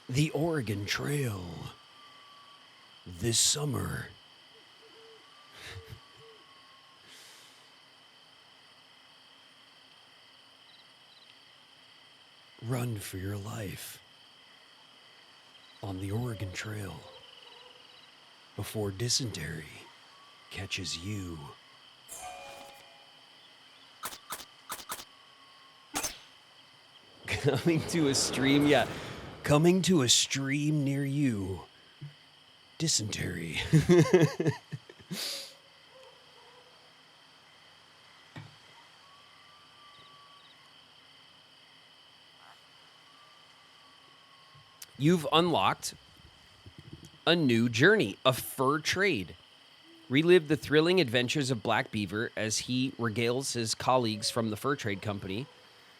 The Oregon Trail. This summer. Run for your life on the Oregon Trail before dysentery catches you. Coming to a stream, yeah. Coming to a stream near you. Dysentery. You've unlocked a new journey, a fur trade. Relive the thrilling adventures of Black Beaver as he regales his colleagues from the fur trade company.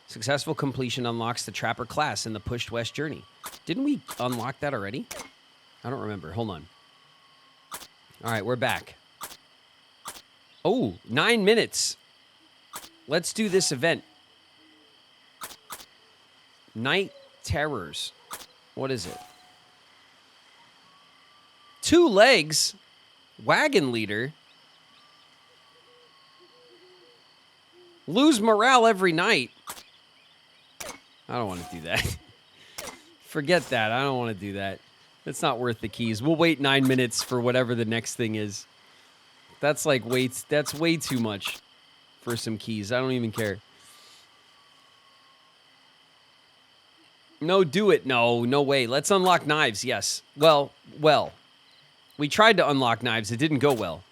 Successful completion unlocks the Trapper class in the Pushed West journey. Didn't we unlock that already? I don't remember. Hold on. All right, we're back. Oh, 9 minutes. Let's do this event. Night Terrors. What is it? 2 legs. Wagon leader. Lose morale every night. I don't want to do that. Forget that. I don't want to do that. It's not worth the keys. We'll wait 9 minutes for whatever the next thing is. That's like that's way too much for some keys. I don't even care. No, do it. No way. Let's unlock knives. Yes. Well. We tried to unlock knives. It didn't go well.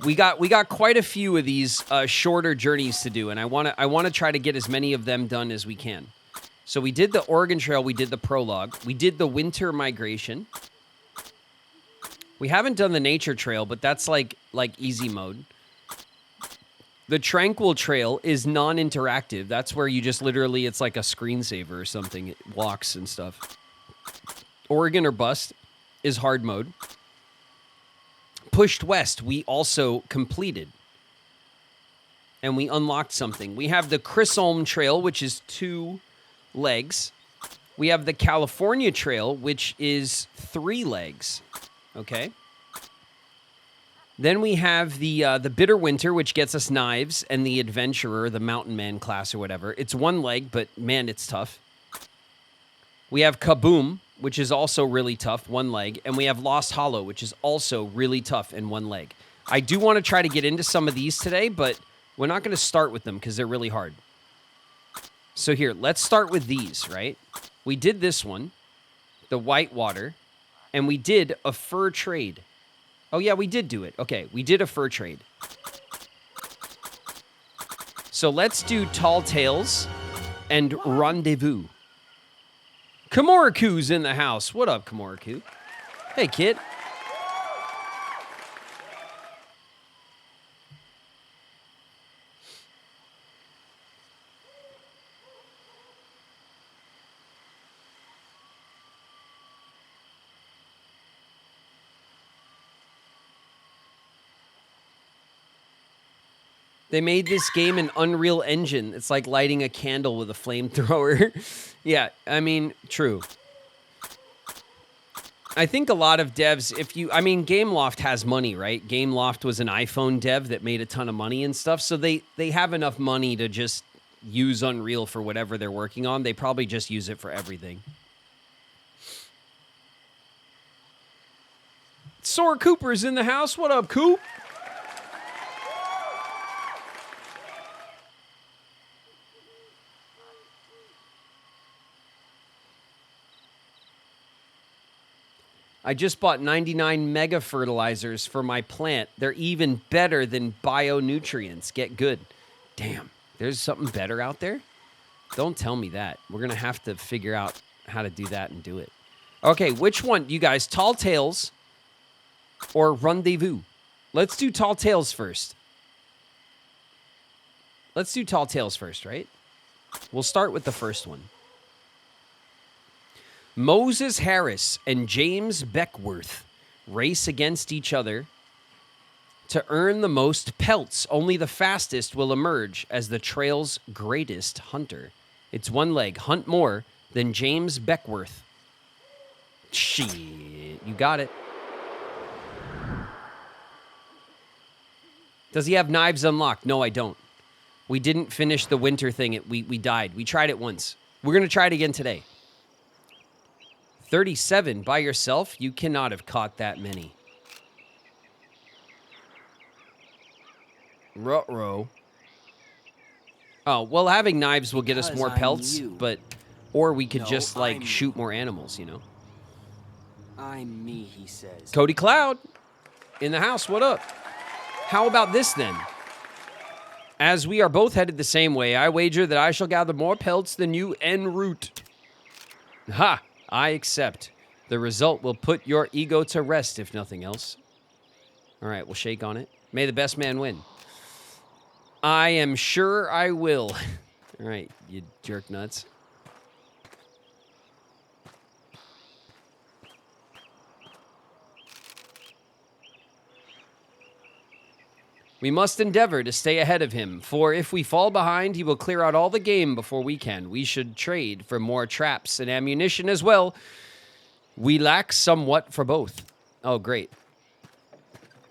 We got quite a few of these shorter journeys to do, and I want to try to get as many of them done as we can. So we did the Oregon Trail. We did the prologue. We did the winter migration. We haven't done the nature trail, but that's like easy mode. The Tranquil Trail is non-interactive. That's where you just literally, it's like a screensaver or something. It walks and stuff. Oregon or Bust is hard mode. Pushed West, we also completed. And we unlocked something. We have the Chisholm Trail, which is 2 legs. We have the California Trail, which is 3 legs. Okay. Then we have the Bitter Winter, which gets us knives, and the Adventurer, the Mountain Man class or whatever. It's 1 leg, but man, it's tough. We have Kaboom, which is also really tough, 1 leg. And we have Lost Hollow, which is also really tough and 1 leg. I do want to try to get into some of these today, but we're not going to start with them because they're really hard. So here, let's start with these, right? We did this one, the Whitewater, and we did a fur trade. Oh, yeah, we did do it. Okay, we did a fur trade. So let's do Tall Tales and Rendezvous. Kamoriku's in the house. What up, Kamoriku? Hey, kid. They made this game in Unreal Engine. It's like lighting a candle with a flamethrower. Yeah, I mean, true. I think a lot of devs, Gameloft has money, right? Gameloft was an iPhone dev that made a ton of money and stuff, so they have enough money to just use Unreal for whatever they're working on. They probably just use it for everything. Sora Cooper's in the house. What up, Coop? I just bought 99 mega fertilizers for my plant. They're even better than bionutrients. Get good. Damn, there's something better out there? Don't tell me that. We're going to have to figure out how to do that and do it. Okay, which one, you guys? Tall Tales or Rendezvous? Let's do Tall Tales first. Let's do Tall Tales first, right? We'll start with the first one. Moses Harris and James Beckworth race against each other to earn the most pelts. Only the fastest will emerge as the trail's greatest hunter. It's 1 leg. Hunt more than James Beckworth. Shit. You got it. Does he have knives unlocked? No, I don't. We didn't finish the winter thing. We died. We tried it once. We're going to try it again today. 37 by yourself? You cannot have caught that many. Ruh-roh. Oh, well, having knives will get us more pelts, but... Or we could just, like, shoot more animals, you know? I'm me, he says. Cody Cloud in the house. What up? How about this, then? As we are both headed the same way, I wager that I shall gather more pelts than you en route. Ha! I accept. The result will put your ego to rest, if nothing else. All right, we'll shake on it. May the best man win. I am sure I will. All right, you jerk nuts. We must endeavor to stay ahead of him, for if we fall behind, he will clear out all the game before we can. We should trade for more traps and ammunition as well. We lack somewhat for both. Oh, great.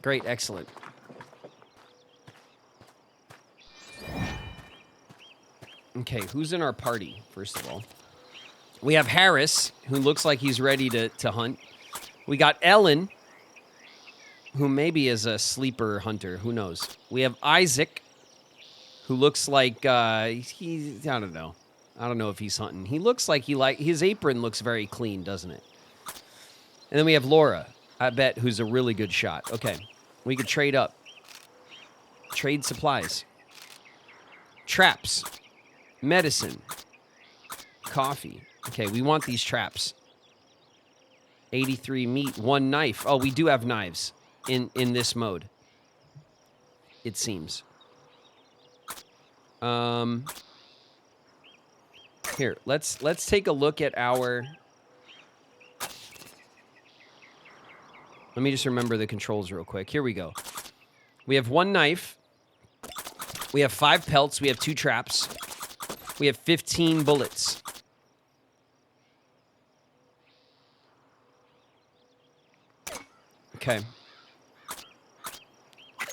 Great, excellent. Okay, who's in our party, first of all? We have Harris, who looks like he's ready to hunt. We got Ellen, who maybe is a sleeper hunter. Who knows? We have Isaac, who looks like he's, I don't know. I don't know if he's hunting. He looks like his apron looks very clean, doesn't it? And then we have Laura, I bet, who's a really good shot. Okay, we could trade up. Trade supplies. Traps. Medicine. Coffee. Okay, we want these traps. 83 meat, 1 knife. Oh, we do have knives in this mode, it seems. Here, let's take a look at our... Let me just remember the controls real quick. Here we go. We have 1 knife. We have 5 pelts. We have 2 traps. We have 15 bullets. Okay.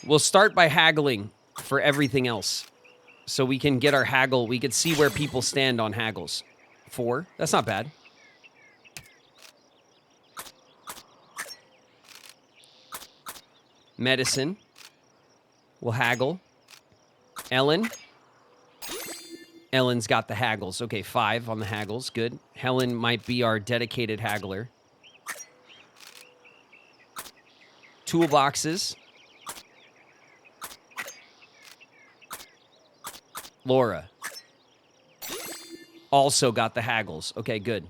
We'll start by haggling for everything else. So we can get our haggle. We can see where people stand on haggles. 4. That's not bad. Medicine. We'll haggle. Ellen. Ellen's got the haggles. Okay, 5 on the haggles. Good. Helen might be our dedicated haggler. Toolboxes. Laura. Also got the haggles. Okay, good.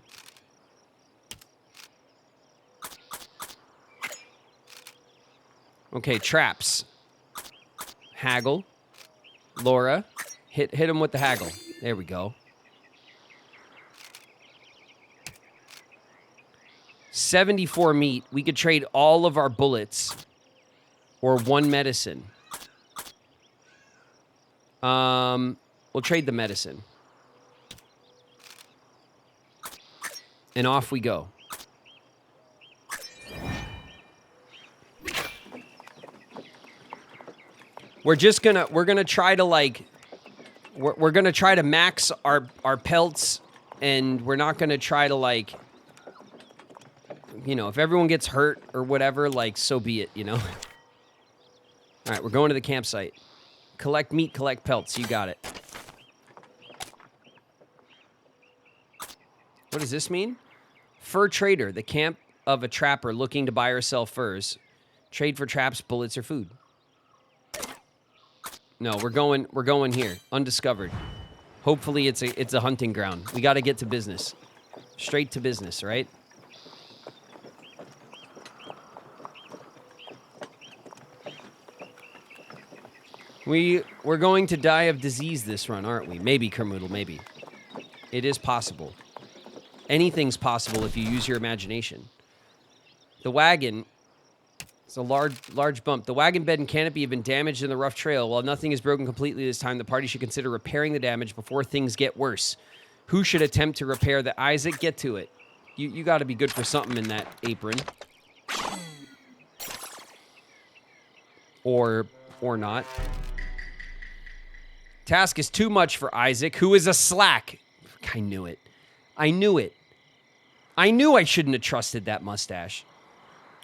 Okay, traps. Haggle. Laura. Hit him with the haggle. There we go. 74 meat. We could trade all of our bullets or 1 medicine. We'll trade the medicine. And off we go. We're gonna try to like, we're gonna try to max our pelts, and we're not gonna try to like, you know, if everyone gets hurt or whatever, like, so be it, you know? All right, we're going to the campsite. Collect meat, collect pelts. You got it. What does this mean? Fur trader, the camp of a trapper looking to buy or sell furs. Trade for traps, bullets, or food. No, we're going here. Undiscovered. Hopefully it's a hunting ground. We got to get to business. Straight to business, right? We're going to die of disease this run, aren't we? Maybe, Kermoodle, maybe. It is possible. Anything's possible if you use your imagination. The wagon... It's a large bump. The wagon bed and canopy have been damaged in the rough trail. While nothing is broken completely this time, the party should consider repairing the damage before things get worse. Who should attempt to repair the... Isaac, get to it. You got to be good for something in that apron. Or not. Task is too much for Isaac, who is a slack. I knew it. I knew it. I knew I shouldn't have trusted that mustache.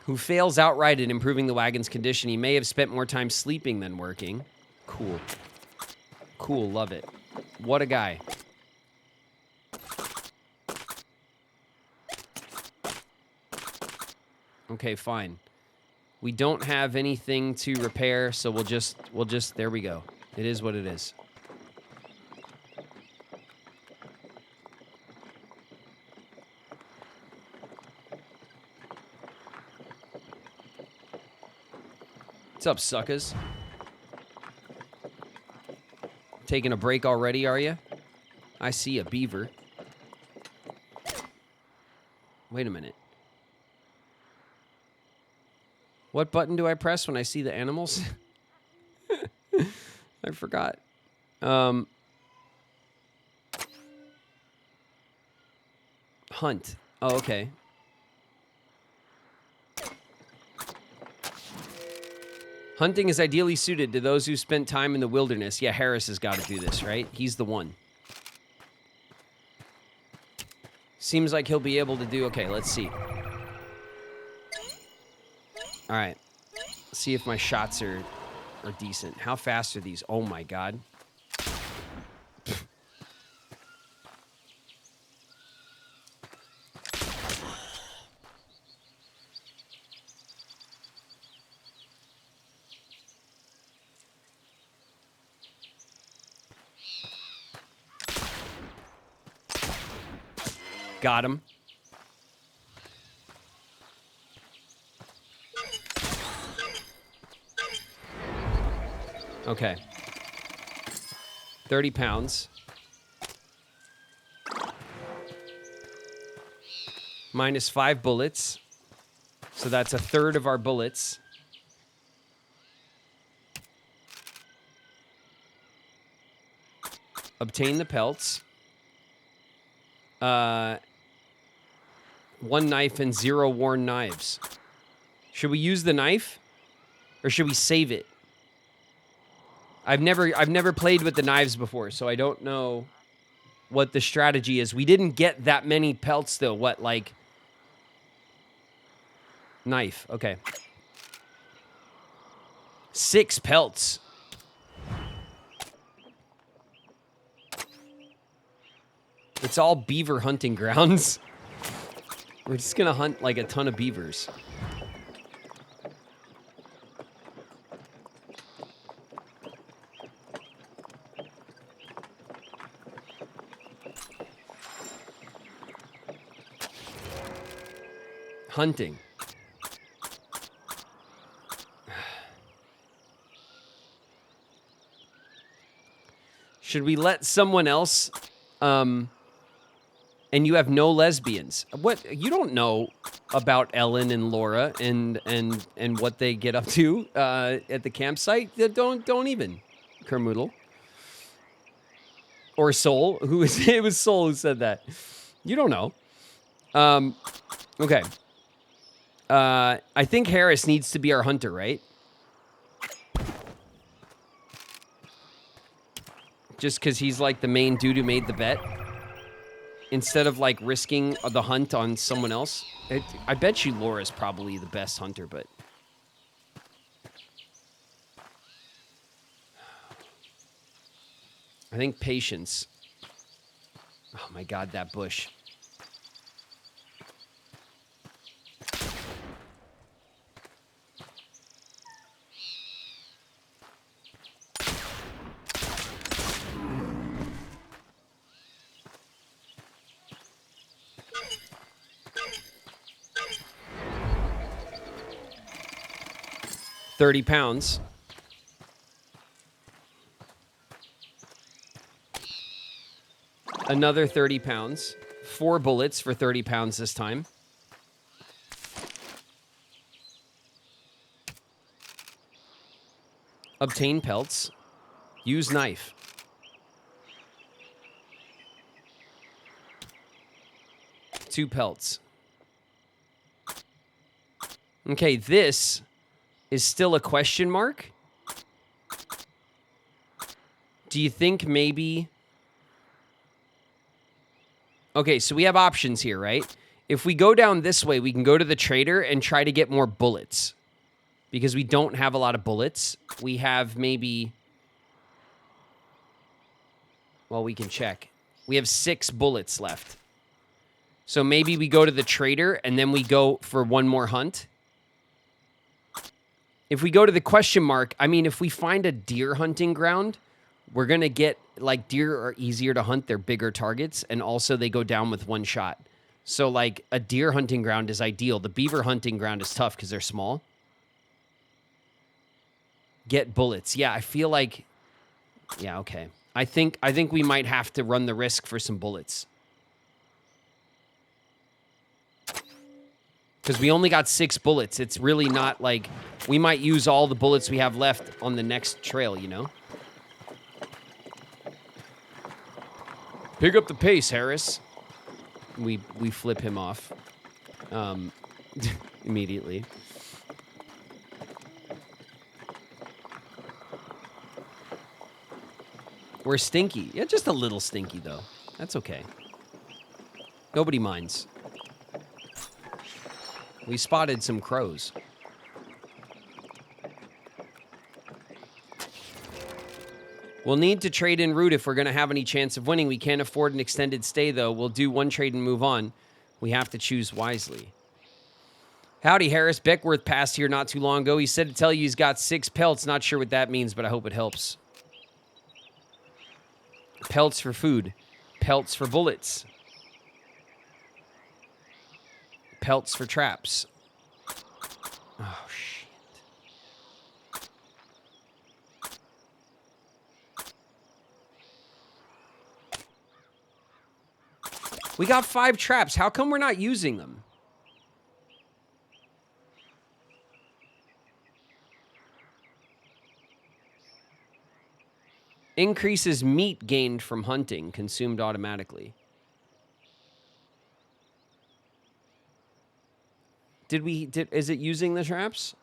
Who fails outright at improving the wagon's condition. He may have spent more time sleeping than working. Cool. Cool, love it. What a guy. Okay, fine. We don't have anything to repair, so we'll just, there we go. It is what it is. What's up, suckers? Taking a break already, are you? I see a beaver. Wait a minute. What button do I press when I see the animals? I forgot. Hunt. Oh, okay. Hunting is ideally suited to those who spent time in the wilderness. Yeah, Harris has got to do this, right? He's the one. Seems like he'll be able to do... Okay, let's see. All right. Let's see if my shots are decent. How fast are these? Oh, my God. Got him. Okay. 30 pounds. Minus 5 bullets. So that's a third of our bullets. Obtain the pelts. 1 knife and 0 worn knives. Should we use the knife? Or should we save it? I've never played with the knives before, so I don't know what the strategy is. We didn't get that many pelts though. What, like... Knife, okay. 6 pelts. It's all beaver hunting grounds. We're just gonna hunt like a ton of beavers. Hunting. Should we let someone else, and you have no lesbians. What, you don't know about Ellen and Laura and what they get up to at the campsite? Don't even, Kermoodle. Or Soul, who is it was Soul who said that. You don't know. Okay. I think Harris needs to be our hunter, right? Just because he's like the main dude who made the bet. Instead of like risking the hunt on someone else. I bet you Laura's probably the best hunter, but... I think patience. Oh my god, that bush. £30. Another 30 pounds. 4 bullets for 30 pounds this time. Obtain pelts. Use knife. 2 pelts. Okay, this is still a question mark. Do you think maybe... Okay, so we have options here, right? If we go down this way, we can go to the trader and try to get more bullets. Because we don't have a lot of bullets. We have maybe... Well, we can check. We have 6 bullets left. So maybe we go to the trader and then we go for one more hunt. If we go to the question mark, I mean, if we find a deer hunting ground, we're going to get, like, deer are easier to hunt. They're bigger targets, and also they go down with one shot. So, like, a deer hunting ground is ideal. The beaver hunting ground is tough because they're small. Get bullets. Yeah, I feel like... Yeah, okay. I think we might have to run the risk for some bullets. Because we only got 6 bullets. It's really not like... We might use all the bullets we have left on the next trail, you know? Pick up the pace, Harris. We flip him off. Immediately. We're stinky. Yeah, just a little stinky, though. That's okay. Nobody minds. We spotted some crows. We'll need to trade en route if we're going to have any chance of winning. We can't afford an extended stay, though. We'll do one trade and move on. We have to choose wisely. Howdy, Harris. Beckworth passed here not too long ago. He said to tell you he's got 6 pelts. Not sure what that means, but I hope it helps. Pelts for food. Pelts for bullets. Pelts for traps. Oh, shit. We got 5 traps. How come we're not using them? Increases meat gained from hunting, consumed automatically. Is it using the traps?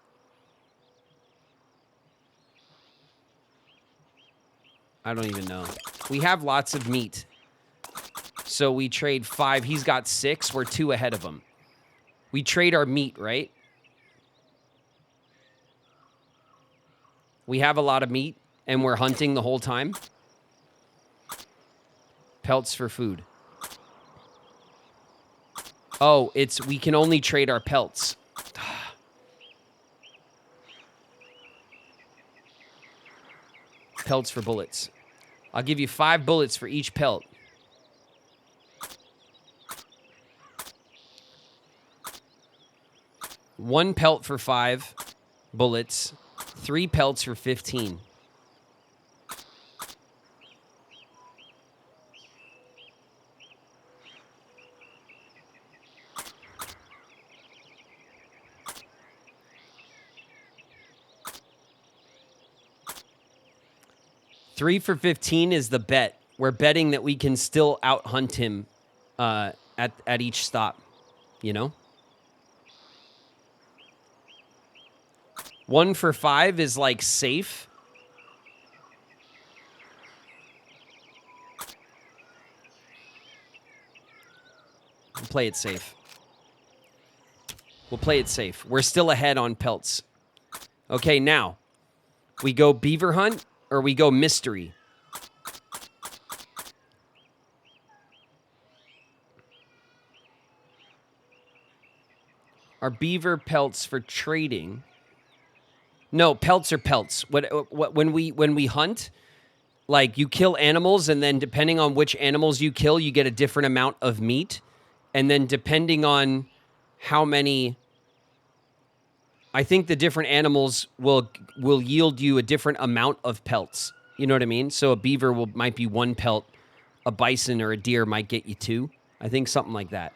I don't even know. We have lots of meat. So we trade 5. He's got 6. We're 2 ahead of him. We trade our meat, right? We have a lot of meat, and we're hunting the whole time. Pelts for food. Oh, we can only trade our pelts. Pelts for bullets. I'll give you 5 bullets for each pelt. One pelt for 5 bullets. 3 pelts for 15. Three for 15 is the bet. We're betting that we can still out-hunt him at each stop, you know? 1 for 5 is, like, safe. We'll play it safe. We'll play it safe. We're still ahead on pelts. Okay, now. We go beaver hunt or we go mystery? Are beaver pelts for trading? No, pelts are pelts. When we hunt, like, you kill animals, and then depending on which animals you kill, you get a different amount of meat. And then depending on how many, I think the different animals will yield you a different amount of pelts. You know what I mean? So a beaver might be 1 pelt. A bison or a deer might get you 2. I think something like that.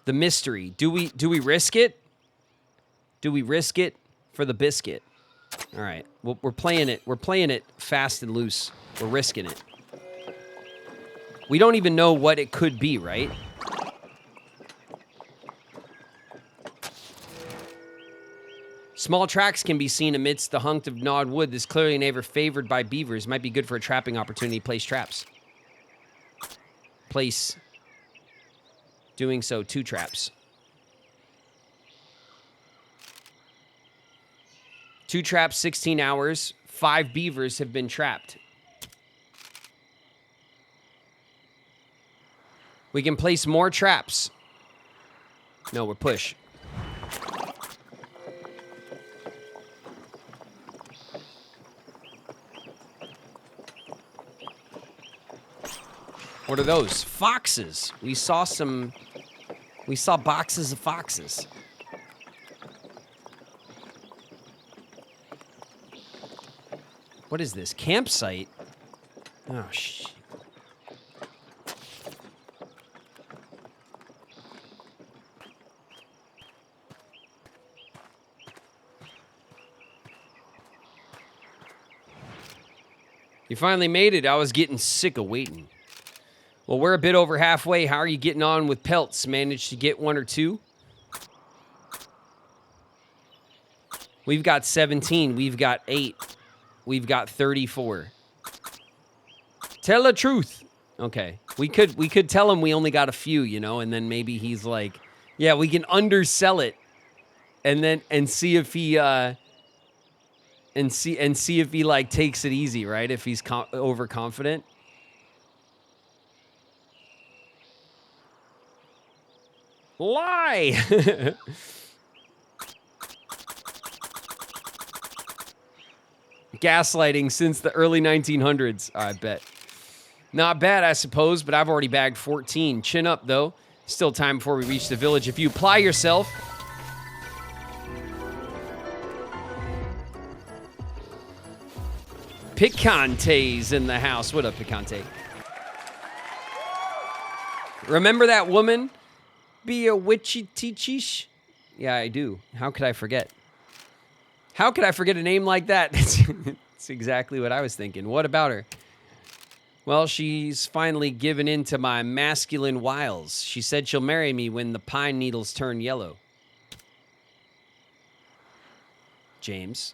The mystery. Do we risk it? Do we risk it for the biscuit? All right. We're playing it. We're playing it fast and loose. We're risking it. We don't even know what it could be, right? Small tracks can be seen amidst the hunk of gnawed wood. This clearly an area favored by beavers. Might be good for a trapping opportunity. Place traps. Place. Doing so, 2 traps. 2 traps, 16 hours. 5 beavers have been trapped. We can place more traps. No, we're push. What are those? Foxes. We saw boxes of foxes. What is this? Campsite? Oh, shit. You finally made it. I was getting sick of waiting. Well, we're a bit over halfway. How are you getting on with pelts? Managed to get 1 or 2? We've got 17. We've got 8. We've got 34. Tell the truth. Okay. We could tell him we only got a few, you know, and then maybe he's like, yeah, we can undersell it and see if he see if he like takes it easy, right? If he's overconfident. Lie. Gaslighting since the early 1900s, I bet. Not bad, I suppose, but I've already bagged 14. Chin up, though. Still time before we reach the village. If you apply yourself... Picante's in the house. What up, Picante? Remember that woman? Be a witchy teachish? Yeah, I do. How could I forget? How could I forget a name like that? It's exactly what I was thinking. What about her? Well, she's finally given in to my masculine wiles. She said she'll marry me when the pine needles turn yellow. James.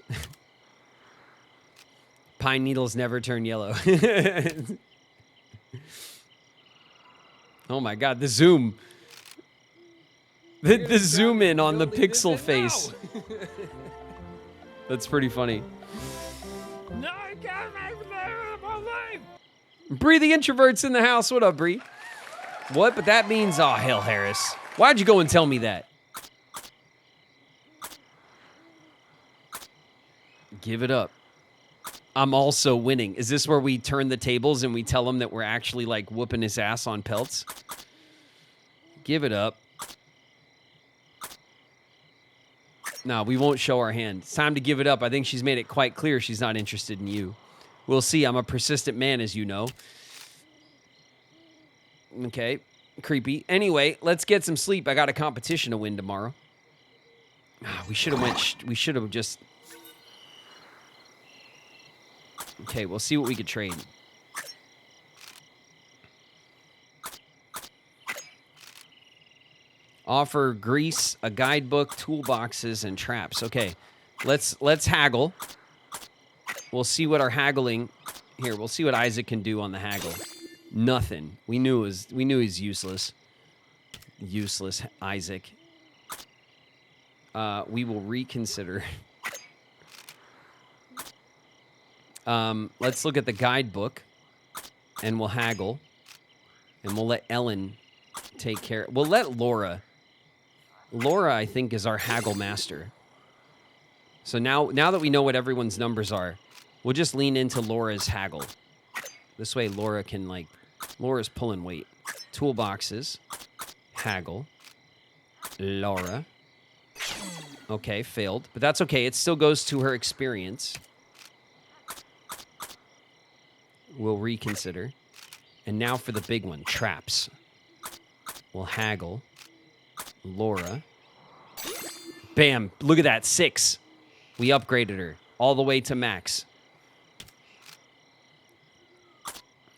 Pine needles never turn yellow. Oh my God, the zoom. The zoom in on the pixel face. That's pretty funny. Bree the introvert's in the house. What up, Bree? What? But that means, oh, hell, Harris. Why'd you go and tell me that? Give it up. I'm also winning. Is this where we turn the tables and we tell him that we're actually like whooping his ass on pelts? Give it up. No, we won't show our hand. It's time to give it up. I think she's made it quite clear she's not interested in you. We'll see. I'm a persistent man, as you know. Okay. Creepy. Anyway, let's get some sleep. I got a competition to win tomorrow. We should have just... Okay, we'll see what we could trade. Offer grease, a guidebook, toolboxes, and traps. Okay, let's haggle. We'll see what our haggling... Here, we'll see what Isaac can do on the haggle. Nothing. We knew he's useless. Useless Isaac. We will reconsider. Let's look at the guidebook, and we'll haggle, and we'll let Ellen take care. We'll let Laura. Laura, I think, is our haggle master. So now that we know what everyone's numbers are, we'll just lean into Laura's haggle. This way, Laura can, like, Laura's pulling weight. Toolboxes, haggle, Laura. Okay, failed, but that's okay. It still goes to her experience. We'll reconsider. And now for the big one, traps. We'll haggle. Laura. Bam. Look at that. 6. We upgraded her all the way to max.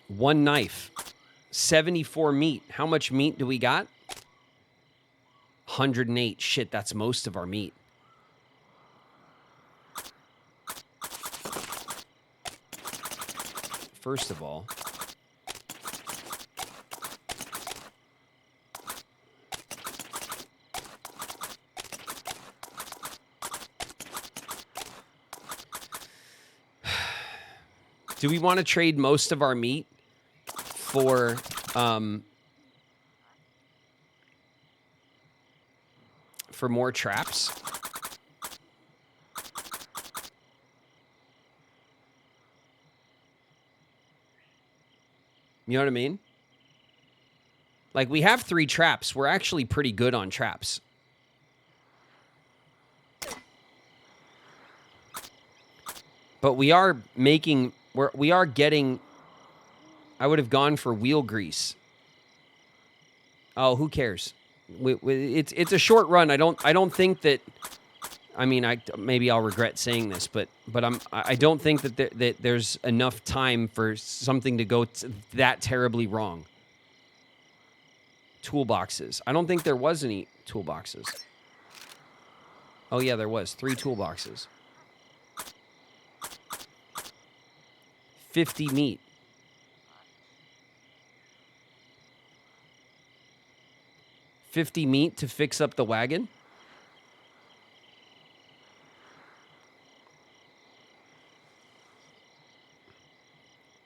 1 knife. 74 meat. How much meat do we got? 108. Shit, that's most of our meat. First of all, do we want to trade most of our meat for more traps? You know what I mean? Like, we have 3 traps. We're actually pretty good on traps. But we are making, we are getting, I would have gone for wheel grease. Oh, who cares? It's a short run. I don't think that, I mean, maybe I'll regret saying this, but I don't think that there's enough time for something to go that terribly wrong. Toolboxes. I don't think there was any toolboxes. Oh yeah, there was 3 toolboxes. 50 meat. $50 meat to fix up the wagon?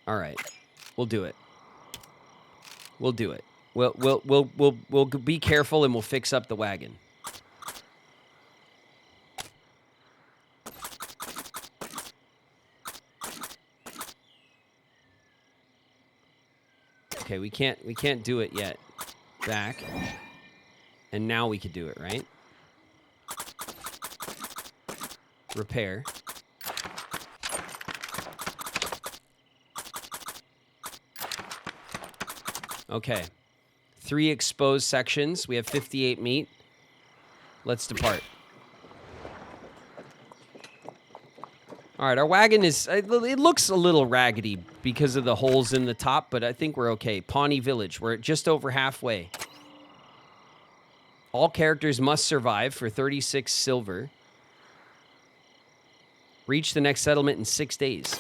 All right. We'll do it. We'll do it. We'll be careful and we'll fix up the wagon. Okay, we can't do it yet. Back. And now we could do it, right? Repair. Okay. 3 exposed sections. We have 58 meat. Let's depart. All right, our wagon is, it looks a little raggedy because of the holes in the top, but I think we're okay. Pawnee Village, we're just over halfway. All characters must survive for 36 silver. Reach the next settlement in 6 days.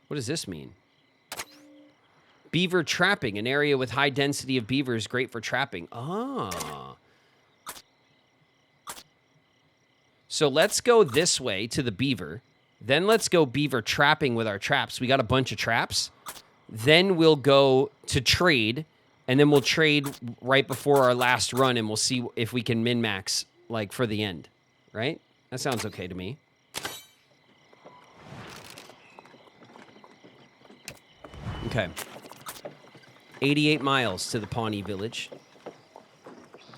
What does this mean? Beaver trapping, an area with high density of beavers, great for trapping. Ah. So let's go this way to the beaver. Then let's go beaver trapping with our traps. We got a bunch of traps. Then we'll go to trade, and then we'll trade right before our last run, and we'll see if we can min-max, like, for the end. Right? That sounds okay to me. Okay. 88 miles to the Pawnee Village.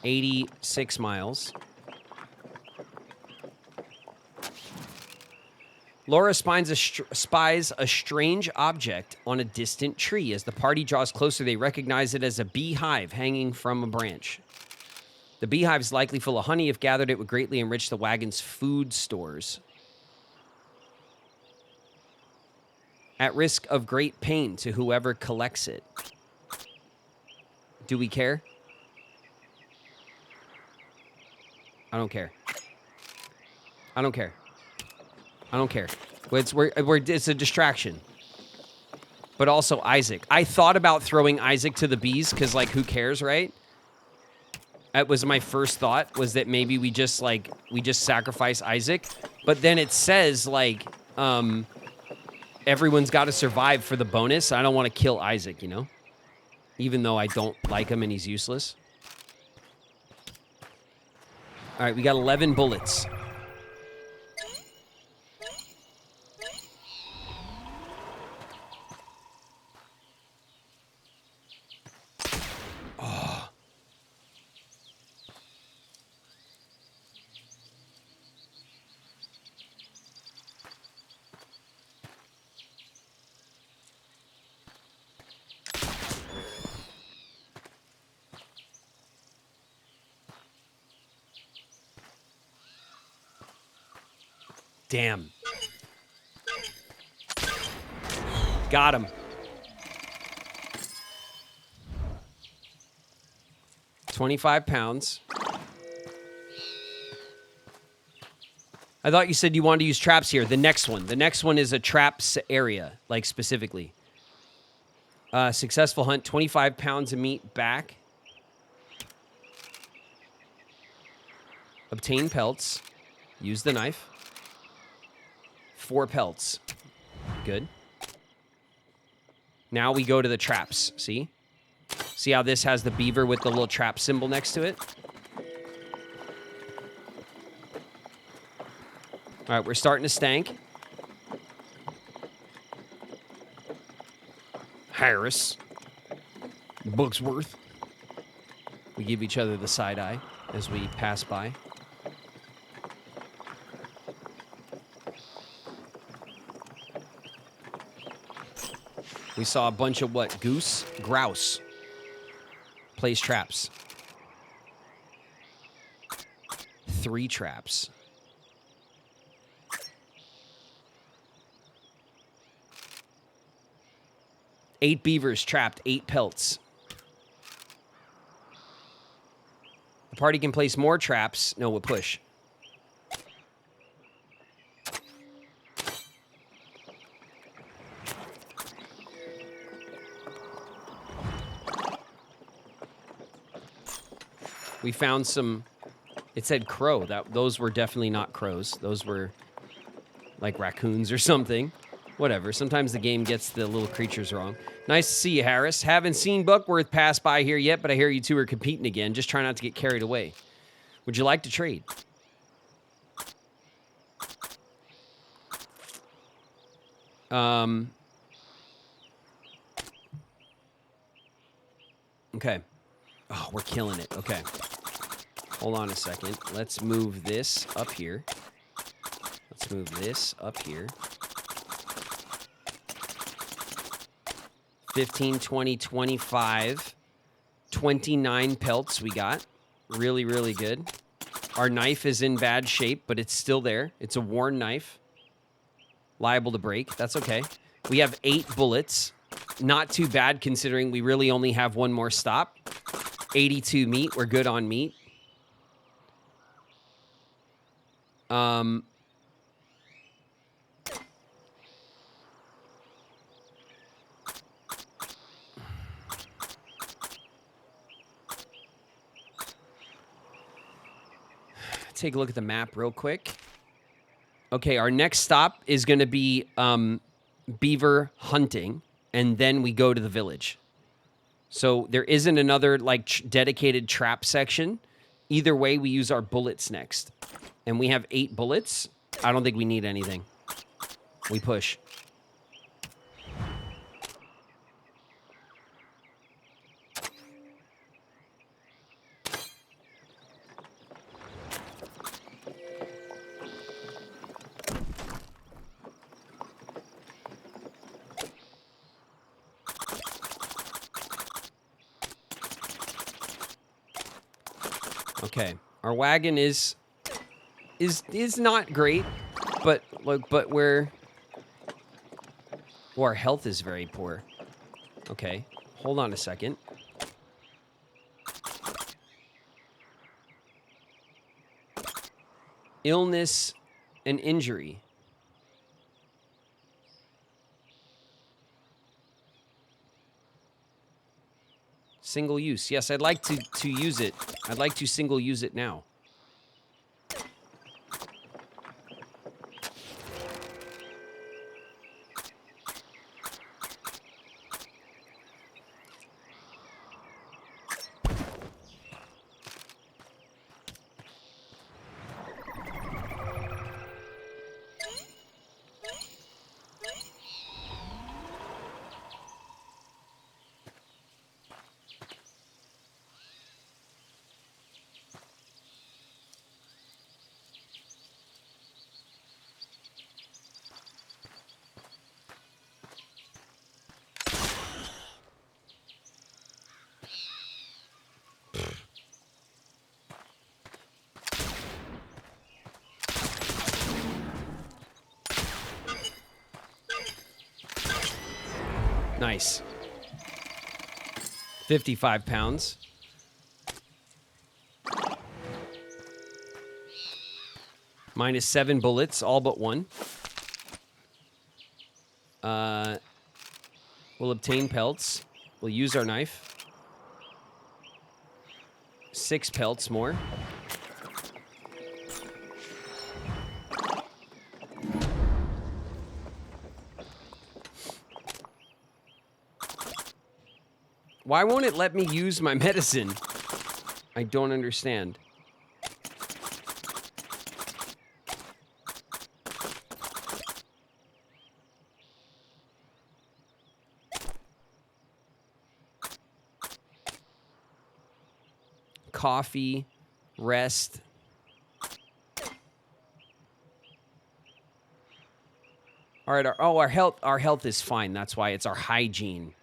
86 miles. Laura spies a strange object on a distant tree. As the party draws closer, they recognize it as a beehive hanging from a branch. The beehive is likely full of honey. If gathered, it would greatly enrich the wagon's food stores. At risk of great pain to whoever collects it. Do we care? I don't care. I don't care. I don't care. It's a distraction. But also Isaac. I thought about throwing Isaac to the bees because, like, who cares, right? That was my first thought, was that maybe we just sacrifice Isaac. But then it says, like, everyone's got to survive for the bonus. I don't want to kill Isaac, you know? Even though I don't like him and he's useless. All right, we got 11 bullets. Oh. Damn. Got him. 25 pounds. I thought you said you wanted to use traps here. The next one. The next one is a traps area, like specifically. Successful hunt, 25 pounds of meat back. Obtain pelts. Use the knife. 4 pelts. Good. Now we go to the traps. See? See how this has the beaver with the little trap symbol next to it? All right, we're starting to stank. Harris. Booksworth. We give each other the side eye as we pass by. We saw a bunch of what? Goose? Grouse. Place traps. 3 traps. Eight beavers trapped, 8 pelts. The party can place more traps. No, we'll push. We found some, it said crow. Those were definitely not crows. Those were like raccoons or something. Whatever. Sometimes the game gets the little creatures wrong. Nice to see you, Harris. Haven't seen Buckworth pass by here yet, but I hear you two are competing again. Just try not to get carried away. Would you like to trade? Okay. Oh, we're killing it. Okay. Hold on a second. Let's move this up here. Let's move this up here. 15, 20, 25, 29 pelts we got. Really, really good. Our knife is in bad shape, but it's still there. It's a worn knife. Liable to break. That's okay. We have 8 bullets. Not too bad considering we really only have one more stop. 82 meat. We're good on meat. Take a look at the map real quick. Okay, our next stop is going to be beaver hunting, and then we go to the village. So there isn't another like dedicated trap section. Either way, we use our bullets next. And we have 8 bullets. I don't think we need anything. We push. Okay, our wagon is not great, but we're our health is very poor. Okay, hold on a second. Illness and injury. Single use. Yes, I'd like to use it. I'd like to single use it now. Nice. 55 pounds. Minus 7 bullets, all but one. We'll obtain pelts. We'll use our knife. 6 pelts more. Why won't it let me use my medicine? I don't understand. Coffee, rest. All right, our health is fine. That's why it's our hygiene.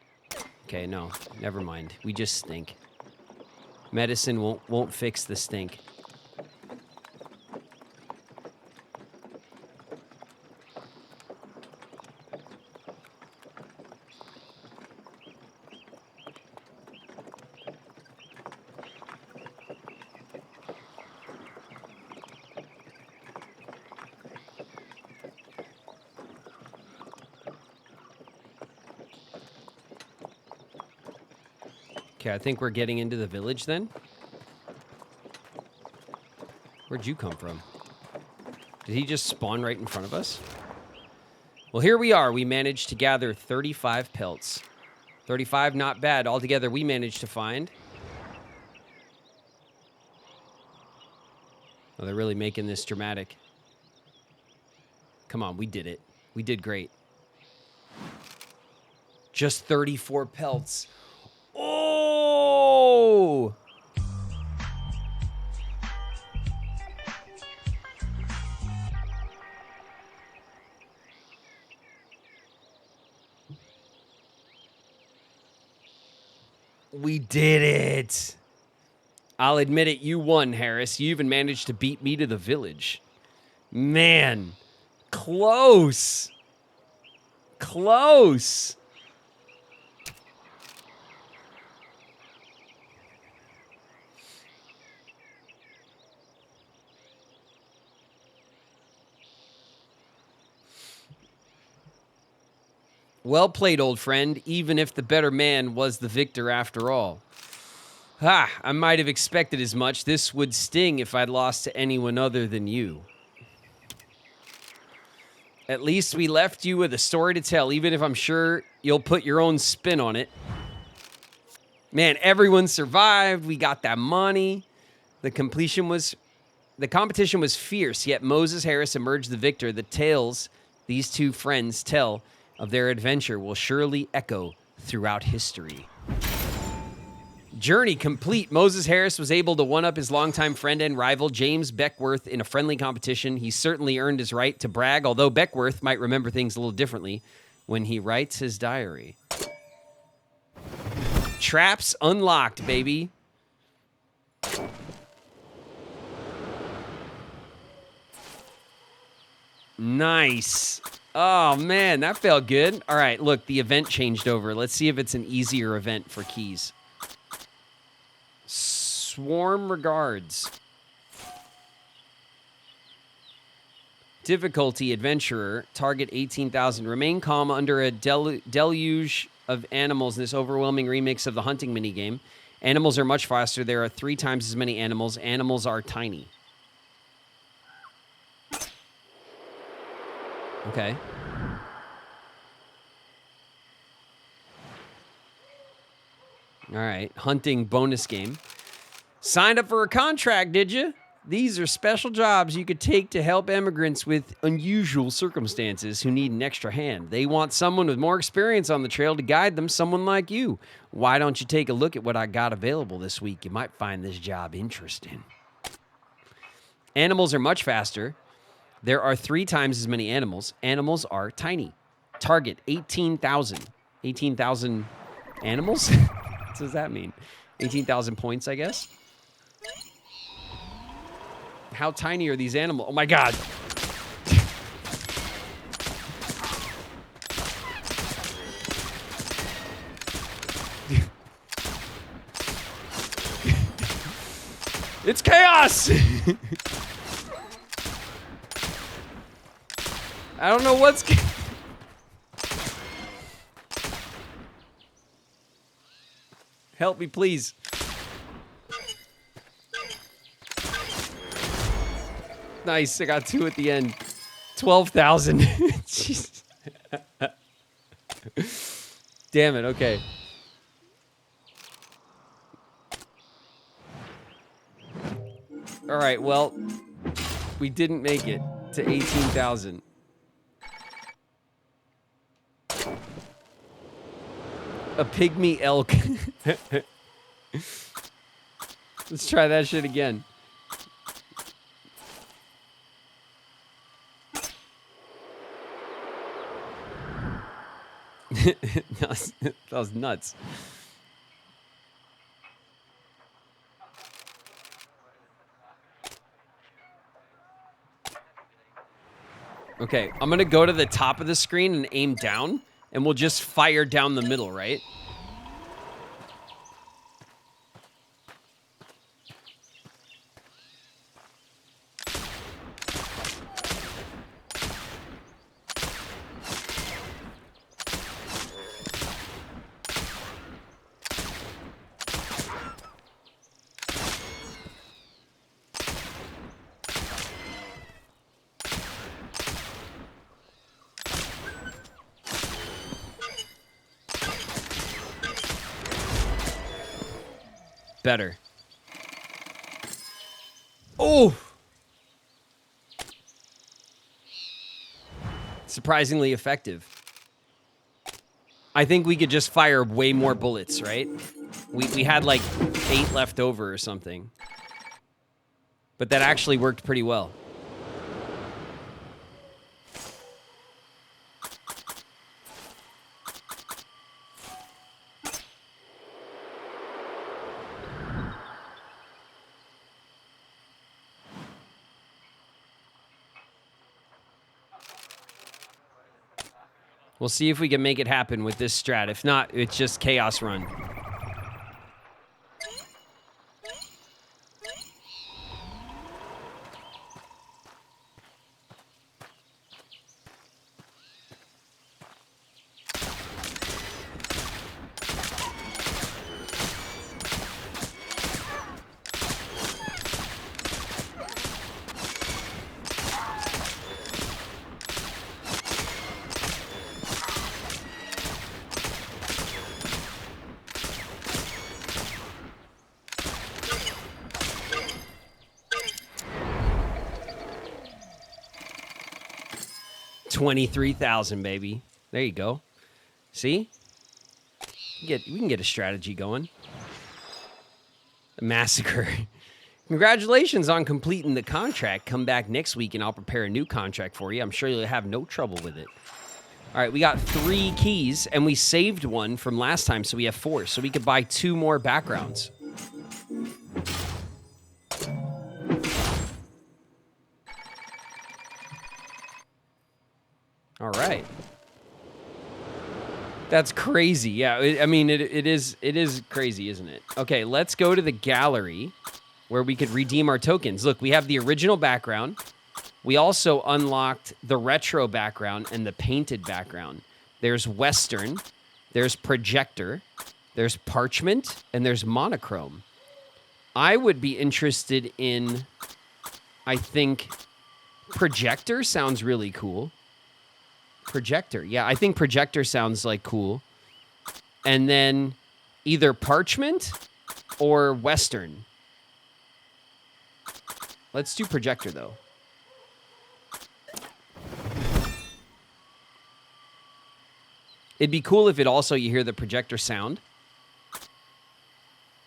Okay, no, never mind. We just stink. Medicine won't fix the stink. Okay, I think we're getting into the village then. Where'd you come from? Did he just spawn right in front of us? Well, here we are. We managed to gather 35 pelts. 35, not bad. Altogether, we managed to find... Oh, they're really making this dramatic. Come on, we did it. We did great. Just 34 pelts. Oh! We did it. I'll admit it, you won, Harris. You even managed to beat me to the village. Man, close. Close. Well played, old friend, even if the better man was the victor after all. Ha! I might have expected as much. This would sting if I'd lost to anyone other than you. At least we left you with a story to tell, even if I'm sure you'll put your own spin on it. Man, everyone survived. We got that money. The competition was fierce, yet Moses Harris emerged the victor. The tales these two friends tell of their adventure will surely echo throughout history. Journey complete. Moses Harris was able to one-up his longtime friend and rival, James Beckworth, in a friendly competition. He certainly earned his right to brag, although Beckworth might remember things a little differently when he writes his diary. Traps unlocked, baby. Nice. Oh, man, that felt good. All right, look, the event changed over. Let's see if it's an easier event for keys. Swarm regards. Difficulty, adventurer. Target 18,000. Remain calm under a deluge of animals in this overwhelming remix of the hunting minigame. Animals are much faster. There are 3 times as many animals. Animals are tiny. Okay. All right. Hunting bonus game. Signed up for a contract, did you? These are special jobs you could take to help immigrants with unusual circumstances who need an extra hand. They want someone with more experience on the trail to guide them, someone like you. Why don't you take a look at what I got available this week? You might find this job interesting. Animals are much faster. There are 3 times as many animals. Animals are tiny. Target 18,000. 18,000 animals? What does that mean? 18,000 points, I guess? How tiny are these animals? Oh my god. It's chaos! I don't know what's... Help me, please. Nice, I got 2 at the end. 12,000. Jeez. Damn it, okay. All right, well, we didn't make it to 18,000. A pygmy elk. Let's try that shit again. that was nuts. Okay, I'm gonna go to the top of the screen and aim down, and we'll just fire down the middle, right? Better. Oh! Surprisingly effective. I think we could just fire way more bullets, right? We had like 8 left over or something. But that actually worked pretty well. We'll see if we can make it happen with this strat. If not, it's just chaos run. $23,000, baby. There you go. See? We can get a strategy going. A massacre. Congratulations on completing the contract. Come back next week and I'll prepare a new contract for you. I'm sure you'll have no trouble with it. All right, we got 3 keys and we saved one from last time, so we have 4. So we could buy 2 more backgrounds. All right. That's crazy. Yeah, I mean, it is crazy, isn't it? Okay, let's go to the gallery where we could redeem our tokens. Look, we have the original background. We also unlocked the retro background and the painted background. There's Western, there's Projector, there's Parchment, and there's Monochrome. I would be interested in, I think, Projector sounds really cool. Projector. Yeah, I think Projector sounds like cool. And then either Parchment or Western. Let's do Projector, though. It'd be cool if it also, you hear the Projector sound.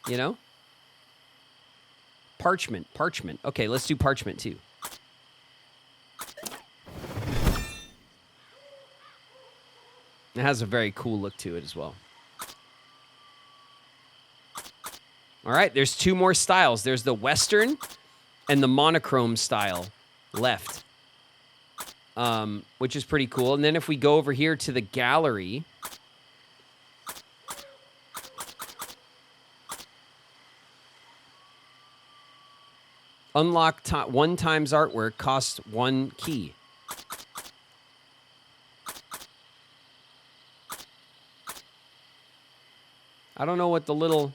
You know? Parchment. Okay, let's do Parchment, too. It has a very cool look to it as well. All right, there's 2 more styles. There's the Western and the Monochrome style left, which is pretty cool. And then if we go over here to the gallery, Unlock 1 times artwork costs 1 key. I don't know what the little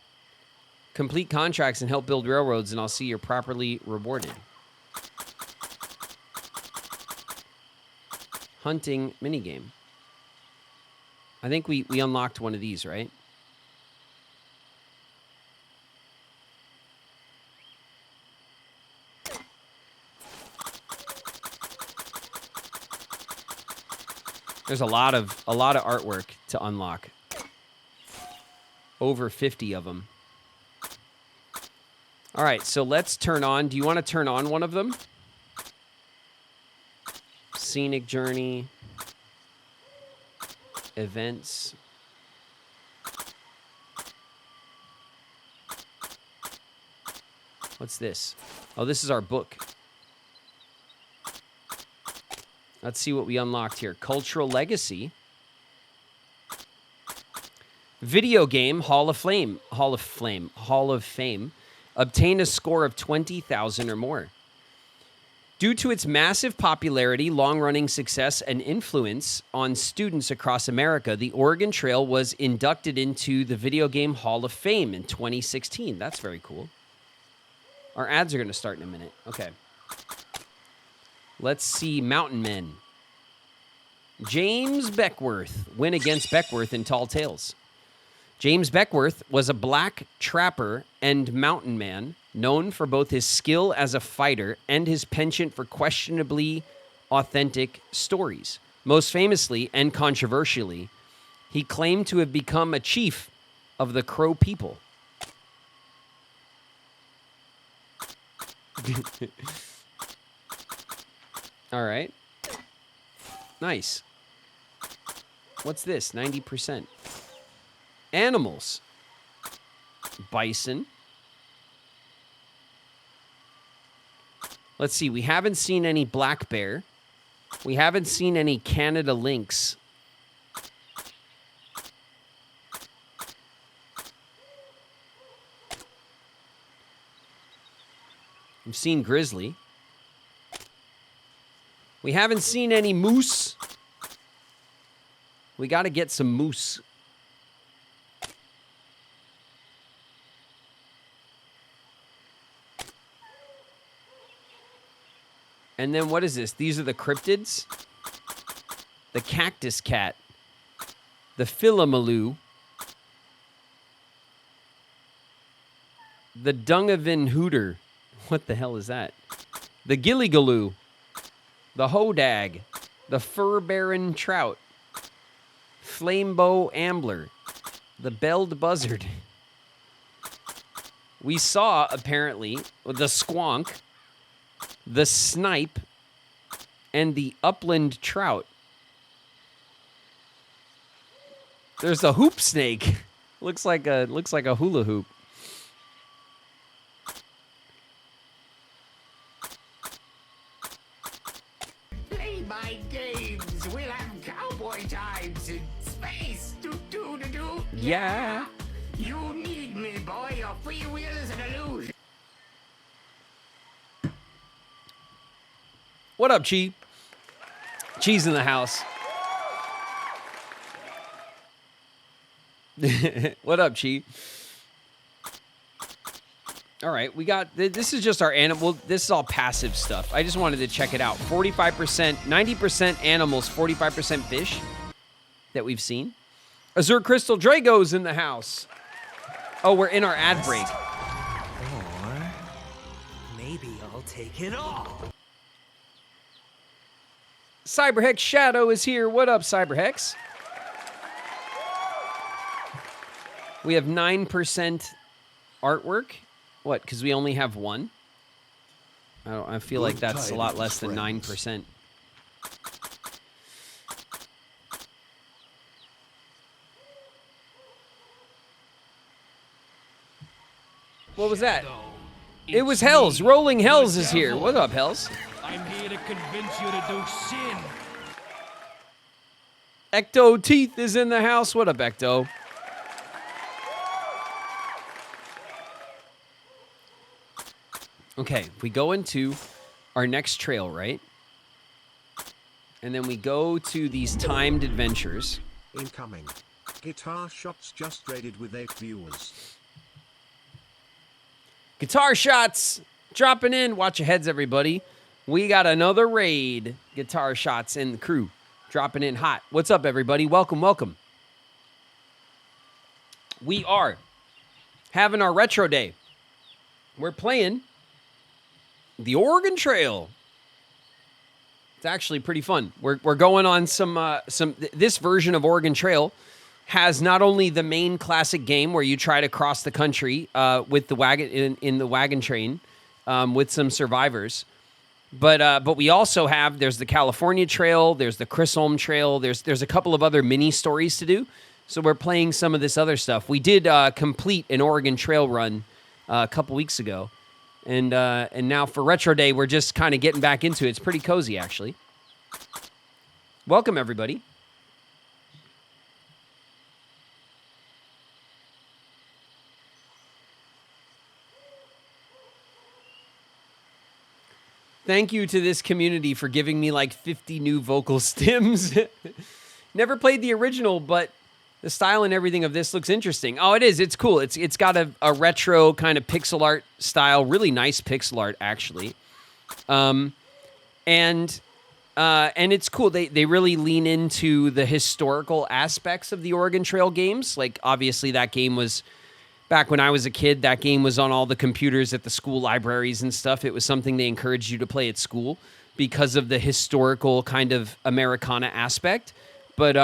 complete contracts and help build railroads, and I'll see you're properly rewarded. Hunting minigame. I think we unlocked one of these, right? There's a lot of artwork to unlock. Over 50 of them. All right, so let's turn on. Do you want to turn on one of them? Scenic journey. Events. What's this? Oh, this is our book. Let's see what we unlocked here. Cultural legacy. Video game Hall of Fame. Hall of Fame. Obtain a score of 20,000 or more. Due to its massive popularity, long-running success, and influence on students across America, the Oregon Trail was inducted into the Video Game Hall of Fame in 2016. That's very cool. Our ads are going to start in a minute. Okay. Let's see Mountain Men. James Beckworth. Win against Beckworth in Tall Tales. James Beckworth was a black trapper and mountain man, known for both his skill as a fighter and his penchant for questionably authentic stories. Most famously and controversially, he claimed to have become a chief of the Crow people. All right. Nice. What's this? 90%. Animals. Bison. Let's see. We haven't seen any black bear. We haven't seen any Canada lynx. We've seen grizzly. We haven't seen any moose. We got to get some moose. And then what is this? These are the cryptids. The cactus cat. The philomaloo. The Dungavan hooter. What the hell is that? The gilligaloo. The hodag. The fur baron trout. Flamebow ambler. The belled buzzard. We saw, apparently, the squonk, the snipe, and the upland trout. There's a hoop snake. looks like a hula hoop. Play my games. We'll have cowboy times in space. Do. Yeah. You need me, boy. Your free will is an illusion. What up, Chi? Chi's in the house. What up, Chi? All right, we got, this is just our animal, this is all passive stuff. I just wanted to check it out. 45%, 90% animals, 45% fish that we've seen. Azure Crystal Drago's in the house. Oh, we're in our ad break. Or maybe I'll take it all. Cyberhex Shadow is here. What up, Cyberhex? We have 9% artwork. What, because we only have one? I feel like that's a lot less than 9%. What was that? It was Hells. Rolling Hells is here. What up, Hells? I'm here to convince you to do sin. Ecto Teeth is in the house. What up, Ecto? Okay, we go into our next trail, right? And then we go to these timed adventures. Incoming. Guitar shots just raided with 8 viewers. Guitar shots dropping in. Watch your heads, everybody. We got another raid. Guitar shots in the crew dropping in hot. What's up, everybody? Welcome, welcome. We are having our retro day. We're playing the Oregon Trail. It's actually pretty fun. We're going on some. This version of Oregon Trail has not only the main classic game where you try to cross the country with the wagon in the wagon train with some survivors, but we also have there's the California Trail, there's the Chisholm Trail, there's a couple of other mini stories to do. So we're playing some of this other stuff. We did complete an Oregon Trail run a couple weeks ago. And now for Retro Day, we're just kind of getting back into it. It's pretty cozy, actually. Welcome, everybody. Thank you to this community for giving me like 50 new vocal stims. Never played the original, but the style and everything of this looks interesting. Oh, it is. It's cool. It's got a retro kind of pixel art style. Really nice pixel art, actually. And it's cool. They really lean into the historical aspects of the Oregon Trail games. Like, obviously, that game was, back when I was a kid, that game was on all the computers at the school libraries and stuff. It was something they encouraged you to play at school because of the historical kind of Americana aspect. But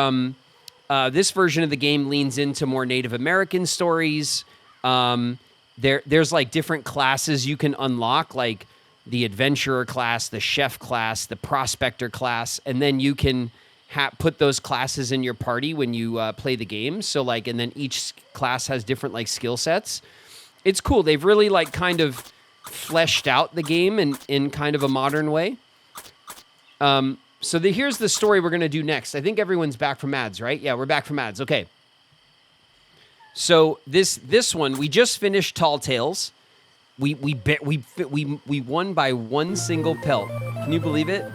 this version of the game leans into more Native American stories. There's like different classes you can unlock, like the adventurer class, the chef class, the prospector class, and then you can put those classes in your party when you play the game. So like, and then each class has different like skill sets. It's cool. They've really like kind of fleshed out the game in kind of a modern way. So here's the story we're going to do next. I think everyone's back from ads, right? Yeah, we're back from ads. Okay. So this one, we just finished Tall Tales. We won by one single pelt. Can you believe it?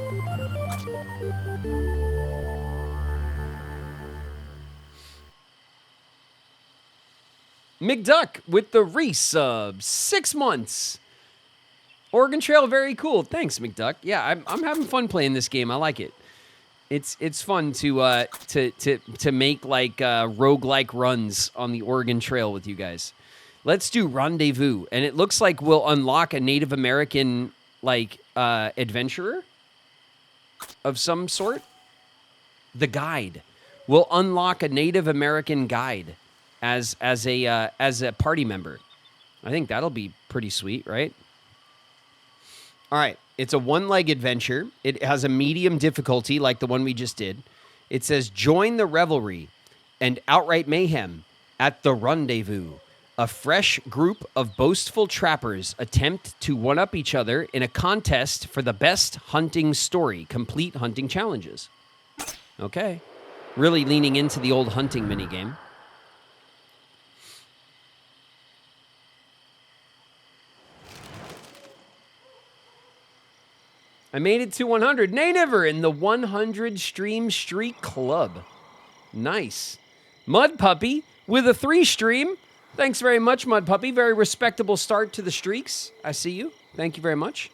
McDuck with the resub, 6 months. Oregon Trail, very cool. Thanks, McDuck. Yeah, I'm having fun playing this game. I like it. It's fun to make like roguelike runs on the Oregon Trail with you guys. Let's do Rendezvous, and it looks like we'll unlock a Native American like adventurer of some sort. The guide. We'll unlock a Native American guide as a party member. I think that'll be pretty sweet, right? All right, it's a one-leg adventure. It has a medium difficulty like the one we just did. It says, join the revelry and outright mayhem at the Rendezvous. A fresh group of boastful trappers attempt to one-up each other in a contest for the best hunting story. Complete hunting challenges. Okay. Really leaning into the old hunting minigame. I made it to 100. Never in the 100 stream streak club. Nice. Mud Puppy with a 3 stream. Thanks very much, Mud Puppy. Very respectable start to the streaks. I see you. Thank you very much.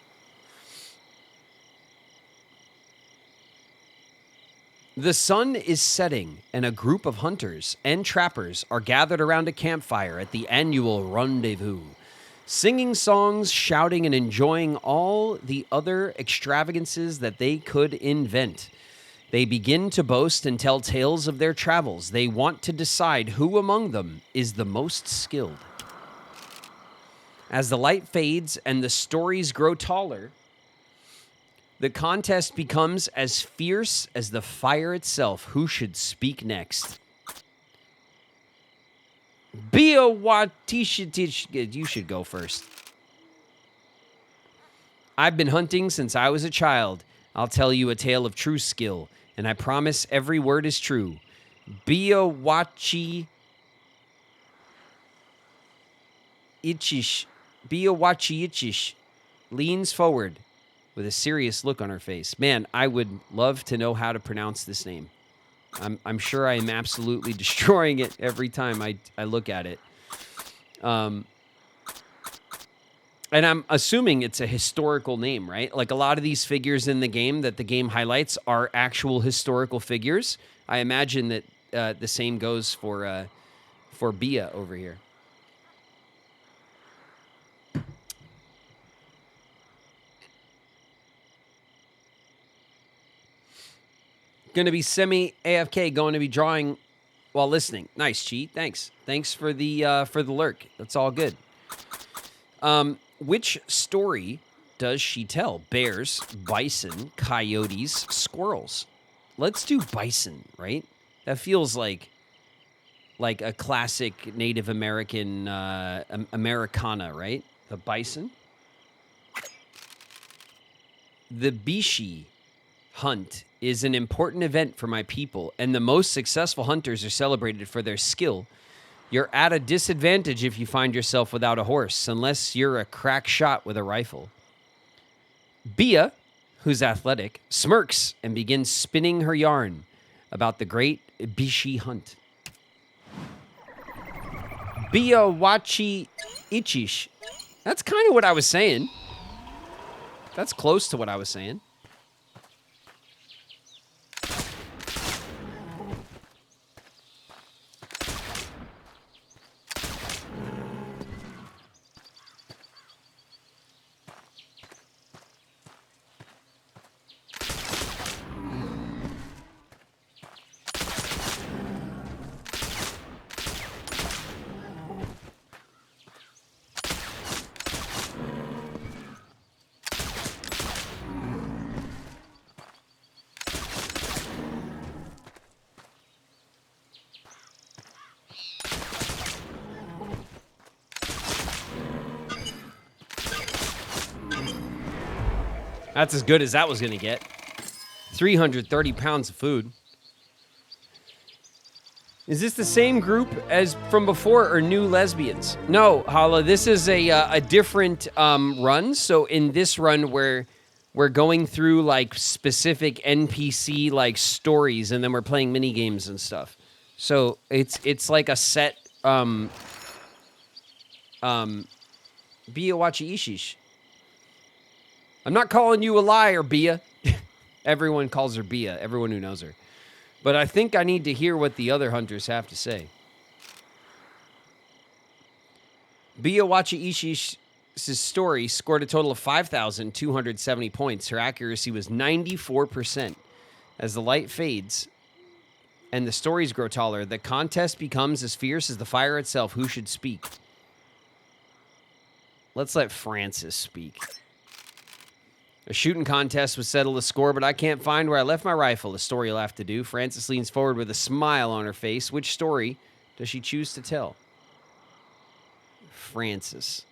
The sun is setting, and a group of hunters and trappers are gathered around a campfire at the annual Rendezvous. Singing songs, shouting, and enjoying all the other extravagances that they could invent. They begin to boast and tell tales of their travels. They want to decide who among them is the most skilled. As the light fades and the stories grow taller, the contest becomes as fierce as the fire itself. Who should speak next? You should go first. I've been hunting since I was a child. I'll tell you a tale of true skill, and I promise every word is true. Biawachi Ichish. Biawachi Ichish. leans forward with a serious look on her face. Man, I would love to know how to pronounce this name. I'm sure I am absolutely destroying it every time I look at it. And I'm assuming it's a historical name, right? Like a lot of these figures in the game that the game highlights are actual historical figures. I imagine that the same goes for Bia over here. Going to be semi-AFK, going to be drawing while listening. Nice, Cheat. Thanks. Thanks for the lurk. That's all good. Which story does she tell? Bears, bison, coyotes, squirrels. Let's do bison, right? That feels like a classic Native American Americana, right? The bison. The Bishi hunt is an important event for my people, and the most successful hunters are celebrated for their skill. You're at a disadvantage if you find yourself without a horse, unless you're a crack shot with a rifle. Bia, who's athletic, smirks and begins spinning her yarn about the great Bishi hunt. Bia wachi ichish. That's kind of what I was saying. That's close to what I was saying. That's as good as that was going to get. 330 pounds of food. Is this the same group as from before or new lesbians? No, Hala, this is a different run. So in this run, we're going through like specific NPC like stories, and then we're playing mini games and stuff. So it's like a set Biawachi Ishish. I'm not calling you a liar, Bia. Everyone calls her Bia, everyone who knows her. But I think I need to hear what the other hunters have to say. Biawachi Ishish's story scored a total of 5,270 points. Her accuracy was 94%. As the light fades and the stories grow taller, the contest becomes as fierce as the fire itself. Who should speak? Let's let Francis speak. A shooting contest would settle the score, but I can't find where I left my rifle. A story you'll have to do. Francis leans forward with a smile on her face. Which story does she choose to tell? Francis.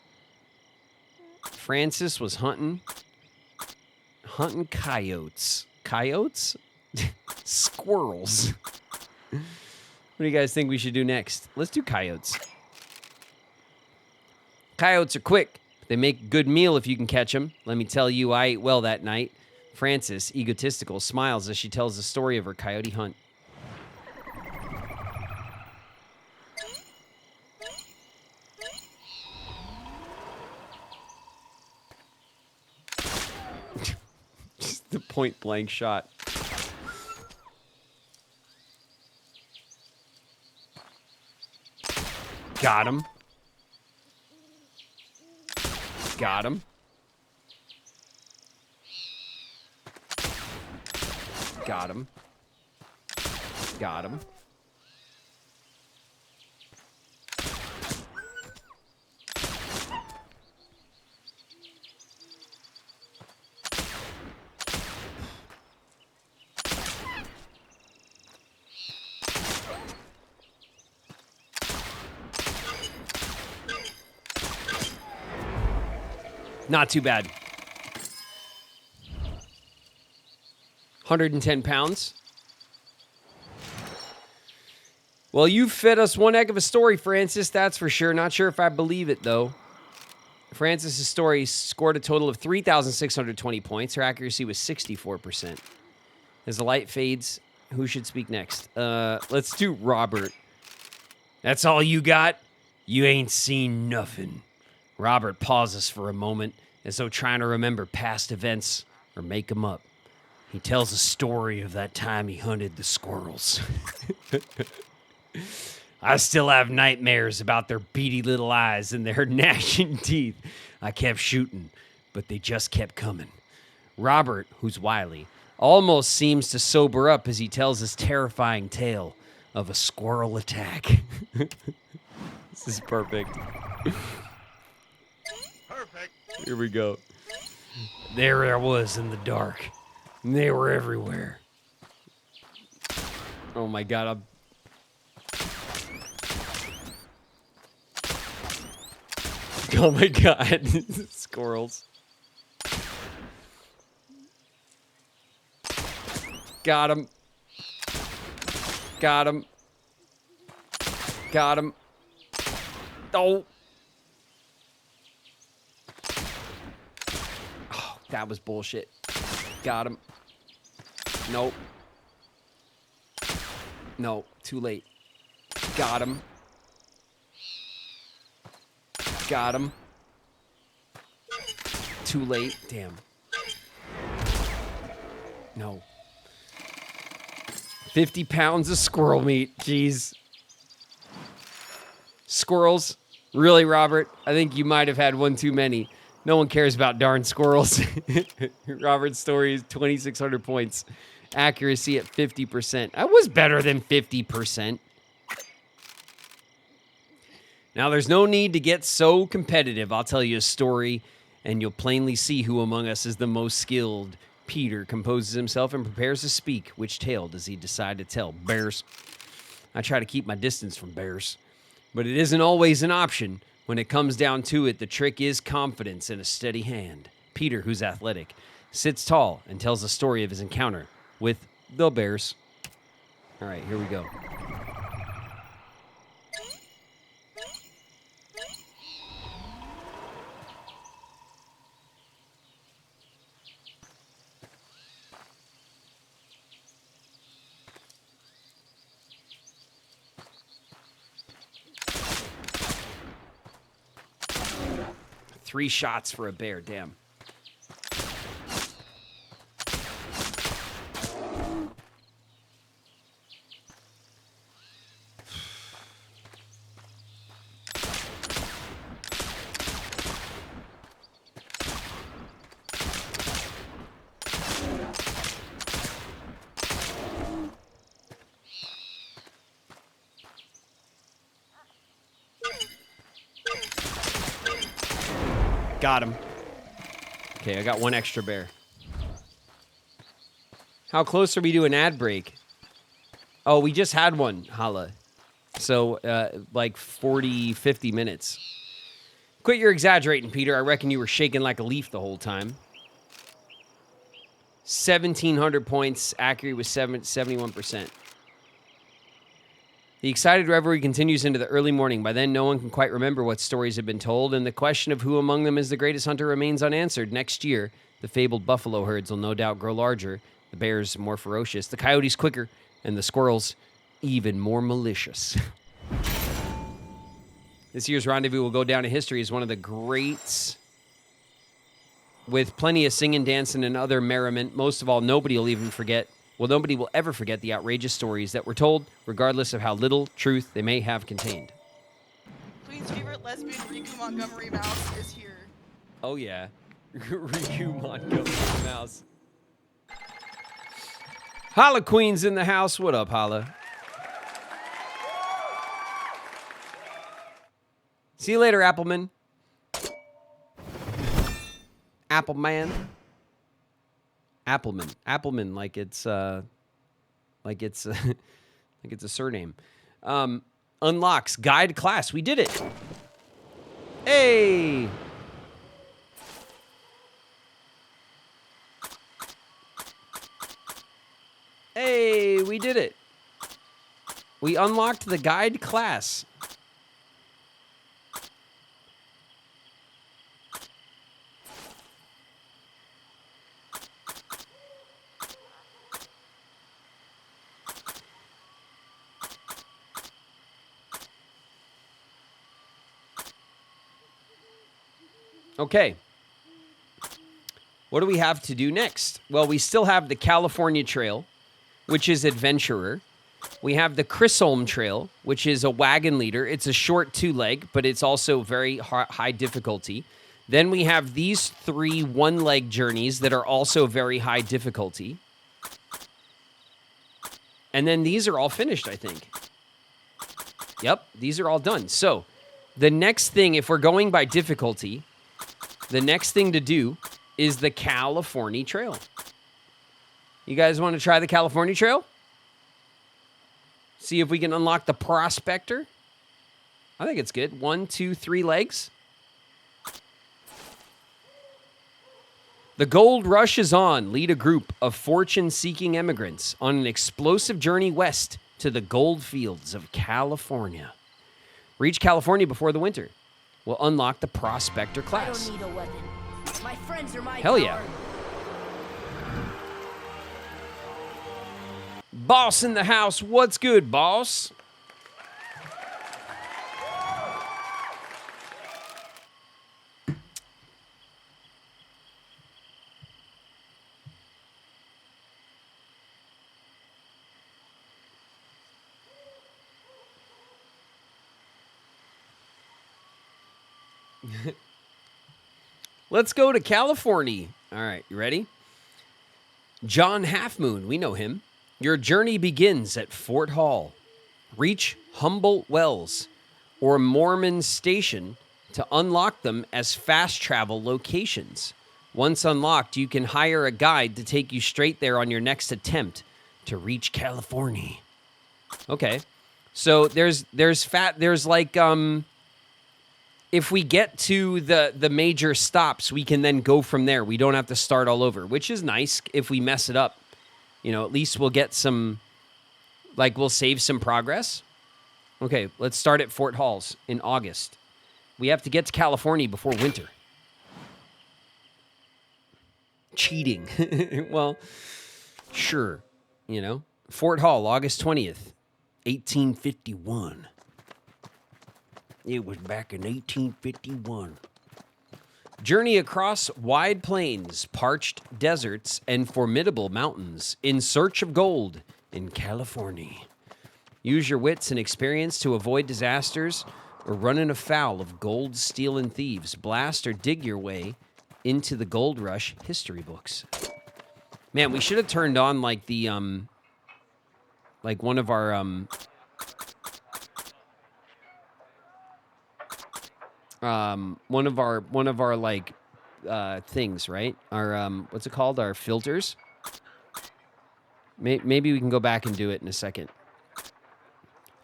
Francis was hunting coyotes. Coyotes? Squirrels. What do you guys think we should do next? Let's do coyotes. Coyotes are quick. They make a good meal if you can catch them. Let me tell you, I ate well that night. Frances, egotistical, smiles as she tells the story of her coyote hunt. Just the point-blank shot. Got him. Got him. Got him. Got him. Not too bad. 110 pounds. Well, you fed us one heck of a story, Francis. That's for sure. Not sure if I believe it, though. Francis' story scored a total of 3,620 points. Her accuracy was 64%. As the light fades, who should speak next? Let's do Robert. That's all you got? You ain't seen nothing. Robert pauses for a moment, as though trying to remember past events or make them up. He tells a story of that time he hunted the squirrels. I still have nightmares about their beady little eyes and their gnashing teeth. I kept shooting, but they just kept coming. Robert, who's wily, almost seems to sober up as he tells his terrifying tale of a squirrel attack. This is perfect. Perfect. Here we go. There I was in the dark. And they were everywhere. Oh my god, Oh my god. Squirrels. Got him. Got him. Got him. Oh. Oh, that was bullshit. Got him. Nope. No, too late. Got him. Got him. Too late. Damn. No. 50 pounds of squirrel meat. Jeez. Squirrels? Really, Robert? I think you might have had one too many. No one cares about darn squirrels. Robert's story is 2,600 points. Accuracy at 50%. I was better than 50%. Now, there's no need to get so competitive. I'll tell you a story, and you'll plainly see who among us is the most skilled. Peter composes himself and prepares to speak. Which tale does he decide to tell? Bears. I try to keep my distance from bears, but it isn't always an option. When it comes down to it, the trick is confidence and a steady hand. Peter, who's athletic, sits tall and tells the story of his encounter with the bears. All right, here we go. Three shots for a bear, damn. Got him. Okay, I got one extra bear. How close are we to an ad break? Oh, we just had one, Hala. So, like 40, 50 minutes. Quit your exaggerating, Peter. I reckon you were shaking like a leaf the whole time. 1,700 points. Accuracy was 71%. The excited revelry continues into the early morning. By then, no one can quite remember what stories have been told, and the question of who among them is the greatest hunter remains unanswered. Next year, the fabled buffalo herds will no doubt grow larger, the bears more ferocious, the coyotes quicker, and the squirrels even more malicious. This year's rendezvous will go down in history as one of the greats, with plenty of singing, dancing, and other merriment. Most of all, nobody will ever forget the outrageous stories that were told, regardless of how little truth they may have contained. Queen's favorite lesbian Riku Montgomery Mouse is here. Oh, yeah. Riku Montgomery Mouse. Holla Queen's in the house. What up, Holla? See you later, Appleman. Appleman. Appleman, like it's like it's a surname. Unlocks guide class. We did it. Hey. Hey, we did it. We unlocked the guide class. Okay. What do we have to do next? Well, we still have the California Trail, which is Adventurer. We have the Chisholm Trail, which is a wagon leader. It's a short 2-leg, but it's also very high difficulty. Then we have these 3 1-leg journeys that are also very high difficulty. And then these are all finished, I think. Yep, these are all done. So the next thing, if we're going by difficulty, the next thing to do is the California Trail. You guys want to try the California Trail? See if we can unlock the Prospector. I think it's good. 1, 2, 3 legs. The gold rush is on. Lead a group of fortune-seeking immigrants on an explosive journey west to the gold fields of California. Reach California before the winter. We'll unlock the Prospector class. I don't need a weapon. My friends are my Hell power. yeah. Boss in the house. What's good, boss? Let's go to California. All right, you ready? John Halfmoon, we know him. Your journey begins at Fort Hall. Reach Humboldt Wells or Mormon Station to unlock them as fast travel locations. Once unlocked, you can hire a guide to take you straight there on your next attempt to reach California. Okay. So there's like if we get to the major stops, we can then go from there. We don't have to start all over, which is nice. If we mess it up, you know, at least we'll get some, like, we'll save some progress. Okay, let's start at Fort Halls in August. We have to get to California before winter. Cheating. Well, sure, you know. Fort Hall, August 20th, 1851. It was back in 1851. Journey across wide plains, parched deserts, and formidable mountains in search of gold in California. Use your wits and experience to avoid disasters or running afoul of gold, steel, and thieves. Blast or dig your way into the gold rush history books. Man, we should have turned on like the like one of our one of our like things, right? Our what's it called? Our filters. Maybe we can go back and do it in a second.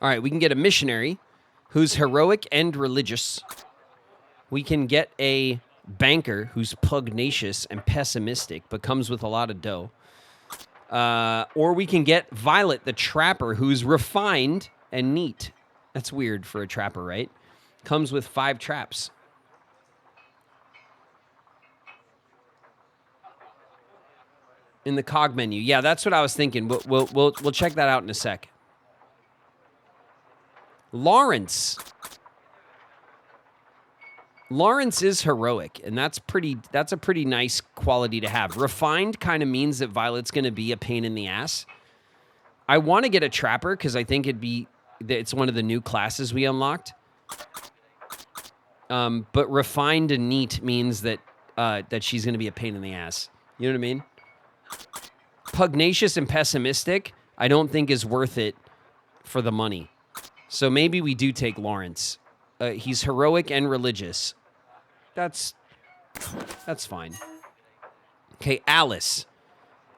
All right, we can get a missionary who's heroic and religious. We can get a banker who's pugnacious and pessimistic, but comes with a lot of dough. Or we can get Violet, the trapper, who's refined and neat. That's weird for a trapper, right? Comes with 5 traps. In the cog menu. Yeah, that's what I was thinking. We'll check that out in a sec. Lawrence. Lawrence is heroic, and that's a pretty nice quality to have. Refined kind of means that Violet's going to be a pain in the ass. I want to get a trapper because I think it's one of the new classes we unlocked. But refined and neat means that she's going to be a pain in the ass. You know what I mean? Pugnacious and pessimistic, I don't think is worth it for the money. So maybe we do take Lawrence. He's heroic and religious. That's fine. Okay, Alice,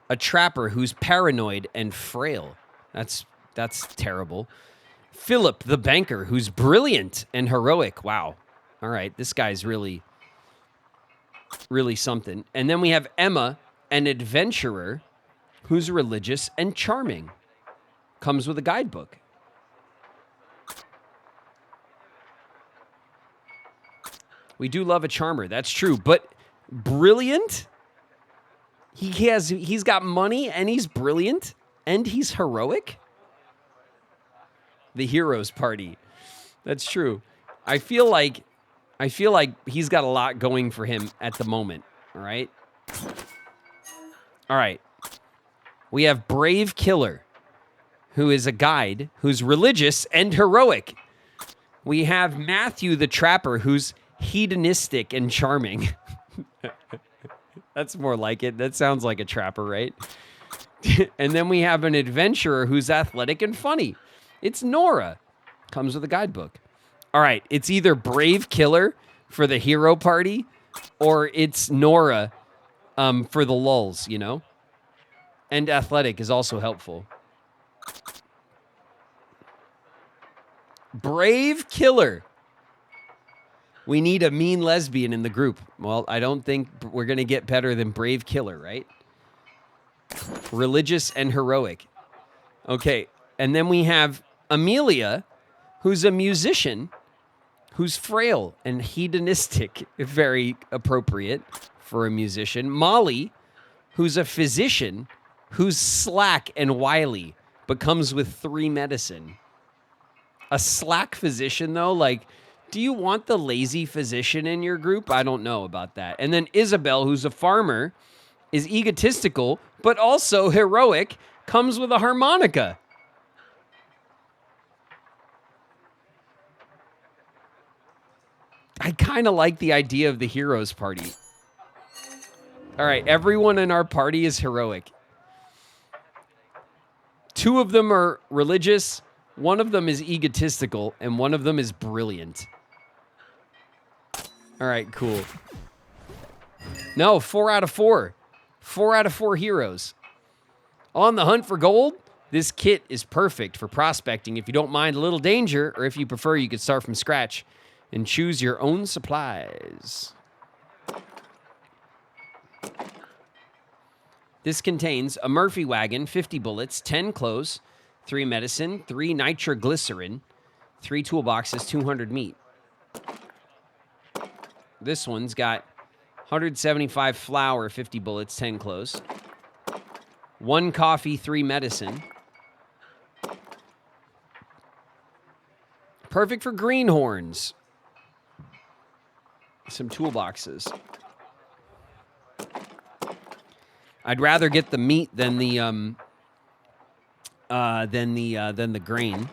a trapper who's paranoid and frail. That's terrible. Philip, the banker, who's brilliant and heroic. Wow. All right, this guy's really, really something. And then we have Emma, an adventurer, who's religious and charming. Comes with a guidebook. We do love a charmer, that's true. But brilliant? He's got money and he's brilliant and he's heroic? The hero's party. That's true. I feel like I feel like he's got a lot going for him at the moment. All right. All right. We have Brave Killer, who is a guide who's religious and heroic. We have Matthew the Trapper, who's hedonistic and charming. That's more like it. That sounds like a trapper, right? And then we have an adventurer who's athletic and funny. It's Nora. Comes with a guidebook. All right, it's either Brave Killer for the hero party or it's Nora for the lulls, you know? And athletic is also helpful. Brave Killer. We need a mean lesbian in the group. Well, I don't think we're going to get better than Brave Killer, right? Religious and heroic. Okay, and then we have Amelia, who's a musician, who's frail and hedonistic, very appropriate for a musician. Molly, who's a physician, who's slack and wily, but comes with 3 medicine. A slack physician, though, like, do you want the lazy physician in your group? I don't know about that. And then Isabel, who's a farmer, is egotistical, but also heroic, comes with a harmonica. I kind of like the idea of the heroes party. All right, everyone in our party is heroic. 2 of them are religious, 1 of them is egotistical, and 1 of them is brilliant. All right, cool. No, 4 out of 4. 4 out of 4 heroes. On the hunt for gold, this kit is perfect for prospecting if you don't mind a little danger, or if you prefer, you could start from scratch and choose your own supplies. This contains a Murphy wagon, 50 bullets, 10 clothes, 3 medicine, 3 nitroglycerin, 3 toolboxes, 200 meat. This one's got 175 flour, 50 bullets, 10 clothes, 1 coffee, 3 medicine. Perfect for greenhorns. Some toolboxes. I'd rather get the meat than the grain.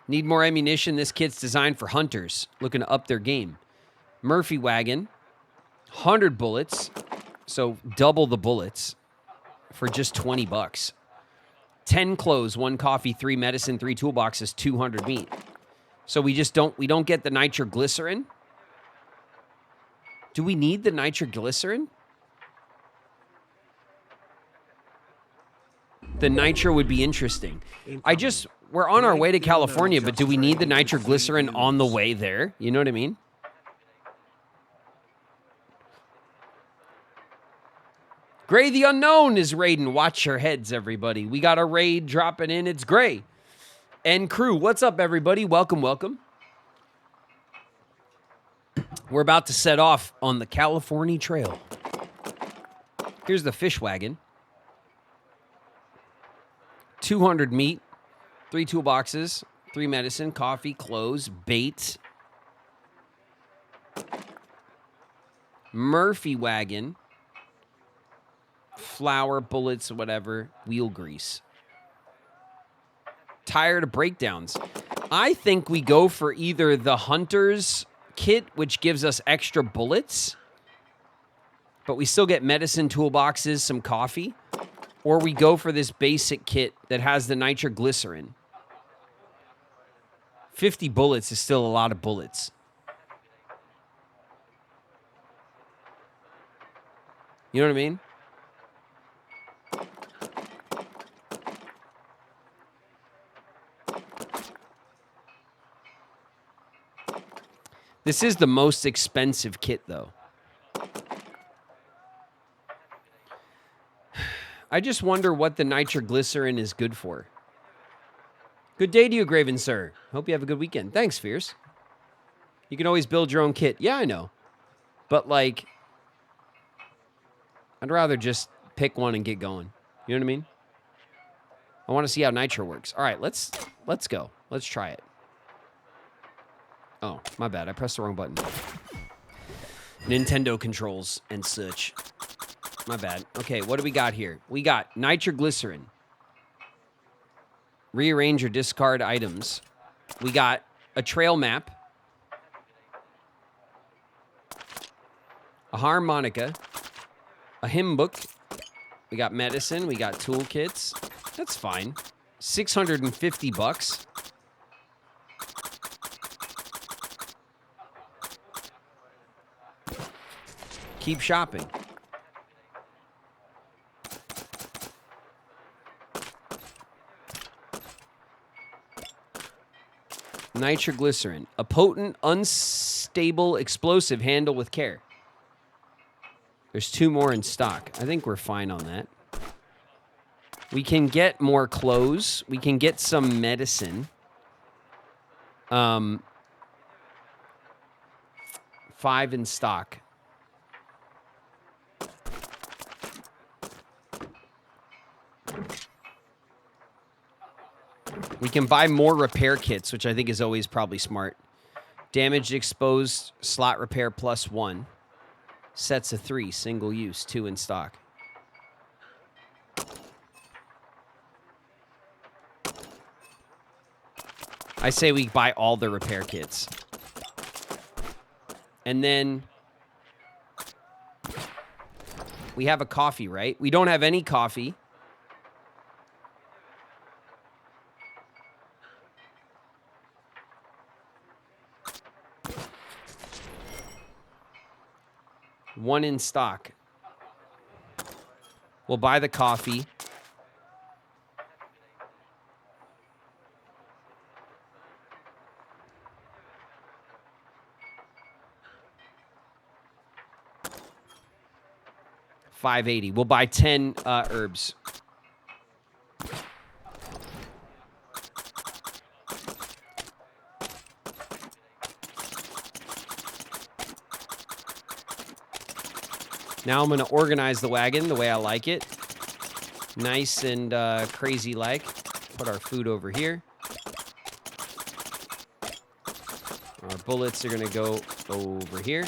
Need more ammunition. This kit's designed for hunters looking to up their game. Murphy wagon, 100 bullets, so double the bullets for just $20. 10 clothes, 1 coffee, 3 medicine, 3 toolboxes, 200 meat. So we don't get the nitroglycerin. Do we need the nitroglycerin? The nitro would be interesting. We're on our way to California, but do we need the nitroglycerin on the way there? You know what I mean? Gray the Unknown is raiding. Watch your heads, everybody. We got a raid dropping in. It's Gray. And crew, what's up, everybody? Welcome, welcome. We're about to set off on the California Trail. Here's the fish wagon. 200 meat, 3 toolboxes, 3 medicine, coffee, clothes, bait. Murphy wagon. Flour, bullets, whatever. Wheel grease. Tired of breakdowns. I think we go for either the Hunter's kit, which gives us extra bullets, but we still get medicine, toolboxes, some coffee, or we go for this basic kit that has the nitroglycerin. 50 bullets is still a lot of bullets. You know what I mean? This is the most expensive kit, though. I just wonder what the nitroglycerin is good for. Good day to you, Graven Sir. Hope you have a good weekend. Thanks, Fierce. You can always build your own kit. Yeah, I know. But, like, I'd rather just pick one and get going. You know what I mean? I want to see how nitro works. All right, let's go. Let's try it. Oh, my bad. I pressed the wrong button. Nintendo controls and such. My bad. Okay, what do we got here? We got nitroglycerin. Rearrange or discard items. We got a trail map. A harmonica. A hymn book. We got medicine. We got toolkits. That's fine. $650. Keep shopping. Nitroglycerin. A potent, unstable explosive. Handle with care. There's 2 more in stock. I think we're fine on that. We can get more clothes. We can get some medicine. 5 in stock. We can buy more repair kits, which I think is always probably smart. Damaged, exposed, slot repair +1. Sets of 3, single use, 2 in stock. I say we buy all the repair kits. And then we have a coffee, right? We don't have any coffee. One in stock. We'll buy the coffee. $5.80. We'll buy 10 herbs. Now I'm going to organize the wagon the way I like it. Nice and crazy like. Put our food over here. Our bullets are going to go over here.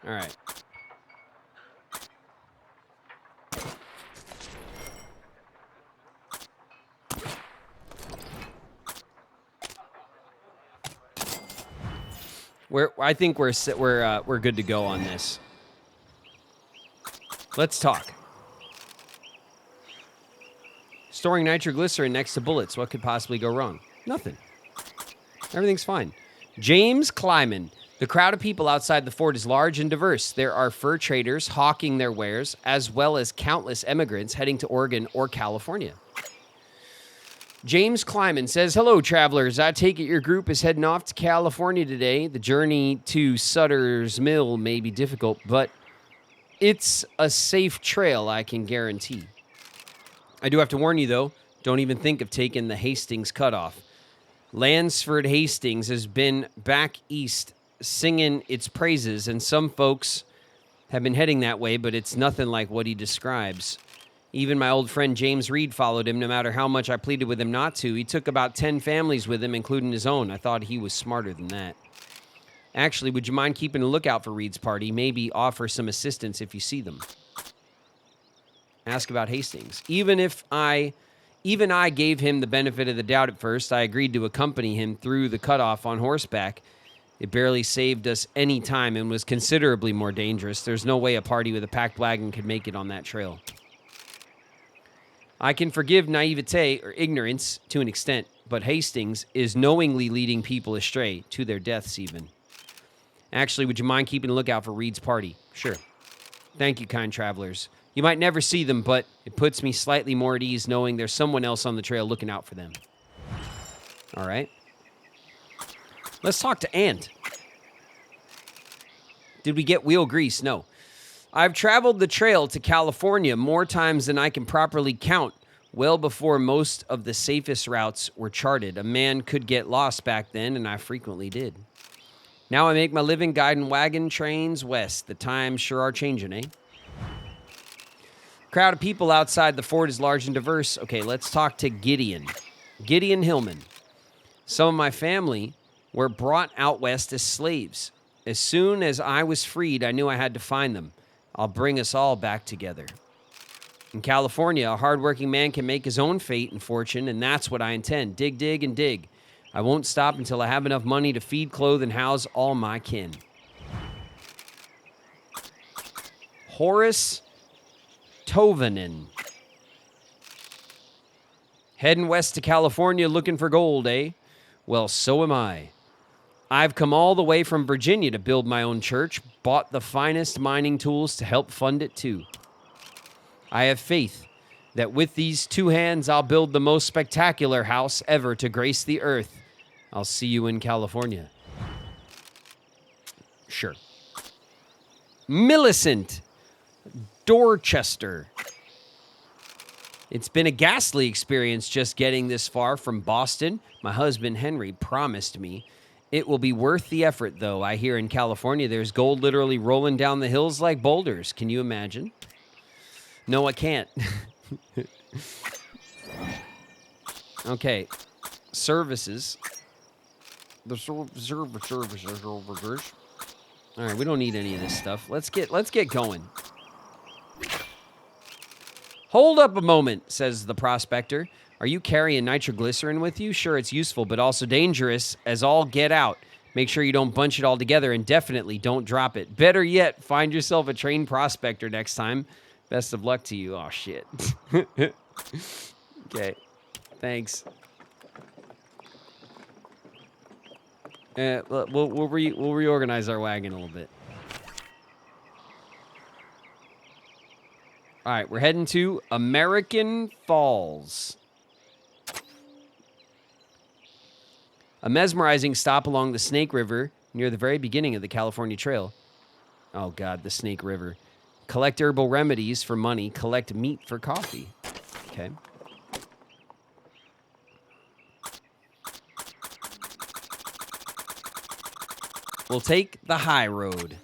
All right. I think we're good to go on this. Let's talk. Storing nitroglycerin next to bullets. What could possibly go wrong? Nothing. Everything's fine. James Kleiman. The crowd of people outside the fort is large and diverse. There are fur traders hawking their wares, as well as countless immigrants heading to Oregon or California. James Kleiman says, hello, travelers. I take it your group is heading off to California today. The journey to Sutter's Mill may be difficult, but it's a safe trail, I can guarantee. I do have to warn you, though, don't even think of taking the Hastings cutoff. Lansford Hastings has been back east singing its praises, and some folks have been heading that way, but it's nothing like what he describes. Even my old friend James Reed followed him, no matter how much I pleaded with him not to. He took about 10 families with him, including his own. I thought he was smarter than that. Actually, would you mind keeping a lookout for Reed's party? Maybe offer some assistance if you see them. Ask about Hastings. Even I gave him the benefit of the doubt at first. I agreed to accompany him through the cutoff on horseback. It barely saved us any time and was considerably more dangerous. There's no way a party with a packed wagon could make it on that trail. I can forgive naivete or ignorance to an extent, but Hastings is knowingly leading people astray, to their deaths even. Actually, would you mind keeping a lookout for Reed's party? Sure. Thank you, kind travelers. You might never see them, but it puts me slightly more at ease knowing there's someone else on the trail looking out for them. All right. Let's talk to Ant. Did we get wheel grease? No. I've traveled the trail to California more times than I can properly count. Well before most of the safest routes were charted. A man could get lost back then, and I frequently did. Now I make my living guiding wagon trains west. The times sure are changing, eh? Crowd of people outside the fort is large and diverse. Okay, let's talk to Gideon. Gideon Hillman. Some of my family were brought out west as slaves. As soon as I was freed, I knew I had to find them. I'll bring us all back together. In California, a hardworking man can make his own fate and fortune, and that's what I intend. Dig, dig, and dig. I won't stop until I have enough money to feed, clothe, and house all my kin. Horace Tovanen. Heading west to California looking for gold, eh? Well, so am I. I've come all the way from Virginia to build my own church, bought the finest mining tools to help fund it too. I have faith that with these two hands I'll build the most spectacular house ever to grace the earth. I'll see you in California. Sure. Millicent Dorchester. It's been a ghastly experience just getting this far from Boston. My husband Henry promised me it will be worth the effort, though. I hear in California there's gold literally rolling down the hills like boulders. Can you imagine? No, I can't. Okay. Services. The services. All right, we don't need any of this stuff. Let's get going. Hold up a moment, says the prospector. Are you carrying nitroglycerin with you? Sure, it's useful, but also dangerous as all get out. Make sure you don't bunch it all together and definitely don't drop it. Better yet, find yourself a trained prospector next time. Best of luck to you. Oh, shit. Okay. Thanks. We'll reorganize our wagon a little bit. All right, we're heading to American Falls. A mesmerizing stop along the Snake River near the very beginning of the California Trail. Oh, God, the Snake River. Collect herbal remedies for money. Collect meat for coffee. Okay. We'll take the high road.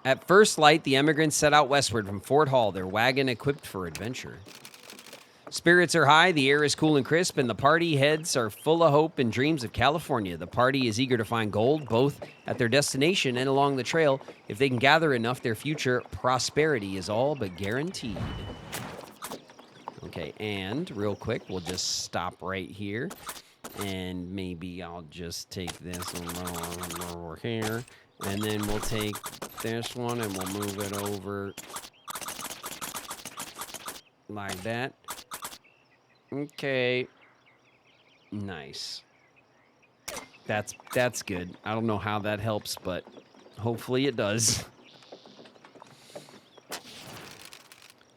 At first light, the emigrants set out westward from Fort Hall, their wagon equipped for adventure. Spirits are high, the air is cool and crisp, and the party heads are full of hope and dreams of California. The party is eager to find gold, both at their destination and along the trail. If they can gather enough, their future prosperity is all but guaranteed. Okay, and real quick, we'll just stop right here. And maybe I'll just take this one over here. And then we'll take this one and we'll move it over like that. Okay. Nice. That's good. I don't know how that helps, but hopefully it does.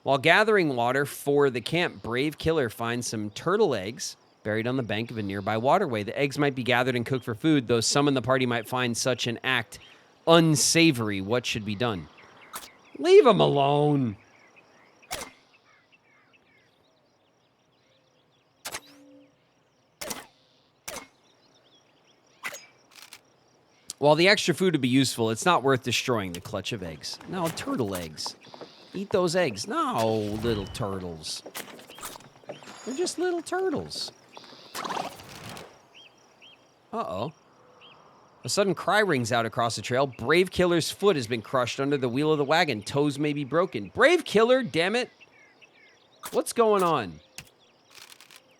While gathering water for the camp, Brave Killer finds some turtle eggs buried on the bank of a nearby waterway. The eggs might be gathered and cooked for food, though some in the party might find such an act unsavory. What should be done? Leave them alone. While the extra food would be useful, it's not worth destroying the clutch of eggs. No, turtle eggs. Eat those eggs. No, little turtles. They're just little turtles. Uh-oh. A sudden cry rings out across the trail. Brave Killer's foot has been crushed under the wheel of the wagon. Toes may be broken. Brave Killer, damn it. What's going on?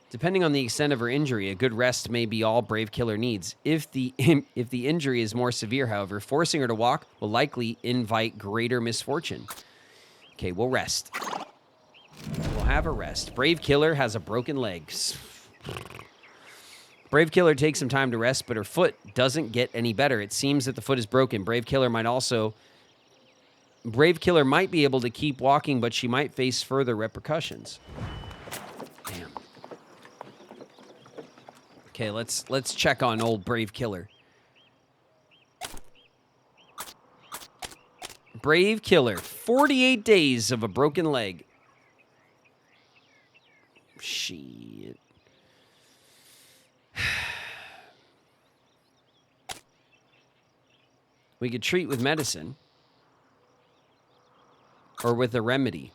Depending on the extent of her injury, a good rest may be all Brave Killer needs. If the injury is more severe, however, forcing her to walk will likely invite greater misfortune. Okay, we'll rest. We'll have a rest. Brave Killer has a broken leg. Brave Killer takes some time to rest, but her foot doesn't get any better. It seems that the foot is broken. Brave Killer might be able to keep walking, but she might face further repercussions. Damn. Okay, let's check on old Brave Killer. Brave Killer, 48 days of a broken leg. Shit. We could treat with medicine. Or with a remedy.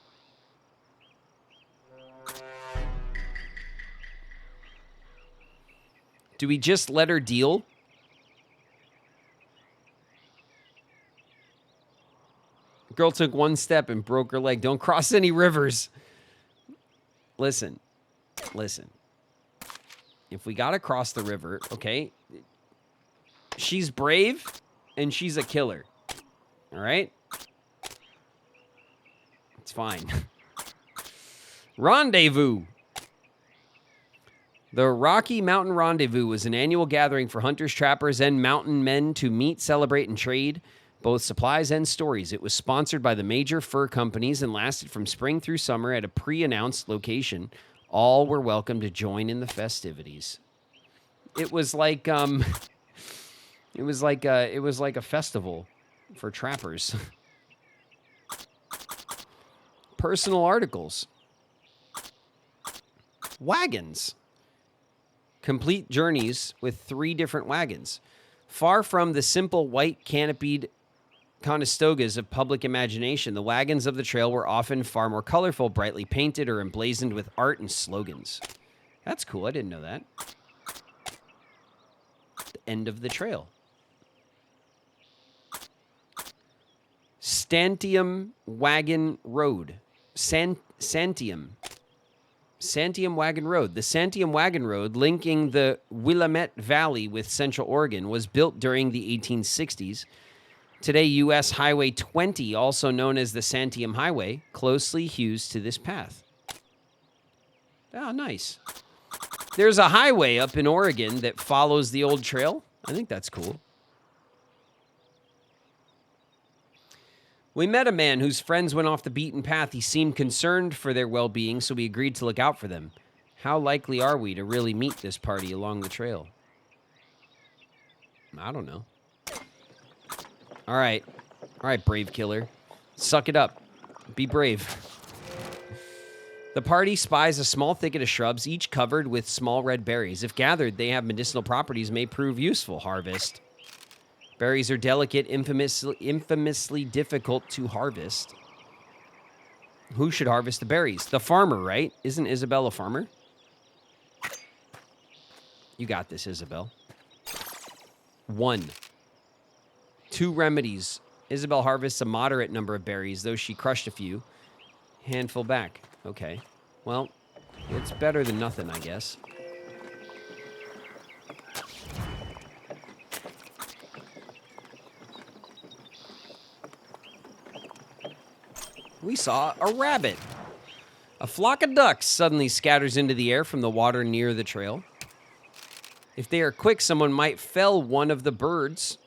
Do we just let her deal? Girl took one step and broke her leg. Don't cross any rivers. Listen. If we gotta cross the river, okay? She's brave and she's a killer. All right? It's fine. Rendezvous. The Rocky Mountain Rendezvous was an annual gathering for hunters, trappers, and mountain men to meet, celebrate, and trade both supplies and stories. It was sponsored by the major fur companies and lasted from spring through summer at a pre-announced location. All were welcome to join in the festivities. It was like a festival for trappers. Personal articles. Wagons. Complete journeys with 3 different wagons. Far from the simple white canopied Conestogas of public imagination, the wagons of the trail were often far more colorful, brightly painted, or emblazoned with art and slogans. That's cool. I didn't know that. The end of the trail. Santiam Wagon Road. Santiam Wagon Road. The Santiam Wagon Road, linking the Willamette Valley with Central Oregon, was built during the 1860s. Today, U.S. Highway 20, also known as the Santiam Highway, closely hews to this path. Oh, nice. There's a highway up in Oregon that follows the old trail. I think that's cool. We met a man whose friends went off the beaten path. He seemed concerned for their well-being, so we agreed to look out for them. How likely are we to really meet this party along the trail? I don't know. All right, Brave Killer. Suck it up. Be brave. The party spies a small thicket of shrubs, each covered with small red berries. If gathered, they have medicinal properties, may prove useful. Harvest. Berries are delicate, infamously difficult to harvest. Who should harvest the berries? The farmer, right? Isn't Isabel a farmer? You got this, Isabel. 1. 2 remedies. Isabel harvests a moderate number of berries, though she crushed a few. Handful back. Okay. Well, it's better than nothing, I guess. We saw a rabbit. A flock of ducks suddenly scatters into the air from the water near the trail. If they are quick, someone might fell one of the birds.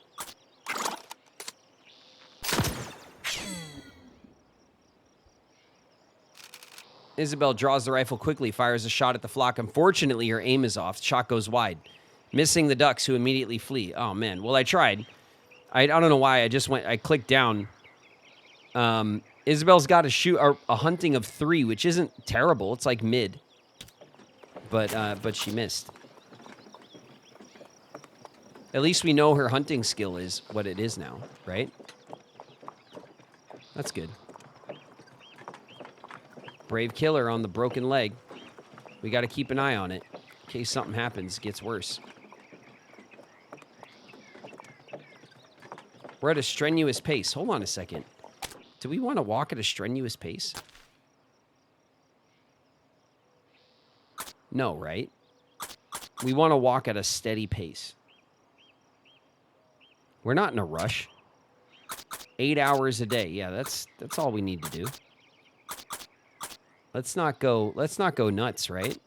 Isabel draws the rifle quickly, fires a shot at the flock. Unfortunately, her aim is off. The shot goes wide, missing the ducks, who immediately flee. Oh, man. Well, I tried. I don't know why. I clicked down. Isabel's got to shoot a hunting of 3, which isn't terrible. It's like mid. But she missed. At least we know her hunting skill is what it is now, right? That's good. Brave Killer on the broken leg. We got to keep an eye on it in case something happens, gets worse. We're at a strenuous pace. Hold on a second. Do we want to walk at a strenuous pace? No, right? We want to walk at a steady pace. We're not in a rush. 8 hours a day. Yeah, that's all we need to do. Let's not go nuts, right?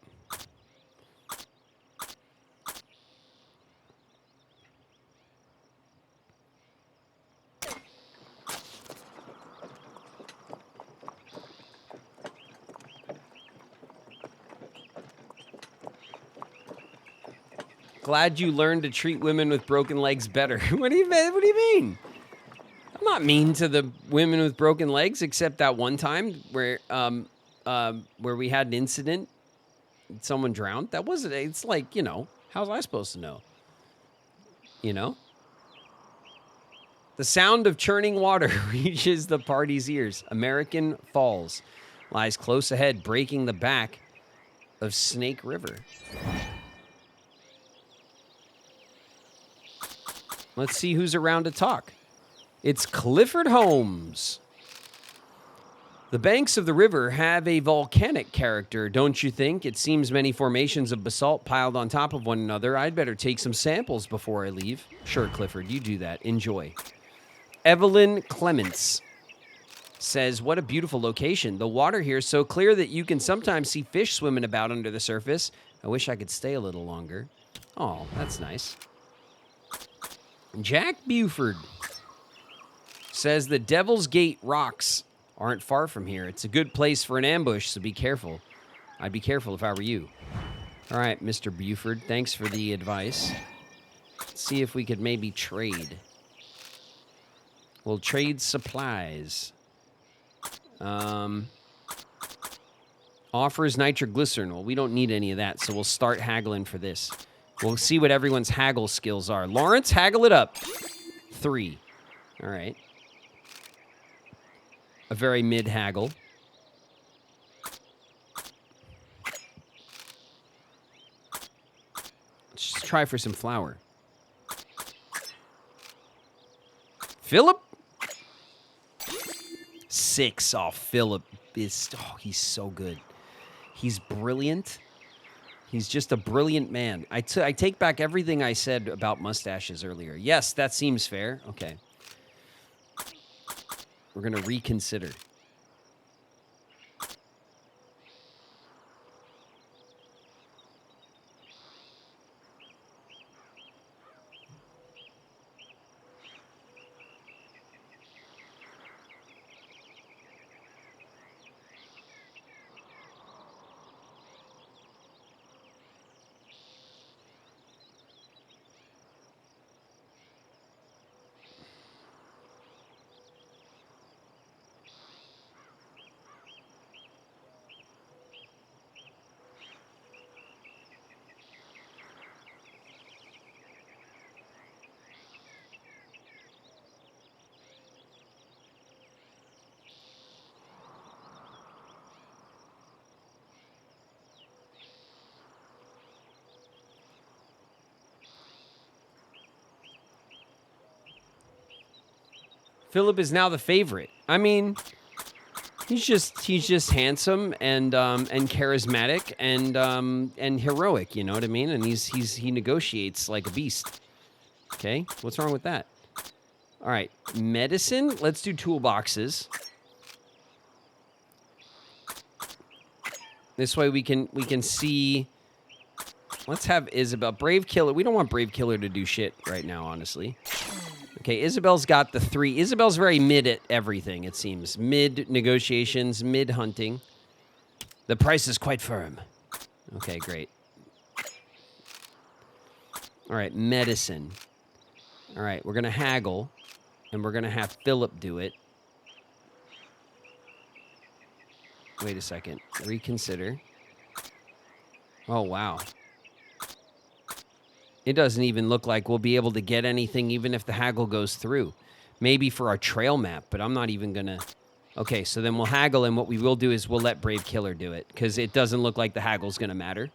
Glad you learned to treat women with broken legs better. What do you mean? I'm not mean to the women with broken legs, except that one time where we had an incident. Someone drowned. That wasn't. It's like, you know, how was I supposed to know? You know? The sound of churning water reaches the party's ears. American Falls lies close ahead, breaking the back of Snake River. Let's see who's around to talk. It's Clifford Holmes. The banks of the river have a volcanic character, don't you think? It seems many formations of basalt piled on top of one another. I'd better take some samples before I leave. Sure, Clifford, you do that. Enjoy. Evelyn Clements says, what a beautiful location. The water here is so clear that you can sometimes see fish swimming about under the surface. I wish I could stay a little longer. Oh, that's nice. Jack Buford says the Devil's Gate rocks aren't far from here. It's a good place for an ambush, so be careful. I'd be careful if I were you. All right, Mr. Buford, thanks for the advice. Let's see if we could maybe trade. We'll trade supplies. Offers nitroglycerin. Well, we don't need any of that, so we'll start haggling for this. We'll see what everyone's haggle skills are. Lawrence, haggle it up. 3. All right. A very mid-haggle. Let's just try for some flour. Philip? 6. Oh, Philip is... Oh, he's so good. He's brilliant. He's just a brilliant man. I take back everything I said about mustaches earlier. Yes, that seems fair. Okay. We're going to reconsider. Philip is now the favorite. I mean, he's just handsome and charismatic and heroic. You know what I mean? And he negotiates like a beast. Okay, what's wrong with that? All right, medicine. Let's do toolboxes. This way we can see. Let's have Isabel. Brave Killer. We don't want Brave Killer to do shit right now, honestly. Okay, Isabel's got the 3. Isabel's very mid at everything, it seems. Mid negotiations, mid hunting. The price is quite firm. Okay, great. All right, medicine. All right, we're going to haggle, and we're going to have Philip do it. Wait a second. Reconsider. Oh, wow. It doesn't even look like we'll be able to get anything even if the haggle goes through. Maybe for our trail map, but I'm not even going to... Okay, so then we'll haggle, and what we will do is we'll let Brave Killer do it, because it doesn't look like the haggle's going to matter.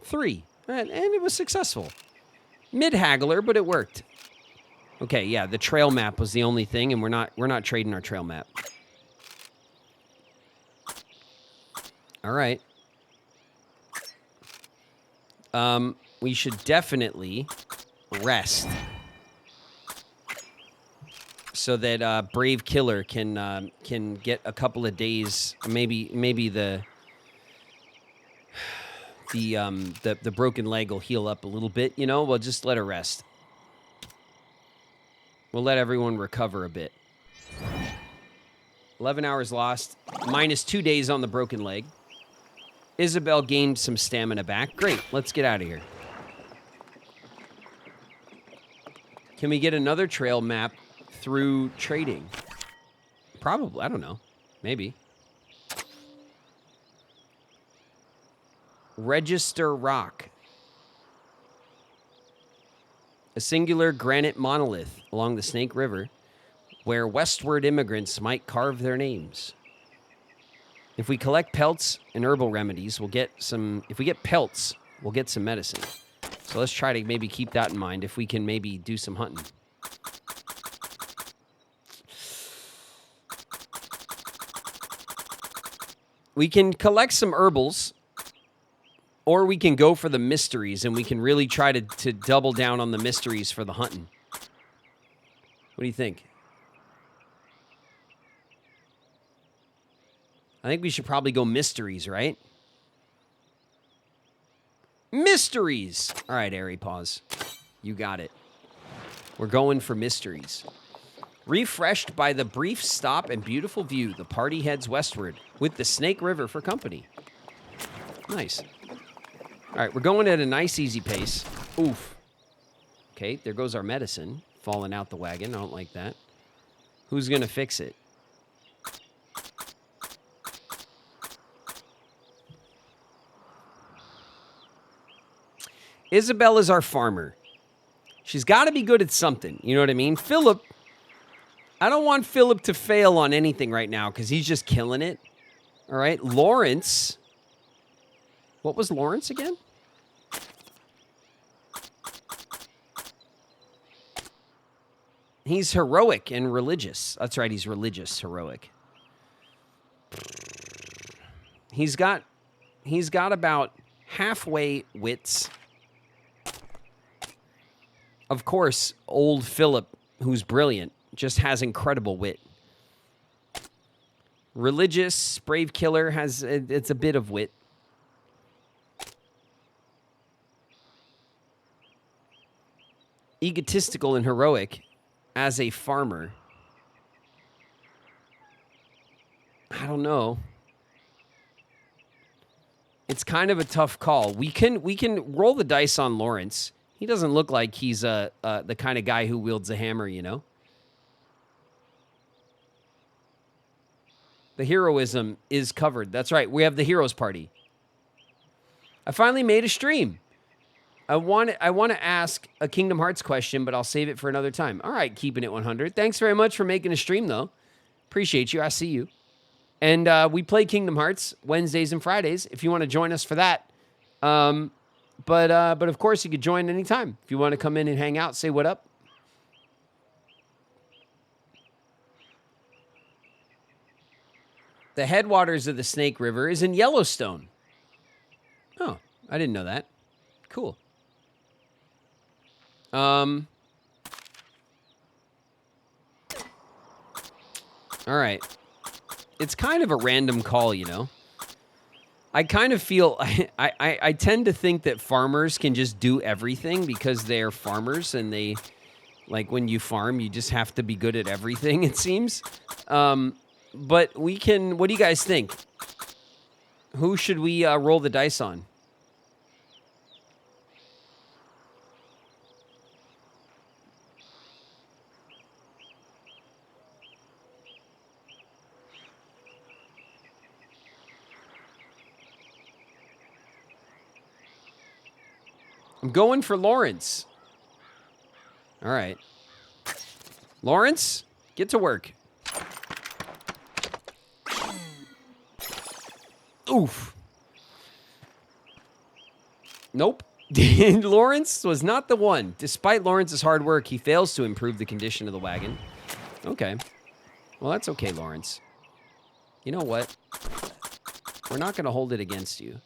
3. And it was successful. Mid-haggler, but it worked. Okay, yeah, the trail map was the only thing, and we're not trading our trail map. All right. We should definitely rest. so that Brave Killer can get a couple of days, maybe the broken leg will heal up a little bit, you know? We'll just let her rest. We'll let everyone recover a bit. 11 hours lost, minus 2 days on the broken leg. Isabel gained some stamina back. Great, let's get out of here. Can we get another trail map through trading? Probably, I don't know. Maybe. Register Rock. A singular granite monolith along the Snake River where westward immigrants might carve their names. If we collect pelts and herbal remedies, we'll get some... If we get pelts, we'll get some medicine. So let's try to maybe keep that in mind if we can maybe do some hunting. We can collect some herbals, or we can go for the mysteries, and we can really try to double down on the mysteries for the hunting. What do you think? I think we should probably go mysteries, right? Mysteries! All right, Airy Paws. You got it. We're going for mysteries. Refreshed by the brief stop and beautiful view, the party heads westward with the Snake River for company. Nice. All right, we're going at a nice, easy pace. Oof. Okay, there goes our medicine. Falling out the wagon. I don't like that. Who's going to fix it? Isabel is our farmer. She's got to be good at something. You know what I mean? Philip, I don't want Philip to fail on anything right now because he's just killing it. All right, Lawrence. What was Lawrence again? He's heroic and religious. That's right, he's religious, heroic. He's got about halfway wits. Of course, old Philip, who's brilliant, just has incredible wit. Religious, brave killer it's a bit of wit. Egotistical and heroic as a farmer. I don't know. It's kind of a tough call. We can roll the dice on Lawrence. He doesn't look like he's the kind of guy who wields a hammer, you know? The heroism is covered. That's right. We have the heroes party. I finally made a stream. I want to ask a Kingdom Hearts question, but I'll save it for another time. All right, keeping it 100. Thanks very much for making a stream, though. Appreciate you. I see you. And we play Kingdom Hearts Wednesdays and Fridays if you want to join us for that. But of course, you could join anytime. If you want to come in and hang out, say what up. The headwaters of the Snake River is in Yellowstone. Oh, I didn't know that. Cool. All right. It's kind of a random call, you know? I kind of feel, I tend to think that farmers can just do everything because they're farmers and they, like when you farm, you just have to be good at everything, it seems. But we can, what do you guys think? Who should we roll the dice on? I'm going for Lawrence. All right. Lawrence, get to work. Oof. Nope. Lawrence was not the one. Despite Lawrence's hard work, he fails to improve the condition of the wagon. Okay. Well, that's okay, Lawrence. You know what? We're not going to hold it against you.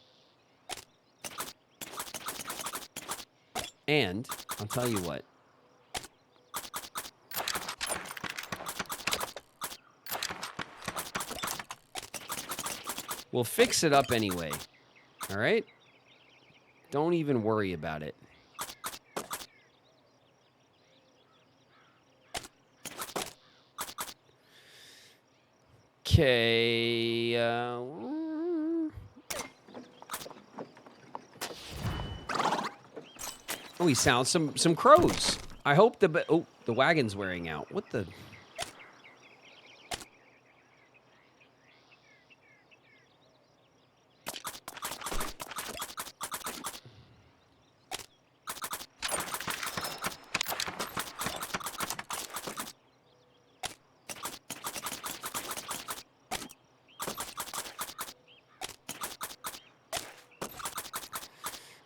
And I'll tell you what. We'll fix it up anyway. All right? Don't even worry about it. Okay. Oh, we sound some crows. I hope the wagon's wearing out. What the?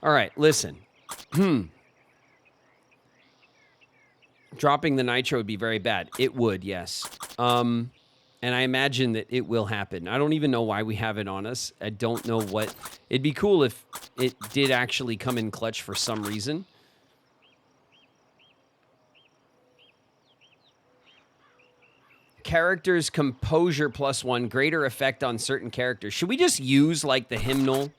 All right, listen. Dropping the nitro would be very bad. It would, yes. And I imagine that it will happen. I don't even know why we have it on us. I don't know what... It'd be cool if it did actually come in clutch for some reason. Characters composure +1, greater effect on certain characters. Should we just use, like, the hymnal?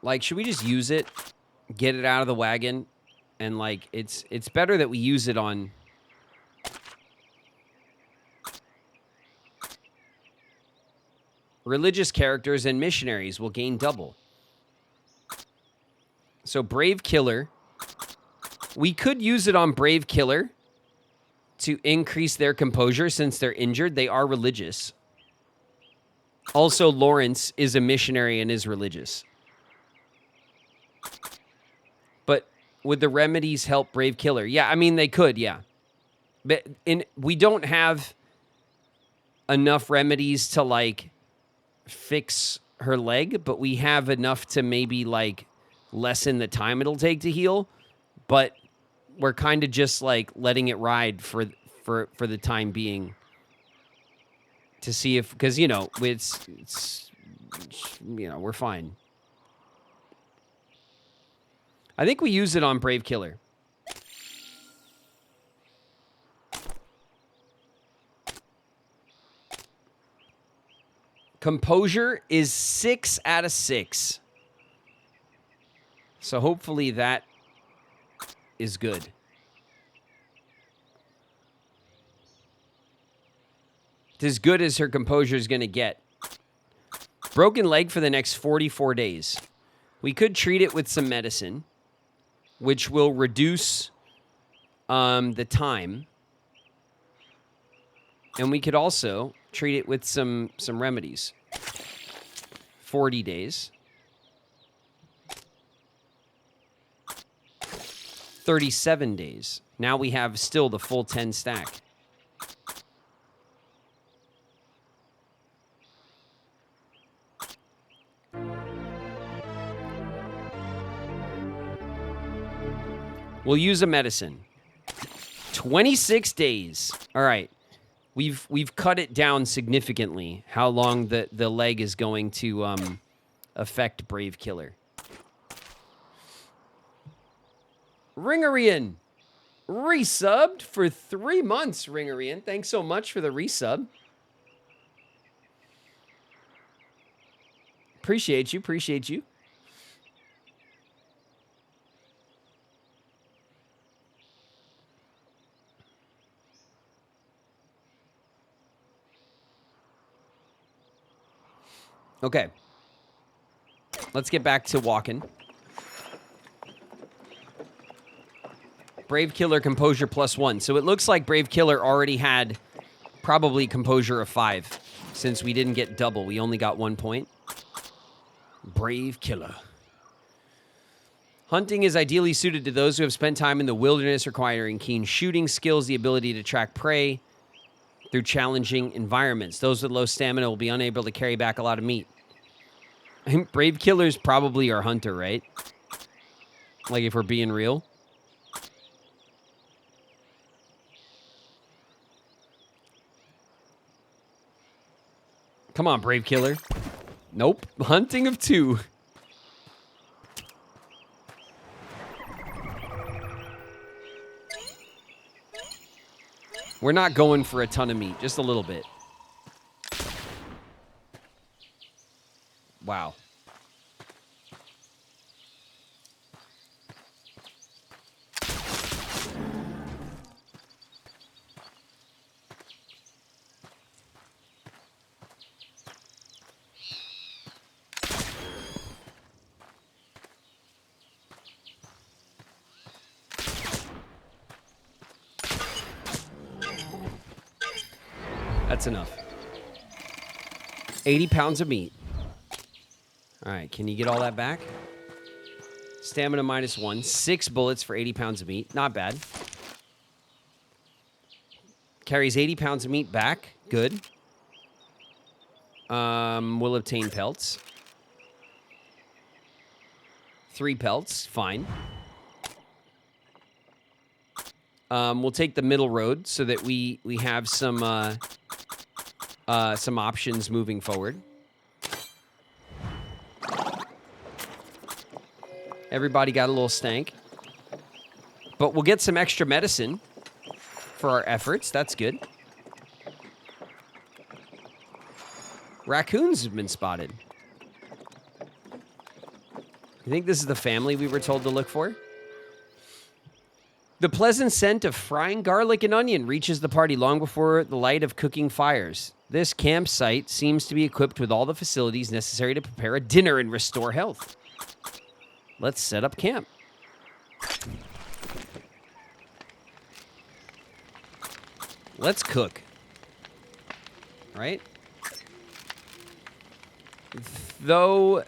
Like, should we just use it, get it out of the wagon, and, like, it's better that we use it on... Religious characters and missionaries will gain double. So, Brave Killer. We could use it on Brave Killer to increase their composure since they're injured. They are religious. Also, Lawrence is a missionary and is religious. But would the remedies help Brave Killer? Yeah, I mean, they could, yeah. But we don't have enough remedies to, like, fix her leg, but we have enough to maybe, like, lessen the time it'll take to heal. But we're kind of just, like, letting it ride for the time being to see if... Because, you know, it's you know, we're fine. I think we use it on Brave Killer. Composure is 6 out of 6. So hopefully that is good. It's as good as her composure is going to get. Broken leg for the next 44 days. We could treat it with some medicine, which will reduce the time. And we could also treat it with some remedies. 40 days. 37 days. Now we have still the full 10 stack. We'll use a medicine. 26 days. All right. We've cut it down significantly, how long the leg is going to affect Brave Killer. Ringerian resubbed for 3 months, Ringerian. Thanks so much for the resub. Appreciate you, appreciate you. Okay. Let's get back to walking. Brave Killer composure +1. So it looks like Brave Killer already had probably composure of 5 since we didn't get double. We only got 1 point. Brave Killer. Hunting is ideally suited to those who have spent time in the wilderness, requiring keen shooting skills, the ability to track prey through challenging environments. Those with low stamina will be unable to carry back a lot of meat. I think Brave Killer's probably our hunter, right? Like, if we're being real. Come on, Brave Killer. Nope. Hunting of 2. We're not going for a ton of meat, just a little bit. Wow. That's enough. 80 pounds of meat. All right, can you get all that back? Stamina -1. 6 bullets for 80 pounds of meat. Not bad. Carries 80 pounds of meat back. Good. We'll obtain pelts. 3 pelts. Fine. We'll take the middle road so that we have some options moving forward. Everybody got a little stank. But we'll get some extra medicine for our efforts. That's good. Raccoons have been spotted. You think this is the family we were told to look for? The pleasant scent of frying garlic and onion reaches the party long before the light of cooking fires. This campsite seems to be equipped with all the facilities necessary to prepare a dinner and restore health. Let's set up camp. Let's cook. Right? Though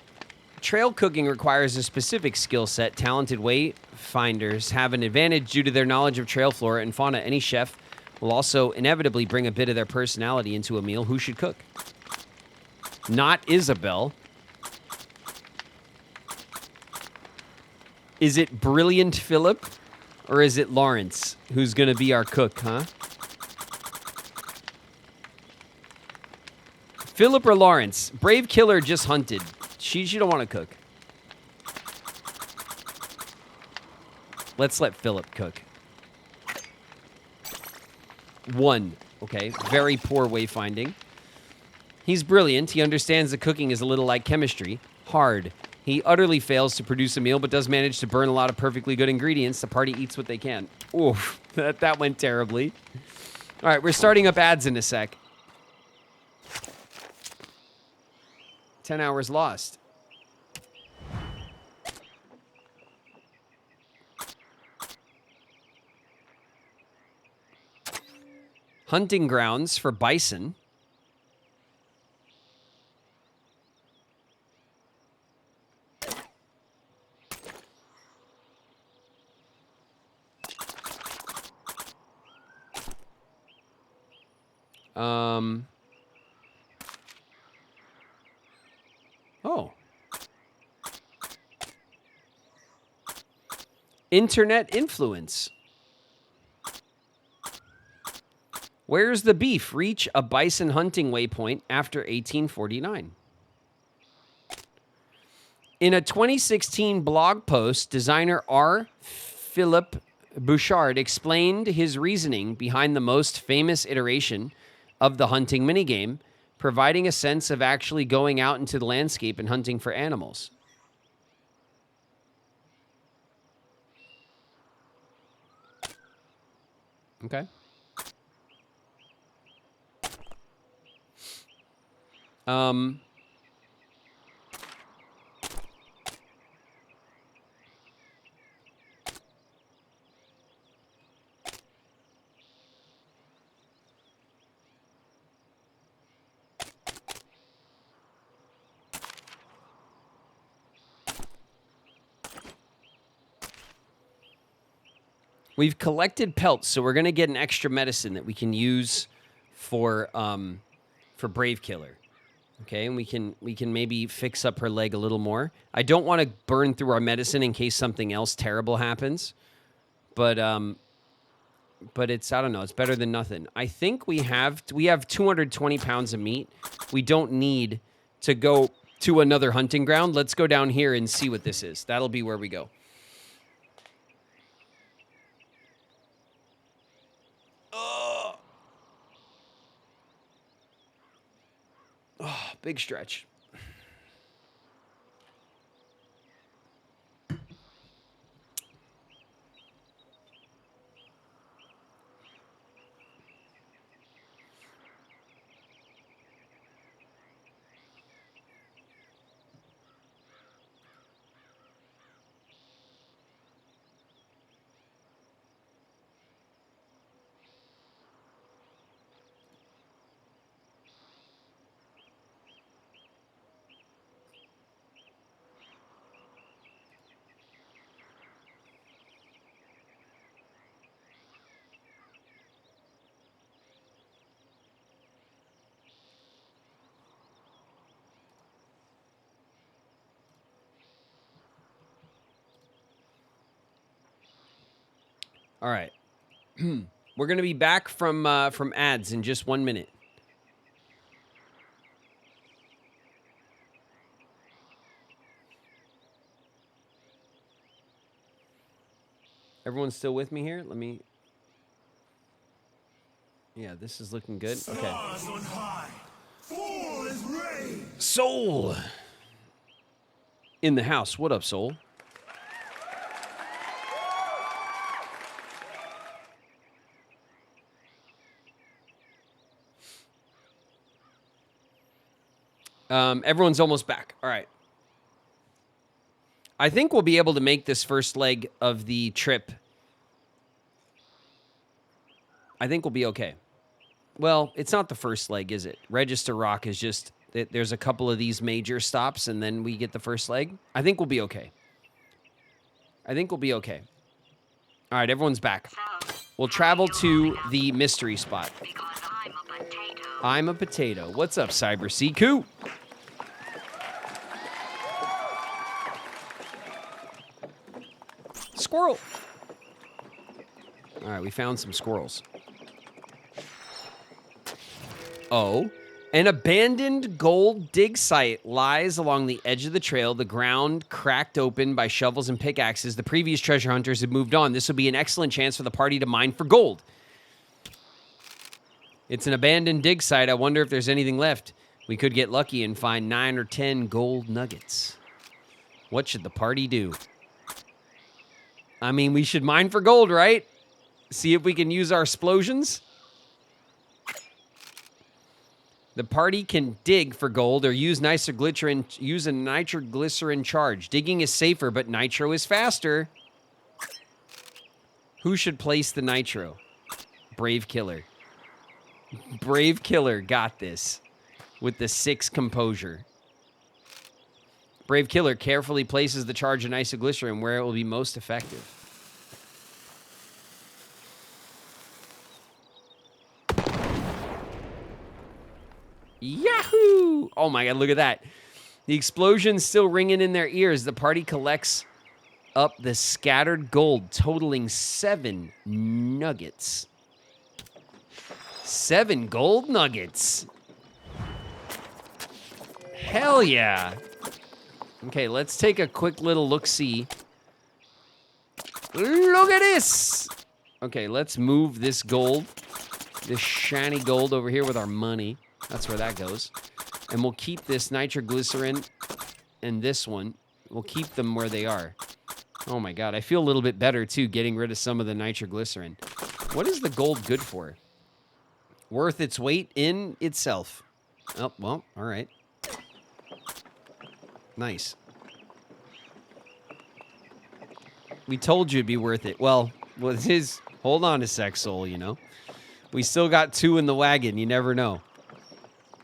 trail cooking requires a specific skill set, talented wayfinders have an advantage due to their knowledge of trail flora and fauna. Any chef will also inevitably bring a bit of their personality into a meal. Who should cook? Not Isabel. Is it Brilliant Philip or is it Lawrence who's going to be our cook, huh? Philip or Lawrence? Brave Killer just hunted. She don't want to cook. Let's let Philip cook. 1. Okay, very poor wayfinding. He's brilliant. He understands that cooking is a little like chemistry. Hard. He utterly fails to produce a meal, but does manage to burn a lot of perfectly good ingredients. The party eats what they can. Oof, that went terribly. All right, we're starting up ads in a sec. 10 hours lost. Hunting grounds for bison. Oh. Internet influence. Where's the beef? Reach a bison hunting waypoint after 1849. In a 2016 blog post, designer R. Philip Bouchard explained his reasoning behind the most famous iteration of the hunting minigame, providing a sense of actually going out into the landscape and hunting for animals. Okay. We've collected pelts, so we're gonna get an extra medicine that we can use for Brave Killer. Okay, and we can maybe fix up her leg a little more. I don't want to burn through our medicine in case something else terrible happens, but it's, I don't know, it's better than nothing. I think we have 220 pounds of meat. We don't need to go to another hunting ground. Let's go down here and see what this is. That'll be where we go. big stretch. All right. We're going to be back from ads in just 1 minute. Everyone's still with me here? Let me... Yeah, this is looking good. Okay. Soul! In the house. What up, Soul? Everyone's almost back. All right. I think we'll be able to make this first leg of the trip. I think we'll be okay. Well, it's not the first leg, is it? Register Rock is just... There's a couple of these major stops, and then we get the first leg. I think we'll be okay. I think we'll be okay. All right, everyone's back. We'll travel to the mystery spot. I'm a potato. What's up, Cyber Siku? Squirrel. All right, we found some squirrels. Oh, an abandoned gold dig site lies along the edge of the trail, the ground cracked open by shovels and pickaxes. The previous treasure hunters had moved on. This would be an excellent chance for the party to mine for gold. It's an abandoned dig site. I wonder if there's anything left. We could get lucky and find 9 or 10 gold nuggets. What should the party do? I mean, we should mine for gold, right? See if we can use our explosions. The party can dig for gold or use nitroglycerin. Use a nitroglycerin charge. Digging is safer, but nitro is faster. Who should place the nitro? Brave Killer. Brave Killer got this with the 6 composure. Brave Killer carefully places the charge of nitroglycerin where it will be most effective. Yahoo! Oh my God, look at that. The explosion's still ringing in their ears. The party collects up the scattered gold, totaling 7 nuggets. 7 gold nuggets. Hell yeah. Okay, let's take a quick little look-see. Look at this! Okay, let's move this gold, this shiny gold over here with our money. That's where that goes. And we'll keep this nitroglycerin and this one. We'll keep them where they are. Oh my God, I feel a little bit better too, getting rid of some of the nitroglycerin. What is the gold good for? Worth its weight in itself. Oh, well, all right. Nice. We told you it'd be worth it. Well, with his... Hold on a sec, Soul, you know. We still got 2 in the wagon. You never know.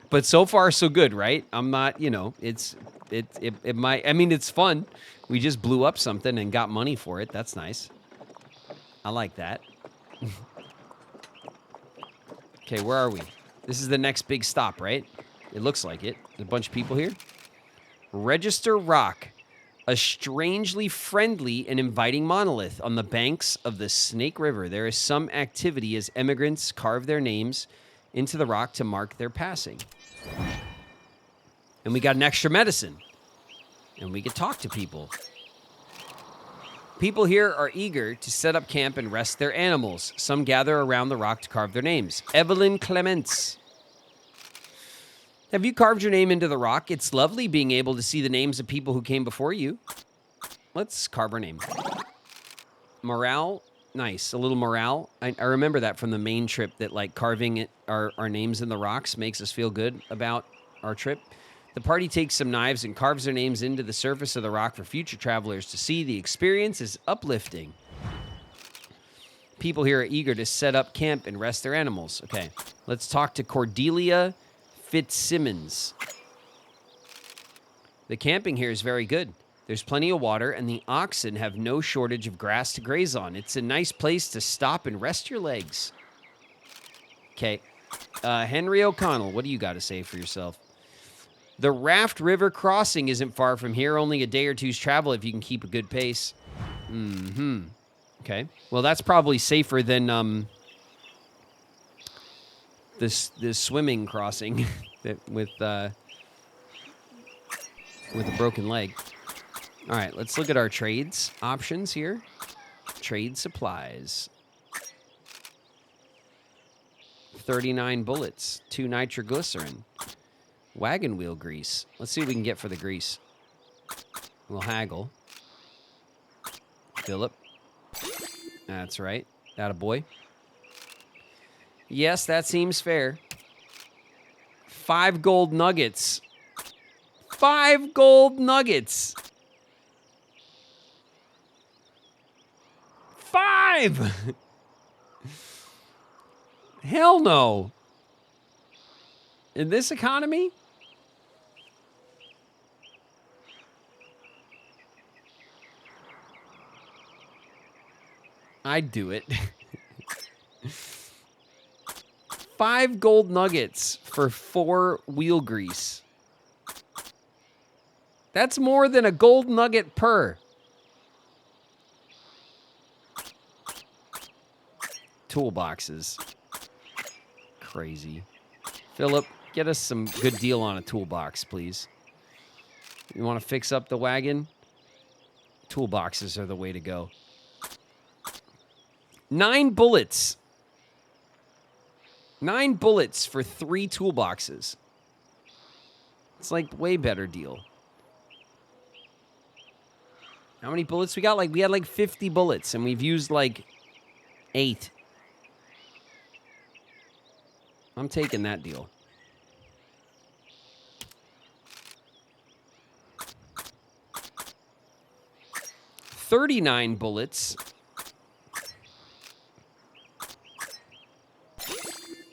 But so far, so good, right? I'm not, you know, it might... I mean, it's fun. We just blew up something and got money for it. That's nice. I like that. Okay, where are we? This is the next big stop, right? It looks like it. There's a bunch of people here. Register Rock, a strangely friendly and inviting monolith on the banks of the Snake River. There is some activity as immigrants carve their names into the rock to mark their passing. And we got an extra medicine. And we can talk to people. People here are eager to set up camp and rest their animals. Some gather around the rock to carve their names. Evelyn Clements. Have you carved your name into the rock? It's lovely being able to see the names of people who came before you. Let's carve our name. Morale. Nice. A little morale. I remember that from the main trip, that like carving our names in the rocks makes us feel good about our trip. The party takes some knives and carves their names into the surface of the rock for future travelers to see. The experience is uplifting. People here are eager to set up camp and rest their animals. Okay, let's talk to Cordelia Fitzsimmons. The camping here is very good. There's plenty of water, and the oxen have no shortage of grass to graze on. It's a nice place to stop and rest your legs. Okay. Henry O'Connell, what do you got to say for yourself? The Raft River crossing isn't far from here. Only a day or two's travel if you can keep a good pace. Mm-hmm. Okay. Well, that's probably safer than this swimming crossing with a broken leg. All right, let's look at our trades options here. Trade supplies. 39 bullets, 2 nitroglycerin, wagon wheel grease. Let's see what we can get for the grease. We'll haggle. Philip. That's right. Attaboy. Yes, that seems fair. 5 gold nuggets. 5 gold nuggets. 5! Hell no. In this economy? I'd do it. 5 gold nuggets for 4 wheel grease. That's more than a gold nugget per. Toolboxes. Crazy. Philip, get us some good deal on a toolbox, please. You want to fix up the wagon? Toolboxes are the way to go. 9 bullets. 9 bullets for 3 toolboxes. It's like way better deal. How many bullets we got? We had 50 bullets and we've used 8. I'm taking that deal. $39 bullets.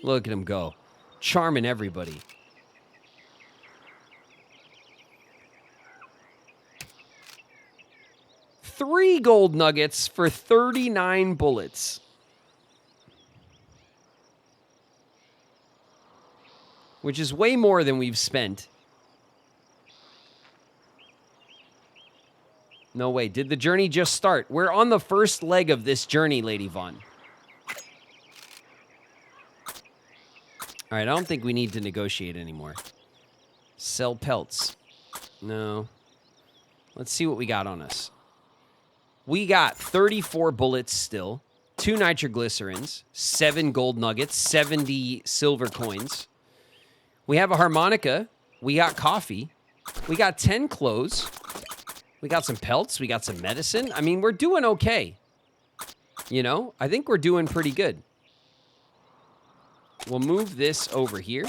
Look at him go. Charming everybody. $3 gold nuggets for 39 bullets. Which is way more than we've spent. No way. Did the journey just start? We're on the first leg of this journey, Lady Vaughn. All right, I don't think we need to negotiate anymore. Sell pelts. No. Let's see what we got on us. We got 34 bullets still, 2 nitroglycerins, 7 gold nuggets, 70 silver coins. We have a harmonica. We got coffee. We got 10 clothes. We got some pelts. We got some medicine. I mean, we're doing okay. You know, I think we're doing pretty good. We'll move this over here.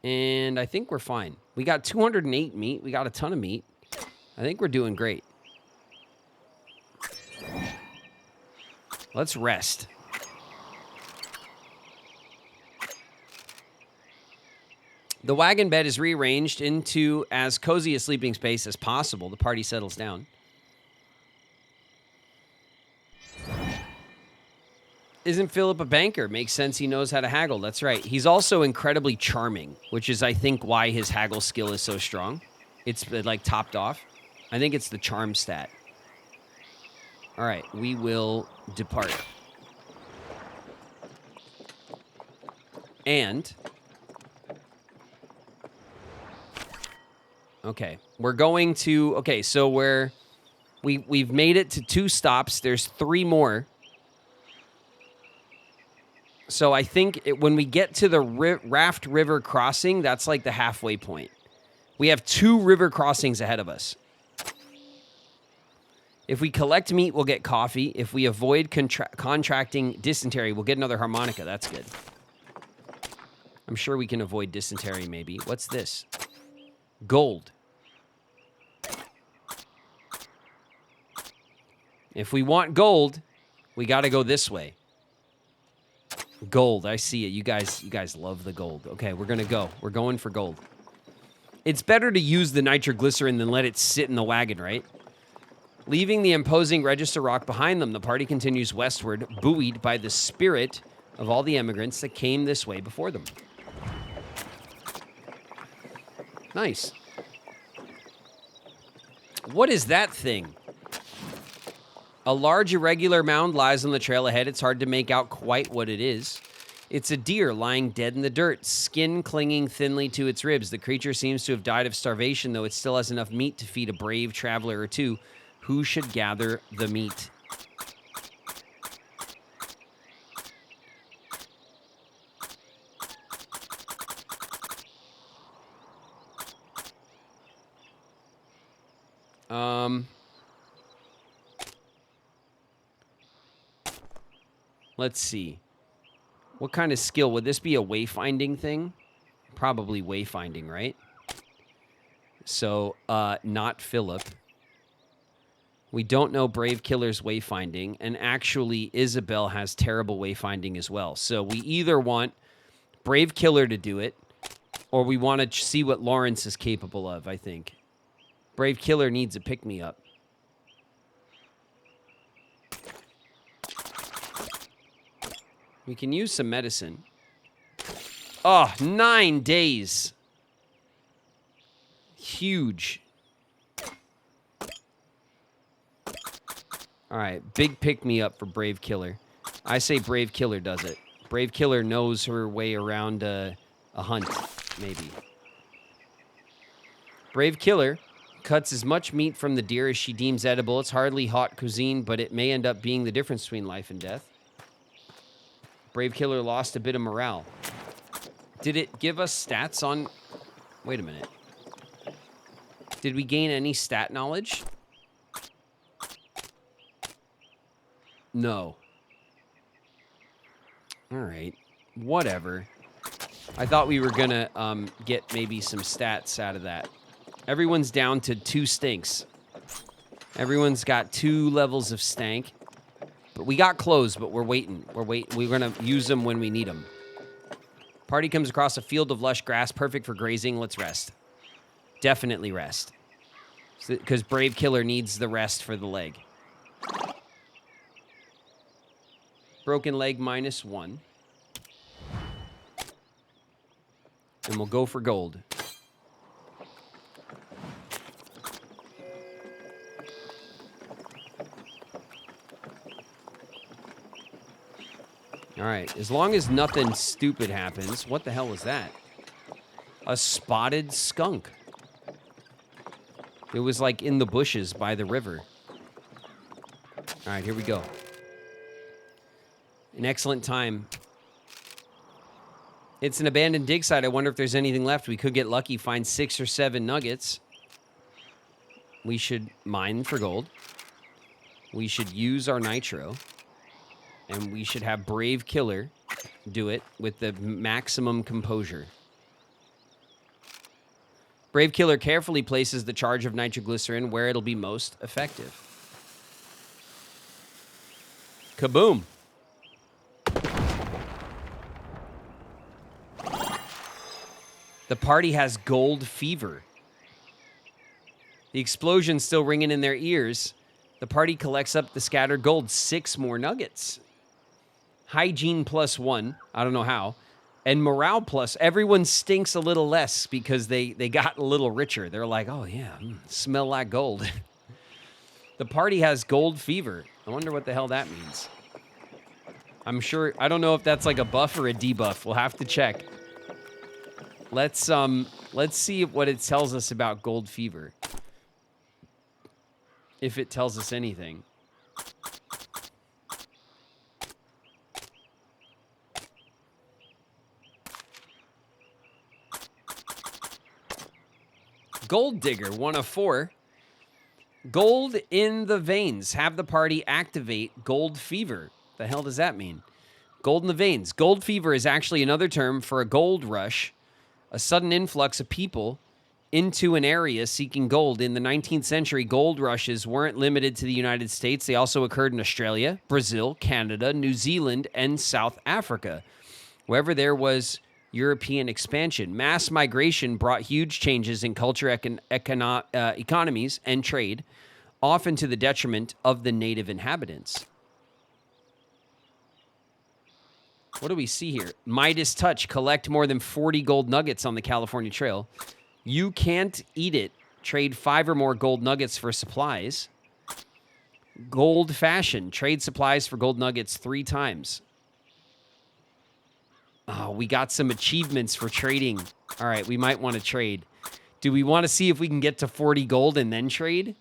And I think we're fine. We got 208 meat. We got a ton of meat. I think we're doing great. Let's rest. The wagon bed is rearranged into as cozy a sleeping space as possible. The party settles down. Isn't Philip a banker? Makes sense he knows how to haggle. That's right. He's also incredibly charming, which is, I think, why his haggle skill is so strong. It's, topped off. I think it's the charm stat. All right, we will depart. And... okay, we're going to... okay, so we've made it to 2 stops. There's 3 more. So I think when we get to the Raft River crossing, that's like the halfway point. We have 2 river crossings ahead of us. If we collect meat, we'll get coffee. If we avoid contracting dysentery, we'll get another harmonica. That's good. I'm sure we can avoid dysentery, maybe. What's this? Gold. If we want gold, we got to go this way. Gold, I see it. You guys love the gold. Okay, we're going to go. We're going for gold. It's better to use the nitroglycerin than let it sit in the wagon, right? Leaving the imposing register rock behind them, the party continues westward, buoyed by the spirit of all the immigrants that came this way before them. Nice. What is that thing? A large irregular mound lies on the trail ahead. It's hard to make out quite what it is. It's a deer lying dead in the dirt, skin clinging thinly to its ribs. The creature seems to have died of starvation, though it still has enough meat to feed a brave traveler or two. Who should gather the meat? Let's see. What kind of skill? Would this be a wayfinding thing? Probably wayfinding, right? So, not Philip. We don't know Brave Killer's wayfinding, and actually Isabel has terrible wayfinding as well. So we either want Brave Killer to do it, or we want to see what Lawrence is capable of, I think. Brave Killer needs a pick-me-up. We can use some medicine. Oh, 9 days. Huge. All right, big pick-me-up for Brave Killer. I say Brave Killer does it. Brave Killer knows her way around a hunt, maybe. Brave Killer cuts as much meat from the deer as she deems edible. It's hardly hot cuisine, but it may end up being the difference between life and death. Brave Killer lost a bit of morale. Did it give us stats on... Wait a minute. Did we gain any stat knowledge? No. All right. Whatever. I thought we were going to get maybe some stats out of that. Everyone's down to 2 stinks. Everyone's got 2 levels of stank. But we got clothes, but we're waiting. We're going to use them when we need them. Party comes across a field of lush grass, perfect for grazing. Let's rest. Definitely rest. Because Brave Killer needs the rest for the leg. Broken leg -1. And we'll go for gold. All right, as long as nothing stupid happens. What the hell was that? A spotted skunk. It was like in the bushes by the river. All right, here we go. An excellent time. It's an abandoned dig site. I wonder if there's anything left. We could get lucky, find 6 or 7 nuggets. We should mine for gold. We should use our nitro. And we should have Brave Killer do it with the maximum composure. Brave Killer carefully places the charge of nitroglycerin where it'll be most effective. Kaboom. The party has gold fever. The explosion's still ringing in their ears. The party collects up the scattered gold. 6 more nuggets. Hygiene +1. I don't know how. And morale plus. Everyone stinks a little less because they got a little richer. They're like, oh, yeah, smell like gold. The party has gold fever. I wonder what the hell that means. I'm sure. I don't know if that's like a buff or a debuff. We'll have to check. Let's see what it tells us about gold fever. If it tells us anything. Gold Digger, 1 of 4. Gold in the veins. Have the party activate gold fever. The hell does that mean? Gold in the veins. Gold fever is actually another term for a gold rush, a sudden influx of people into an area seeking gold. In the 19th century, gold rushes weren't limited to the United States. They also occurred in Australia, Brazil, Canada, New Zealand, and South Africa. Wherever there was European expansion, mass migration brought huge changes in culture, economies, and trade, often to the detriment of the native inhabitants. What do we see here? Midas Touch. Collect more than 40 gold nuggets on the California Trail. You can't eat it. Trade 5 or more gold nuggets for supplies. Gold Fashion. Trade supplies for gold nuggets 3 times. Oh, we got some achievements for trading. All right, we might want to trade. Do we want to see if we can get to 40 gold and then trade?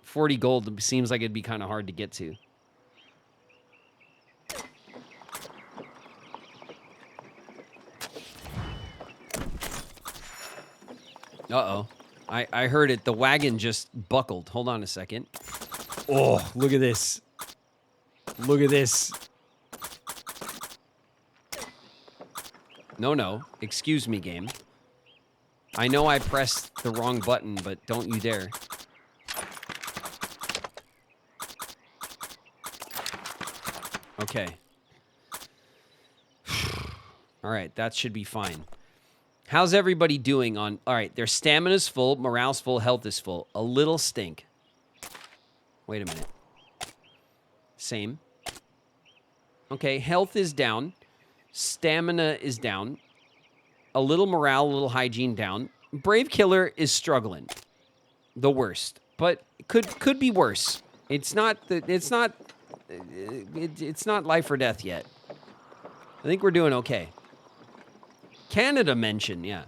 40 gold seems like it'd be kind of hard to get to. Uh-oh. I heard it. The wagon just buckled. Hold on a second. Oh, look at this. Look at this. No. Excuse me, game. I know I pressed the wrong button, but don't you dare. Okay. All right, that should be fine. How's everybody doing on... All right, their stamina's full, morale's full, health is full. A little stink. Wait a minute. Same. Okay, health is down. Stamina is down. A little morale, a little hygiene down. Brave Killer is struggling. The worst. But could be worse. It's not life or death yet. I think we're doing okay. Canada mention, yeah.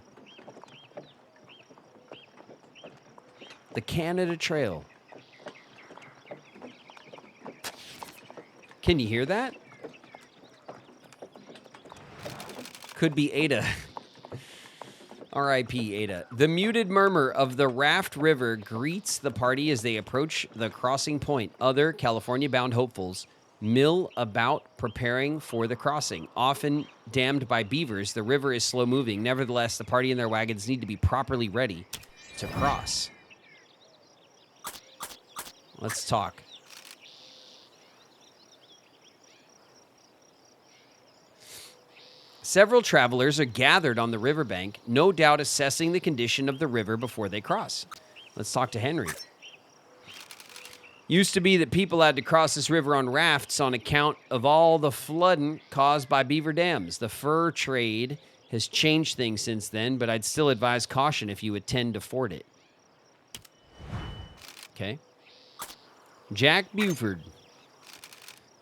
The Canada Trail. Can you hear that? Could be Ada. R.I.P. Ada. The muted murmur of the Raft River greets the party as they approach the crossing point. Other California-bound hopefuls mill about preparing for the crossing. Often dammed by beavers, the river is slow-moving. Nevertheless, the party and their wagons need to be properly ready to cross. Let's talk. Several travelers are gathered on the riverbank, no doubt assessing the condition of the river before they cross. Let's talk to Henry. Used to be that people had to cross this river on rafts on account of all the flooding caused by beaver dams. The fur trade has changed things since then, but I'd still advise caution if you intend to ford it. Okay. Jack Buford.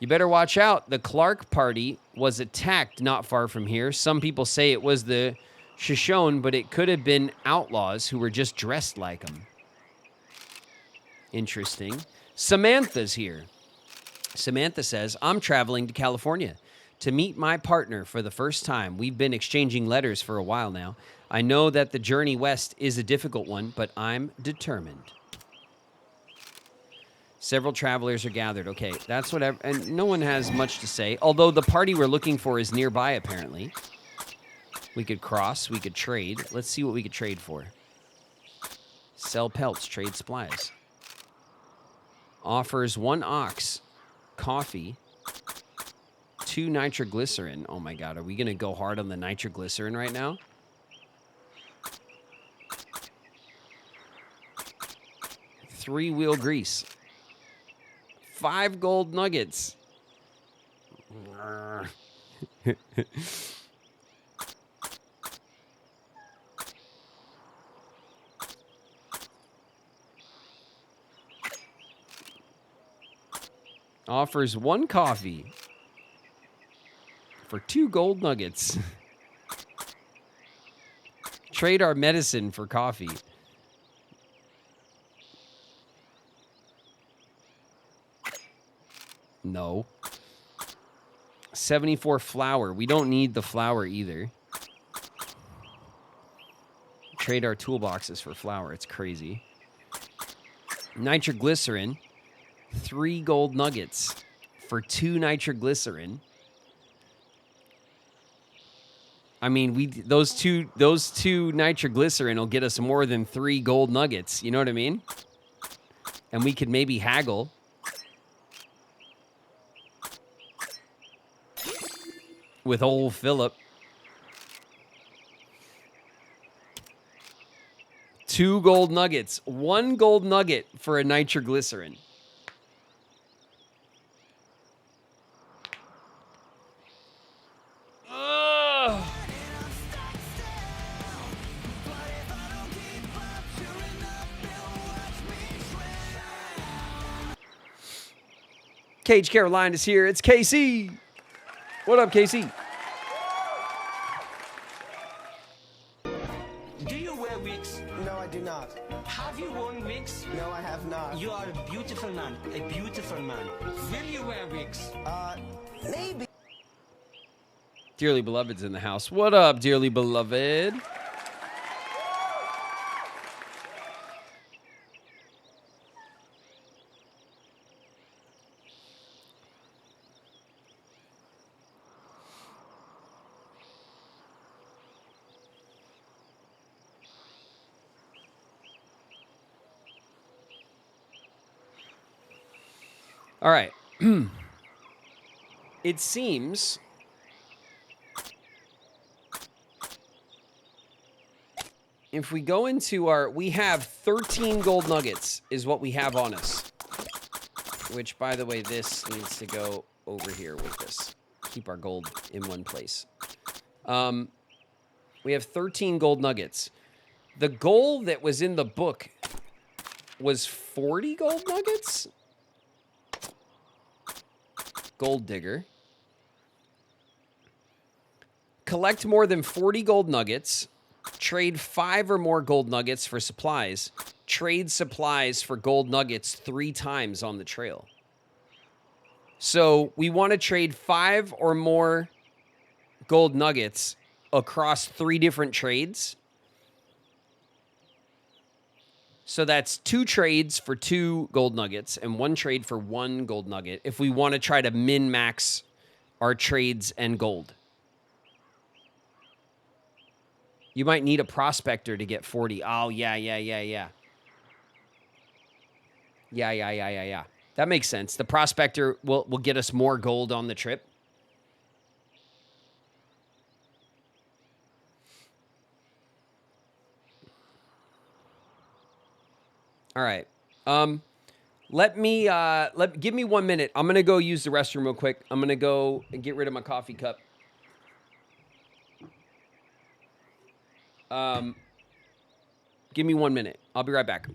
You better watch out. The Clark party was attacked not far from here. Some people say it was the Shoshone, but it could have been outlaws who were just dressed like them. Interesting. Samantha's here. Samantha says, I'm traveling to California to meet my partner for the first time. We've been exchanging letters for a while now. I know that the journey west is a difficult one, but I'm determined. Several travelers are gathered. Okay, that's whatever. And no one has much to say, although the party we're looking for is nearby, apparently. We could cross. We could trade. Let's see what we could trade for. Sell pelts. Trade supplies. Offers 1 ox, coffee, 2 nitroglycerin. Oh my God, are we going to go hard on the nitroglycerin right now? Three wheel grease. 5 gold nuggets. Offers 1 coffee for 2 gold nuggets. Trade our medicine for coffee. No. 74 flour. We don't need the flour either. trade our toolboxes for flour. It's crazy. Nitroglycerin. 3 gold nuggets for 2 nitroglycerin. I mean, those two nitroglycerin will get us more than 3 gold nuggets. You know what I mean? And we could maybe haggle. With old Philip. 2 gold nuggets. 1 gold nugget for a nitroglycerin. Ugh. Cage Caroline is here. It's KC. What up, KC? Do you wear wigs? No, I do not. Have you worn wigs? No, I have not. You are a beautiful man. A beautiful man. Will you wear wigs? Maybe. Dearly Beloved's in the house. What up, Dearly Beloved? All right. It seems if we go into our, we have 13 gold nuggets is what we have on us. Which, by the way, this needs to go over here with this. Keep our gold in one place. We have 13 gold nuggets. The goal that was in the book was 40 gold nuggets? Gold digger. Collect more than 40 gold nuggets. Trade 5 or more gold nuggets for supplies. Trade supplies for gold nuggets 3 times on the trail. So we want to trade 5 or more gold nuggets across 3 different trades. So that's 2 trades for 2 gold nuggets and 1 trade for 1 gold nugget if we want to try to min-max our trades and gold. You might need a prospector to get 40. Oh, yeah. Yeah. That makes sense. The prospector will get us more gold on the trip. All right. Give me 1 minute. I'm going to go use the restroom real quick. I'm going to go and get rid of my coffee cup. Give me 1 minute. I'll be right back.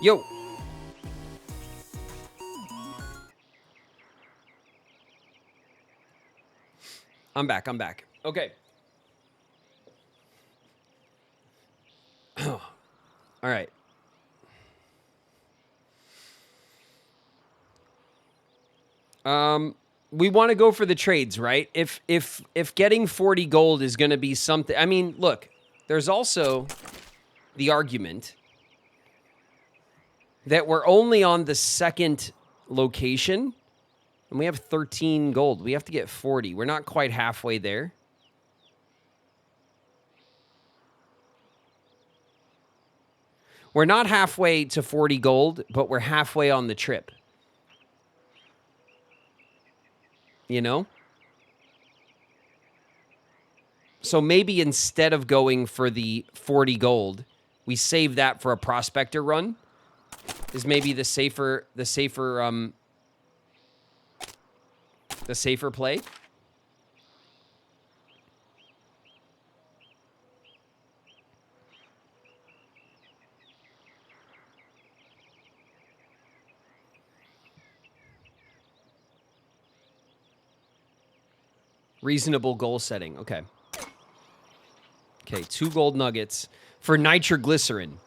Yo. I'm back. I'm back. Okay. All right. We want to go for the trades, right? If getting 40 gold is going to be something, I mean, look, there's also the argument that we're only on the second location and we have 13 gold. We have to get 40. We're not quite halfway there. We're not halfway to 40 gold, but we're halfway on the trip. You know? So maybe instead of going for the 40 gold, we save that for a prospector run. Is maybe the safer play. Reasonable goal setting. Okay. Okay, 2 gold nuggets for nitroglycerin.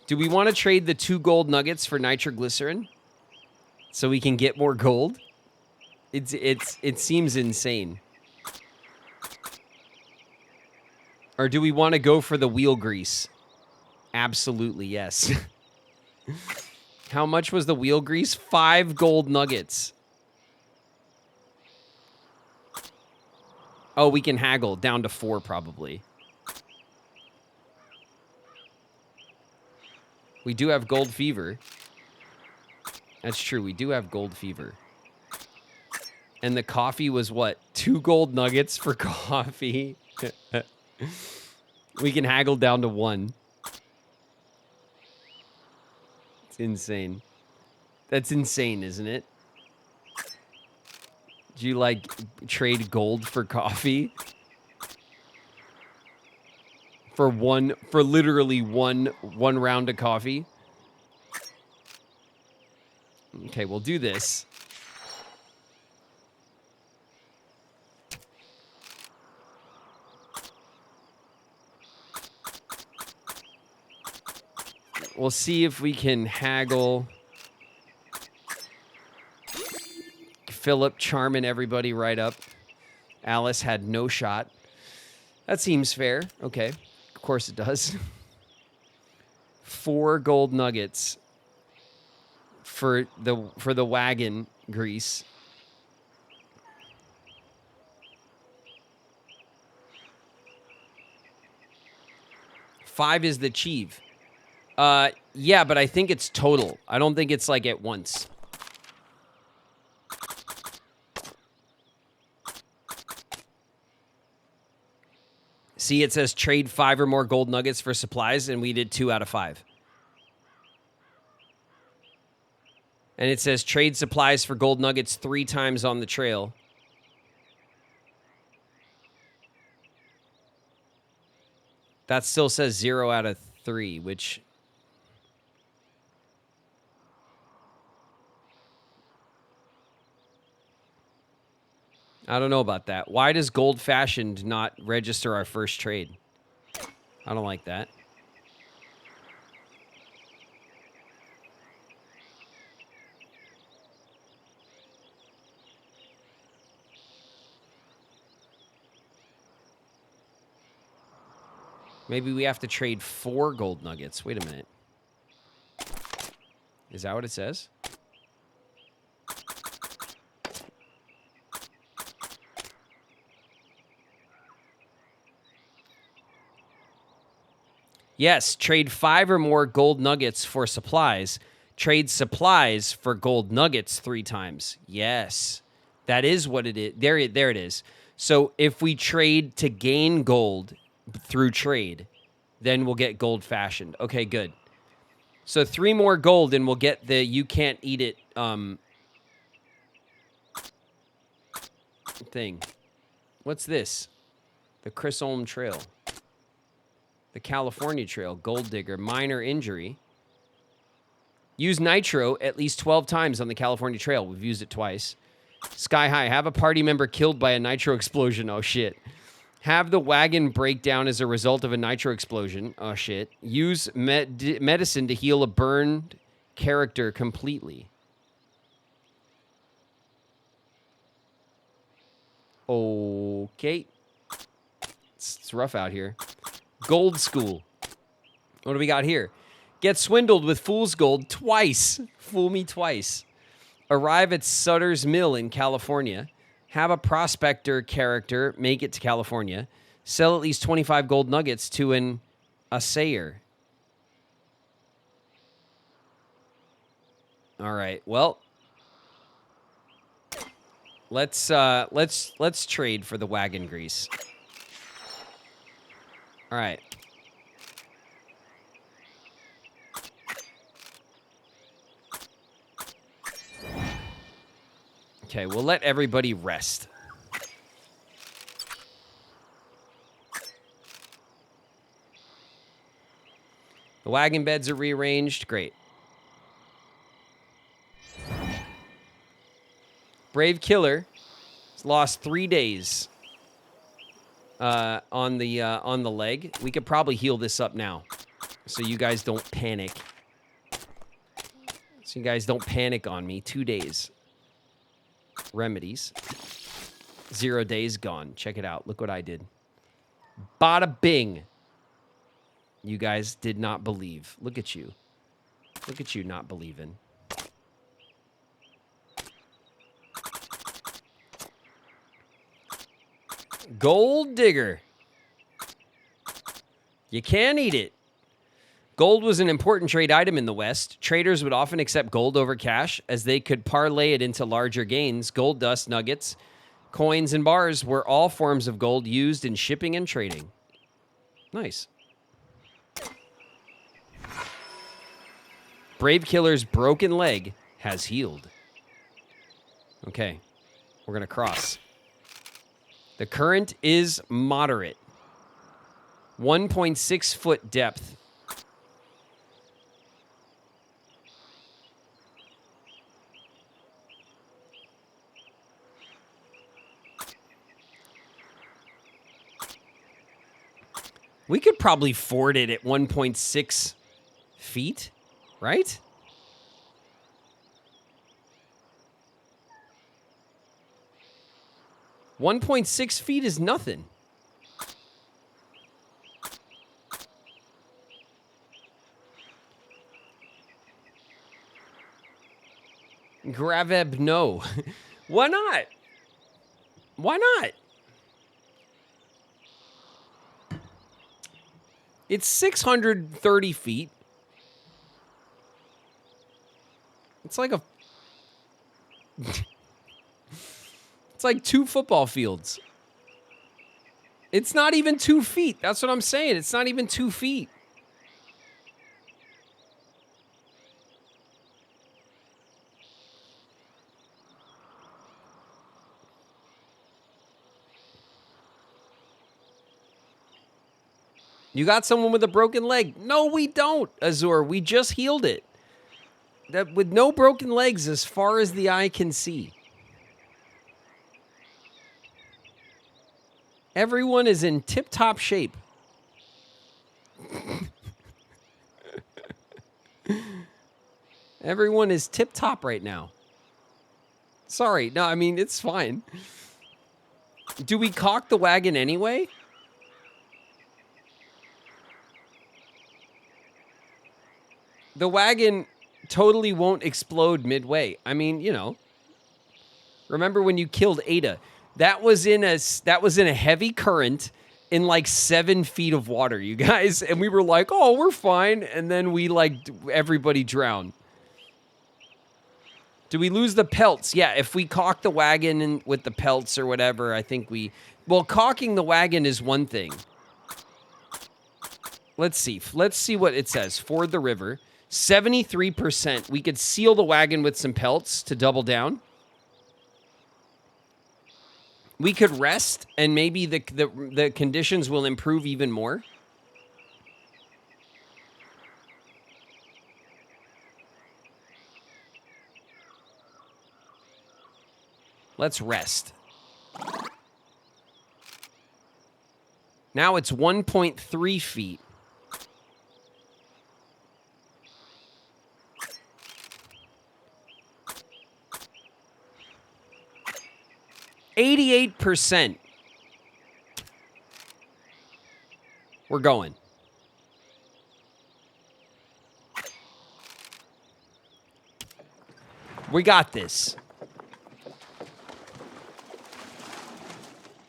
Do we want to trade the 2 gold nuggets for nitroglycerin so we can get more gold? It seems insane. Or do we want to go for the wheel grease? Absolutely, yes. How much was the wheel grease? 5 gold nuggets. Oh, we can haggle down to 4 probably. We do have gold fever. That's true. We do have gold fever. And the coffee was what? 2 gold nuggets for coffee. We can haggle down to 1. It's insane. That's insane, isn't it? Do you like trade gold for coffee? For literally one round of coffee? Okay, we'll do this. We'll see if we can haggle. Philip charming everybody right up. Alice had no shot. That seems fair. Okay. Of course it does. 4 gold nuggets for the wagon grease. $5 is the chief. Yeah, but I think it's total. I don't think it's like at once. See, it says trade 5 or more gold nuggets for supplies, and we did 2 out of 5. And it says trade supplies for gold nuggets 3 times on the trail. That still says 0 out of 3, which... I don't know about that. Why does Gold Fashioned not register our first trade? I don't like that. Maybe we have to trade 4 gold nuggets. Wait a minute. Is that what it says? Yes, trade 5 or more gold nuggets for supplies. Trade supplies for gold nuggets 3 times. Yes, that is what it is. There it is. So if we trade to gain gold through trade, then we'll get Gold Fashioned. Okay, good. So 3 more gold and we'll get the you can't eat it thing. What's this? The Chisholm Trail. The California Trail, Gold Digger, minor injury. Use nitro at least 12 times on the California Trail. We've used it twice. Sky high. Have a party member killed by a nitro explosion. Oh, shit. Have the wagon break down as a result of a nitro explosion. Oh, shit. Use medicine to heal a burned character completely. Okay. It's rough out here. Gold School. What do we got here? Get swindled with fool's gold twice. Fool me twice. Arrive at Sutter's Mill in California. Have a prospector character make it to California. Sell at least 25 gold nuggets to an assayer. All right. Well, let's trade for the wagon grease. All right. Okay, we'll let everybody rest. The wagon beds are rearranged. Great. Brave Killer has lost 3 days on the leg. We could probably heal this up now, so you guys don't panic. So you guys don't panic on me. 2 days. Remedies. 0 days gone. Check it out. Look what I did. Bada bing. You guys did not believe. Look at you. Look at you not believing. Gold digger. You can't eat it. Gold was an important trade item in the West. Traders would often accept gold over cash as they could parlay it into larger gains. Gold dust, nuggets, coins, and bars were all forms of gold used in shipping and trading. Nice. Brave Killer's broken leg has healed. Okay, we're going to cross. The current is moderate. 1.6 foot depth. We could probably ford it at 1.6 feet, right? $1.6 feet is nothing. Graveb, no. Why not? Why not? It's 630 feet. It's like a... It's like 2 football fields. It's not even 2 feet. That's what I'm saying. It's not even 2 feet. You got someone with a broken leg. No, we don't, Azur. We just healed it. That with no broken legs as far as the eye can see. Everyone is in tip-top shape. Everyone is tip-top right now. Sorry. No, I mean, it's fine. Do we caulk the wagon anyway? The wagon totally won't explode midway. I mean, you know. Remember when you killed Ada? That was in a heavy current in like 7 feet of water, you guys. And we were like, oh, we're fine. And then everybody drowned. Do we lose the pelts? Yeah, if we caulk the wagon with the pelts or whatever, I think well, caulking the wagon is one thing. Let's see. Let's see what it says. Ford the river. 73%. We could seal the wagon with some pelts to double down. We could rest, and maybe the conditions will improve even more. Let's rest. Now it's 1.3 feet. %. We're going. We got this.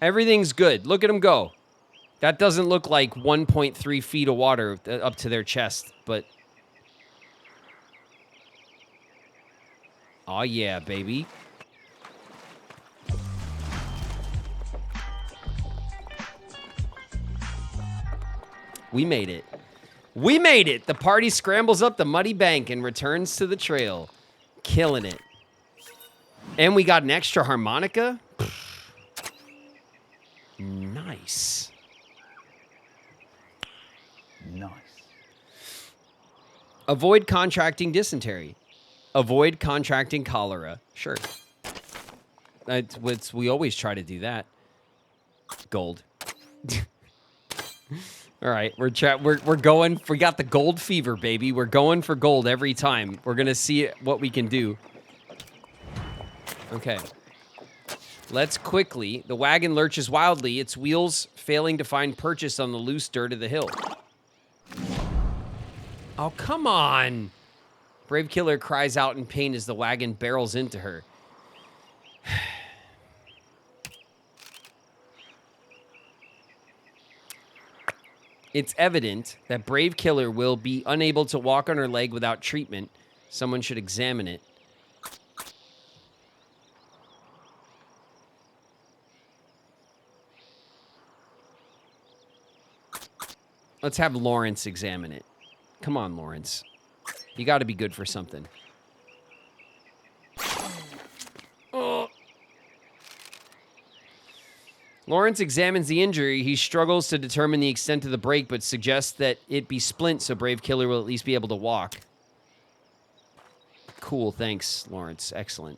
Everything's good. Look at them go. That doesn't look like 1.3 feet of water up to their chest, but... Oh, yeah, baby. We made it. We made it! The party scrambles up the muddy bank and returns to the trail. Killing it. And we got an extra harmonica? Nice. Nice. Avoid contracting dysentery. Avoid contracting cholera. Sure. We always try to do that. Gold. All right, we're going. We got the gold fever, baby. We're going for gold every time. We're gonna see what we can do. Okay. Let's quickly. The wagon lurches wildly, its wheels failing to find purchase on the loose dirt of the hill. Oh, come on. Brave Killer cries out in pain as the wagon barrels into her. It's evident that Brave Killer will be unable to walk on her leg without treatment. Someone should examine it. Let's have Lawrence examine it. Come on, Lawrence. You got to be good for something. Oh. Lawrence examines the injury. He struggles to determine the extent of the break, but suggests that it be splint so Brave Killer will at least be able to walk. Cool, thanks, Lawrence. Excellent.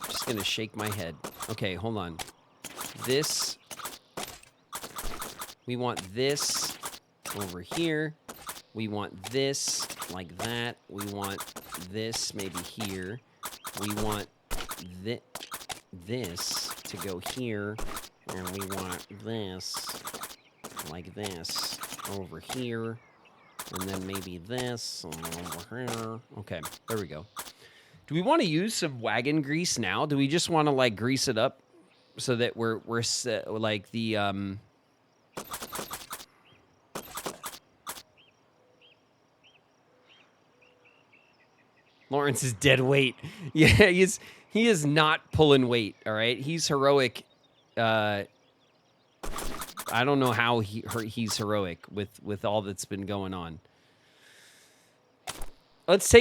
Just gonna shake my head. Okay, hold on. This... We want this over here. We want this like that. We want this maybe here. We want this to go here. And we want this like this over here. And then maybe this over here. Okay, there we go. Do we want to use some wagon grease now? Do we just want to like grease it up so that we're like the Lawrence is dead weight. Yeah, he is not pulling weight, all right? He's heroic. I don't know how he's heroic with all that's been going on. Let's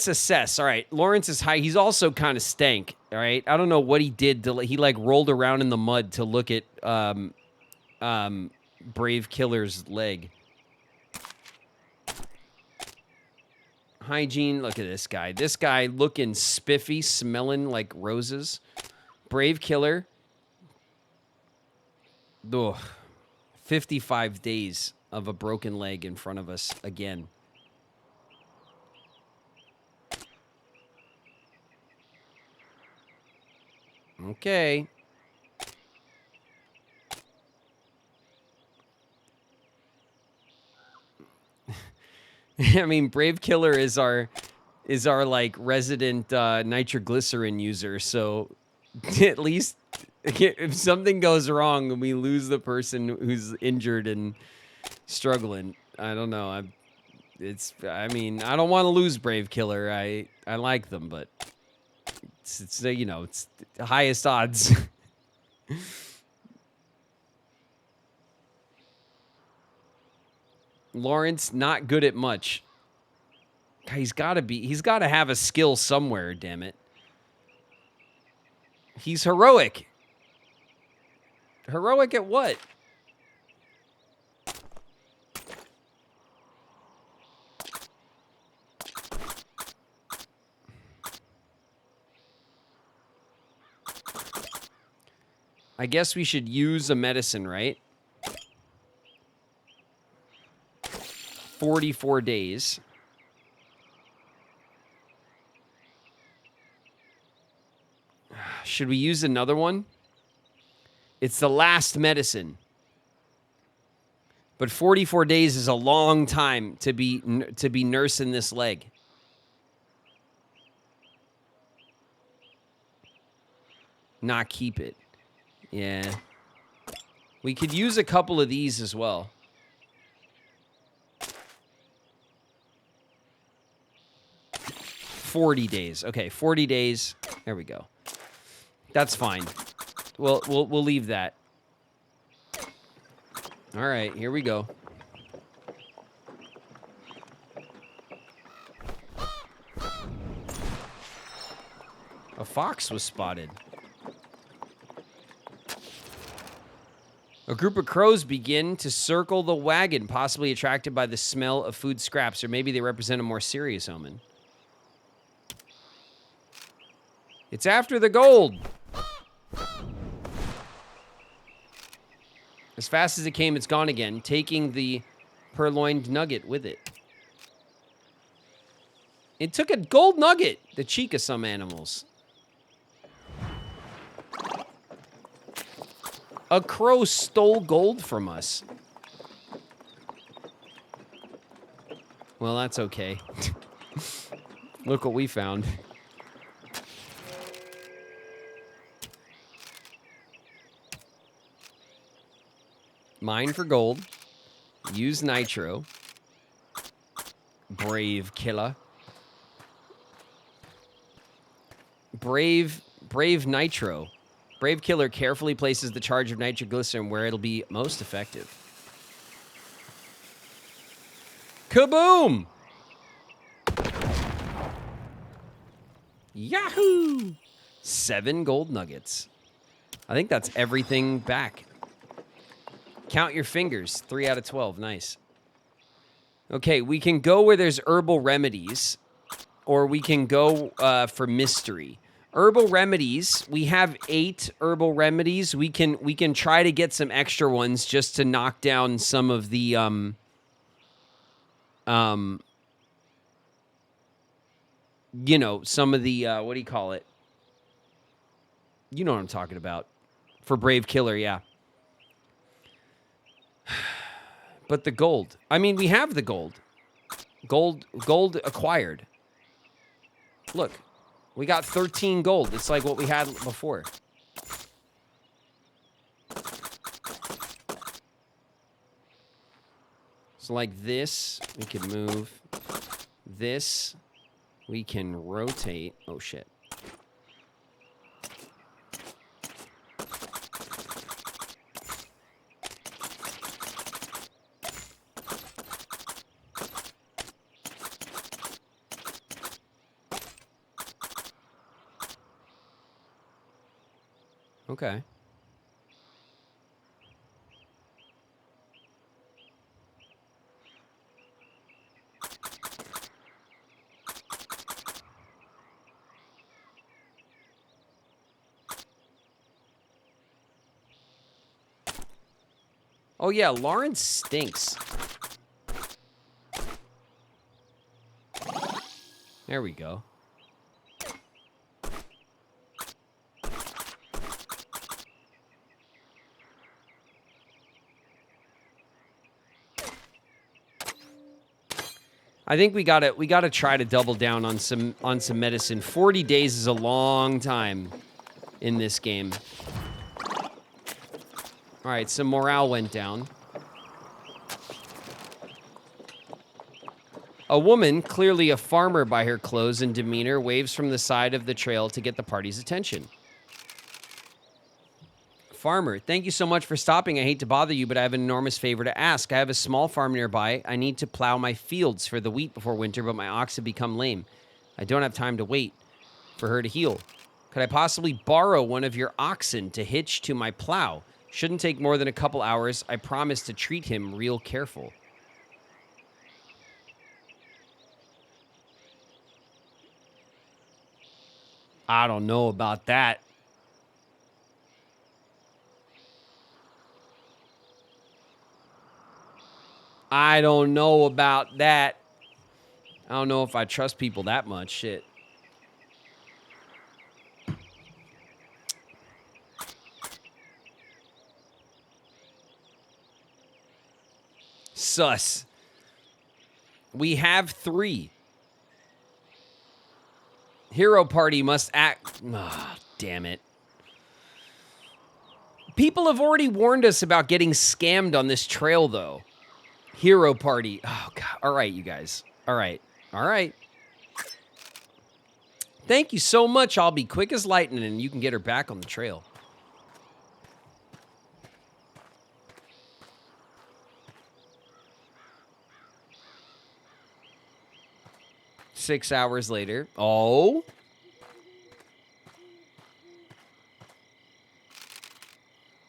assess. All right, Lawrence is high. He's also kind of stank, all right? I don't know what he did he like rolled around in the mud to look at Brave Killer's leg. Hygiene, look at this guy. This guy looking spiffy, smelling like roses. Brave Killer. Ugh. 55 days of a broken leg in front of us again. Okay. I mean, Brave Killer is our like resident nitroglycerin user. So at least if something goes wrong and we lose the person who's injured and struggling, I don't know. I mean, I don't want to lose Brave Killer. I like them, but it's you know, it's the highest odds. Lawrence, not good at much. He's got to have a skill somewhere, damn it. He's heroic. Heroic at what? I guess we should use a medicine, right? 44 days. Should we use another one? It's the last medicine. But 44 days is a long time to be nursing this leg. Not keep it. Yeah. We could use a couple of these as well. $40 days. Okay, 40 days. There we go. That's fine. We'll leave that. All right, here we go. A fox was spotted. A group of crows begin to circle the wagon, possibly attracted by the smell of food scraps, or maybe they represent a more serious omen. It's after the gold. As fast as it came, it's gone again, taking the purloined nugget with it. It took a gold nugget, the cheek of some animals. A crow stole gold from us. Well, that's okay. Look what we found. Mine for gold. Use nitro. Brave killer. Brave nitro. Brave killer carefully places the charge of nitroglycerin where it'll be most effective. Kaboom! Yahoo! 7 gold nuggets. I think that's everything back. Count your fingers. 3 out of 12. Nice. Okay, we can go where there's herbal remedies, or we can go for mystery. Herbal remedies. We have 8 herbal remedies. We can try to get some extra ones just to knock down some of the you know, some of the what do you call it? You know what I'm talking about. For Brave Killer, yeah. But the gold. I mean, we have the gold. Gold acquired. Look. We got 13 gold. It's like what we had before. So like this, we can move. This, we can rotate. Oh, shit. Okay. Oh, yeah, Lawrence stinks. There we go. I think we gotta try to double down on some medicine. 40 days is a long time in this game. All right, some morale went down. A woman, clearly a farmer by her clothes and demeanor, waves from the side of the trail to get the party's attention. Farmer, thank you so much for stopping. I hate to bother you, but I have an enormous favor to ask. I have a small farm nearby. I need to plow my fields for the wheat before winter, but my ox have become lame. I don't have time to wait for her to heal. Could I possibly borrow one of your oxen to hitch to my plow? Shouldn't take more than a couple hours. I promise to treat him real careful. I don't know about that. I don't know about that. I don't know if I trust people that much. Shit. Sus. We have 3. Hero party must act. Ah, damn it. People have already warned us about getting scammed on this trail, though. Hero party. Oh, God. All right, you guys. All right. All right. Thank you so much. I'll be quick as lightning, and you can get her back on the trail. Six hours later. Oh.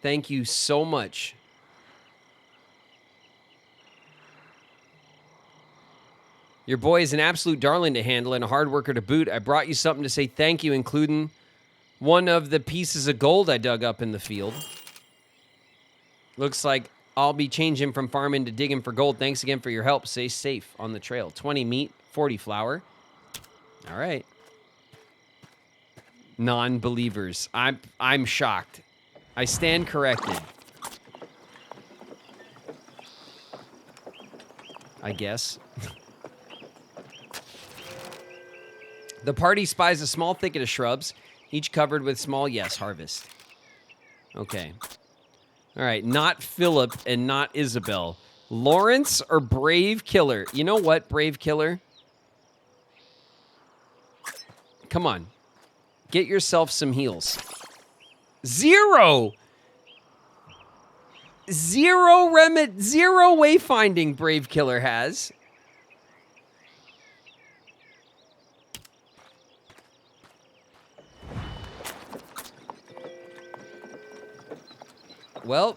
Thank you so much. Your boy is an absolute darling to handle and a hard worker to boot. I brought you something to say thank you, including one of the pieces of gold I dug up in the field. Looks like I'll be changing from farming to digging for gold. Thanks again for your help. Stay safe on the trail. 20 meat, 40 flour. All right. Non-believers. I'm shocked. I stand corrected. I guess. The party spies a small thicket of shrubs, each covered with small, yes, harvest. Okay. All right, not Philip and not Isabel. Lawrence or Brave Killer? You know what, Brave Killer? Come on. Get yourself some heals. 0! Zero wayfinding Brave Killer has. Well,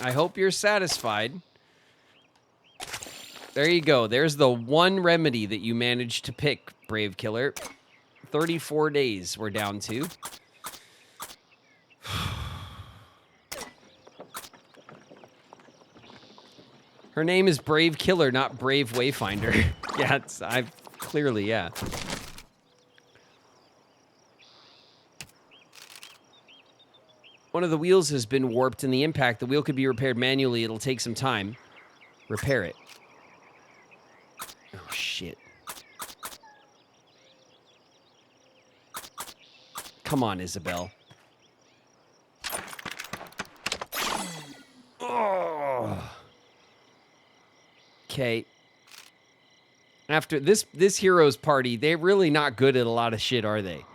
I hope you're satisfied. There you go. There's the one remedy that you managed to pick, Brave Killer. 34 days we're down to. Her name is Brave Killer, not Brave Wayfinder. Yeah, clearly, yeah. One of the wheels has been warped in the impact. The wheel could be repaired manually. It'll take some time. Repair it. Oh, shit. Come on, Isabel. Oh. Okay. After this hero's party, they're really not good at a lot of shit, are they?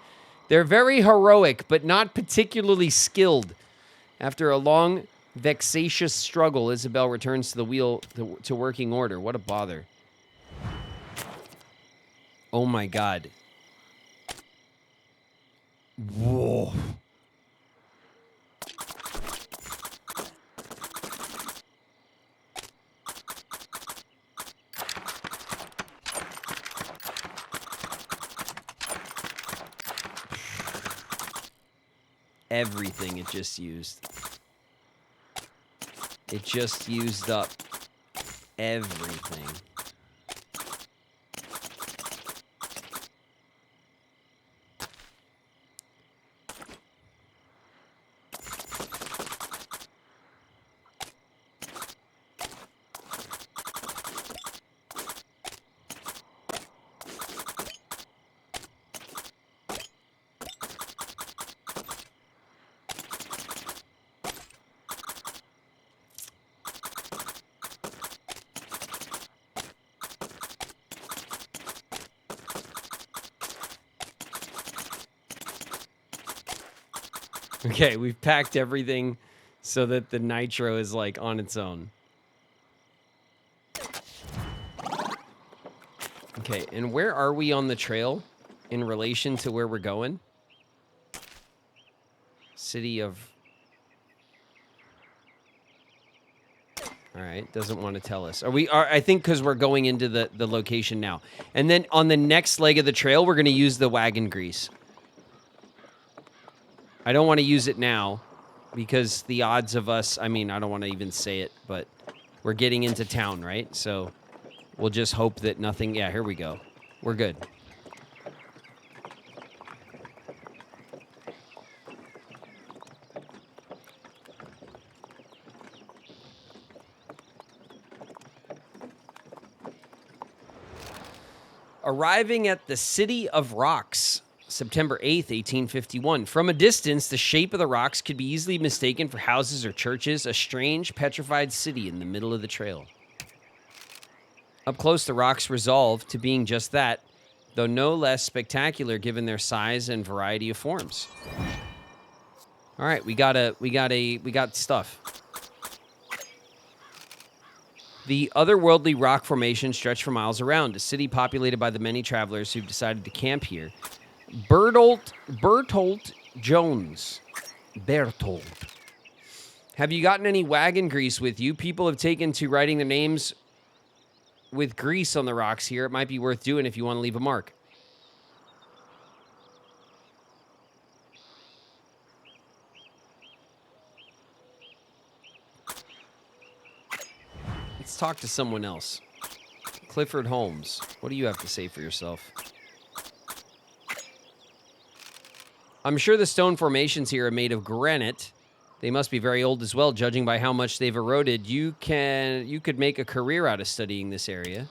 They're very heroic, but not particularly skilled. After a long, vexatious struggle, Isabel returns to the wheel to working order. What a bother. Oh my God. Whoa. Everything it just used. It just used up everything. Okay, we've packed everything so that the nitro is like on its own. Okay, and where are we on the trail in relation to where we're going? City of... All right, doesn't want to tell us. I think because we're going into the location now. And then on the next leg of the trail, we're going to use the wagon grease. I don't want to use it now because the odds of us... I mean, I don't want to even say it, but we're getting into town, right? So we'll just hope that nothing... Yeah, here we go. We're good. Arriving at the City of Rocks, September 8th, 1851. From a distance, the shape of the rocks could be easily mistaken for houses or churches, a strange, petrified city in the middle of the trail. Up close, the rocks resolve to being just that, though no less spectacular given their size and variety of forms. All right, we got stuff. The otherworldly rock formation stretched for miles around, a city populated by the many travelers who've decided to camp here. Bertolt Jones. Bertolt. Have you gotten any wagon grease with you? People have taken to writing their names with grease on the rocks here. It might be worth doing if you want to leave a mark. Let's talk to someone else. Clifford Holmes, what do you have to say for yourself? I'm sure the stone formations here are made of granite. They must be very old as well, judging by how much they've eroded. You could make a career out of studying this area.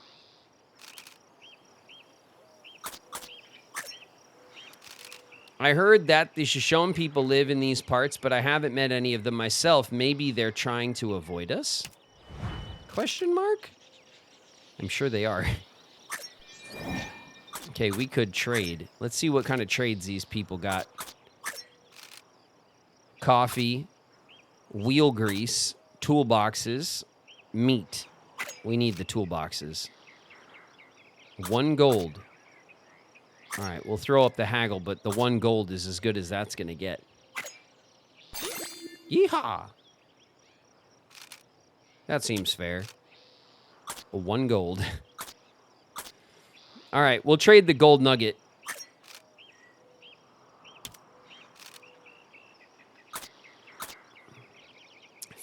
I heard that the Shoshone people live in these parts, but I haven't met any of them myself. Maybe they're trying to avoid us? Question mark? I'm sure they are. Okay, we could trade. Let's see what kind of trades these people got. Coffee, wheel grease, toolboxes, meat. We need the toolboxes. 1 gold. All right, we'll throw up the haggle, but the 1 gold is as good as that's going to get. Yeehaw! That seems fair. 1 gold. All right, we'll trade the gold nugget.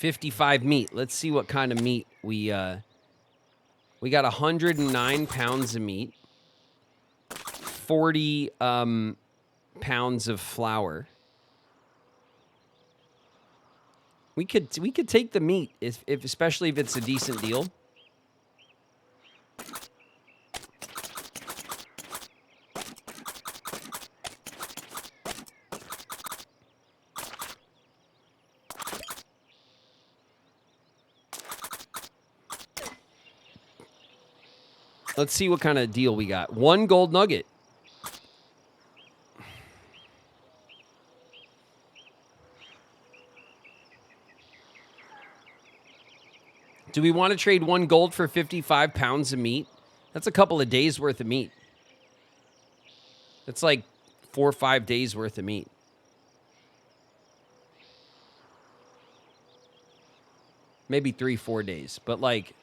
$55 meat. Let's see what kind of meat we got. 109 pounds of meat. 40 pounds of flour. We could take the meat if especially if it's a decent deal. Let's see what kind of deal we got. 1 gold nugget. Do we want to trade 1 gold for 55 pounds of meat? That's a couple of days worth of meat. That's like 4 or 5 days worth of meat. Maybe 3, 4 days, but like...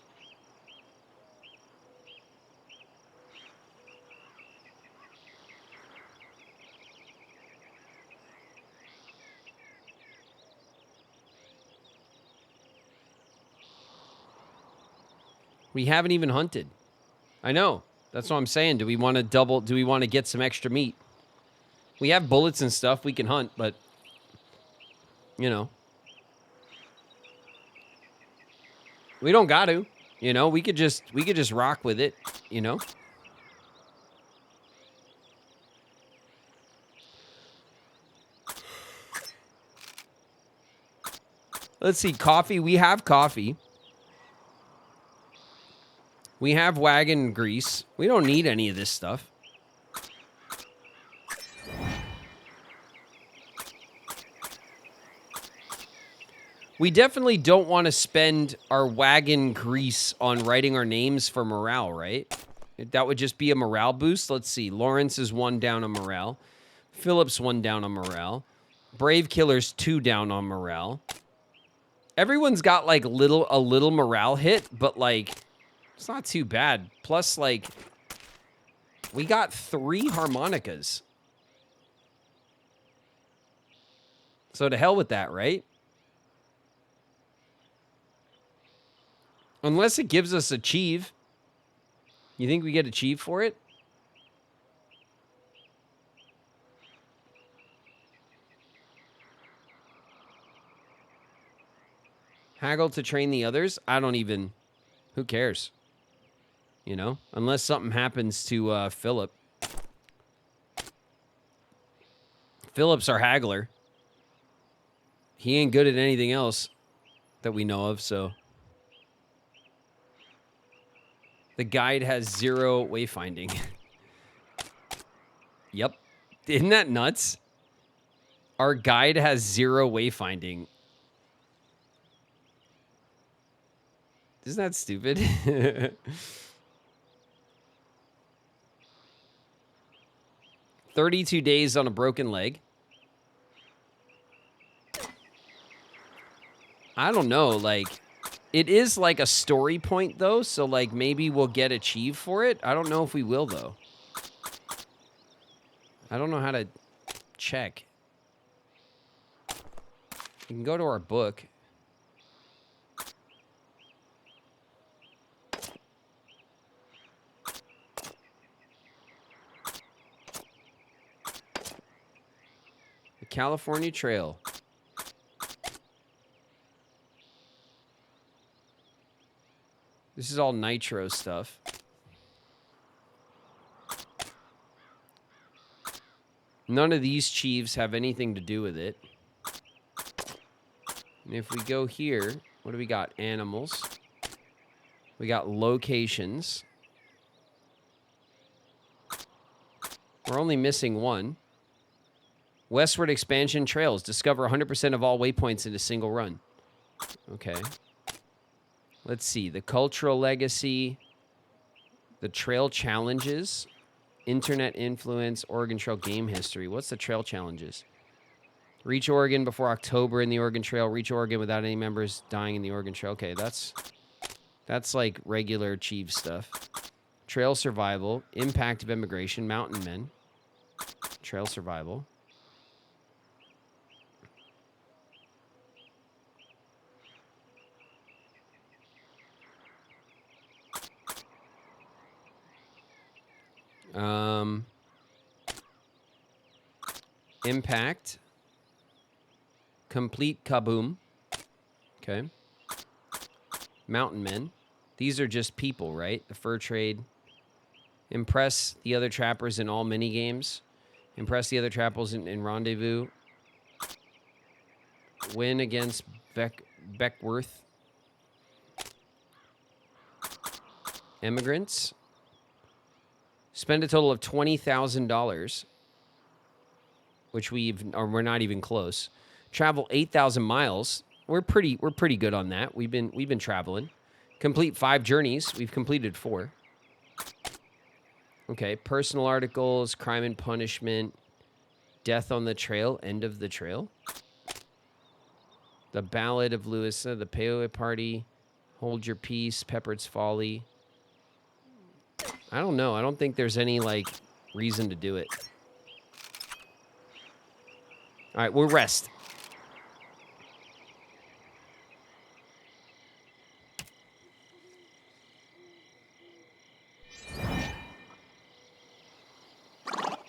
We haven't even hunted. I know. That's what I'm saying. Do we want to double? Do we want to get some extra meat? We have bullets and stuff. We can hunt, but you know, we don't got to. You know, we could just rock with it. You know. Let's see. Coffee. We have coffee. We have wagon grease. We don't need any of this stuff. We definitely don't want to spend our wagon grease on writing our names for morale, right? That would just be a morale boost. Let's see. Lawrence is 1 down on morale. Phillips 1 down on morale. Brave Killer's 2 down on morale. Everyone's got like a little morale hit, but like it's not too bad. Plus, like, we got 3 harmonicas. So to hell with that, right? Unless it gives us achieve. You think we get achieve for it? Haggle to train the others? I don't even... Who cares? You know? Unless something happens to Philip. Philip's our haggler. He ain't good at anything else that we know of, so... The guide has 0 wayfinding. Yep. Isn't that nuts? Our guide has 0 wayfinding. Isn't that stupid? 32 days on a broken leg. I don't know, like... It is like a story point, though, so, like, maybe we'll get achieve for it. I don't know if we will, though. I don't know how to check. You can go to our book. The California Trail. This is all nitro stuff. None of these chiefs have anything to do with it. And if we go here, what do we got? Animals. We got locations. We're only missing one. Westward expansion trails. Discover 100% of all waypoints in a single run. Okay. Let's see. The cultural legacy. The trail challenges. Internet influence. Oregon Trail game history. What's the trail challenges? Reach Oregon before October in the Oregon Trail. Reach Oregon without any members dying in the Oregon Trail. Okay, that's like regular achieve stuff. Trail survival. Impact of immigration. Mountain men. Trail survival. Impact. Complete kaboom. Okay. Mountain men. These are just people, right? The fur trade. Impress the other trappers in all mini games. Impress the other trappers in rendezvous. Win against Beckworth. Immigrants. Spend a total of $20,000, which we're not even close. Travel 8,000 miles. We're pretty good on that. We've been traveling. Complete 5 journeys. We've completed 4. Okay, personal articles, crime and punishment, death on the trail, end of the trail. The Ballad of Louisa, the Peoe Party, Hold Your Peace, Pepperid's Folly. I don't know. I don't think there's any, like, reason to do it. All right, we'll rest.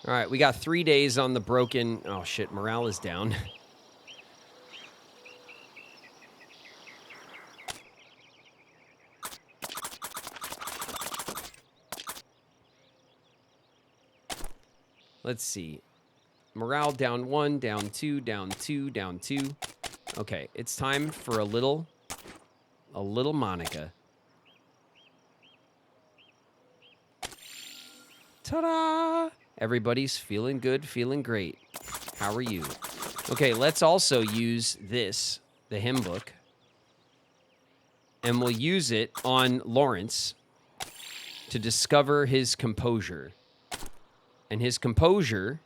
All right, we got 3 days on the broken... Oh, shit, morale is down. Let's see. Morale down 1, down 2, down 2, down 2. Okay, it's time for a little Monica. Ta-da! Everybody's feeling good, feeling great. How are you? Okay, let's also use this, the hymn book. And we'll use it on Lawrence to discover his composure. And his composure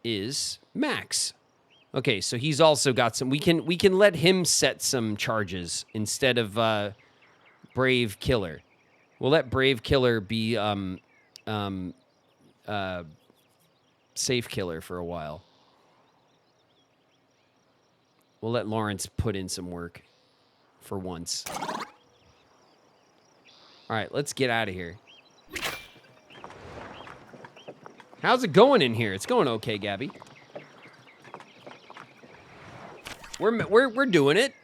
is Max. Okay, so he's also got some. We can let him set some charges instead of Brave Killer. We'll let Brave Killer be Safe Killer for a while. We'll let Lawrence put in some work for once. All right, let's get out of here. How's it going in here? It's going okay, Gabby. We're doing it.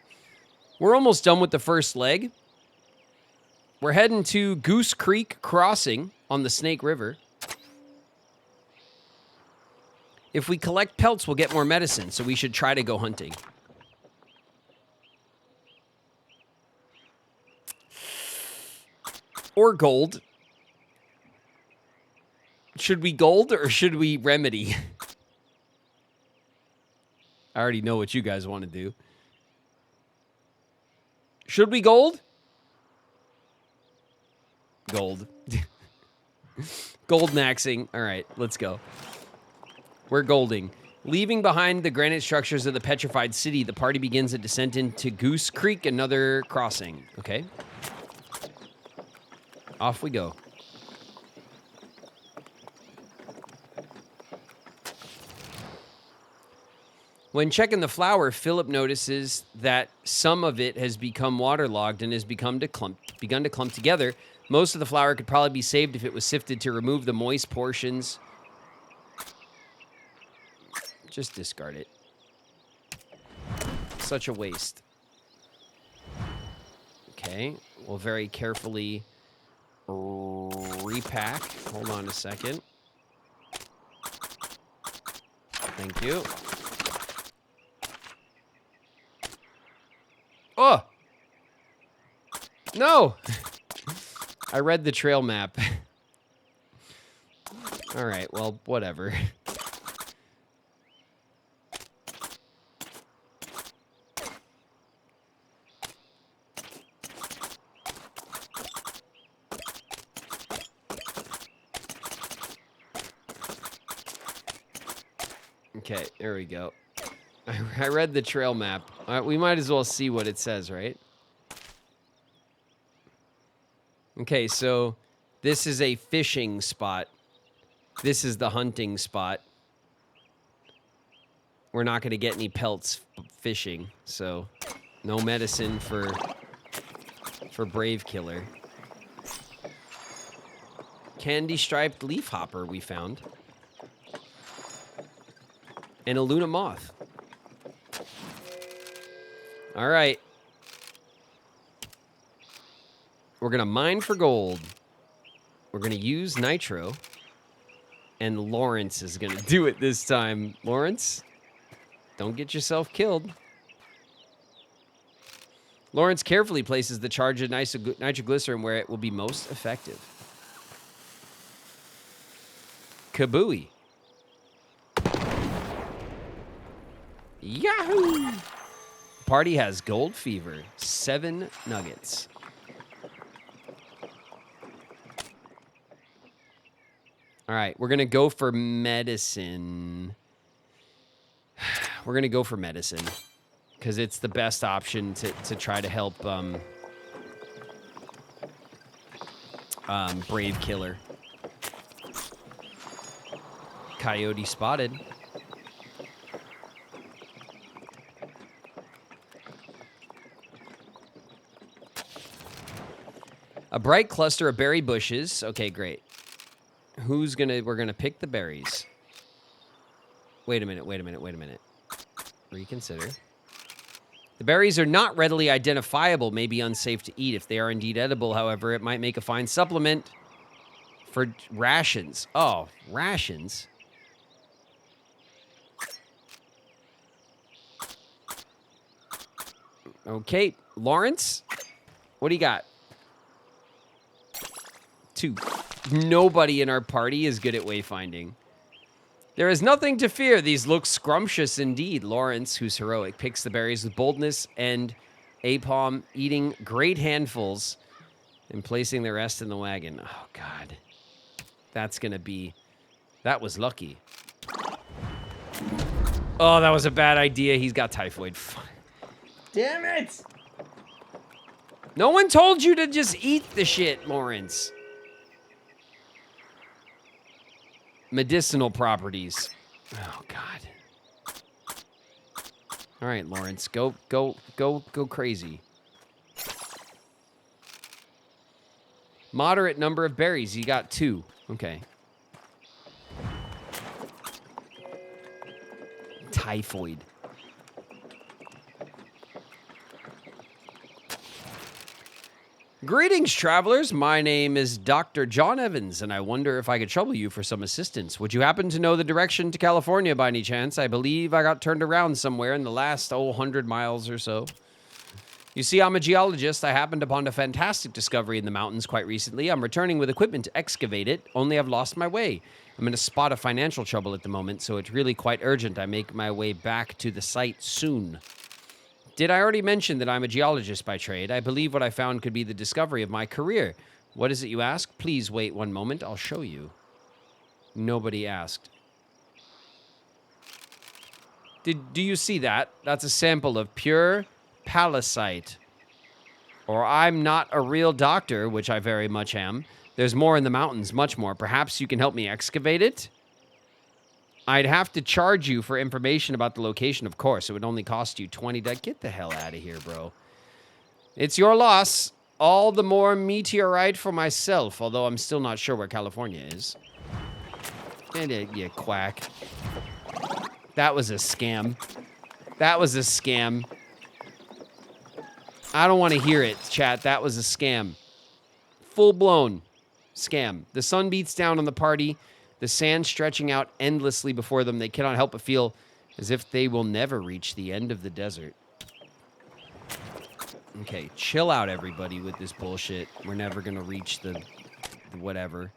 We're almost done with the first leg. We're heading to Goose Creek Crossing on the Snake River. If we collect pelts, we'll get more medicine, so we should try to go hunting. Or gold. Should we gold or should we remedy? I already know what you guys want to do. Should we gold? Gold. Gold maxing. All right, let's go. We're golding. Leaving behind the granite structures of the petrified city, the party begins a descent into Goose Creek, another crossing. Okay. Off we go. When checking the flour, Philip notices that some of it has become waterlogged and has begun to clump together. Most of the flour could probably be saved if it was sifted to remove the moist portions. Just discard it. Such a waste. Okay, we'll very carefully repack. Hold on a second. Thank you. Oh! No! I read the trail map. All right, well, whatever. Okay, there we go. I read the trail map. All right, we might as well see what it says, right? Okay, so this is a fishing spot. This is the hunting spot. We're not going to get any pelts fishing, so no medicine for Brave Killer. Candy-striped leaf hopper we found. And a Luna moth. All right. We're going to mine for gold. We're going to use nitro. And Lawrence is going to do it this time. Lawrence, don't get yourself killed. Lawrence carefully places the charge of nitroglycerin where it will be most effective. Kabooey. Yahoo! Party has gold fever. 7 nuggets. All right, we're going to go for medicine. We're going to go for medicine because it's the best option to try to help Brave Killer. Coyote spotted. A bright cluster of berry bushes. Okay, great. We're gonna pick the berries. Wait a minute. Reconsider. The berries are not readily identifiable, may be unsafe to eat. If they are indeed edible, however, it might make a fine supplement for rations. Oh, rations. Okay, Lawrence, what do you got? 2. Nobody in our party is good at wayfinding. There is nothing to fear. These look scrumptious indeed. Lawrence, who's heroic, picks the berries with boldness and aplomb, eating great handfuls and placing the rest in the wagon. Oh, God. That was lucky. Oh, that was a bad idea. He's got typhoid. Fuck. Damn it! No one told you to just eat the shit, Lawrence. Medicinal properties. Oh, God. All right, Lawrence. Go crazy. Moderate number of berries. You got 2. Okay. Typhoid. Greetings, travelers. My name is Dr. John Evans, and I wonder if I could trouble you for some assistance. Would you happen to know the direction to California by any chance? I believe I got turned around somewhere in the last, 100 miles or so. You see, I'm a geologist. I happened upon a fantastic discovery in the mountains quite recently. I'm returning with equipment to excavate it, only I've lost my way. I'm in a spot of financial trouble at the moment, so it's really quite urgent I make my way back to the site soon. Did I already mention that I'm a geologist by trade? I believe what I found could be the discovery of my career. What is it, you ask? Please wait one moment. I'll show you. Nobody asked. Do you see that? That's a sample of pure palisite. Or I'm not a real doctor, which I very much am. There's more in the mountains, much more. Perhaps you can help me excavate it? I'd have to charge you for information about the location, of course. It would only cost you $20. Get the hell out of here, bro. It's your loss. All the more meteorite for myself, although I'm still not sure where California is. Get it, you quack. That was a scam. That was a scam. I don't want to hear it, chat. That was a scam. Full-blown scam. The sun beats down on the party. The sand stretching out endlessly before them. They cannot help but feel as if they will never reach the end of the desert. Okay, chill out, everybody, with this bullshit. We're never going to reach the whatever.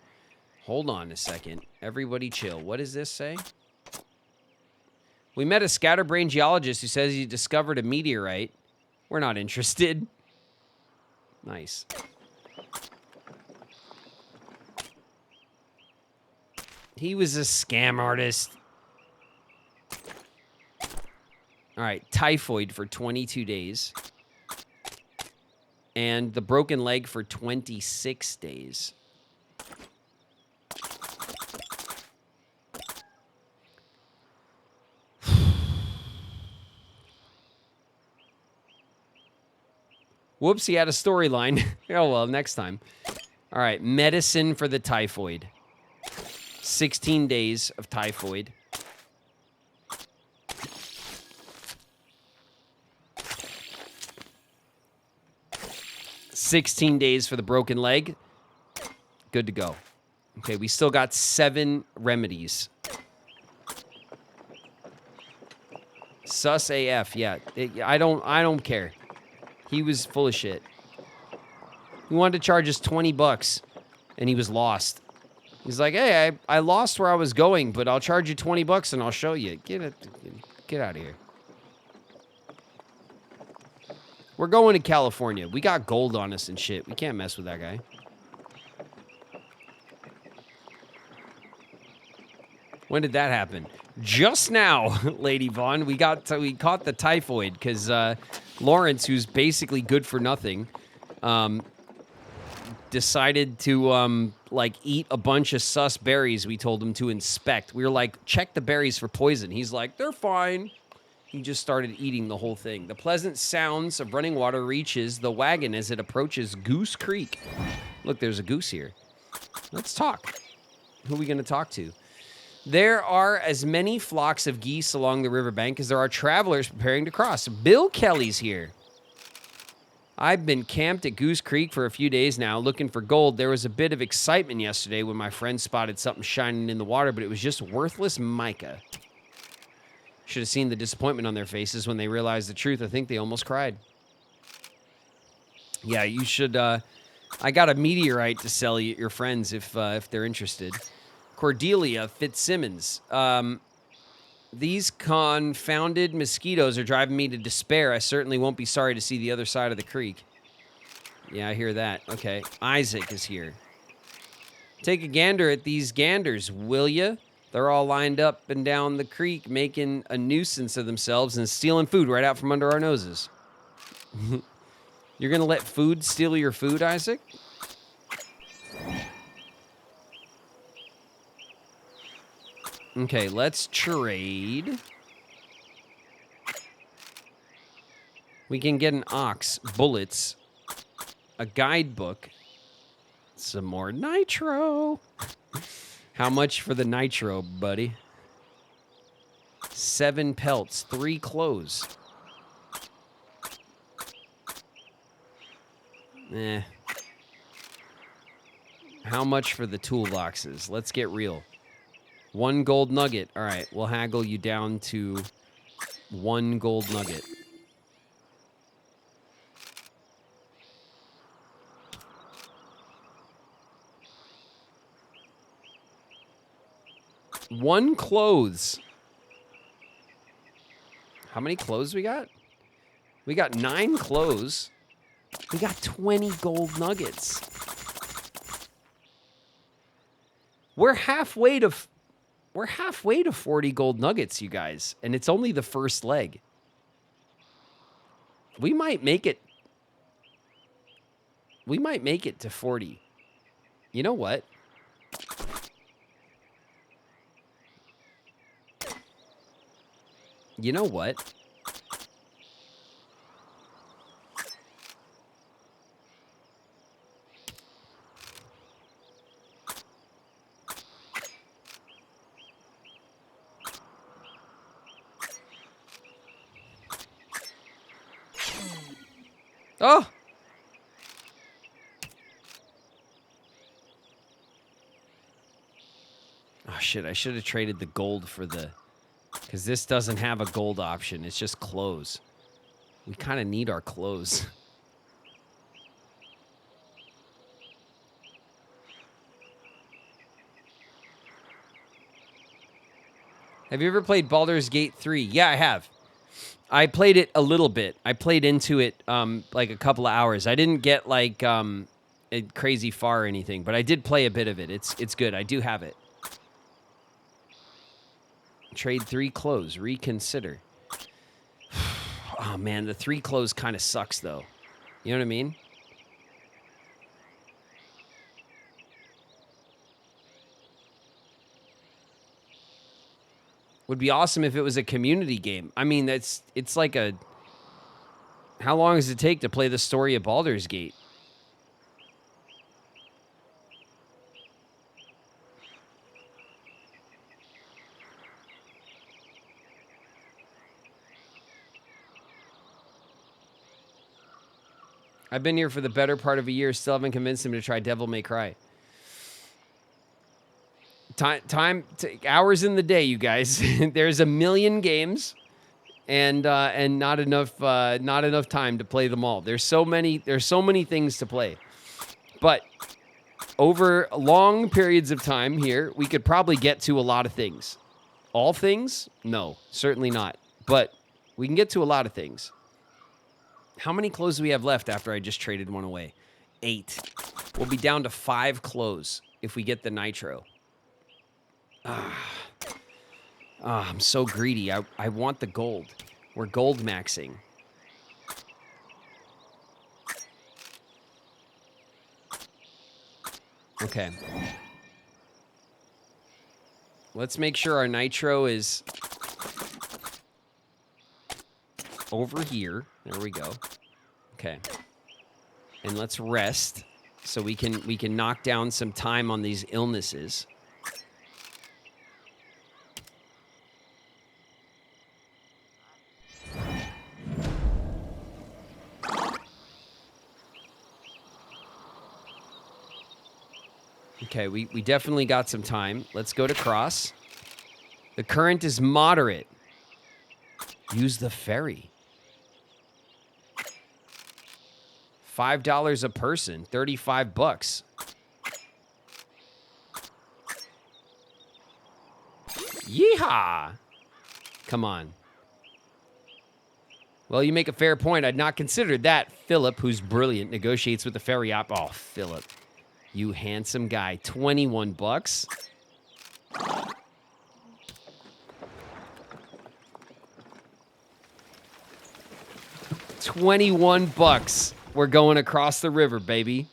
Hold on a second. Everybody chill. What does this say? We met a scatterbrained geologist who says he discovered a meteorite. We're not interested. Nice. He was a scam artist. All right, typhoid for 22 days. And the broken leg for 26 days. Whoops, he had a storyline. Oh, well, next time. All right, medicine for the typhoid. 16 days of typhoid. $16 days for the broken leg. Good to go. Okay, we still got 7 remedies. Sus AF, yeah. I don't care. He was full of shit. He wanted to charge us $20, and he was lost. He's like, hey, I lost where I was going, but I'll charge you $20 and I'll show you. Get out of here. We're going to California. We got gold on us and shit. We can't mess with that guy. When did that happen? Just now, Lady Vaughn. We caught the typhoid because Lawrence, who's basically good for nothing, decided to eat a bunch of sus berries we told him to inspect. We were like, check the berries for poison. He's like, they're fine. He just started eating the whole thing. The pleasant sounds of running water reaches the wagon as it approaches Goose Creek. Look, there's a goose here. Let's talk. Who are we going to talk to? There are as many flocks of geese along the riverbank as there are travelers preparing to cross. Bill Kelly's here. I've been camped at Goose Creek for a few days now looking for gold. There was a bit of excitement yesterday when my friend spotted something shining in the water, but it was just worthless mica. Should have seen the disappointment on their faces when they realized the truth. I think they almost cried. Yeah, you should. I got a meteorite to sell you, your friends if they're interested. Cordelia Fitzsimmons. These confounded mosquitoes are driving me to despair. I certainly won't be sorry to see the other side of the creek. Yeah, I hear that. Okay, Isaac is here. Take a gander at these ganders, will ya? They're all lined up and down the creek, making a nuisance of themselves and stealing food right out from under our noses. You're going to let food steal your food, Isaac? Okay, let's trade. We can get an ox, bullets, a guidebook, some more nitro. How much for the nitro, buddy? 7 pelts, 3 clothes. How much for the toolboxes? Let's get real. 1 gold nugget. All right, we'll haggle you down to 1 gold nugget. One clothes. How many clothes we got? We got 9 clothes. We got 20 gold nuggets. We're halfway to 40 gold nuggets, you guys, and it's only the first leg. We might make it. We might make it to 40. You know what? You know what? Oh! Oh, shit. I should have traded the gold for the... Because this doesn't have a gold option. It's just clothes. We kind of need our clothes. Have you ever played Baldur's Gate 3? Yeah, I have. I played it a little bit. I played into it like a couple of hours. I didn't get like crazy far or anything, but I did play a bit of it. It's good. I do have it. Trade 3 clothes. Reconsider. Oh, man. The 3 clothes kind of sucks, though. You know what I mean? Would be awesome if it was a community game. I mean, it's like a... How long does it take to play the story of Baldur's Gate? I've been here for the better part of a year, still haven't convinced him to try Devil May Cry. Hours in the day, you guys. There's a million games, and not enough time to play them all. There's so many things to play, but over long periods of time here, we could probably get to a lot of things. All things? No, certainly not. But we can get to a lot of things. How many clothes do we have left after I just traded one away? 8. We'll be down to 5 clothes if we get the nitro. I'm so greedy. I want the gold. We're gold maxing. Okay. Let's make sure our nitro is over here. There we go. Okay. And let's rest so we can knock down some time on these illnesses. Okay, we definitely got some time. Let's go to cross. The current is moderate. Use the ferry. $5 a person, $35. Yeehaw! Come on. Well, you make a fair point. I'd not considered that. Philip, who's brilliant, negotiates with the ferry op. Oh, Philip. You handsome guy. $21. $21. We're going across the river, baby.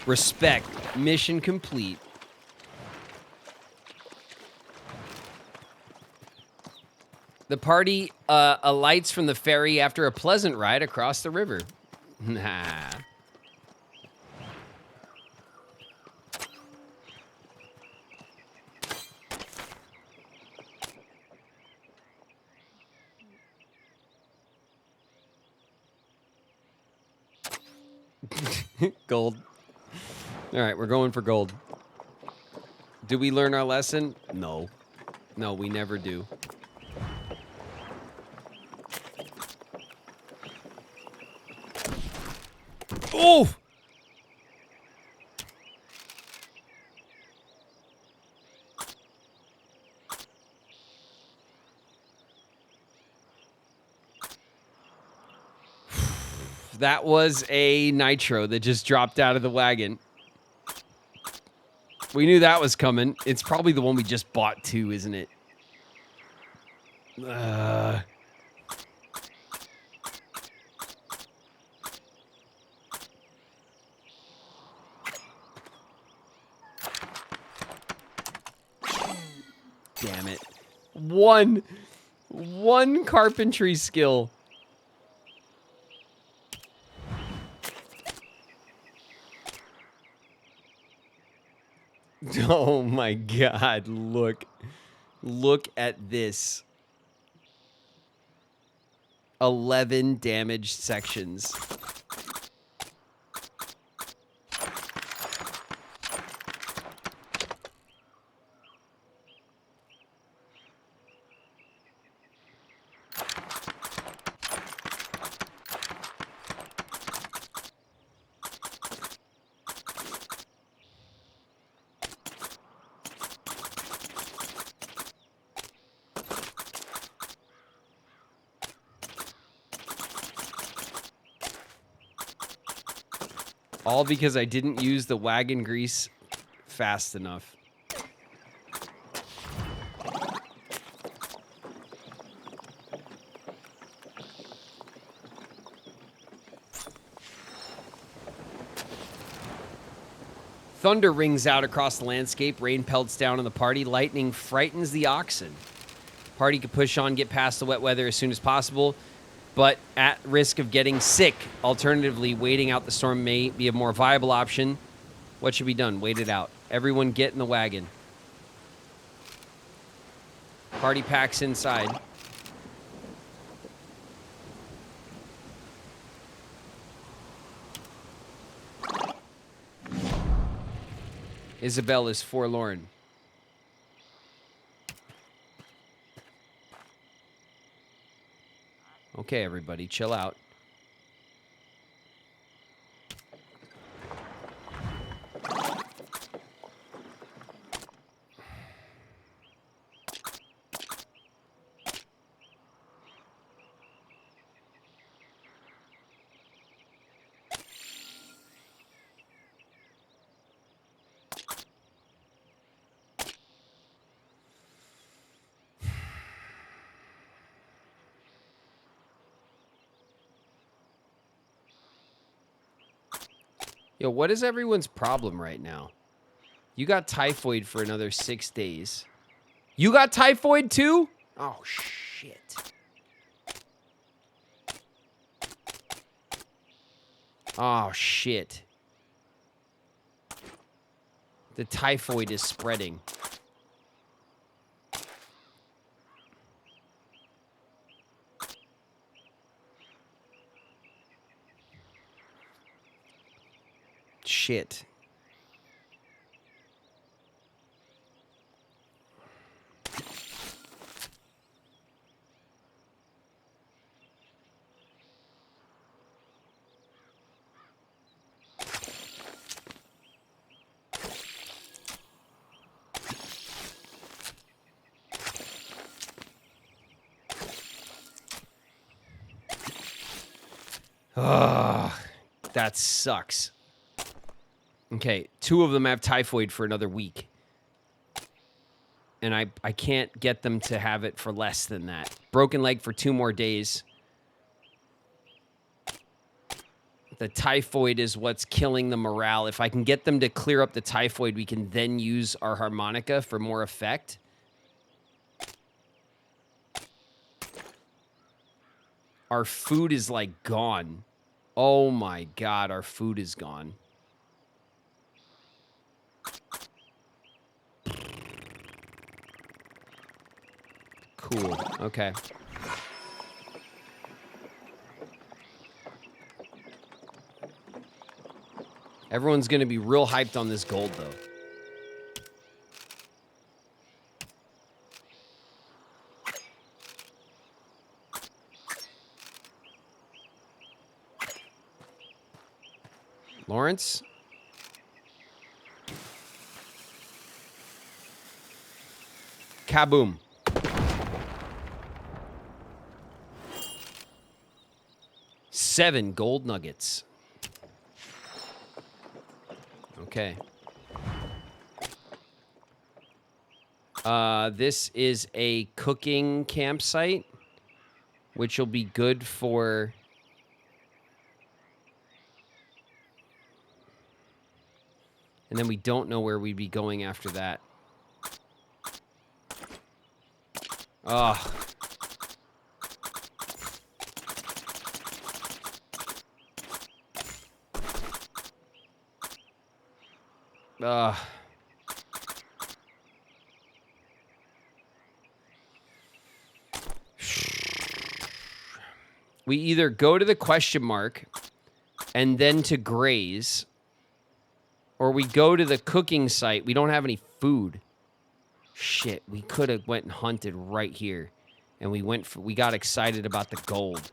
Respect. Mission complete. The party alights from the ferry after a pleasant ride across the river. Nah. Gold. All right, we're going for gold. Do we learn our lesson? No. No, we never do. Oh! That was a nitro that just dropped out of the wagon. We knew that was coming. It's probably the one we just bought too, isn't it? Damn it. One carpentry skill. Oh my God, look at this. 11 damaged sections. All because I didn't use the wagon grease fast enough. Thunder rings out across the landscape. Rain pelts down on the party. Lightning frightens the oxen. Party could push on, get past the wet weather as soon as possible, but at risk of getting sick. Alternatively, waiting out the storm may be a more viable option. What should be done? Wait it out. Everyone get in the wagon. Party packs inside. Isabel is forlorn. Okay, everybody, chill out. Yo, what is everyone's problem right now? You got typhoid for another 6 days. You got typhoid too? Oh, shit. Oh, shit. The typhoid is spreading. Shit. Ugh, that sucks. Okay, 2 of them have typhoid for another week. And I can't get them to have it for less than that. Broken leg for 2 more days. The typhoid is what's killing the morale. If I can get them to clear up the typhoid, we can then use our harmonica for more effect. Our food is like gone. Oh my God, our food is gone. Cool. Okay. Everyone's going to be real hyped on this gold, though. Lawrence? Kaboom. Seven gold nuggets. Okay. This is a cooking campsite, which will be good for... And then we don't know where we'd be going after that. Ugh. Ugh. We either go to the question mark and then to Graze, or we go to the cooking site. We don't have any food. Shit, we could have went and hunted right here. And we got excited about the gold.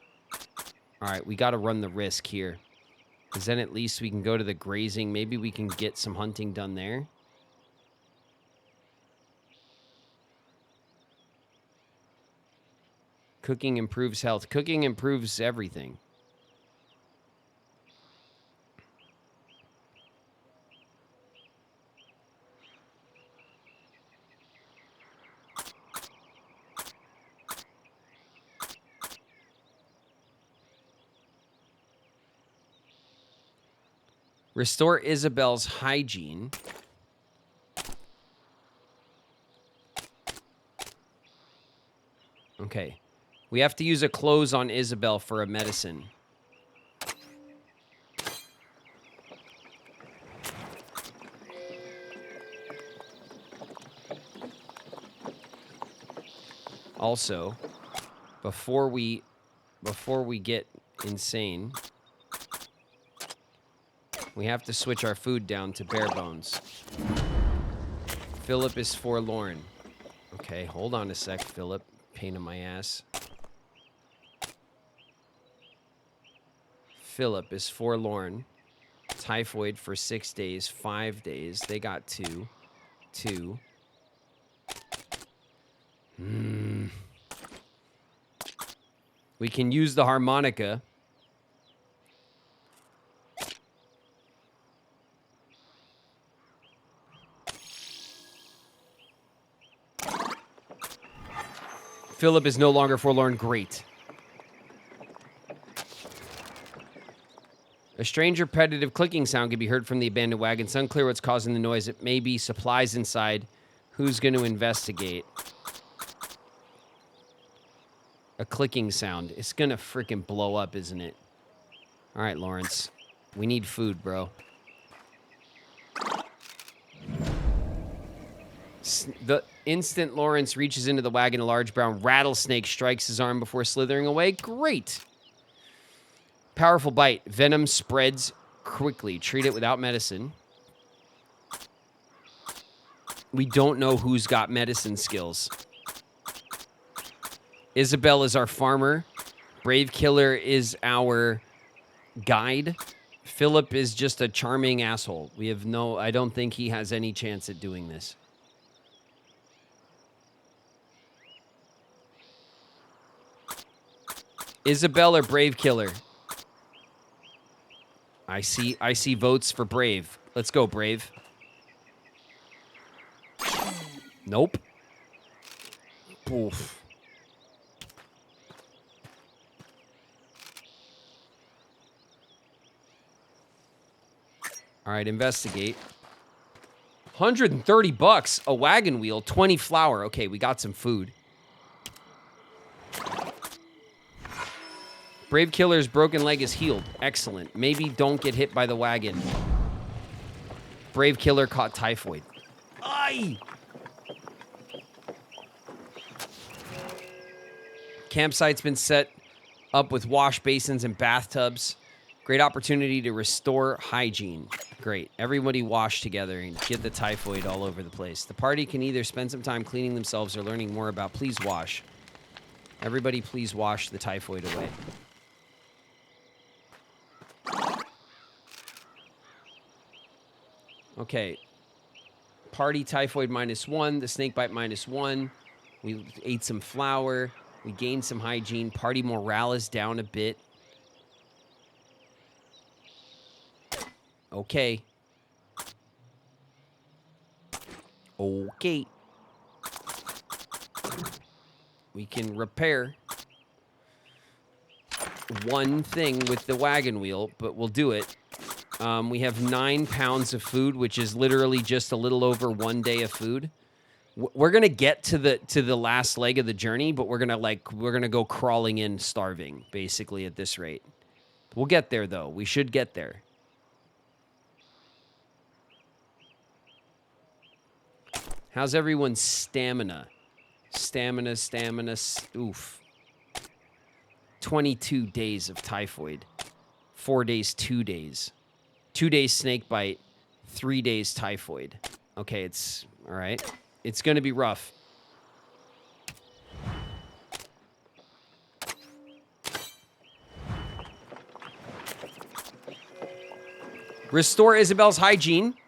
All right, we got to run the risk here. Because then at least we can go to the grazing. Maybe we can get some hunting done there. Cooking improves health. Cooking improves everything. Restore Isabel's hygiene. Okay. We have to use a close on Isabel for a medicine. Also, before we get insane, we have to switch our food down to bare bones. Philip is forlorn. Okay, hold on a sec, Philip. Pain in my ass. Philip is forlorn. Typhoid for 6 days, 5 days. They got 2. 2. We can use the harmonica. Philip is no longer forlorn. Great. A strange repetitive clicking sound can be heard from the abandoned wagon. It's unclear what's causing the noise. It may be supplies inside. Who's going to investigate? A clicking sound. It's going to freaking blow up, isn't it? All right, Lawrence. We need food, bro. The instant Lawrence reaches into the wagon, a large brown rattlesnake strikes his arm before slithering away. Great. Powerful bite. Venom spreads quickly. Treat it without medicine. We don't know who's got medicine skills. Isabel is our farmer. Brave Killer is our guide. Philip is just a charming asshole. I don't think he has any chance at doing this. Isabel or Brave Killer? I see votes for Brave. Let's go, Brave. Nope. Oof. All right, investigate. 130 bucks, a wagon wheel, 20 flour. Okay, we got some food. Brave Killer's broken leg is healed. Excellent. Maybe don't get hit by the wagon. Brave Killer caught typhoid. Aye! Campsite's been set up with wash basins and bathtubs. Great opportunity to restore hygiene. Great. Everybody wash together and get the typhoid all over the place. The party can either spend some time cleaning themselves or learning more about Please Wash. Everybody please wash the typhoid away. Okay. Party typhoid -1. The snake bite -1. We ate some flour. We gained some hygiene. Party morale is down a bit. Okay. Okay. We can repair one thing with the wagon wheel, but we'll do it. We have 9 pounds of food, which is literally just a little over 1 day of food. We're gonna get to the last leg of the journey, but we're gonna go crawling in starving, basically, at this rate. We'll get there though. We should get there. How's everyone's stamina? Stamina. Oof. 22 days of typhoid. 4 days, 2 days. 2 days snake bite. 3 days typhoid. Okay, it's all right. It's going to be rough. Restore Isabel's hygiene.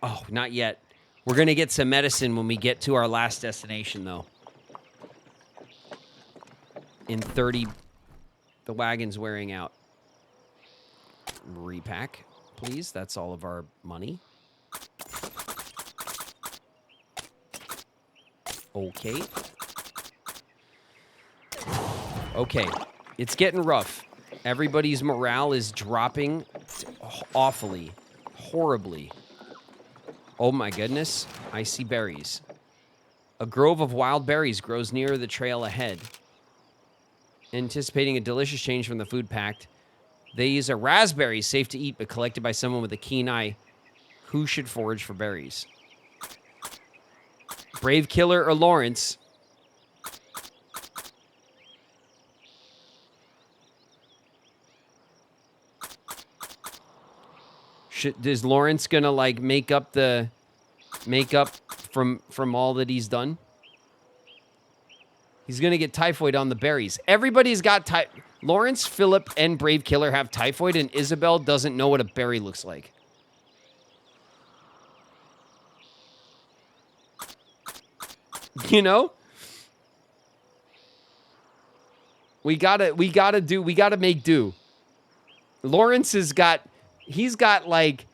Oh, not yet. We're going to get some medicine when we get to our last destination, though. In 30, the wagon's wearing out. Repack, please. That's all of our money. Okay. Okay. It's getting rough. Everybody's morale is dropping awfully. Horribly. Oh my goodness. I see berries. A grove of wild berries grows near the trail ahead. Anticipating a delicious change from the food packed. These are raspberries, safe to eat, but collected by someone with a keen eye. Who should forage for berries? Brave Killer or Lawrence? Is Lawrence gonna like make up from all that he's done? He's gonna get typhoid on the berries. Everybody's got Lawrence, Philip, and Brave Killer have typhoid, and Isabel doesn't know what a berry looks like. You know? We gotta make do. Lawrence he's got like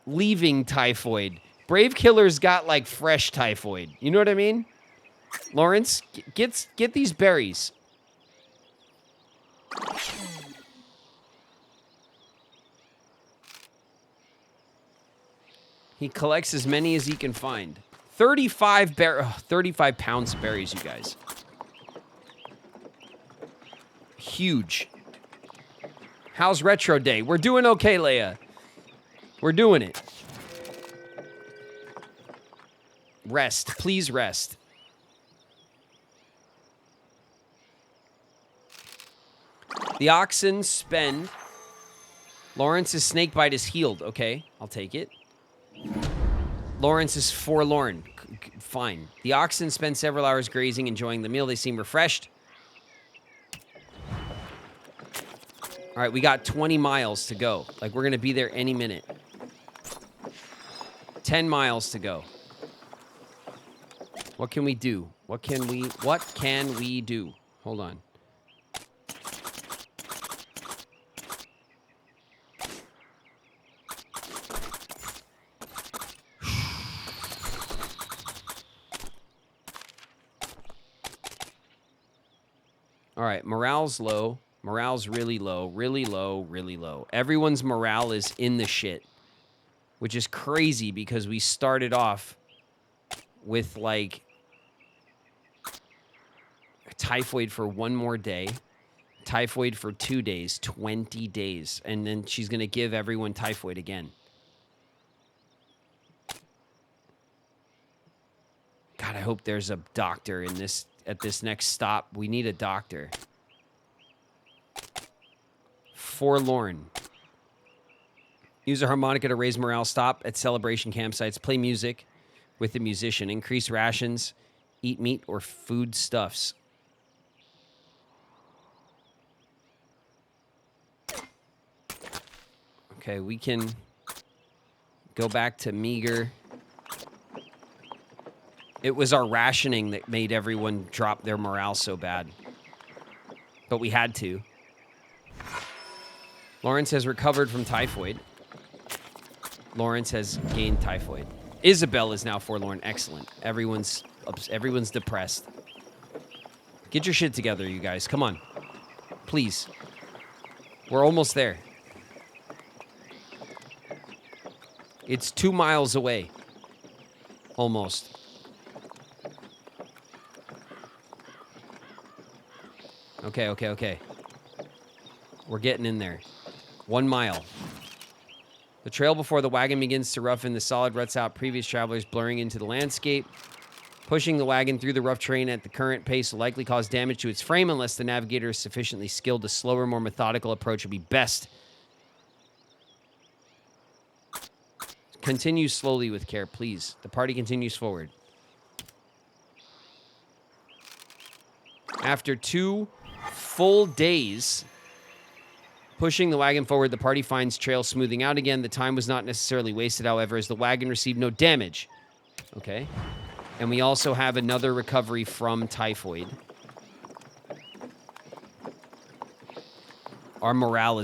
leaving typhoid. Brave Killer's got like fresh typhoid. You know what I mean? Lawrence, get these berries. He collects as many as he can find. 35 pounds of berries, you guys. Huge. How's Retro Day? We're doing okay, Leia. We're doing it. Rest. Please rest. The oxen spend. Lawrence's snake bite is healed. Okay, I'll take it. Lawrence is forlorn. Fine. The oxen spend several hours grazing, enjoying the meal. They seem refreshed. All right, we got 20 miles to go. Like, we're going to be there any minute. 10 miles to go. What can we do? What can we do? Hold on. All right, morale's low. Morale's really low, really low, really low. Everyone's morale is in the shit, which is crazy because we started off with, like, typhoid for 1 more day, typhoid for 2 days, 20 days, and then she's going to give everyone typhoid again. God, I hope there's a doctor in this at this next stop. We need a doctor. Forlorn. Use a harmonica to raise morale. Stop at celebration campsites. Play music with the musician. Increase rations. Eat meat or food stuffs. Okay, we can go back to meager. It was our rationing that made everyone drop their morale so bad. But we had to. Lawrence has recovered from typhoid. Lawrence has gained typhoid. Isabel is now forlorn. Excellent. Everyone's depressed. Get your shit together, you guys. Come on. Please. We're almost there. It's 2 miles away. Almost. Okay. We're getting in there. 1 mile. The trail before the wagon begins to roughen the solid ruts out previous travelers, blurring into the landscape. Pushing the wagon through the rough terrain at the current pace will likely cause damage to its frame unless the navigator is sufficiently skilled. A slower, more methodical approach would be best. Continue slowly with care, please. The party continues forward. After 2 full days pushing the wagon forward, the party finds trail smoothing out again. The time was not necessarily wasted, however, as the wagon received no damage. Okay. And we also have another recovery from typhoid. Our morale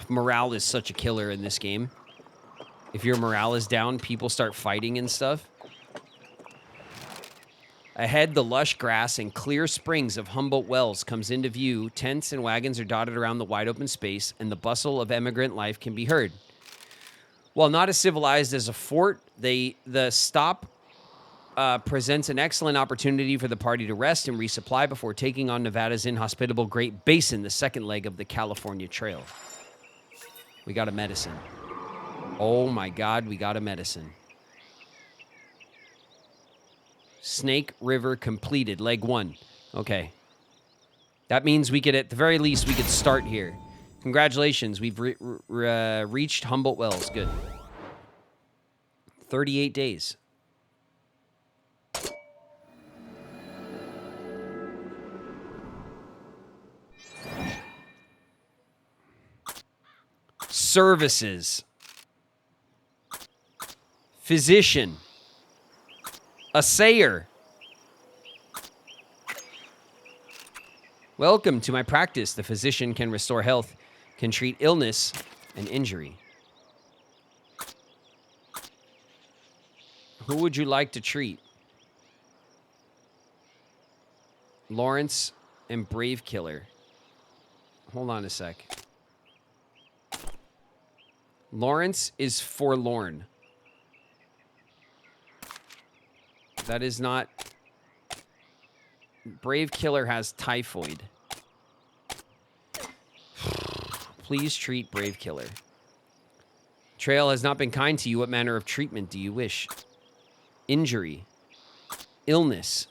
morale is such a killer in this game. If your morale is down, people start fighting and stuff. Ahead, the lush grass and clear springs of Humboldt Wells comes into view. Tents and wagons are dotted around the wide open space, and the bustle of emigrant life can be heard. While not as civilized as a fort, the stop presents an excellent opportunity for the party to rest and resupply before taking on Nevada's inhospitable Great Basin, the second leg of the California Trail. We got a medicine. Oh my God, we got a medicine. Snake River completed, leg 1. Okay. That means we could, at the very least, we could start here. Congratulations, we've reached Humboldt Wells. Good. 38 days. Services. Physician. Assayer. Welcome to my practice. The physician can restore health, can treat illness and injury. Who would you like to treat? Lawrence and Brave Killer. Hold on a sec. Lawrence is forlorn. That is not... Brave Killer has typhoid. Please treat Brave Killer. Trail has not been kind to you. What manner of treatment do you wish? Injury. Illness.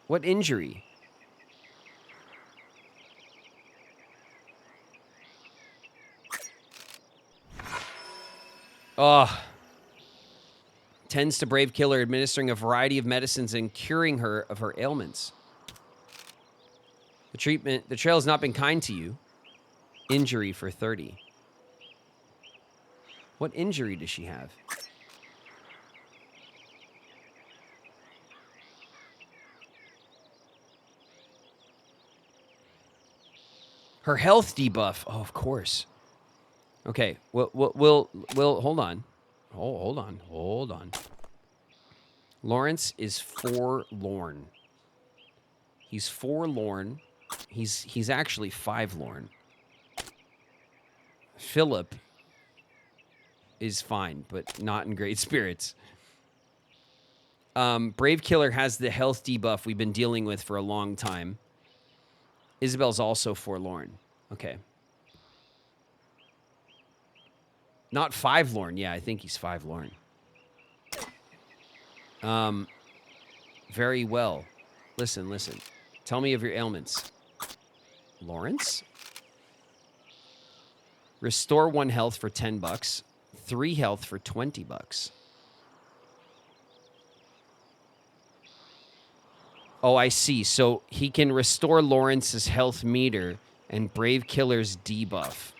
What injury? Tends to Brave Killer, administering a variety of medicines and curing her of her ailments. The trail has not been kind to you. Injury for 30. What injury does she have? Her health debuff. Oh, of course. Okay, we'll hold on. Hold on. Lawrence is forlorn. He's forlorn. He's actually 5 lorn. Philip is fine, but not in great spirits. Brave Killer has the health debuff we've been dealing with for a long time. Isabel's also forlorn. Okay. Not 5 lorn. Yeah, I think he's 5 lorn. Very well. Listen. Tell me of your ailments. Lawrence? Restore 1 health for $10. 3 health for $20. Oh, I see. So he can restore Lawrence's health meter and Brave Killer's debuff.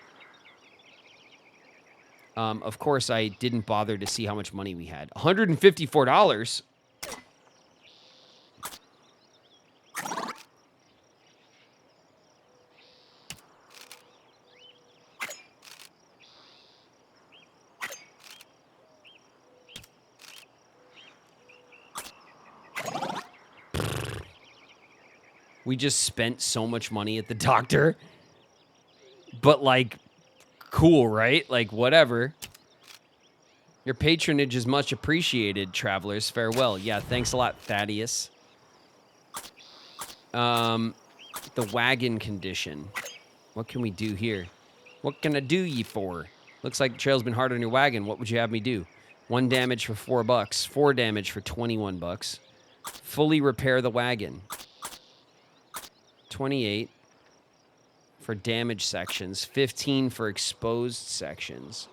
Of course, I didn't bother to see how much money we had. $154. We just spent so much money at the doctor. But, like, cool, right? Like, whatever. Your patronage is much appreciated, travelers. Farewell. Yeah, thanks a lot, Thaddeus. The wagon condition. What can we do here? What can I do ye for? Looks like the trail's been hard on your wagon. What would you have me do? 1 damage for $4. 4 damage for $21. Fully repair the wagon. 28 for damaged sections. 15 for exposed sections.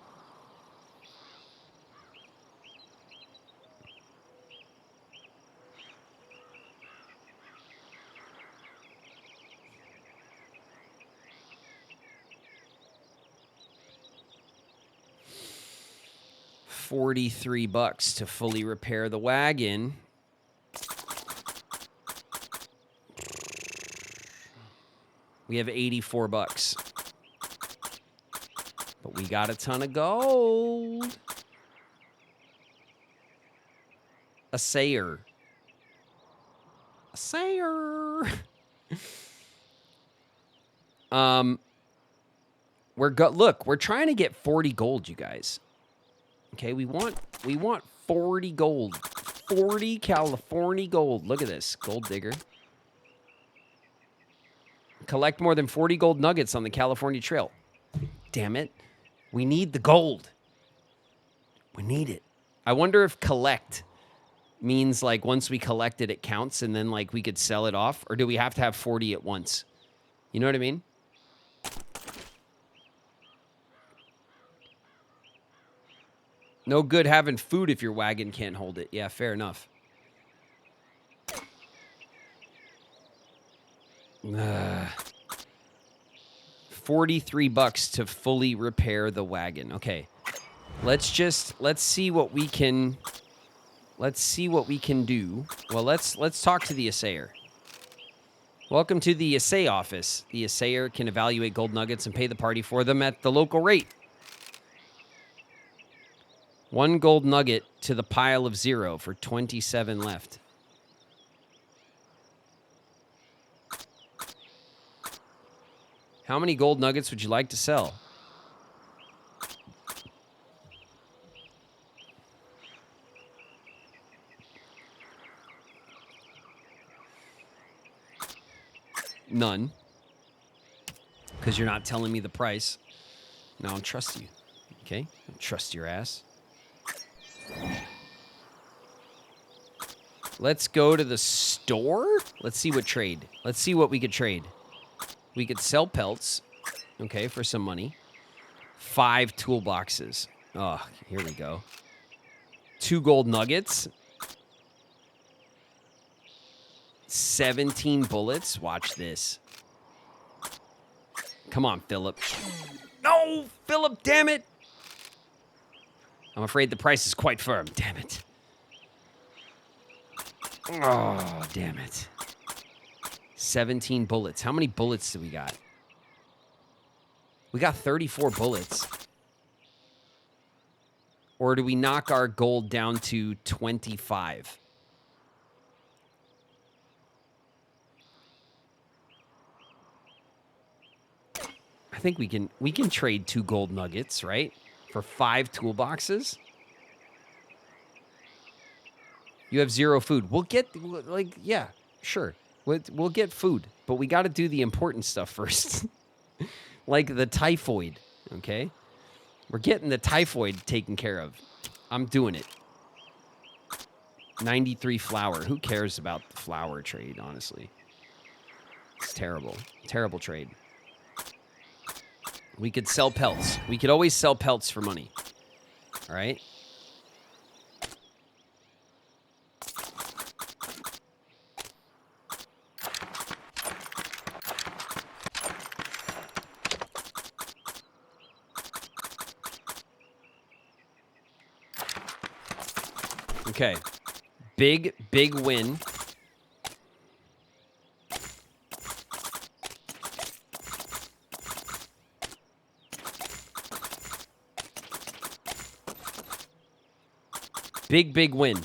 $43 to fully repair the wagon. We have $84. But we got a ton of gold. A sayer. Look, we're trying to get 40 gold, you guys. Okay, we want 40 gold. 40 California gold. Look at this. Gold digger. Collect more than 40 gold nuggets on the California Trail. Damn it. We need the gold. We need it. I wonder if collect means like once we collect it, it counts and then like we could sell it off. Or do we have to have 40 at once? You know what I mean? No good having food if your wagon can't hold it. Yeah, fair enough. $43 to fully repair the wagon. Okay. Let's see what we can do. Well, let's talk to the assayer. Welcome to the assay office. The assayer can evaluate gold nuggets and pay the party for them at the local rate. 1 gold nugget to the pile of 0 for 27 left. How many gold nuggets would you like to sell? None. Because you're not telling me the price. No, I don't trust you. Okay? I don't trust your ass. Let's go to the store. Let's see what trade. Let's see what we could trade. We could sell pelts. Okay, for some money. 5 toolboxes. Oh, here we go. 2 gold nuggets. 17 bullets. Watch this. Come on, Philip. No, Philip, damn it. I'm afraid the price is quite firm. Damn it. Oh, damn it. 17 bullets. How many bullets do we got? We got 34 bullets. Or do we knock our gold down to 25? think we can trade 2 gold nuggets, right? For 5 toolboxes. You have 0 food. We'll get, like, yeah, sure. We'll get food, but we got to do the important stuff first. Like the typhoid, okay? We're getting the typhoid taken care of. I'm doing it. 93 flour. Who cares about the flour trade, honestly? It's terrible. Terrible trade. We could sell pelts. We could always sell pelts for money. All right? Okay. Big win. Big win.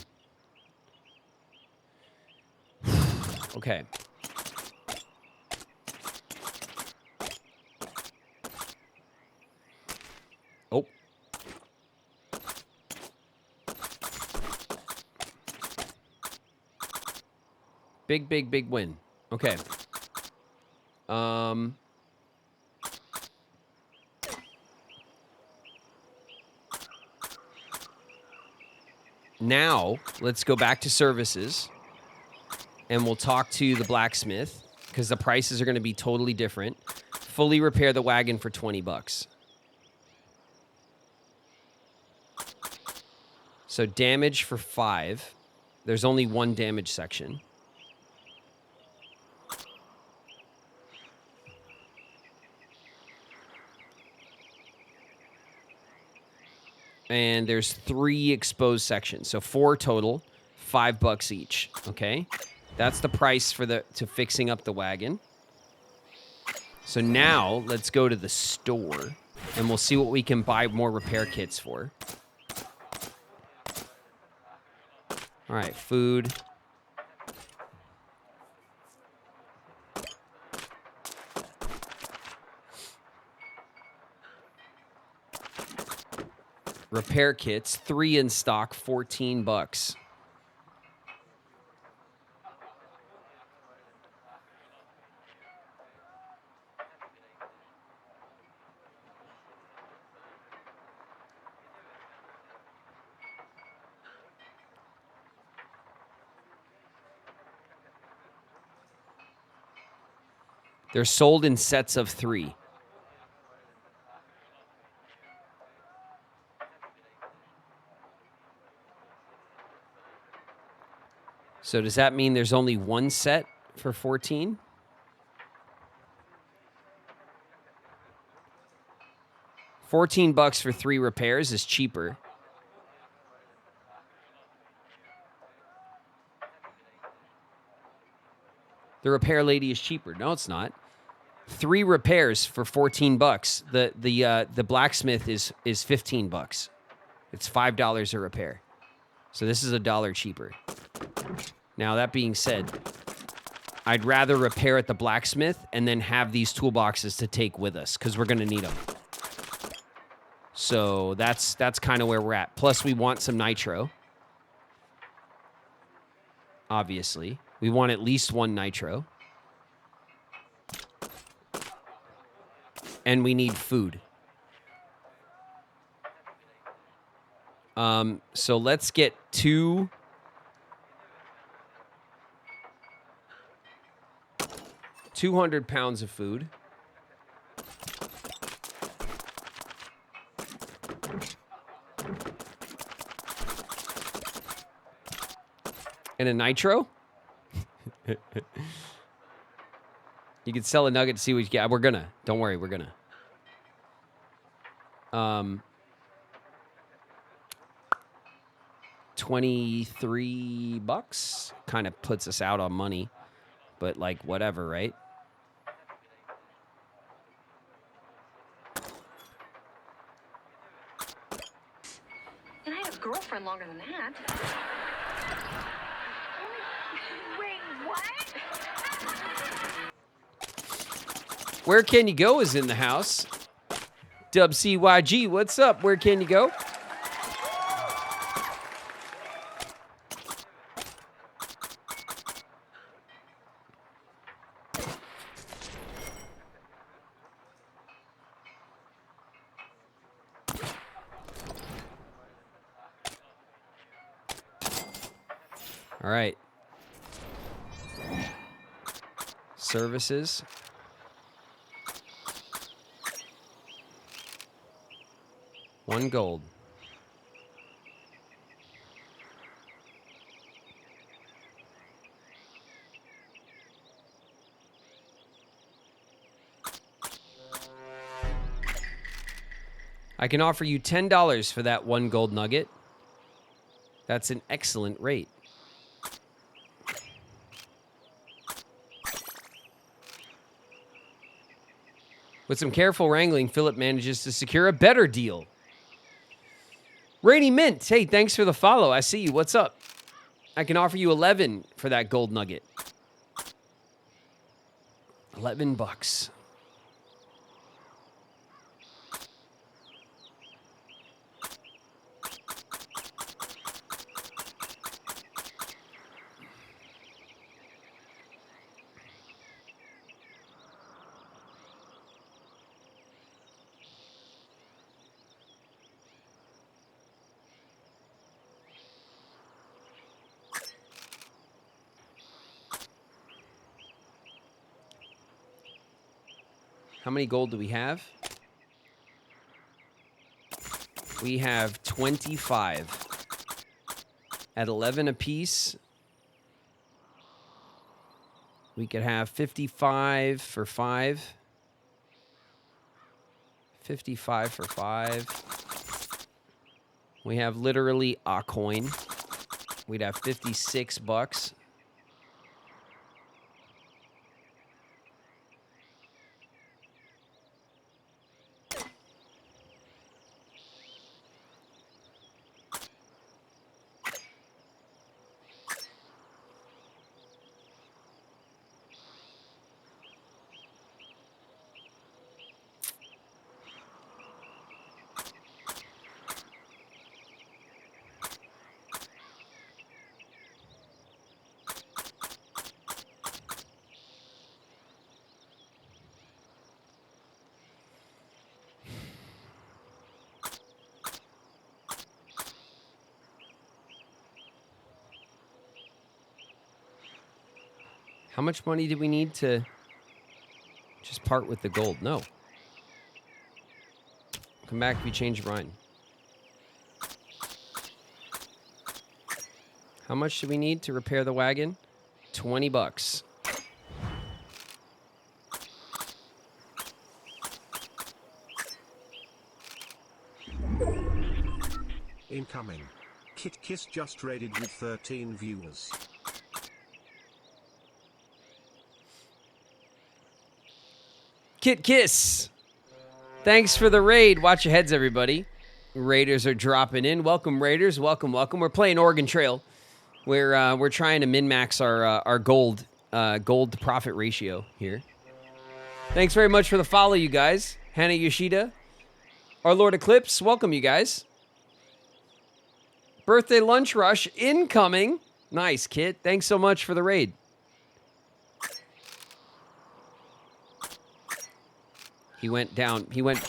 Okay. Oh. Big win. Okay. Now, let's go back to services, and we'll talk to the blacksmith, because the prices are going to be totally different. Fully repair the wagon for 20 bucks. So damage for 5. There's only 1 damage section. And there's 3 exposed sections. So 4 total, $5 each. Okay. That's the price for to fixing up the wagon. So now let's go to the store and we'll see what we can buy more repair kits for. All right, food. Repair kits, 3 in stock, $14. They're sold in sets of 3. So does that mean there's only 1 set for 14? $14 for 3 repairs is cheaper. The repair lady is cheaper. No, it's not. 3 repairs for $14. The blacksmith is $15. It's $5 a repair. So this is $1 cheaper. Now, that being said, I'd rather repair at the blacksmith and then have these toolboxes to take with us because we're going to need them. So that's kind of where we're at. Plus, we want some nitro. Obviously. We want at least 1 nitro. And we need food. So let's get 200 pounds of food. And a nitro? You could sell a nugget to see what you get. We're gonna. Don't worry, we're gonna. $23 kind of puts us out on money, but like whatever, right? And I had a girlfriend longer than that. Wait, what? Where Can You Go is in the house. Dub CYG, what's up? Where can you go? All right. Services. One gold. I can offer you $10 for that one gold nugget. That's an excellent rate. With some careful wrangling, Philip manages to secure a better deal. Rainy Mint, hey, thanks for the follow. I see you. What's up? I can offer you 11 for that gold nugget. $11. How many gold do we have? We have 25. At 11 apiece, we could have 55 for 5. 55 for 5. We have literally a coin. We'd have $56. How much money do we need to just part with the gold? No. Come back if you change your mind. How much do we need to repair the wagon? $20. Incoming. Kit Kiss just raided with 13 viewers. Kit Kiss. Thanks for the raid. Watch your heads, everybody. Raiders are dropping in. Welcome, Raiders. Welcome, welcome. We're playing Oregon Trail. We're trying to min-max our gold to profit ratio here. Thanks very much for the follow, you guys. Hannah Yoshida. Our Lord Eclipse. Welcome, you guys. Birthday lunch rush incoming. Nice, Kit. Thanks so much for the raid. He went down. He went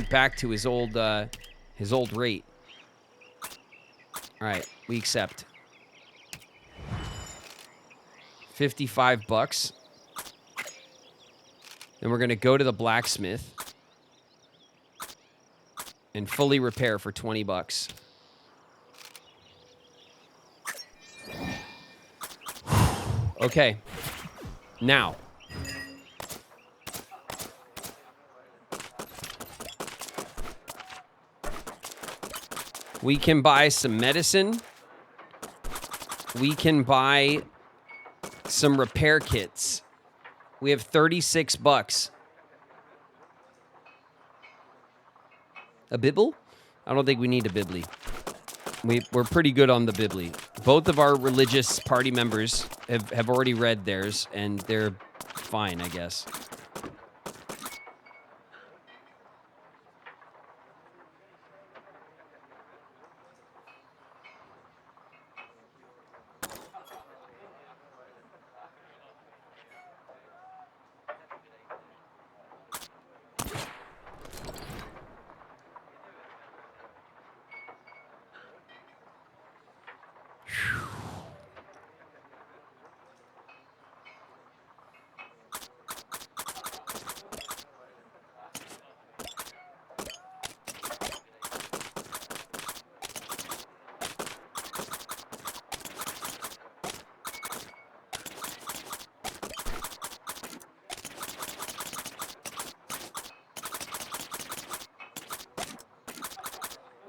back to his old rate. All right, we accept. $55. Then we're gonna go to the blacksmith and fully repair for $20. Okay. Now. We can buy some medicine. We can buy some repair kits. We have $36. A bibble? I don't think we need a bibly. We're pretty good on the bibly. Both of our religious party members have already read theirs, and they're fine, I guess.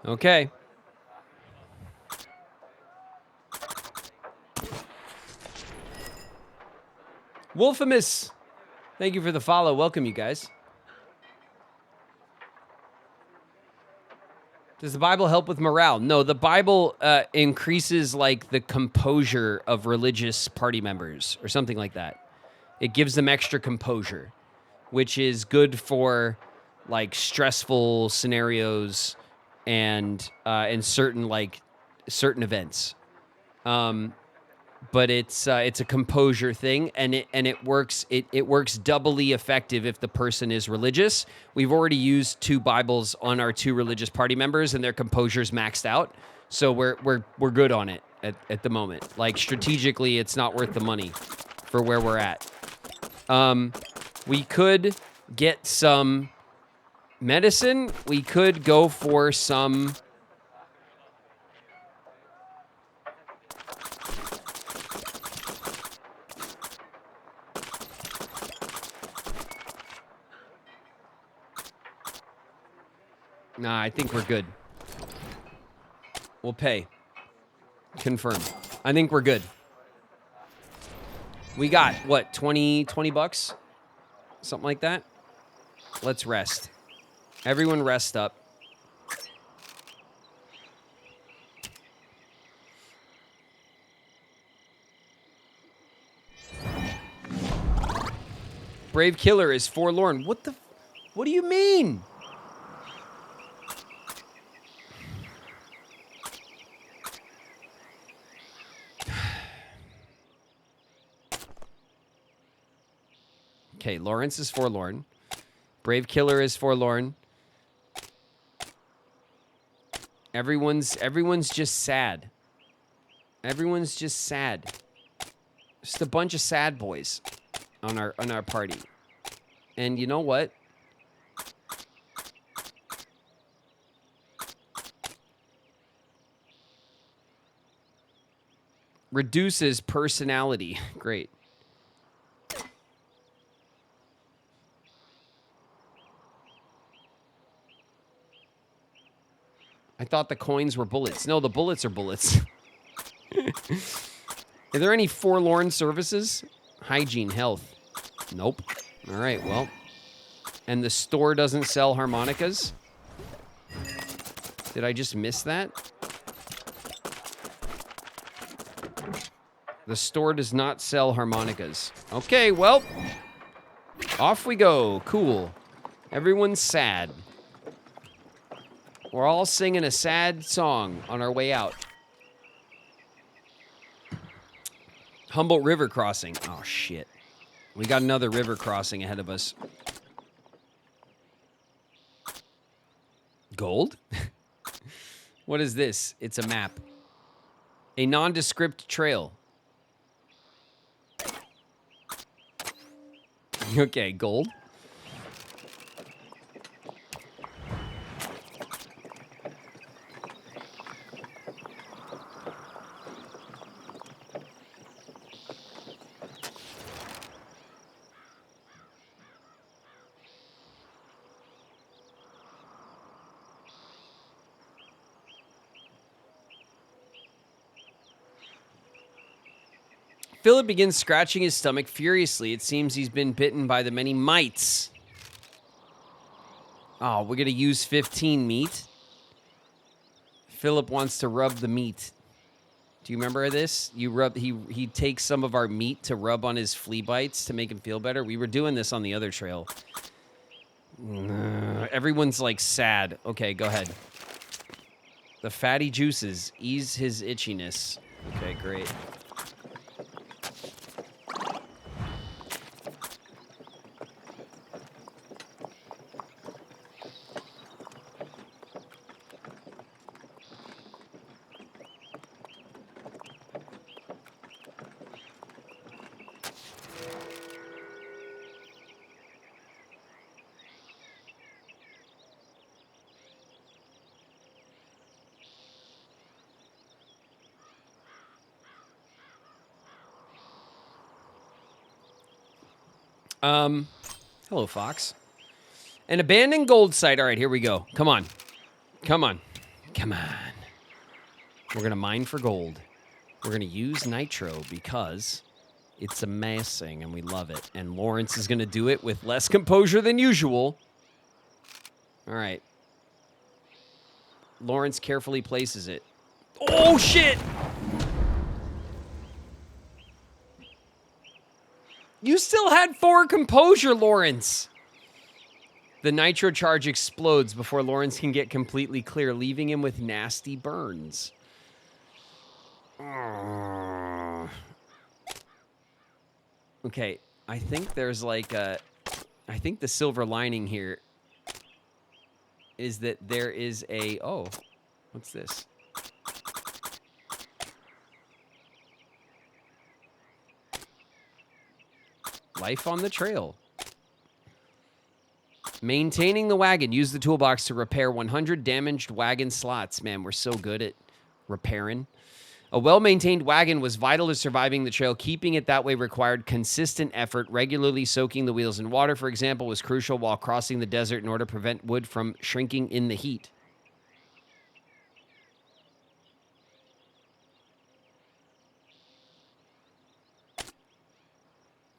Okay. Wolfimus, thank you for the follow. Welcome, you guys. Does the Bible help with morale? No, the Bible increases like the composure of religious party members or something like that. It gives them extra composure, which is good for like stressful scenarios and certain events. But it's a composure thing, and it works. It works doubly effective if the person is religious. We've already used 2 Bibles on our 2 religious party members, and their composure's maxed out, so we're good on it at the moment. Like strategically, it's not worth the money for where we're at. We could get some medicine. We could go for some. Nah, I think we're good. We'll pay. Confirm. I think we're good. We got, what, 20 bucks? Something like that? Let's rest. Everyone rest up. Brave Killer is forlorn. What do you mean? Okay, Lawrence is forlorn. Brave Killer is forlorn. Everyone's just sad. Everyone's just sad. Just a bunch of sad boys on our party. And you know what? Reduces personality. Great. I thought the coins were bullets. No, the bullets are bullets. Are there any forlorn services? Hygiene, health. Nope. All right, well. And the store doesn't sell harmonicas? Did I just miss that? The store does not sell harmonicas. Okay, well. Off we go. Cool. Everyone's sad. We're all singing a sad song on our way out. Humboldt River crossing. Oh, shit. We got another river crossing ahead of us. Gold? What is this? It's a map. A nondescript trail. Okay, gold. Philip begins scratching his stomach furiously. It seems he's been bitten by the many mites. Oh, we're going to use 15 meat. Philip wants to rub the meat. Do you remember this? He takes some of our meat to rub on his flea bites to make him feel better. We were doing this on the other trail. Everyone's like sad. Okay, go ahead. The fatty juices ease his itchiness. Okay, great. Hello, Fox. An abandoned gold site. All right, here we go. Come on. Come on. Come on. We're going to mine for gold. We're going to use nitro because it's amazing and we love it. And Lawrence is going to do it with less composure than usual. All right. Lawrence carefully places it. Oh, shit! You still had 4 composure, Lawrence. The nitro charge explodes before Lawrence can get completely clear, leaving him with nasty burns. Okay, I think there's like a... I think the silver lining here is that there is a... Oh, what's this? Life on the trail. Maintaining the wagon. Use the toolbox to repair 100 damaged wagon slots. Man, we're so good at repairing. A well-maintained wagon was vital to surviving the trail. Keeping it that way required consistent effort. Regularly soaking the wheels in water, for example, was crucial while crossing the desert in order to prevent wood from shrinking in the heat.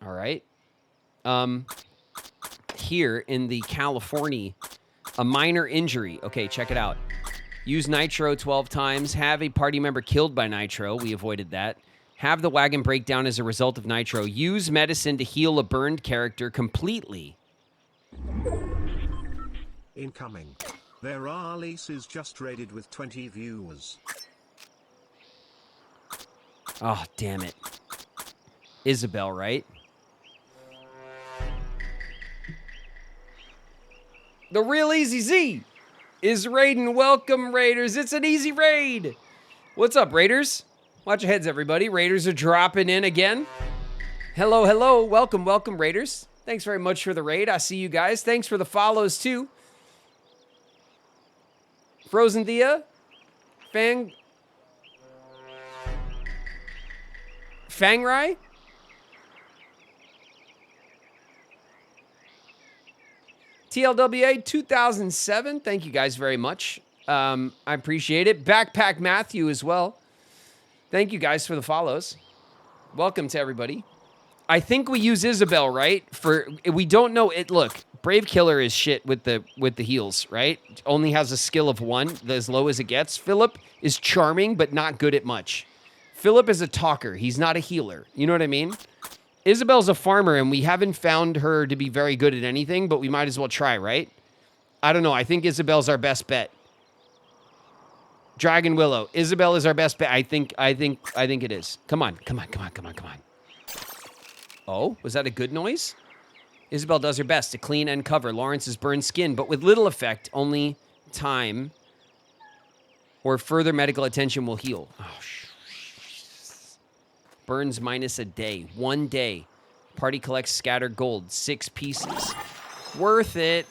All right. Here in the California, a minor injury. Okay, check it out. Use nitro 12 times. Have a party member killed by nitro. We avoided that. Have the wagon break down as a result of nitro. Use medicine to heal a burned character completely. Incoming. There are leases just raided with 20 viewers. Oh, damn it. Isabel, right? The real Easy Z is raiding. Welcome, Raiders. It's an easy raid. What's up, Raiders? Watch your heads, everybody. Raiders are dropping in again. Hello, hello. Welcome, welcome, Raiders. Thanks very much for the raid. I see you guys. Thanks for the follows, too. Frozen Thea. Fangrai. TLWA 2007. Thank you guys very much. I appreciate it. Backpack Matthew as well. Thank you guys for the follows. Welcome to everybody. I think we use Isabel, right? We don't know it. Look, Brave Killer is shit with the heals, right? Only has a skill of 1, as low as it gets. Philip is charming, but not good at much. Philip is a talker. He's not a healer. You know what I mean? Isabel's a farmer, and we haven't found her to be very good at anything, but we might as well try, right? I don't know. I think Isabel's our best bet. Dragon Willow. Isabel is our best bet. I think it is. Come on. Oh, was that a good noise? Isabel does her best to clean and cover Lawrence's burned skin, but with little effect. Only time or further medical attention will heal. Oh, burns minus a day. 1 day. Party collects scattered gold. 6 pieces. Worth it.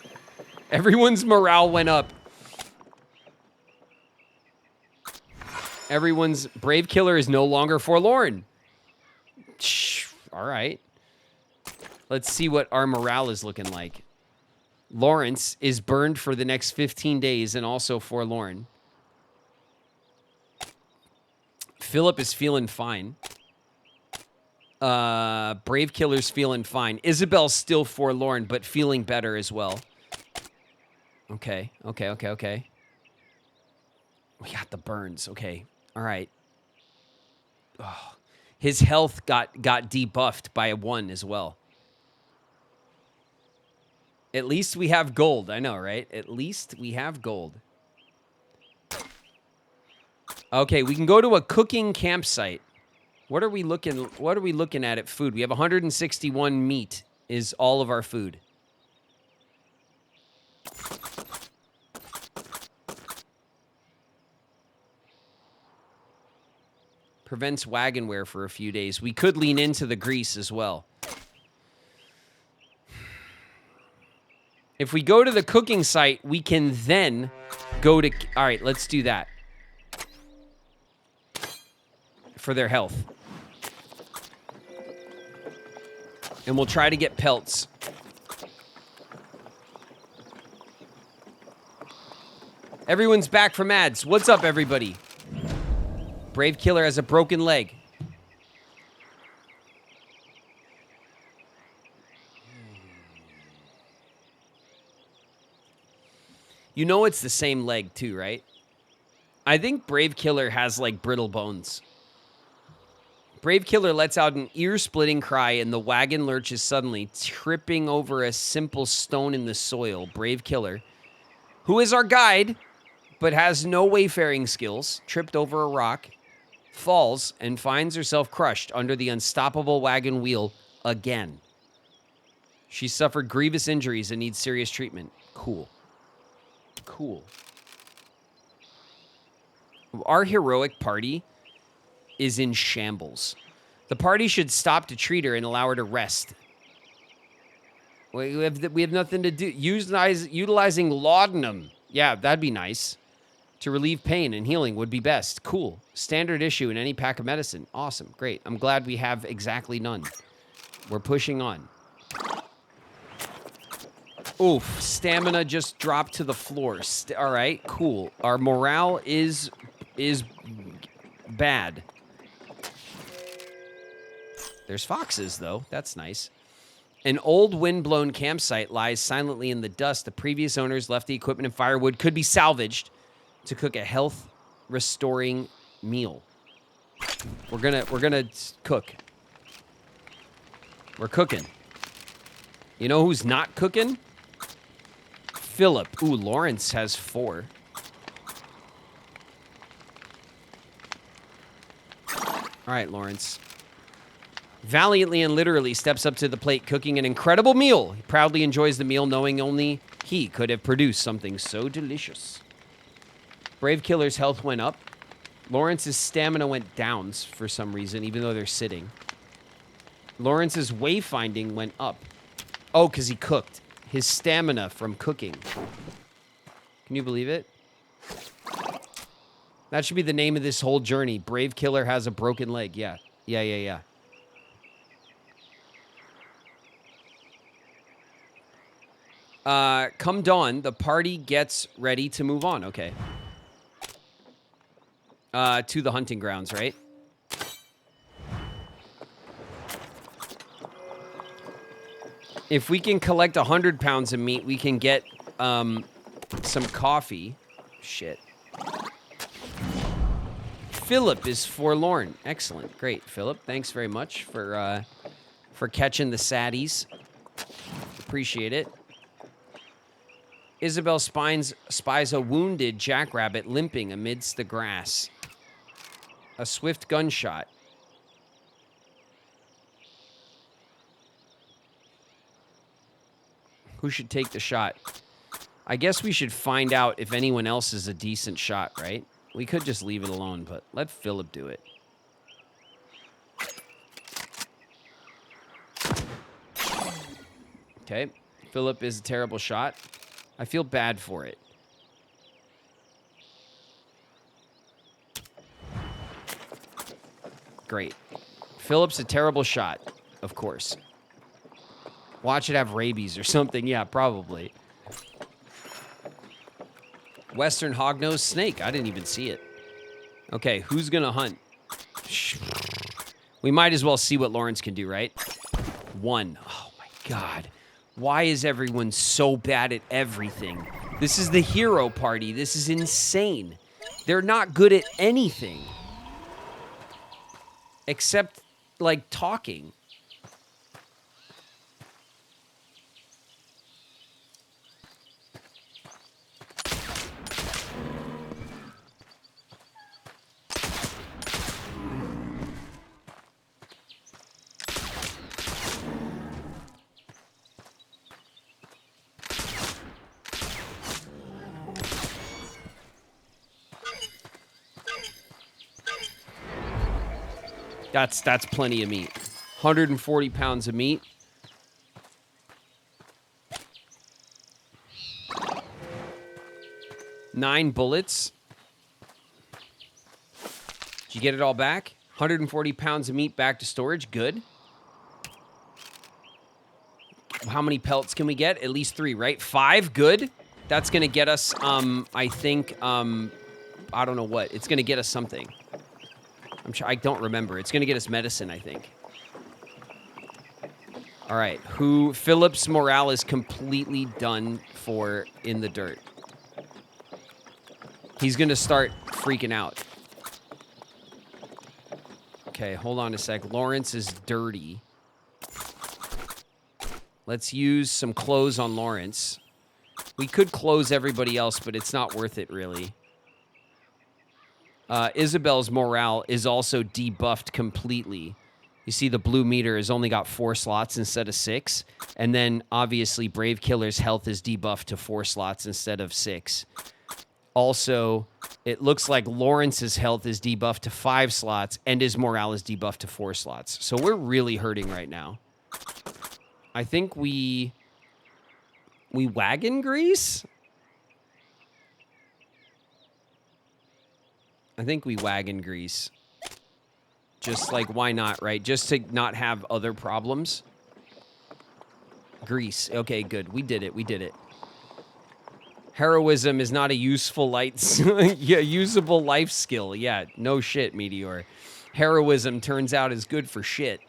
Everyone's morale went up. Everyone's Brave Killer is no longer forlorn. All right. Let's see what our morale is looking like. Lawrence is burned for the next 15 days and also forlorn. Philip is feeling fine. Brave Killer's feeling fine. Isabel's still forlorn, but feeling better as well. Okay. We got the burns. Okay. All right. Oh, his health got debuffed by a 1 as well. At least we have gold. I know, right? At least we have gold. Okay, we can go to a cooking campsite. What are we looking at food? We have 161 meat is all of our food. Prevents wagon wear for a few days. We could lean into the grease as well. If we go to the cooking site, we can then go to... All right, let's do that. For their health. And we'll try to get pelts. Everyone's back from ads. What's up, everybody? Brave Killer has a broken leg. You know it's the same leg too, right? I think Brave Killer has like brittle bones. Brave Killer lets out an ear-splitting cry and the wagon lurches suddenly, tripping over a simple stone in the soil. Brave Killer, who is our guide, but has no wayfaring skills, tripped over a rock, falls, and finds herself crushed under the unstoppable wagon wheel again. She suffered grievous injuries and needs serious treatment. Cool. Cool. Our heroic party is in shambles. The party should stop to treat her and allow her to rest. We have nothing to do. Utilizing laudanum. Yeah, that'd be nice. To relieve pain and healing would be best. Cool. Standard issue in any pack of medicine. Awesome. Great. I'm glad we have exactly none. We're pushing on. Oof. Stamina just dropped to the floor. All right. Cool. Our morale is bad. There's foxes, though. That's nice. An old wind-blown campsite lies silently in the dust. The previous owners left the equipment and firewood could be salvaged to cook a health-restoring meal. We're gonna cook. We're cooking. You know who's not cooking? Philip. Ooh, Lawrence has 4. All right, Lawrence. Valiantly and literally steps up to the plate, cooking an incredible meal. He proudly enjoys the meal, knowing only he could have produced something so delicious. Brave Killer's health went up. Lawrence's stamina went down for some reason, even though they're sitting. Lawrence's wayfinding went up. Oh, because he cooked. His stamina from cooking. Can you believe it? That should be the name of this whole journey. Brave Killer has a broken leg. Yeah. Yeah. Come dawn, the party gets ready to move on. Okay. To the hunting grounds, right? If we can collect 100 pounds of meat, we can get some coffee. Shit. Philip is forlorn. Excellent. Great, Philip. Thanks very much for catching the saddies. Appreciate it. Isabel spies a wounded jackrabbit limping amidst the grass. A swift gunshot. Who should take the shot? I guess we should find out if anyone else is a decent shot, right? We could just leave it alone, but let Philip do it. Okay. Philip is a terrible shot. I feel bad for it. Great. Philip's a terrible shot, of course. Watch it have rabies or something. Yeah, probably. Western hognose snake. I didn't even see it. Okay, who's going to hunt? We might as well see what Lawrence can do, right? 1. Oh, my God. Why is everyone so bad at everything? This is the hero party. This is insane. They're not good at anything. Except, like, talking. That's plenty of meat. 140 pounds of meat. Nine bullets. Did you get it all back? 140 pounds of meat back to storage. Good. How many pelts can we get? At least 3, right? 5, good. That's gonna get us, I think, I don't know what. It's gonna get us something. I don't remember. It's gonna get us medicine, I think. All right, Philip's morale is completely done for in the dirt. He's gonna start freaking out. Okay, hold on a sec. Lawrence is dirty. Let's use some clothes on Lawrence. We could close everybody else, but it's not worth it, really. Isabel's morale is also debuffed completely. You see the blue meter has only got 4 slots instead of 6. And then, obviously, Brave Killer's health is debuffed to 4 slots instead of 6. Also, it looks like Lawrence's health is debuffed to 5 slots, and his morale is debuffed to 4 slots. So we're really hurting right now. I think we wagon grease? I think we wagon grease. Just like, why not, right? Just to not have other problems. Grease. Okay, good. We did it. We did it. Heroism is not a useful usable life skill. Yeah, no shit, Meteor. Heroism turns out is good for shit.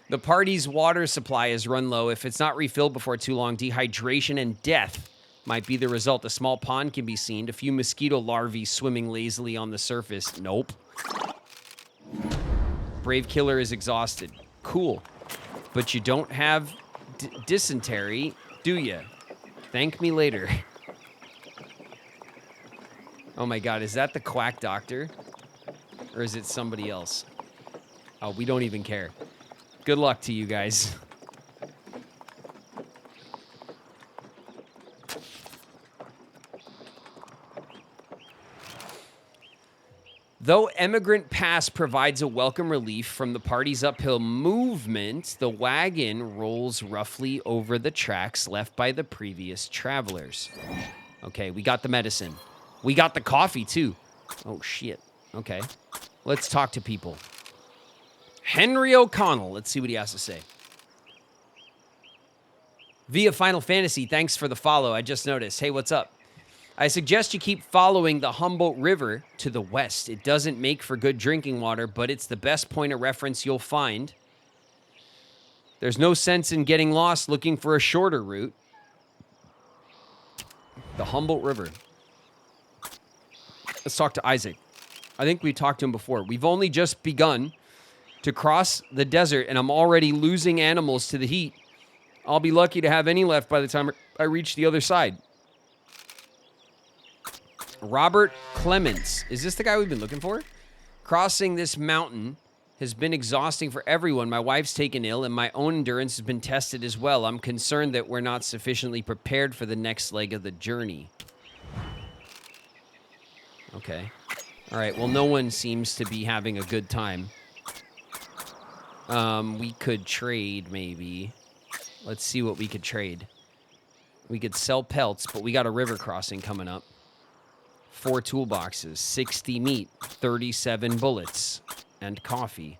The party's water supply is run low. If it's not refilled before too long, dehydration and death might be the result. A small pond can be seen. A few mosquito larvae swimming lazily on the surface. Nope. Brave Killer is exhausted. Cool. But you don't have dysentery, do you? Thank me later. Oh my god, is that the quack doctor? Or is it somebody else? Oh, we don't even care. Good luck to you guys. Though Emigrant Pass provides a welcome relief from the party's uphill movement, the wagon rolls roughly over the tracks left by the previous travelers. Okay, we got the medicine. We got the coffee, too. Oh, shit. Okay. Let's talk to people. Henry O'Connell. Let's see what he has to say. Via Final Fantasy, thanks for the follow. I just noticed. Hey, what's up? I suggest you keep following the Humboldt River to the west. It doesn't make for good drinking water, but it's the best point of reference you'll find. There's no sense in getting lost looking for a shorter route. The Humboldt River. Let's talk to Isaac. I think we talked to him before. We've only just begun to cross the desert, and I'm already losing animals to the heat. I'll be lucky to have any left by the time I reach the other side. Robert Clements. Is this the guy we've been looking for? Crossing this mountain has been exhausting for everyone. My wife's taken ill, and my own endurance has been tested as well. I'm concerned that we're not sufficiently prepared for the next leg of the journey. Okay. All right, well, no one seems to be having a good time. We could trade, maybe. Let's see what we could trade. We could sell pelts, but we got a river crossing coming up. 4 toolboxes, 60 meat, 37 bullets, and coffee.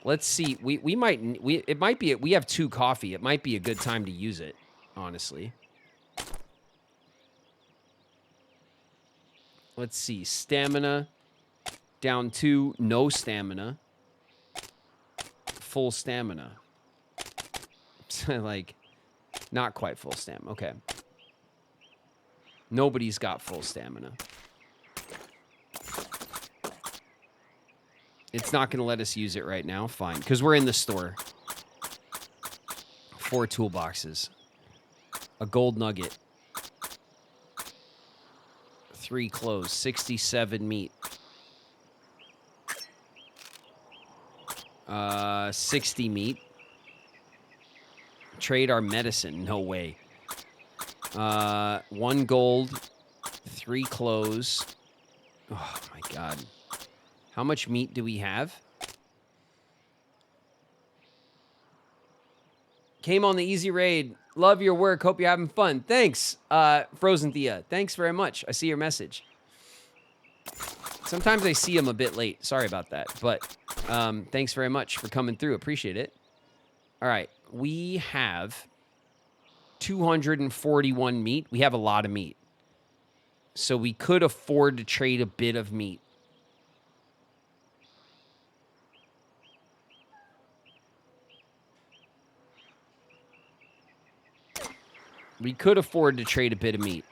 Let's see. We have 2 coffee. It might be a good time to use it, honestly. Let's see. Stamina down 2, no stamina. Full stamina. Like, not quite full stamina. Okay. Nobody's got full stamina. It's not going to let us use it right now. Fine. Because we're in the store. 4 toolboxes. A gold nugget. 3 clothes. 67 meat. 60 meat. Trade our medicine. No way. 1 gold. 3 clothes. Oh, my God. How much meat do we have? Came on the easy raid. Love your work. Hope you're having fun. Thanks, Frozen Thea. Thanks very much. I see your message. Sometimes I see them a bit late. Sorry about that. But thanks very much for coming through. Appreciate it. All right. We have 241 meat. We have a lot of meat. So we could afford to trade a bit of meat. We could afford to trade a bit of meat.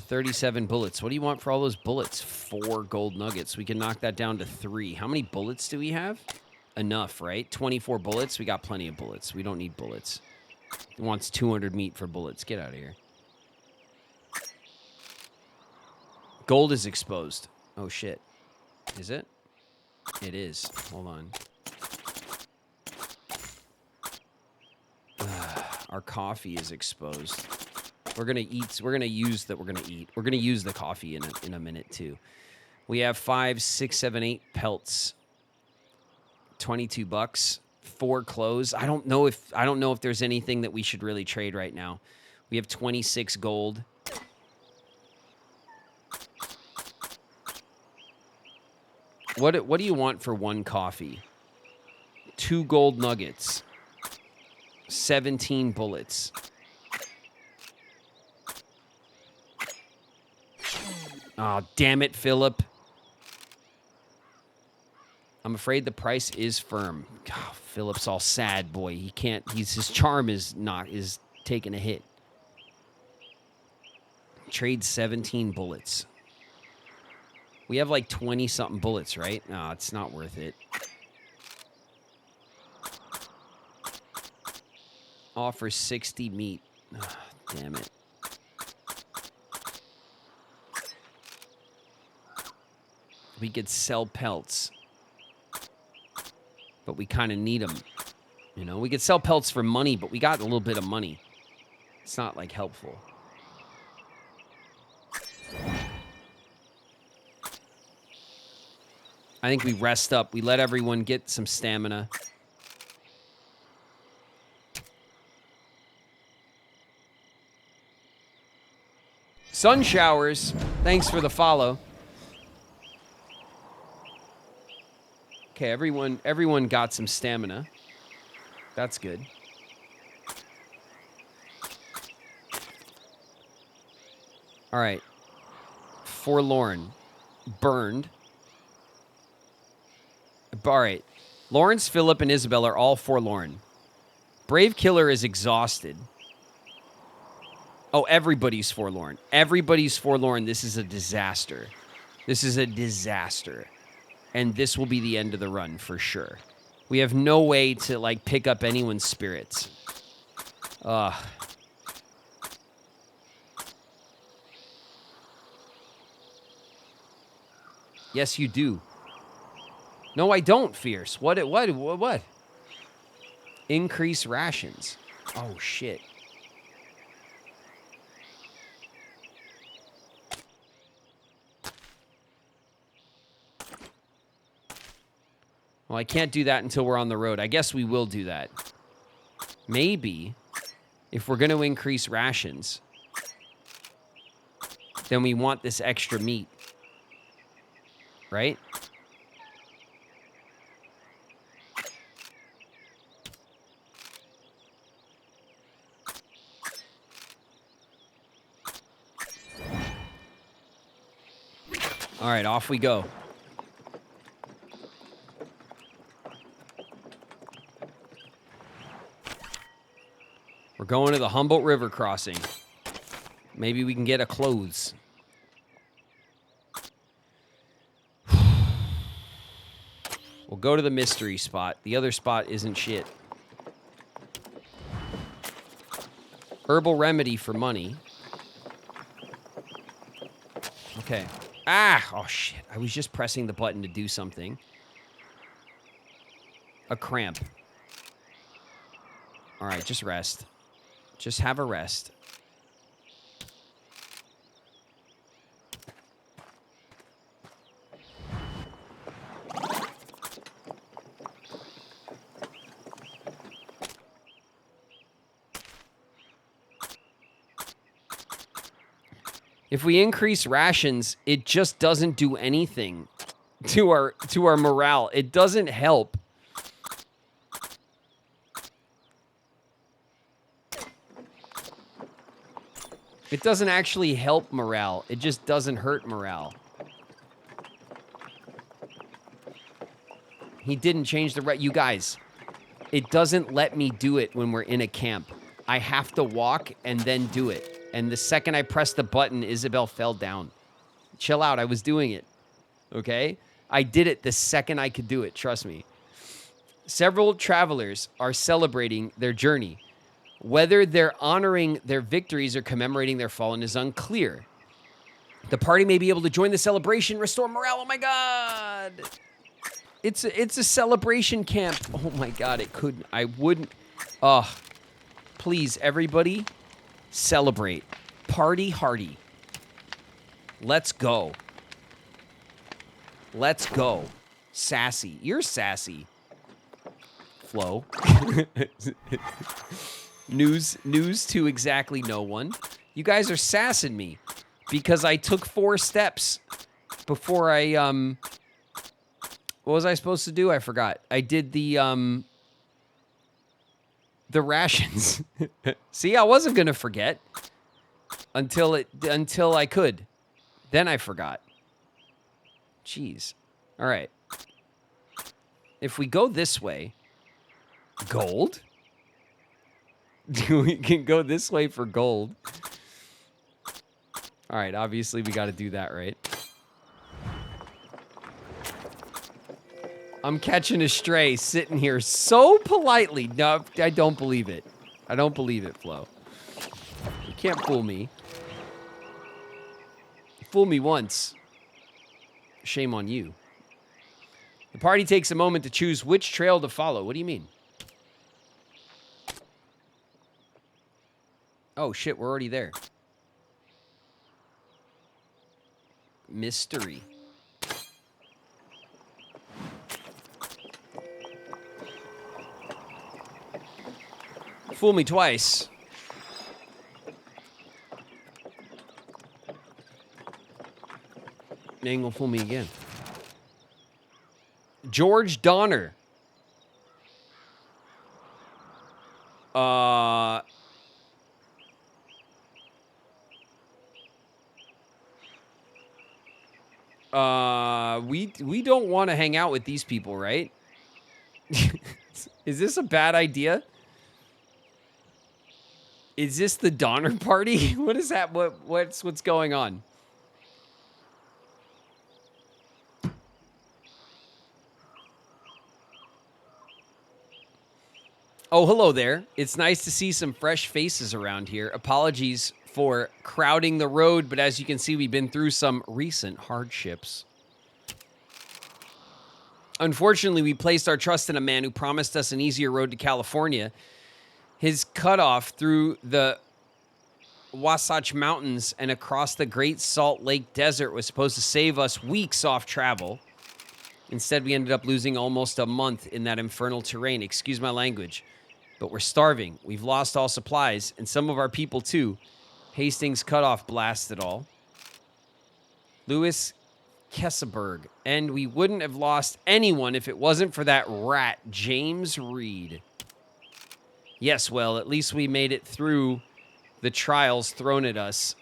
$37 bullets. What do you want for all those bullets? 4 gold nuggets. We can knock that down to 3. How many bullets do we have? Enough, right? 24 bullets. We got plenty of bullets. We don't need bullets. He wants 200 meat for bullets. Get out of here. Gold is exposed. Oh, shit. Is it? It is. Hold on. Our coffee is exposed. We're gonna eat. We're gonna use that. We're gonna eat. We're gonna use the coffee in a minute too. We have 5, 6, 7, 8 pelts. $22. 4 clothes. I don't know if there's anything that we should really trade right now. We have 26 gold. What do you want for 1 coffee? 2 gold nuggets. 17 bullets. Oh, damn it, Philip. I'm afraid the price is firm. God, Philip's all sad, boy. He can't. His charm is taking a hit. Trade 17 bullets. We have like 20-something bullets, right? No, it's not worth it. Offer 60 meat. Oh, damn it. We could sell pelts. But we kind of need them. You know, we could sell pelts for money, but we got a little bit of money. It's not, like, helpful. I think we rest up. We let everyone get some stamina. Sun showers. Thanks for the follow. Okay, everyone got some stamina. That's good. All right. Forlorn. Burned. All right. Lawrence, Philip, and Isabel are all forlorn. Brave Killer is exhausted. Oh, everybody's forlorn. Everybody's forlorn. This is a disaster. This is a disaster. And this will be the end of the run for sure. We have no way to, like, pick up anyone's spirits. Ugh. Yes, you do. No, I don't, Fierce. What? Increase rations. Oh, shit. Well, I can't do that until we're on the road. I guess we will do that. Maybe, if we're going to increase rations, then we want this extra meat. Right? All right, off we go. We're going to the Humboldt River crossing. Maybe we can get a clothes. We'll go to the mystery spot. The other spot isn't shit. Herbal remedy for money. Okay. Ah! Oh, shit. I was just pressing the button to do something. A cramp. All right, just rest. Just have a rest. If we increase rations, it just doesn't do anything to our morale. It doesn't help. It doesn't actually help morale. It just doesn't hurt morale. He didn't change the you guys. It doesn't let me do it when we're in a camp. I have to walk and then do it. And the second I press the button, Isabel fell down. Chill out. I was doing it. Okay? I did it the second I could do it. Trust me. Several travelers are celebrating their journey. Whether they're honoring their victories or commemorating their fallen is unclear. The party may be able to join the celebration, restore morale. Oh my God. It's a celebration camp. Oh my God, it couldn't. I wouldn't. Please, everybody, celebrate. Party hardy. Let's go. Let's go. Sassy. You're sassy. Flo. News to exactly no one. You guys are sassing me because I took 4 steps before I what was I supposed to do? I forgot. I did the rations. See, I wasn't going to forget until I could. Then I forgot. Jeez. All right. If we go this way, gold? We can go this way for gold. All right, obviously we got to do that, right? I'm catching a stray sitting here so politely. No, I don't believe it. I don't believe it, Flo. You can't fool me. Fool me once. Shame on you. The party takes a moment to choose which trail to follow. What do you mean? Oh, shit, we're already there. Mystery. Fool me twice. You ain't gonna fool me again. George Donner. We don't want to hang out with these people, right? Is this a bad idea? Is this the Donner Party? What is that? What's going on? Oh, hello there. It's nice to see some fresh faces around here. Apologies for crowding the road, but as you can see, we've been through some recent hardships. Unfortunately, we placed our trust in a man who promised us an easier road to California. His cutoff through the Wasatch Mountains and across the Great Salt Lake Desert was supposed to save us weeks off travel. Instead, we ended up losing almost a month in that infernal terrain. Excuse my language. But we're starving. We've lost all supplies, and some of our people, too. Hastings cutoff blasted all. Louis Kesselberg. And we wouldn't have lost anyone if it wasn't for that rat, James Reed. Yes, well, at least we made it through the trials thrown at us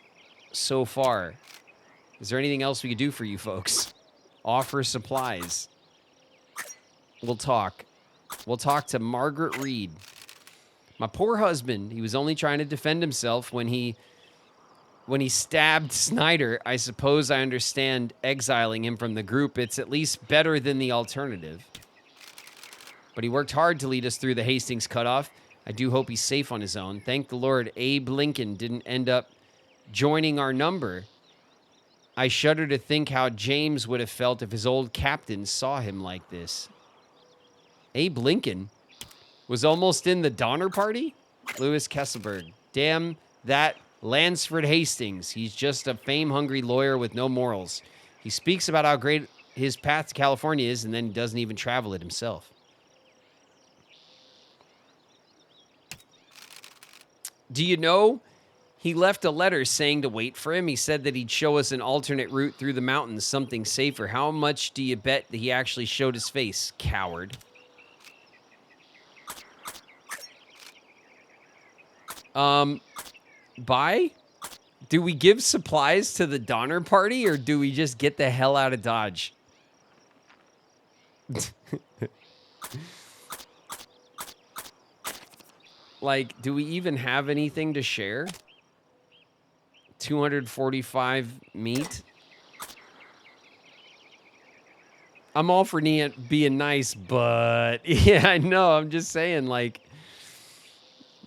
so far. Is there anything else we could do for you folks? Offer supplies. We'll talk. We'll talk to Margaret Reed. My poor husband, he was only trying to defend himself when he stabbed Snyder. I suppose I understand exiling him from the group. It's at least better than the alternative. But he worked hard to lead us through the Hastings cutoff. I do hope he's safe on his own. Thank the Lord Abe Lincoln didn't end up joining our number. I shudder to think how James would have felt if his old captain saw him like this. Abe Lincoln was almost in the Donner Party? Louis Kesselberg. Damn that Lansford Hastings. He's just a fame-hungry lawyer with no morals. He speaks about how great his path to California is, and then he doesn't even travel it himself. Do you know He left a letter saying to wait for him. He said that he'd show us an alternate route through the mountains, something safer. How much do you bet that he actually showed his face? Coward. Bye? Do we give supplies to the Donner Party, or do we just get the hell out of Dodge? Like, do we even have anything to share? 245 meat? I'm all for being nice, but yeah, I know. I'm just saying, like,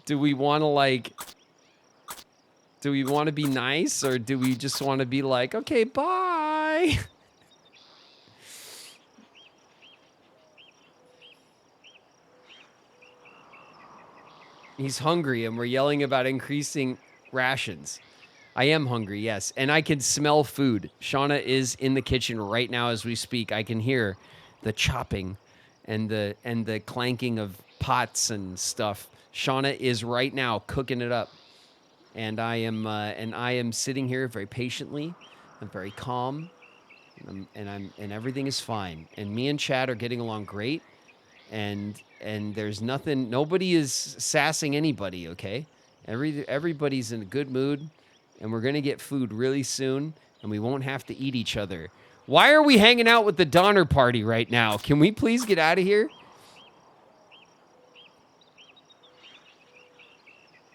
do we want to, like, do we want to be nice, or do we just want to be like, okay, bye? He's hungry, and we're yelling about increasing rations. I am hungry, yes, and I can smell food. Shauna is in the kitchen right now as we speak. I can hear the chopping and the clanking of pots and stuff. Shauna is right now cooking it up, and I am sitting here very patiently. I'm very calm, and everything is fine. And me and Chad are getting along great. And there's nothing, nobody is sassing anybody, okay? Everybody's in a good mood, and we're gonna get food really soon, and we won't have to eat each other. Why are we hanging out with the Donner Party right now? Can we please get out of here?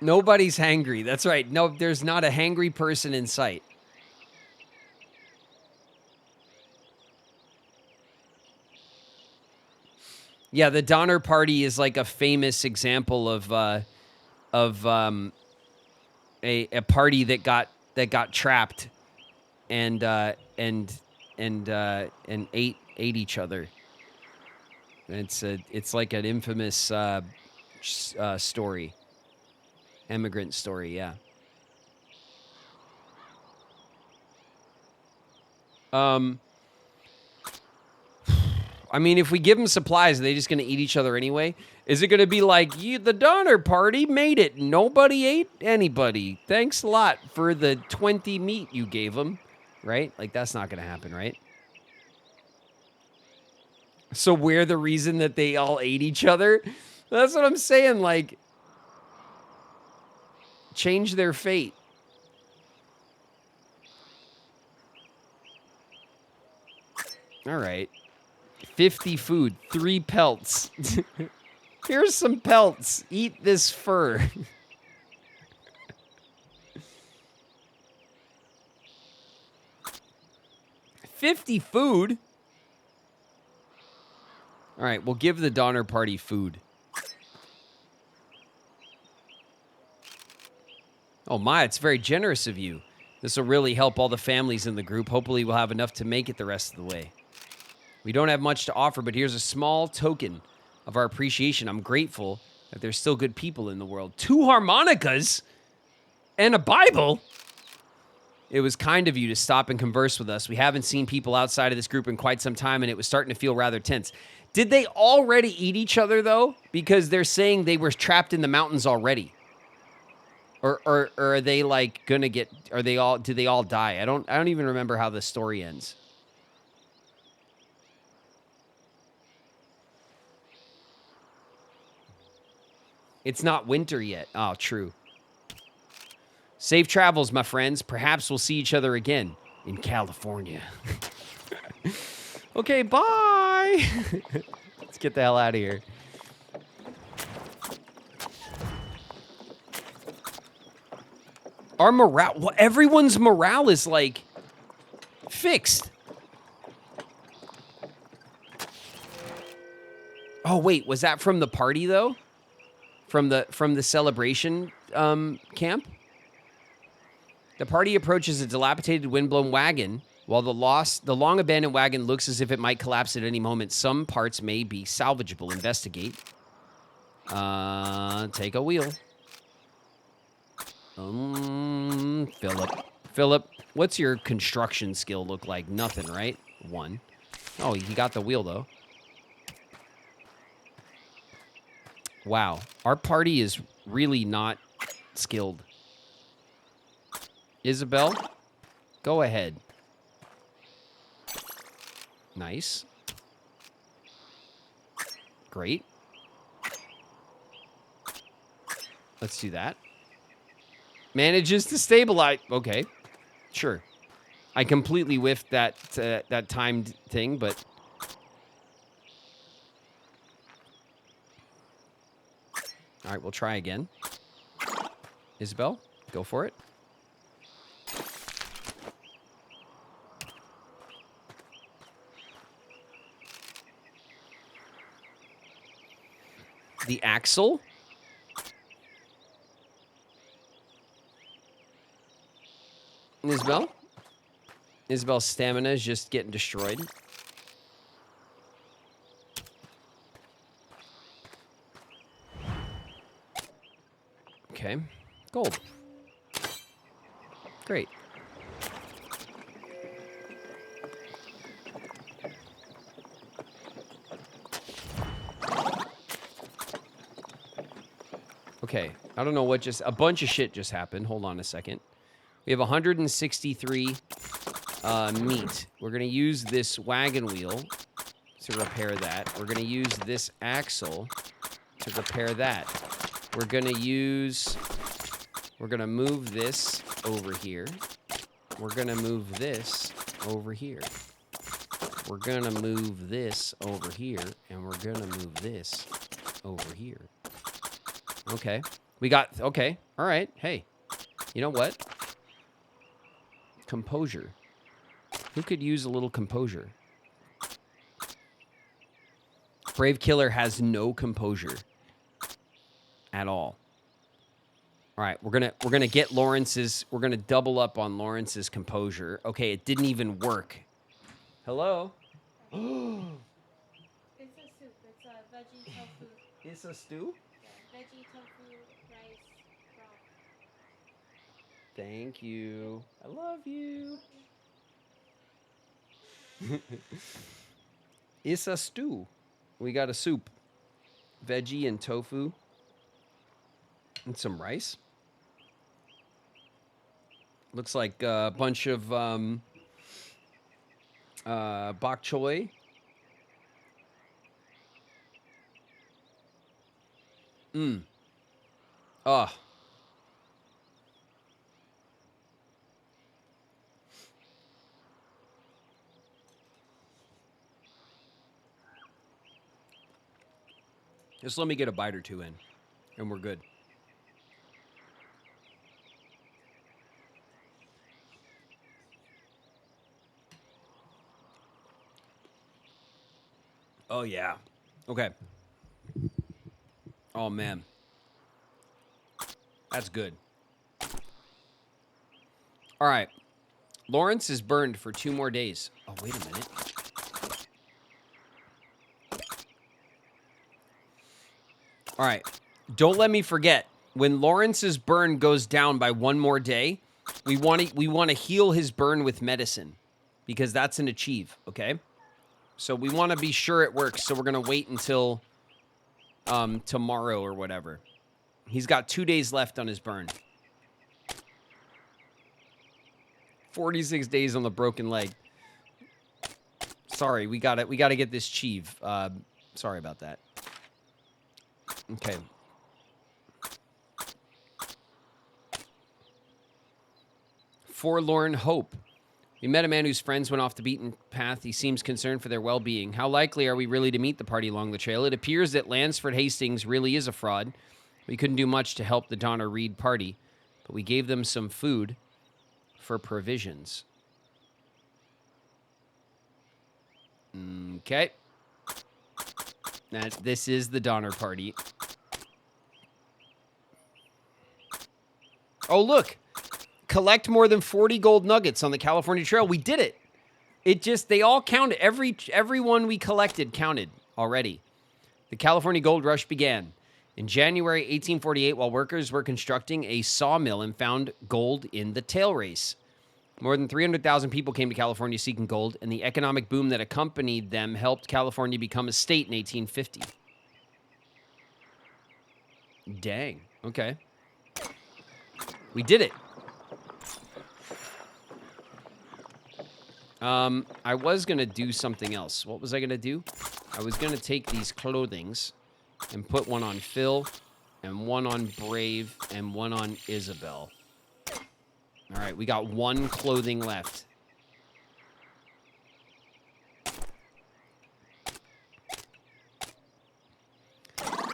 Nobody's hangry. That's right. No, there's not a hangry person in sight. Yeah, the Donner Party is like a famous example of a party that got trapped and ate each other. It's like an infamous story, immigrant story. Yeah. I mean, if we give them supplies, are they just going to eat each other anyway? Is it going to be like, the Donner Party made it. Nobody ate anybody. Thanks a lot for the 20 meat you gave them. Right? Like, that's not going to happen, right? So we're the reason that they all ate each other? That's what I'm saying. Like, change their fate. All right. 50 food, 3 pelts. Here's some pelts. Eat this fur. $50 food? All right, we'll give the Donner Party food. Oh my, it's very generous of you. This will really help all the families in the group. Hopefully we'll have enough to make it the rest of the way. We don't have much to offer, but here's a small token of our appreciation. I'm grateful that there's still good people in the world. 2 harmonicas and a Bible. It was kind of you to stop and converse with us. We haven't seen people outside of this group in quite some time, and it was starting to feel rather tense. Did they already eat each other, though? Because they're saying they were trapped in the mountains already. Or are they, like, gonna get... Did they all die? I don't even remember how the story ends. It's not winter yet. Oh, true. Safe travels, my friends. Perhaps we'll see each other again in California. Okay, bye. Let's get the hell out of here. Our morale... Well, everyone's morale is, like, fixed. Oh, wait. Was that from the party, though? From the celebration camp? The party approaches a dilapidated windblown wagon. While the long abandoned wagon looks as if it might collapse at any moment, some parts may be salvageable. Investigate. Take a wheel. Philip, what's your construction skill look like? Nothing, right? 1. Oh, you got the wheel, though. Wow. Our party is really not skilled. Isabel, go ahead. Nice. Great. Let's do that. Manages to stabilize. Okay. Sure. I completely whiffed that that timed thing, but... All right, we'll try again. Isabel, go for it. The axle? Isabel? Isabel's stamina is just getting destroyed. Okay. Gold. Great. Okay. I don't know what just... A bunch of shit just happened. Hold on a second. We have 163 meat. We're going to use this wagon wheel to repair that. We're going to use this axle to repair that. We're going to use... We're going to move this over here. We're going to move this over here. We're going to move this over here. And we're going to move this over here. Okay. We got... Okay. All right. Hey. You know what? Composure. Who could use a little composure? Brave Killer has no composure at all. All right, we're gonna get Lawrence's. We're gonna double up on Lawrence's composure. Okay, it didn't even work. Hello. It's a soup. It's a veggie tofu. It's a stew. Yeah, veggie tofu rice broth. Thank you. I love you. It's a stew. We got a soup, veggie and tofu, and some rice. Looks like a bunch of bok choy. Oh. Just let me get a bite or two in, and we're good. Oh, yeah. Okay. Oh, man. That's good. All right. Lawrence is burned for 2 more days. Oh, wait a minute. All right. Don't let me forget. When Lawrence's burn goes down by 1 more day, we want to heal his burn with medicine, because that's an achieve, okay? So we want to be sure it works. So we're going to wait until tomorrow or whatever. He's got 2 days left on his burn. 46 days on the broken leg. Sorry, we got to get this achieve. Sorry about that. Okay. Forlorn hope. We met a man whose friends went off the beaten path. He seems concerned for their well-being. How likely are we really to meet the party along the trail? It appears that Lansford Hastings really is a fraud. We couldn't do much to help the Donner Reed party, but we gave them some food for provisions. Okay. This is the Donner party. Oh, look. Collect more than 40 gold nuggets on the California Trail. We did it. They all counted. Every one we collected counted already. The California Gold Rush began in January 1848 while workers were constructing a sawmill and found gold in the tail race. More than 300,000 people came to California seeking gold, and the economic boom that accompanied them helped California become a state in 1850. Dang. Okay. We did it. I was going to do something else. What was I going to do? I was going to take these clothings and put one on Phil and one on Brave and one on Isabel. All right, we got one clothing left.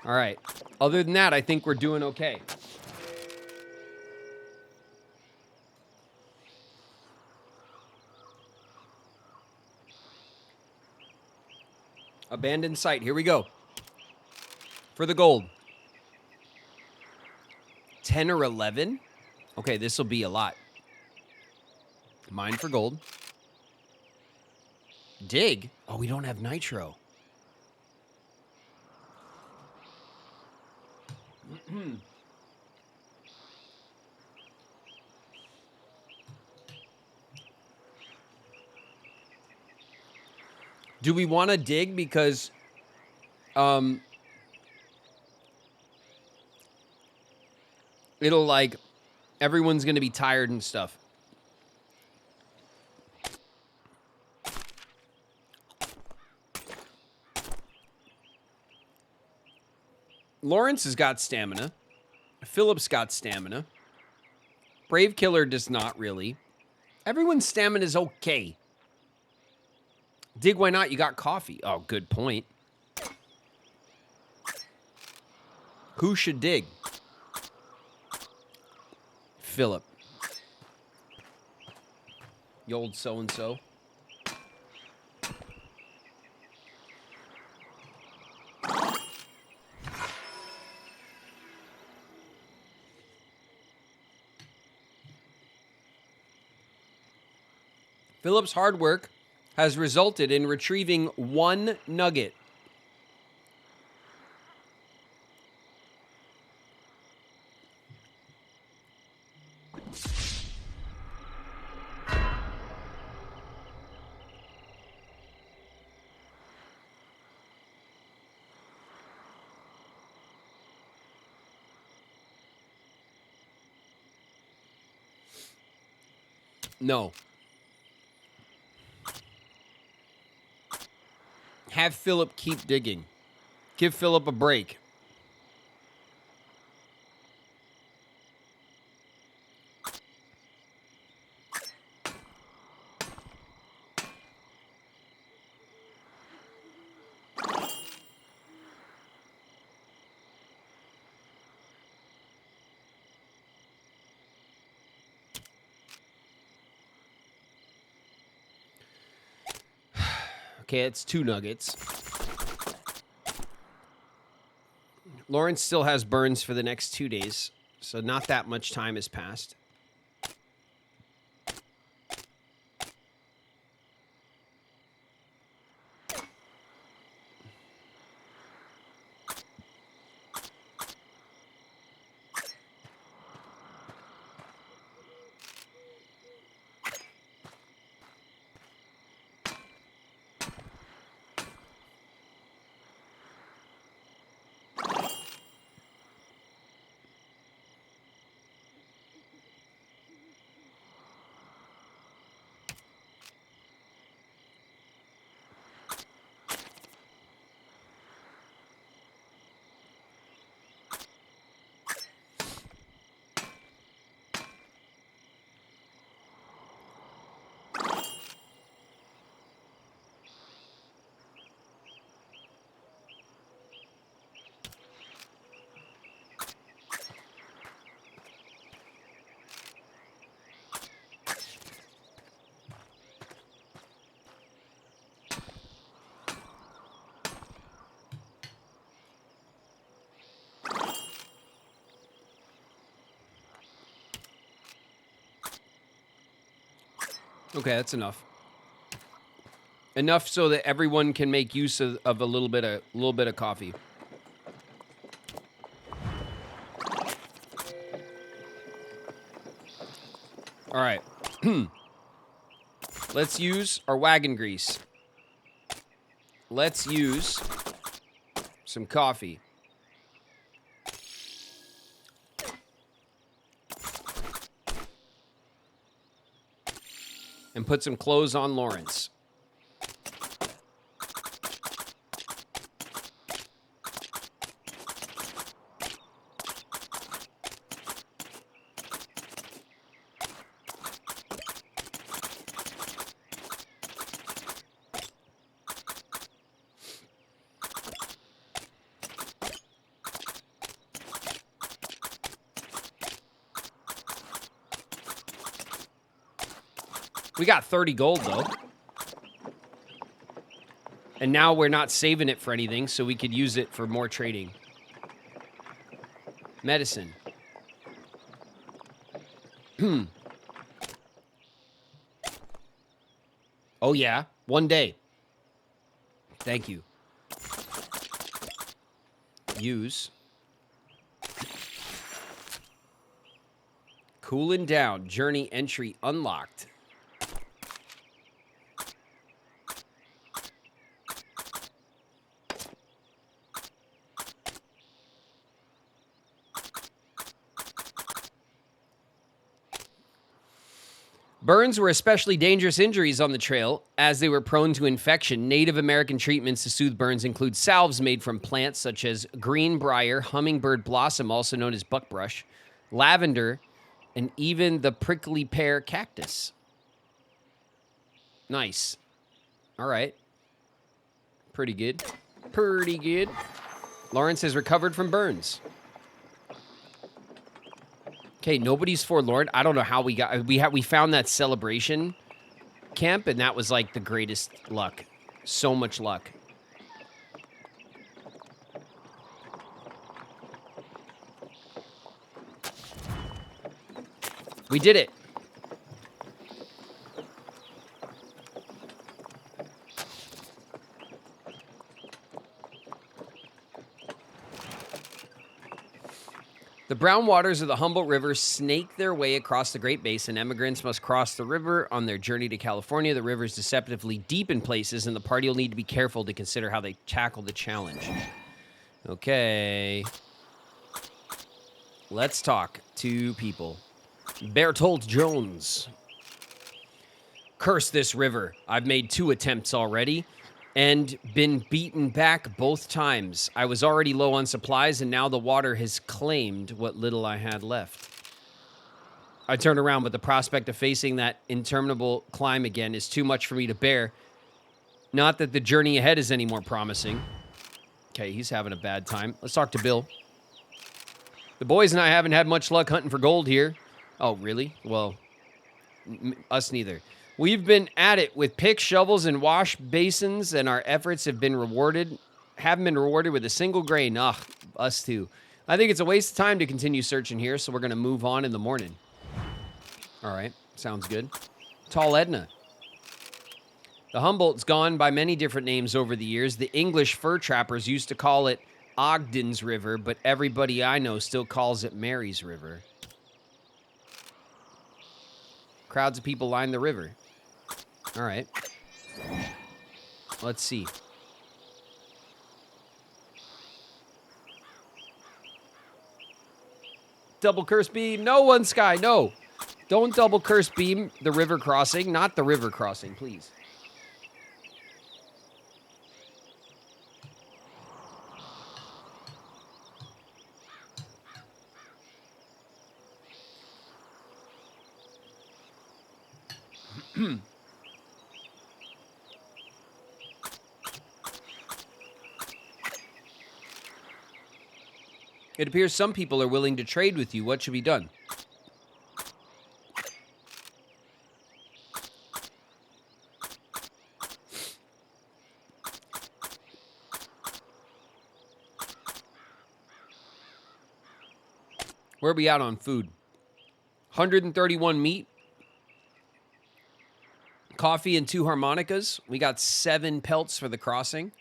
All right. Other than that, I think we're doing okay. Abandoned site. Here we go. For the gold. 10 or 11? Okay, this will be a lot. Mine for gold. Dig? Oh, we don't have nitro. Do we want to dig because it'll like everyone's going to be tired and stuff. Lawrence has got stamina. Philip's got stamina. Brave Killer does not really. Everyone's stamina is okay. Dig, why not? You got coffee. Oh, good point. Who should dig? Philip. The old so-and-so. Philip's hard work has resulted in retrieving 1 nugget. No. Have Philip keep digging. Give Philip a break. Okay, it's 2 nuggets. Lawrence still has burns for the next 2 days, so not that much time has passed. Okay, that's enough. Enough so that everyone can make use of a little bit of coffee. All right. Let's use our wagon grease. Let's use some coffee. and put some clothes on Lawrence. We got 30 gold, though. And now we're not saving it for anything, so we could use it for more trading. Medicine. Oh, yeah. 1 day. Thank you. Use. Cooling down. Journey entry unlocked. Burns were especially dangerous injuries on the trail, as they were prone to infection. Native American treatments to soothe burns include salves made from plants such as greenbrier, hummingbird blossom, also known as buckbrush, lavender, and even the prickly pear cactus. Nice. All right. Pretty good. Pretty good. Lawrence has recovered from burns. Okay, nobody's forlorn. I don't know how we got... We found that celebration camp, and that was, like, the greatest luck. So much luck. We did it. The brown waters of the Humboldt River snake their way across the Great Basin. Emigrants must cross the river on their journey to California. The river is deceptively deep in places, and the party will need to be careful to consider how they tackle the challenge. Okay. Let's talk to people. Bertolt Jones. Curse this river. I've made 2 attempts already and been beaten back both times. I was already low on supplies, and now the water has claimed what little I had left. I turned around, but the prospect of facing that interminable climb again is too much for me to bear. Not that the journey ahead is any more promising. Okay, he's having a bad time. Let's talk to Bill. The boys and I haven't had much luck hunting for gold here. Oh, really? Well, us neither. We've been at it with picks, shovels, and wash basins, and our efforts haven't been rewarded with a single grain. Ugh, us too. I think it's a waste of time to continue searching here, so we're going to move on in the morning. All right, sounds good. Tall Edna. The Humboldt's gone by many different names over the years. The English fur trappers used to call it Ogden's River, but everybody I know still calls it Mary's River. Crowds of people line the river. All right. Let's see. Double curse beam. No, One Sky. No. Don't double curse beam the river crossing. Not the river crossing, please. It appears some people are willing to trade with you. What should be done? Where are we at on food? 131 meat. Coffee and 2 harmonicas. We got 7 pelts for the crossing.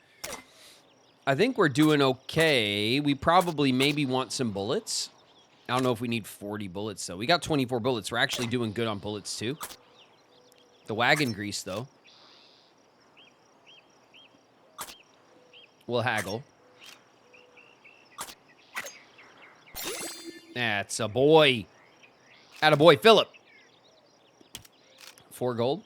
I think we're doing okay. We probably maybe want some bullets. I don't know if we need 40 bullets, though. We got 24 bullets. We're actually doing good on bullets, too. The wagon grease, though. We'll haggle. That's a boy. Attaboy, Philip. 4 gold.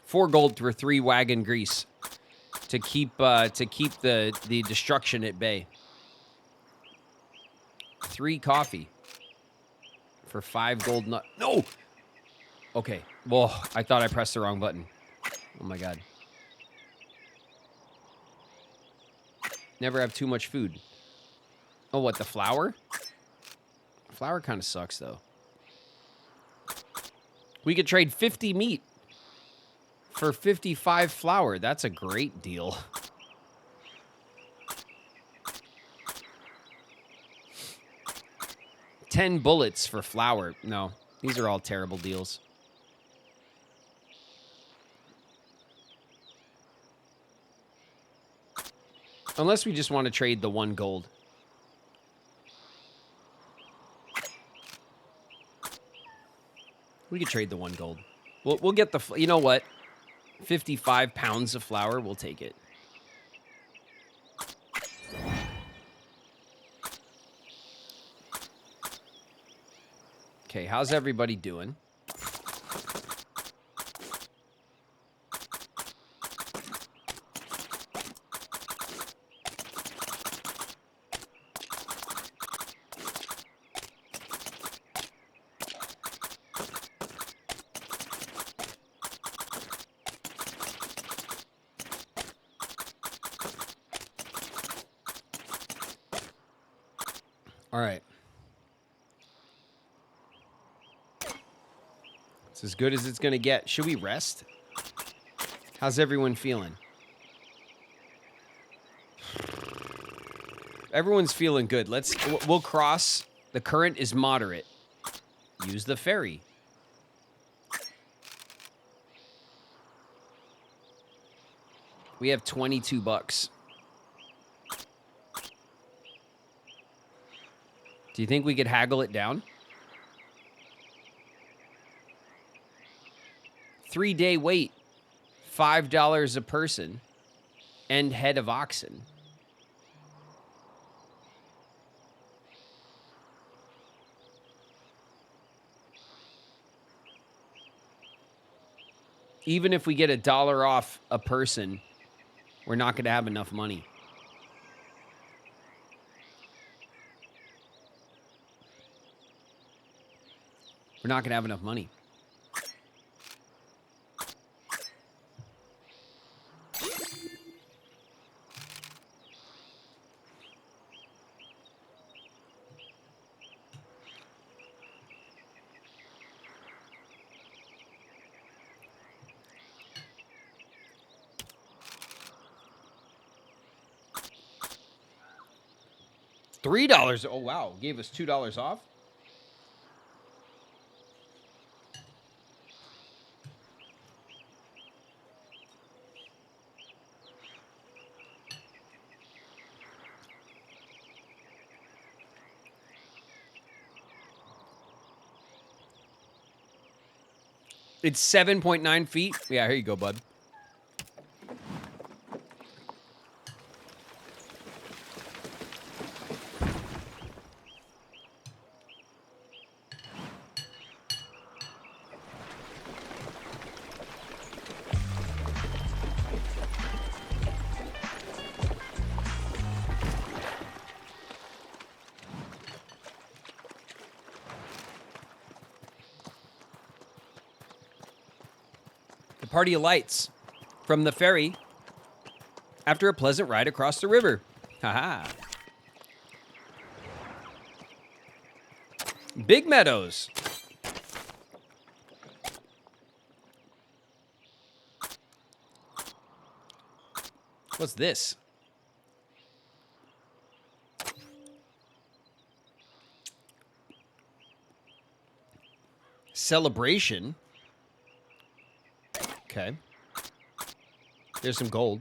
4 gold for 3 wagon grease to keep the destruction at bay. 3 coffee for 5 gold nut. No. Okay. Whoa, I thought I pressed the wrong button. Oh my god. Never have too much food. Oh, what, the flour? Flour kind of sucks, though. We could trade 50 meat for 55 flour. That's a great deal. $10 bullets for flour. No, these are all terrible deals. Unless we just want to trade the 1 gold. We could trade the 1 gold. We'll get the... You know what? 55 pounds of flour. We'll take it. Okay, how's everybody doing? All right. It's as good as it's going to get. Should we rest? How's everyone feeling? Everyone's feeling good. We'll cross. The current is moderate. Use the ferry. We have 22 bucks. Do you think we could haggle it down? 3-day wait, $5 a person, and head of oxen. Even if we get $1 off a person, we're not going to have enough money. We're not going to have enough money. $3. Oh, wow. Gave us $2 off. It's 7.9 feet. Yeah, here you go, bud. Party of lights from the ferry after a pleasant ride across the river. Haha. Big Meadows. What's this? Celebration. Okay. There's some gold.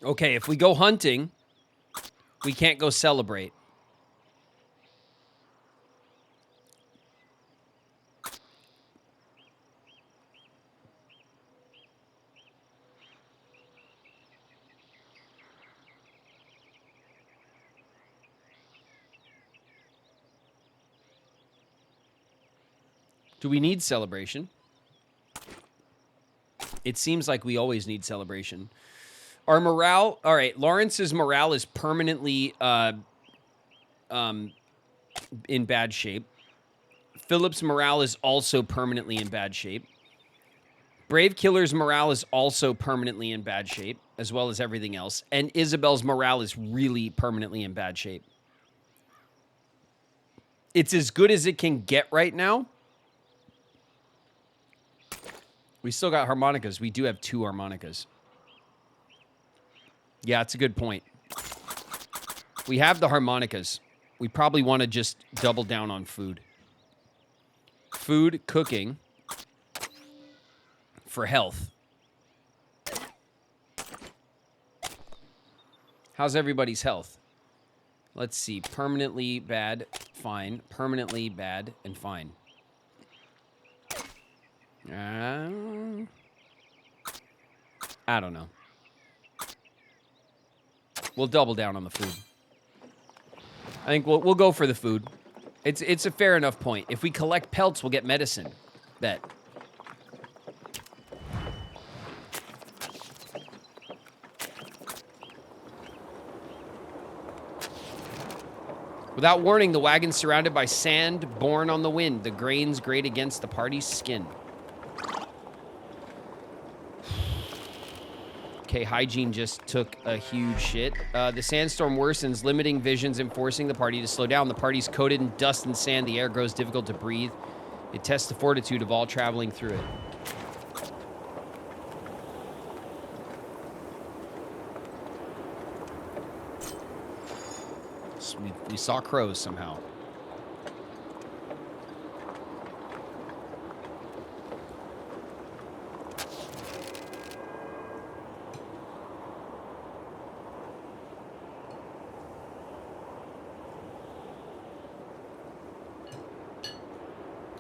Okay, if we go hunting, we can't go celebrate. Do we need celebration? It seems like we always need celebration. Our morale... All right, Lawrence's morale is permanently in bad shape. Philip's morale is also permanently in bad shape. Brave Killer's morale is also permanently in bad shape, as well as everything else. And Isabel's morale is really permanently in bad shape. It's as good as it can get right now. We still got harmonicas. We do have 2 harmonicas. Yeah, it's a good point. We have the harmonicas. We probably want to just double down on food. Food, cooking, for health. How's everybody's health? Let's see. Permanently bad, fine. Permanently bad, and fine. I don't know. We'll double down on the food. I think we'll go for the food. It's a fair enough point. If we collect pelts, we'll get medicine. Bet. Without warning, the wagon's surrounded by sand borne on the wind. The grains grate against the party's skin. Okay, hygiene just took a huge shit. The sandstorm worsens, limiting visions and forcing the party to slow down. The party's coated in dust and sand. The air grows difficult to breathe. It tests the fortitude of all traveling through it. So we saw crows somehow.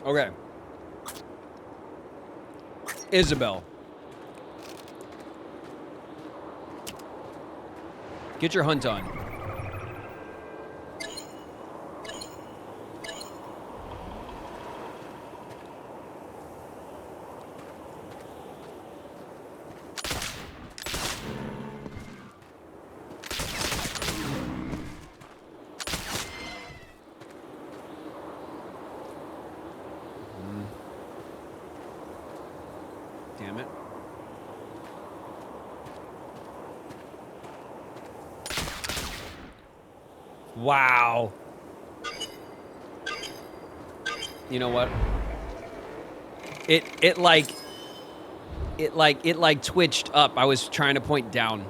Okay. Isabel. Get your hunt on. Damn it. Wow. You know what? It twitched up. I was trying to point down.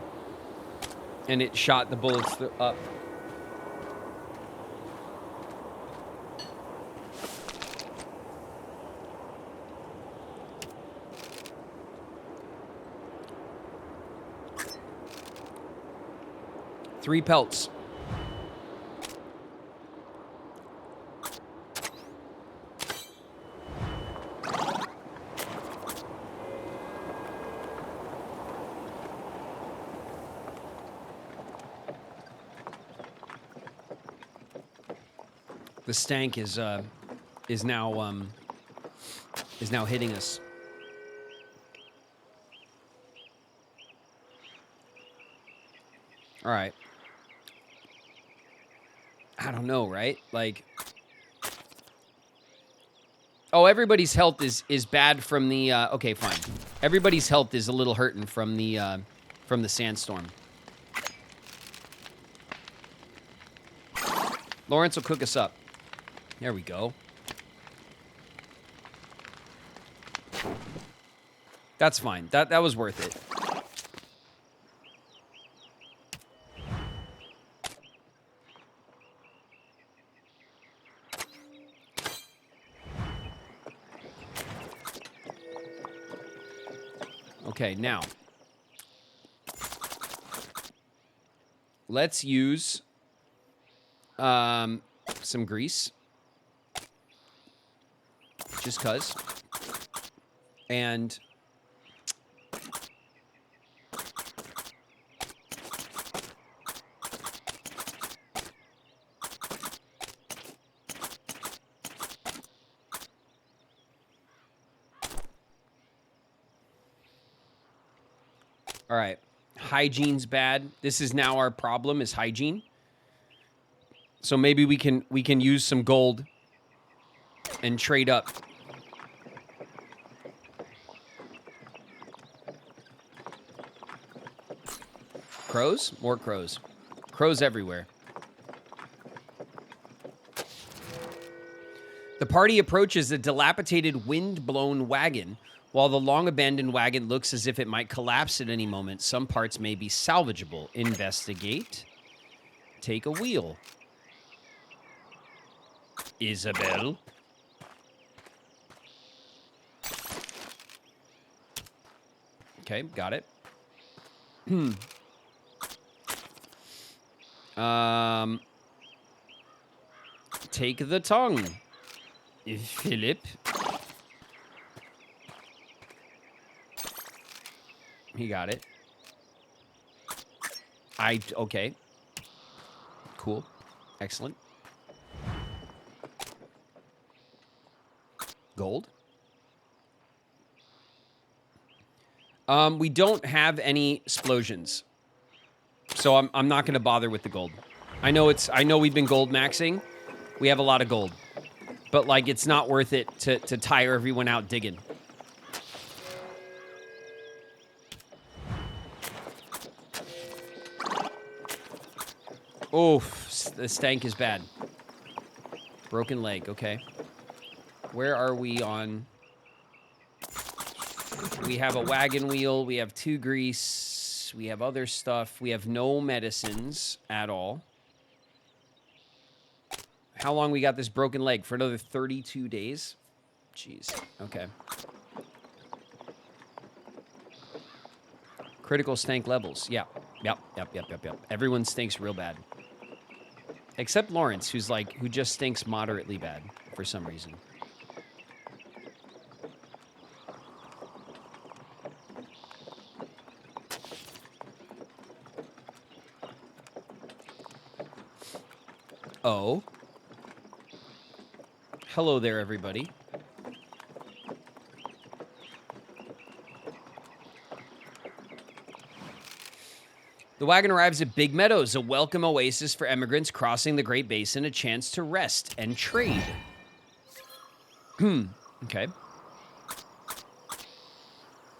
And it shot the bullets up. Three pelts. The stank is now hitting us. All right. I don't know, right? Like, oh, everybody's health is bad from the. Okay, fine. Everybody's health is a little hurting from the sandstorm. Lawrence will cook us up. There we go. That's fine. That was worth it. Okay, now let's use some grease, just cuz, and All right. Hygiene's bad. This is now our problem is hygiene. So maybe we can use some gold and trade up. Crows? More crows. Crows everywhere. The party approaches a dilapidated wind-blown wagon. While the long-abandoned wagon looks as if it might collapse at any moment, some parts may be salvageable. Investigate. Take a wheel. Isabel. Okay, got it. Take the tongue. Philip. He got it. Okay. Cool. Excellent. Gold. We don't have any explosions. So I'm not going to bother with the gold. I know we've been gold maxing. We have a lot of gold. But like it's not worth it to tire everyone out digging. Oof, the stank is bad. Broken leg, okay. Where are we on? We have a wagon wheel. We have 2 grease. We have other stuff. We have no medicines at all. How long we got this broken leg? For another 32 days? Jeez. Okay. Critical stank levels. Yeah. Yep. Everyone stinks real bad. Except Lawrence, who just stinks moderately bad for some reason. Oh. Hello there, everybody. The wagon arrives at Big Meadows, a welcome oasis for immigrants crossing the Great Basin, a chance to rest and trade. Okay.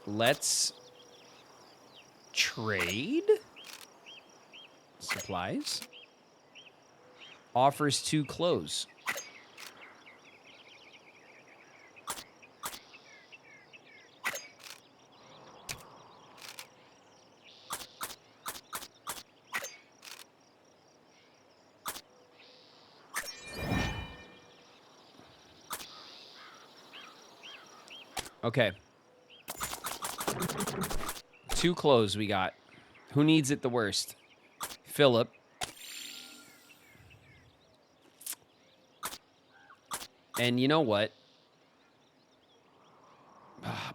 Let's trade. Supplies. Offers 2 clothes. Okay. 2 clothes we got. Who needs it the worst? Philip. And you know what?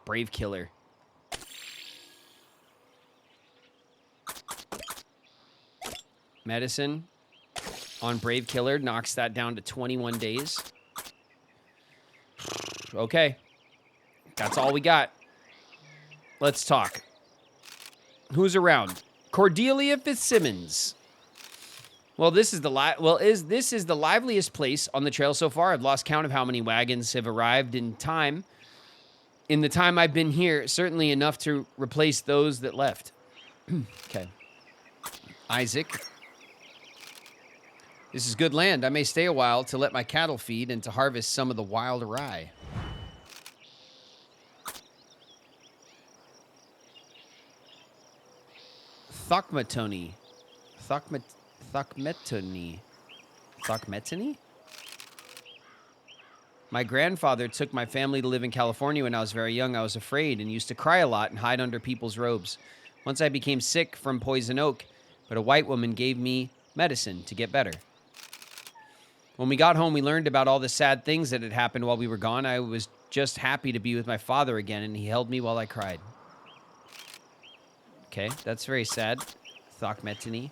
Brave Killer. Medicine on Brave Killer knocks that down to 21 days. Okay. That's all we got. Let's talk. Who's around? Cordelia Fitzsimmons. Well, this is the liveliest place on the trail so far. I've lost count of how many wagons have arrived in time. In the time I've been here, certainly enough to replace those that left. Okay. Isaac. This is good land. I may stay a while to let my cattle feed and to harvest some of the wild rye. Thokmetony. Thokmetony? My grandfather took my family to live in California when I was very young. I was afraid and used to cry a lot and hide under people's robes. Once I became sick from poison oak, but a white woman gave me medicine to get better. When we got home, we learned about all the sad things that had happened while we were gone. I was just happy to be with my father again, and he held me while I cried. Okay, that's very sad. Thokmetony.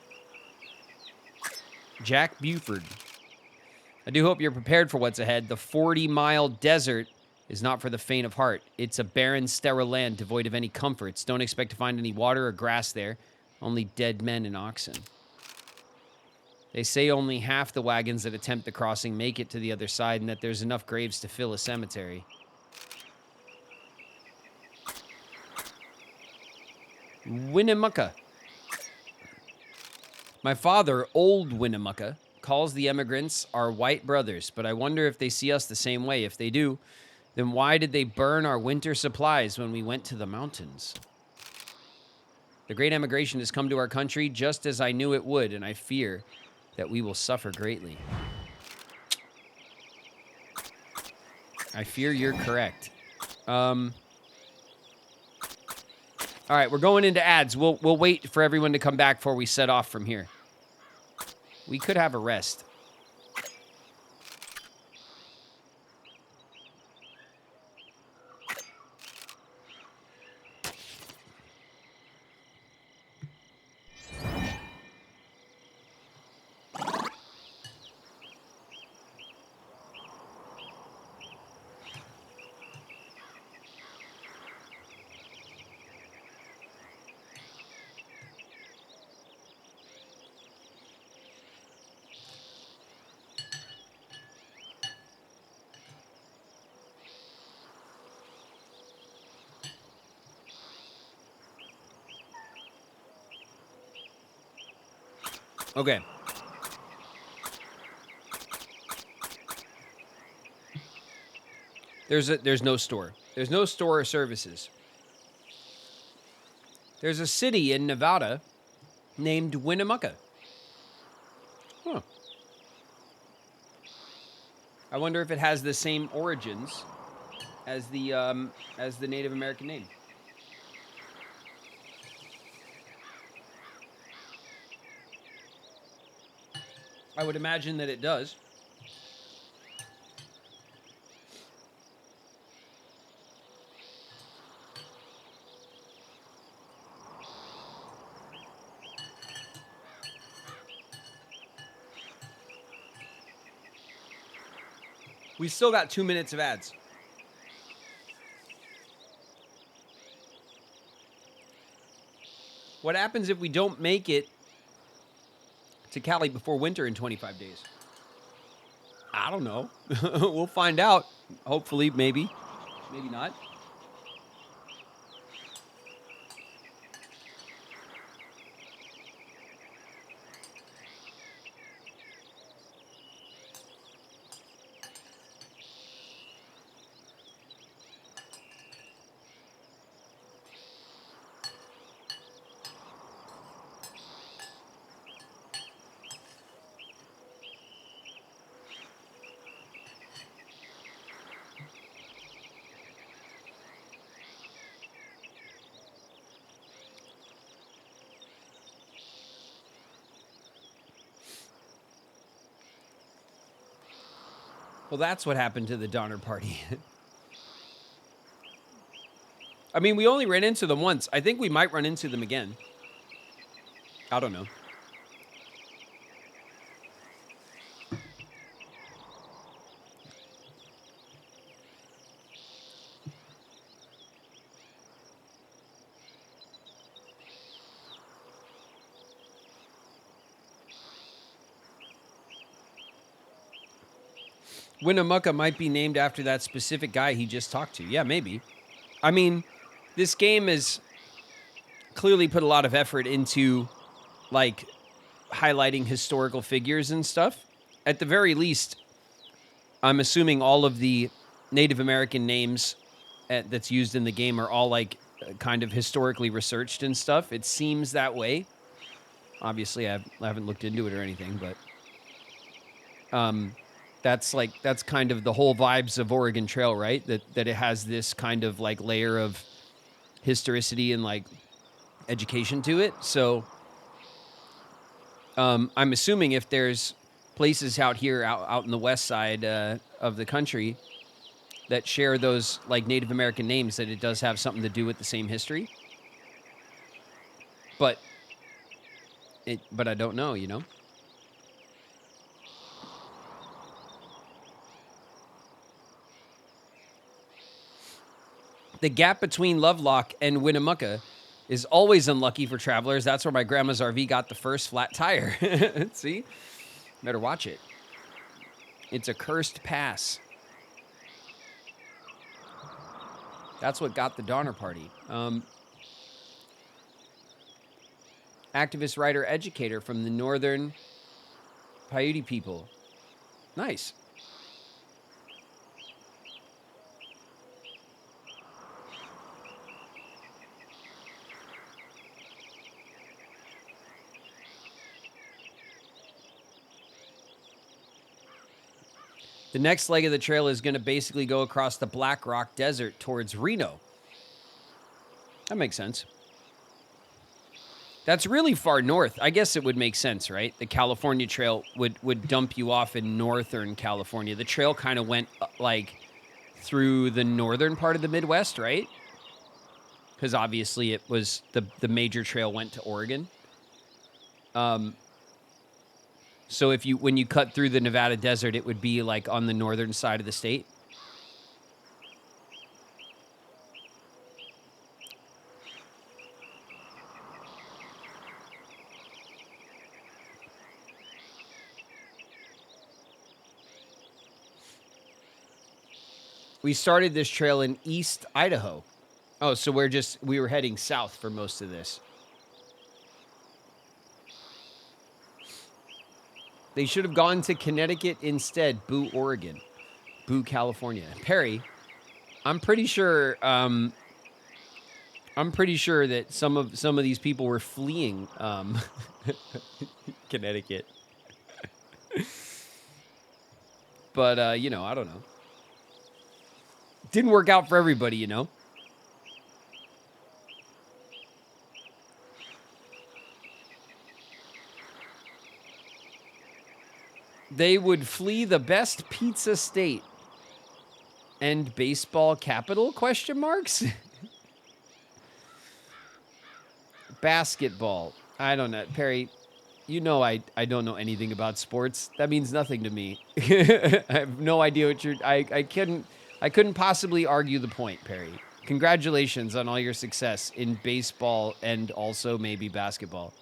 Jack Buford. I do hope you're prepared for what's ahead. The 40-mile desert is not for the faint of heart. It's a barren, sterile land devoid of any comforts. Don't expect to find any water or grass there. Only dead men and oxen. They say only half the wagons that attempt the crossing make it to the other side and that there's enough graves to fill a cemetery. Winnemucca. My father, old Winnemucca, calls the emigrants our white brothers, but I wonder if they see us the same way. If they do, then why did they burn our winter supplies when we went to the mountains? The great emigration has come to our country just as I knew it would, and I fear that we will suffer greatly. I fear you're correct. All right, we're going into ads. We'll wait for everyone to come back before we set off from here. We could have a rest. Okay. There's no store. There's no store or services. There's a city in Nevada named Winnemucca. Huh. I wonder if it has the same origins as the Native American name. I would imagine that it does. We still got 2 minutes of ads. What happens if we don't make it to Cali before winter in 25 days? I don't know. We'll find out. Hopefully, maybe. Maybe not. Well, that's what happened to the Donner Party. I mean, we only ran into them once. I think we might run into them again. I don't know. Winnemucca might be named after that specific guy he just talked to. Yeah, maybe. I mean, this game has clearly put a lot of effort into, like, highlighting historical figures and stuff. At the very least, I'm assuming all of the Native American names that's used in the game are all, like, kind of historically researched and stuff. It seems that way. Obviously, I haven't looked into it or anything, but that's kind of the whole vibes of Oregon Trail, right? That it has this kind of like layer of historicity and like education to it. So I'm assuming if there's places out here out in the west side of the country that share those like Native American names, that it does have something to do with the same history. But I don't know, you know? The gap between Lovelock and Winnemucca is always unlucky for travelers. That's where my grandma's RV got the first flat tire. See? Better watch it. It's a cursed pass. That's what got the Donner Party. Activist, writer, educator from the Northern Paiute people. Nice. The next leg of the trail is going to basically go across the Black Rock Desert towards Reno. That makes sense. That's really far north. I guess it would make sense, right? The California Trail would dump you off in northern California. The trail kind of went like through the northern part of the Midwest, right? Because obviously it was the major trail went to Oregon. So when you cut through the Nevada desert, it would be like on the northern side of the state. We started this trail in East Idaho. Oh, so we were heading south for most of this. They should have gone to Connecticut instead. Boo, Oregon. Boo, California. Perry, I'm pretty sure that some of these people were fleeing Connecticut. But I don't know. Didn't work out for everybody, you know. They would flee the best pizza state and baseball capital, question marks? Basketball. I don't know. Perry, you know I don't know anything about sports. That means nothing to me. I have no idea what I couldn't possibly argue the point, Perry. Congratulations on all your success in baseball and also maybe basketball.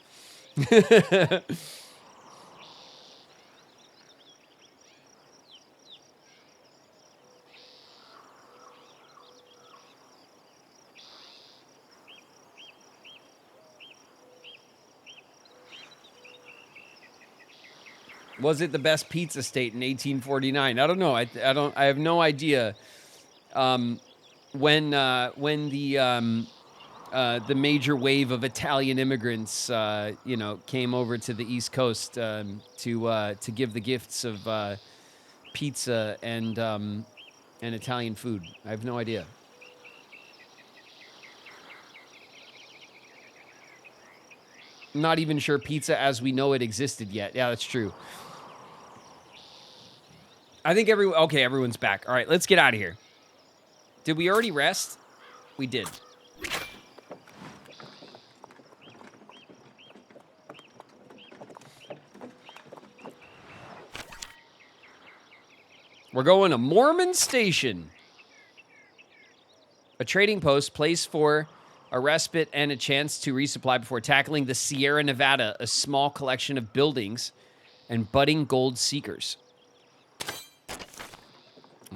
Was it the best pizza state in 1849? I don't know. I have no idea. When the major wave of Italian immigrants, came over to the East Coast to give the gifts of pizza and Italian food. I have no idea. I'm not even sure pizza as we know it existed yet. Yeah, that's true. I think everyone's back. All right, let's get out of here. Did we already rest? We did. We're going to Mormon Station. A trading post placed for a respite and a chance to resupply before tackling the Sierra Nevada, a small collection of buildings and budding gold seekers.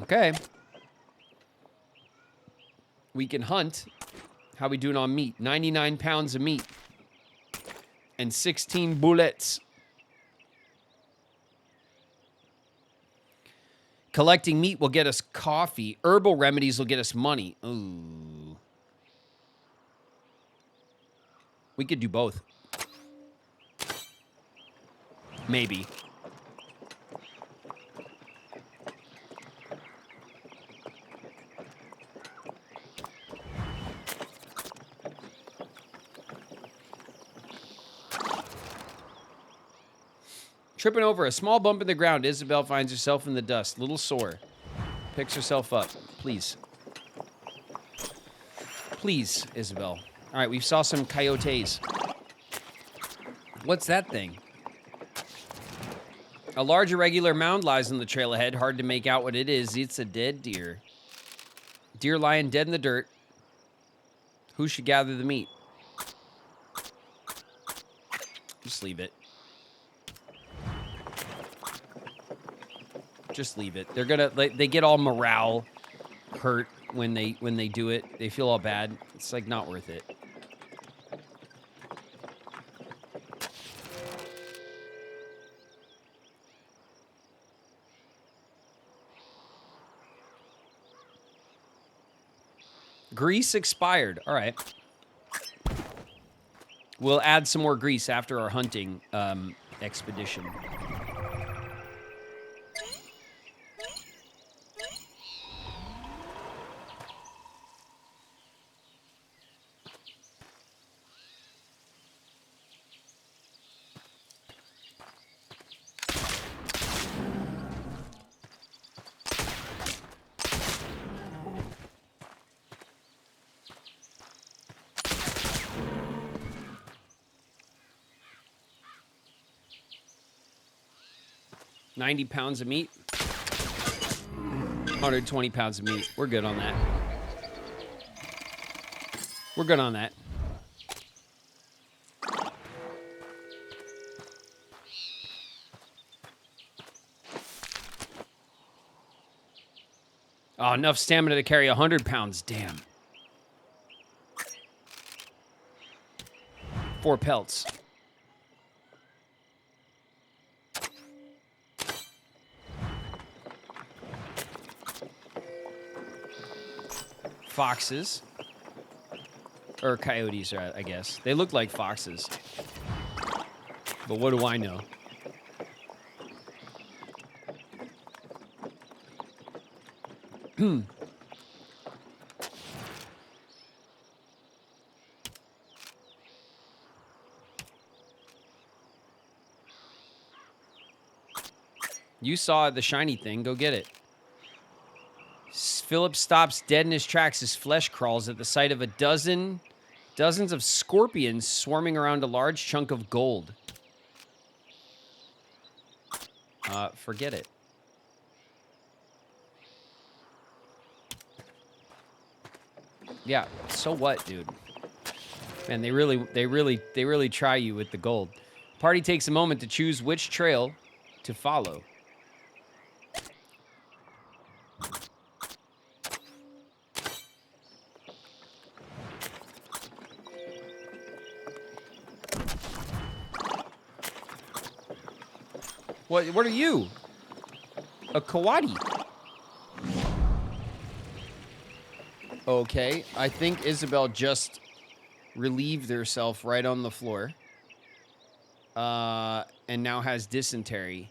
Okay. We can hunt. How we doing on meat? 99 pounds of meat. And 16 bullets. Collecting meat will get us coffee. Herbal remedies will get us money. Ooh. We could do both. Maybe. Tripping over a small bump in the ground, Isabel finds herself in the dust, little sore. Picks herself up. Please. Please, Isabel. All right, we saw some coyotes. What's that thing? A large irregular mound lies on the trail ahead. Hard to make out what it is. It's a dead deer. Deer lying dead in the dirt. Who should gather the meat? Just leave it. Just leave it. They're gonna they get all morale hurt when they do it. They feel all bad. It's like not worth it. Grease expired. All right. We'll add some more grease after our hunting expedition. £90 of meat. 120 pounds of meat. We're good on that. We're good on that. Oh, enough stamina to carry 100 pounds. Damn. 4 pelts. Foxes. Or coyotes, I guess. They look like foxes. But what do I know? You saw the shiny thing. Go get it. Philip stops dead in his tracks. His flesh crawls at the sight of dozens of scorpions swarming around a large chunk of gold. Forget it. Yeah, so what, dude? Man, they really try you with the gold. Party takes a moment to choose which trail to follow. What are you? A Kawadi. Okay, I think Isabel just relieved herself right on the floor. And now has dysentery.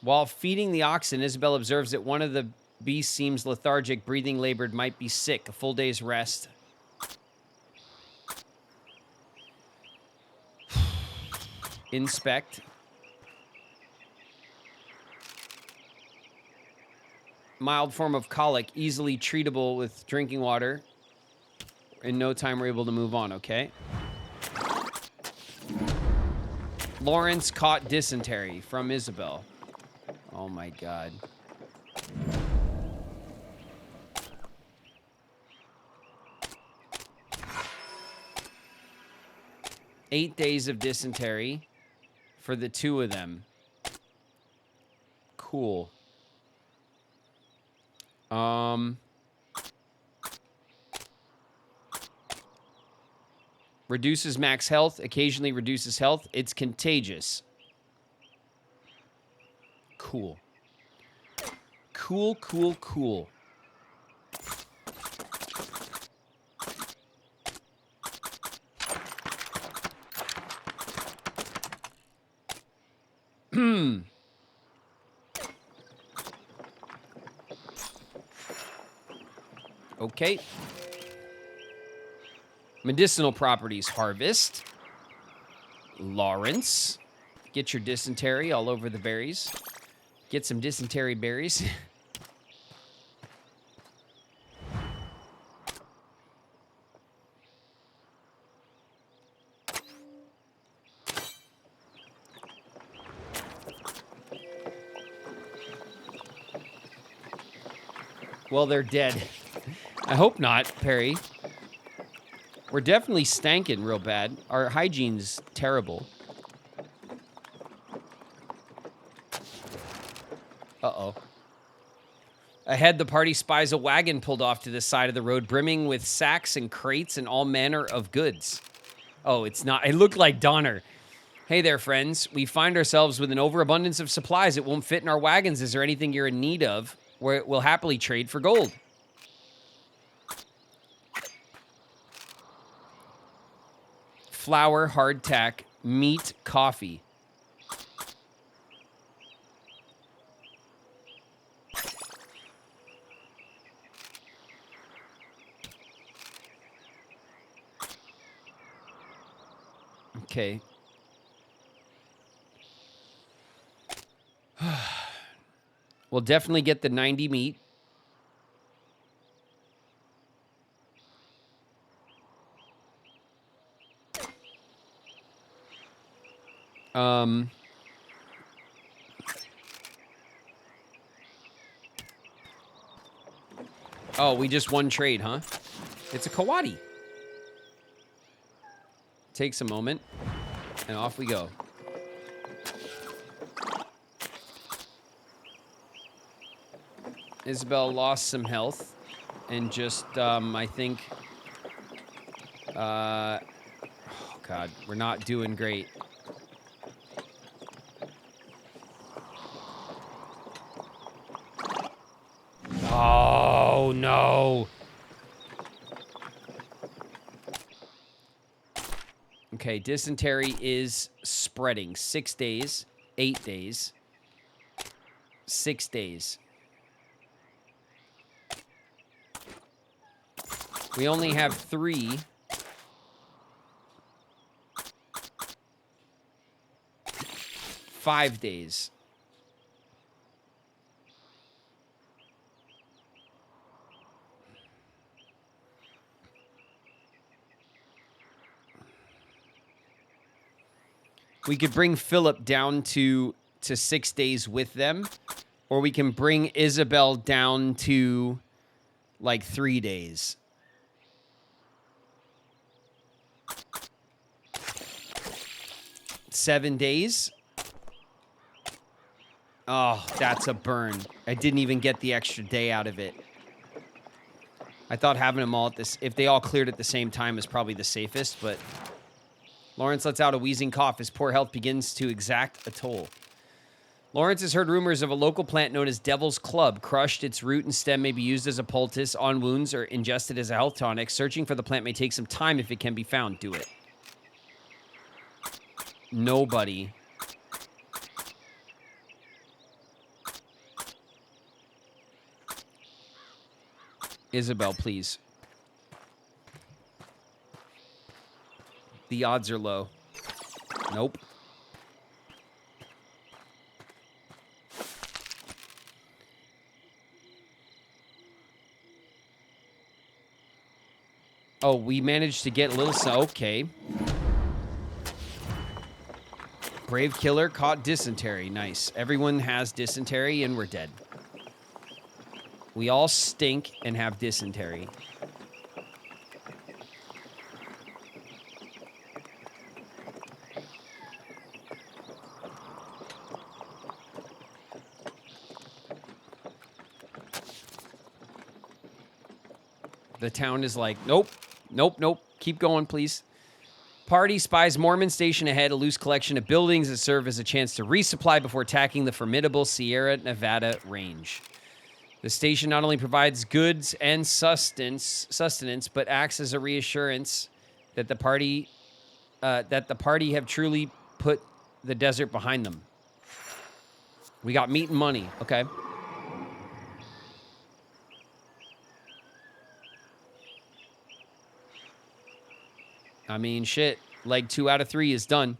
While feeding the oxen, Isabel observes that one of the beasts seems lethargic, breathing labored, might be sick. A full day's rest. Inspect. Mild form of colic, easily treatable with drinking water. In no time, we're able to move on, okay? Lawrence caught dysentery from Isabel. Oh my God. Eight days of dysentery for the two of them. Cool. Reduces max health, occasionally reduces health. It's contagious. Cool. Cool, cool, cool. Okay. Medicinal properties. Harvest. Lawrence. Get your dysentery all over the berries. Get some dysentery berries. Well, they're dead. I hope not, Perry. We're definitely stanking real bad. Our hygiene's terrible. Uh-oh. Ahead, the party spies a wagon pulled off to the side of the road, brimming with sacks and crates and all manner of goods. Oh, it's not. It looked like Donner. Hey there, friends. We find ourselves with an overabundance of supplies. It won't fit in our wagons. Is there anything you're in need of? We'll happily trade for gold. Flour, hardtack, meat, coffee. Okay. We'll definitely get the 90 meat. Oh, we just won trade, huh? It's a Kawadi. Takes a moment, and off we go. Isabel lost some health, and just, I think, oh God, we're not doing great. Oh, no. Okay, dysentery is spreading. 6 days, 8 days, 6 days. We only have 3. Five days. We could bring Philip down to 6 days with them, or we can bring Isabel down to like 3 days. $7 days. Oh, that's a burn. I didn't even get the extra day out of it. I thought having them all at this, if they all cleared at the same time, is probably the safest, but Lawrence lets out a wheezing cough. His poor health begins to exact a toll. Lawrence has heard rumors of a local plant known as Devil's Club. Crushed, its root and stem may be used as a poultice on wounds or ingested as a health tonic. Searching for the plant may take some time if it can be found. Do it. Nobody. Isabel, please. The odds are low. Nope. Oh, we managed to get a little... Okay. Brave killer caught dysentery. Nice. Everyone has dysentery and we're dead. We all stink and have dysentery. The town is like, nope, nope, nope. Keep going, please. Party spies Mormon Station ahead, a loose collection of buildings that serve as a chance to resupply before attacking the formidable Sierra Nevada range. The station not only provides goods and sustenance, but acts as a reassurance that the party have truly put the desert behind them. We got meat and money, okay? I mean, shit. Leg 2 out of 3 is done.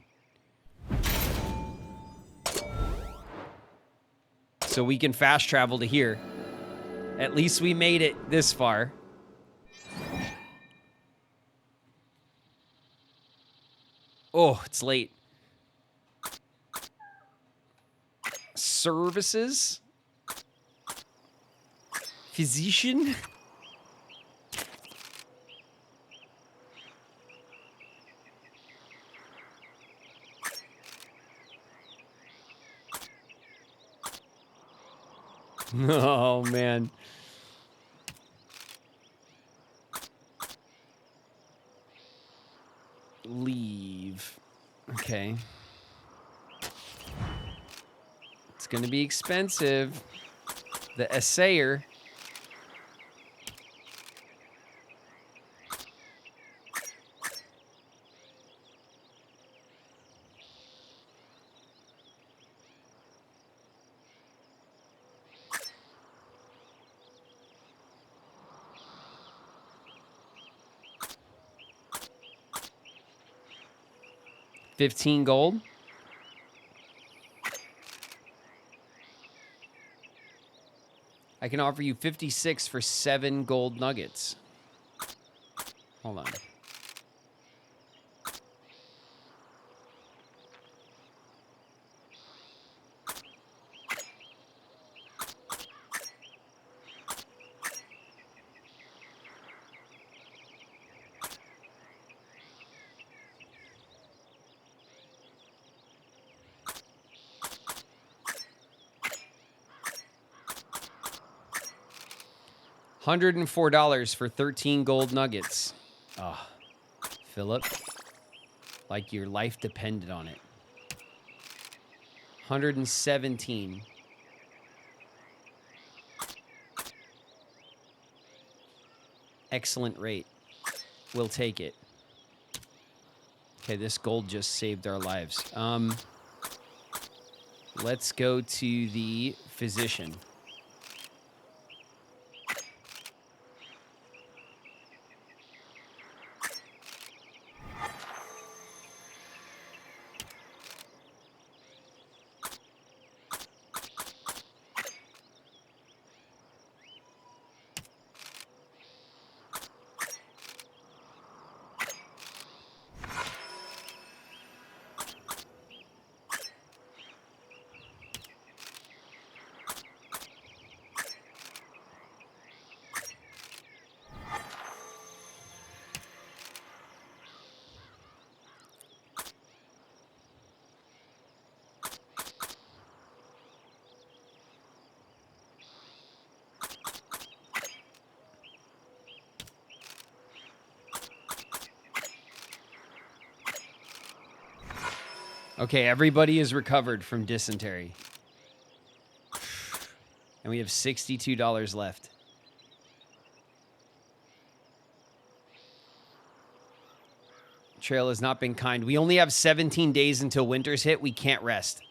So we can fast travel to here. At least we made it this far. Oh, it's late. Services? Physician? Oh, man. Leave. Okay. It's going to be expensive. The assayer. $15 gold. I can offer you 56 for 7 gold nuggets. Hold on. $104 for 13 gold nuggets. Ah, oh, Philip, like your life depended on it. 117. Excellent rate. We'll take it. Okay, this gold just saved our lives. Let's go to the physician. Okay, everybody is recovered from dysentery. And we have $62 left. Trail has not been kind. We only have 17 days until winter's hit. We can't rest.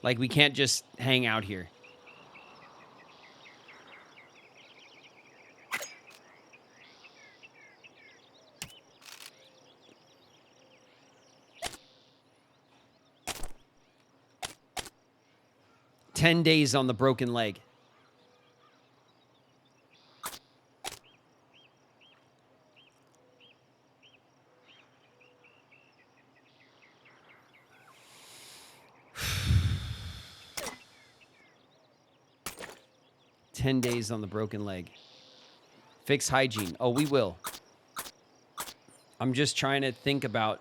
Like, we can't just hang out here. $10 days on the broken leg. $10 days on the broken leg. Fix hygiene. Oh, we will. I'm just trying to think about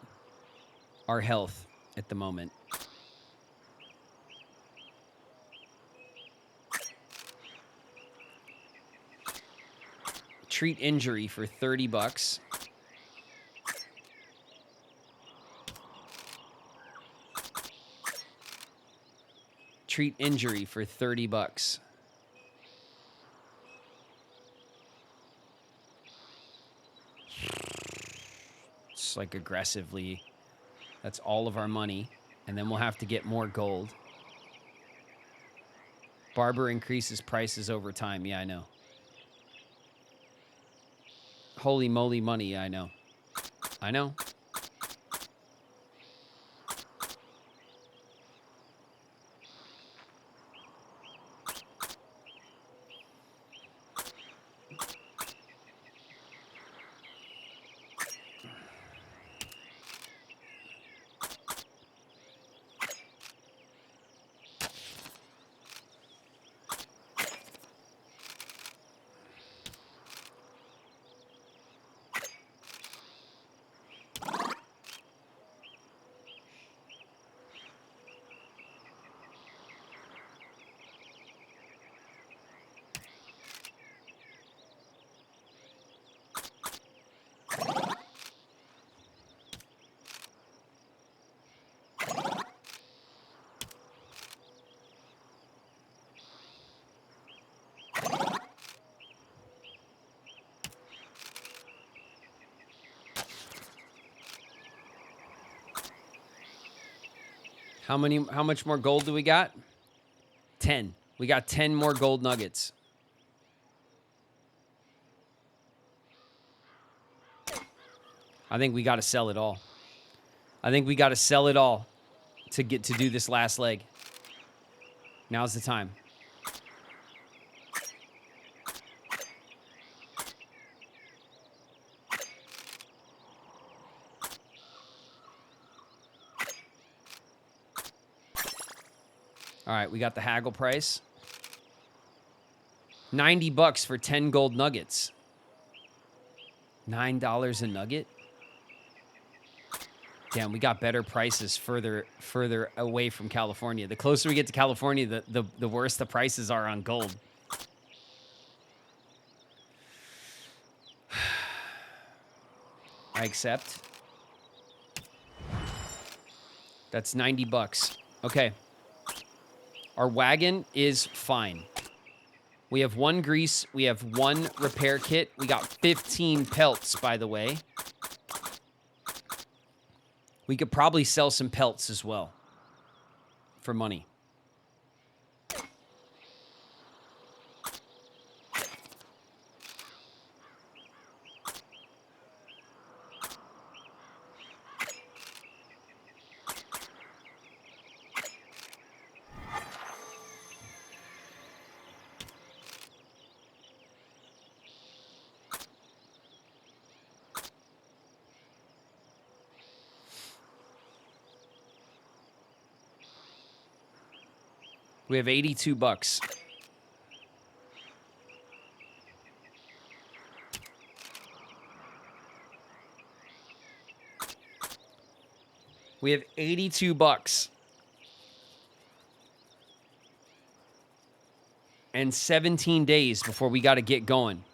our health at the moment. Treat injury for $30. Treat injury for $30. It's like aggressively. That's all of our money. And then we'll have to get more gold. Barber increases prices over time. Yeah, I know. Holy moly money. Yeah, I know. I know. How much more gold do we got? 10. We got 10 more gold nuggets. I think we got to sell it all. I think we got to sell it all to get to do this last leg. Now's the time. All right, we got the haggle price. $90 for 10 gold nuggets. $9 a nugget? Damn, we got better prices further away from California. The closer we get to California, the worse the prices are on gold. I accept. That's $90. Okay. Our wagon is fine. We have 1 grease. We have 1 repair kit. We got 15 pelts, by the way. We could probably sell some pelts as well for money. We have $82. We have $82. And 17 days before we got to get going.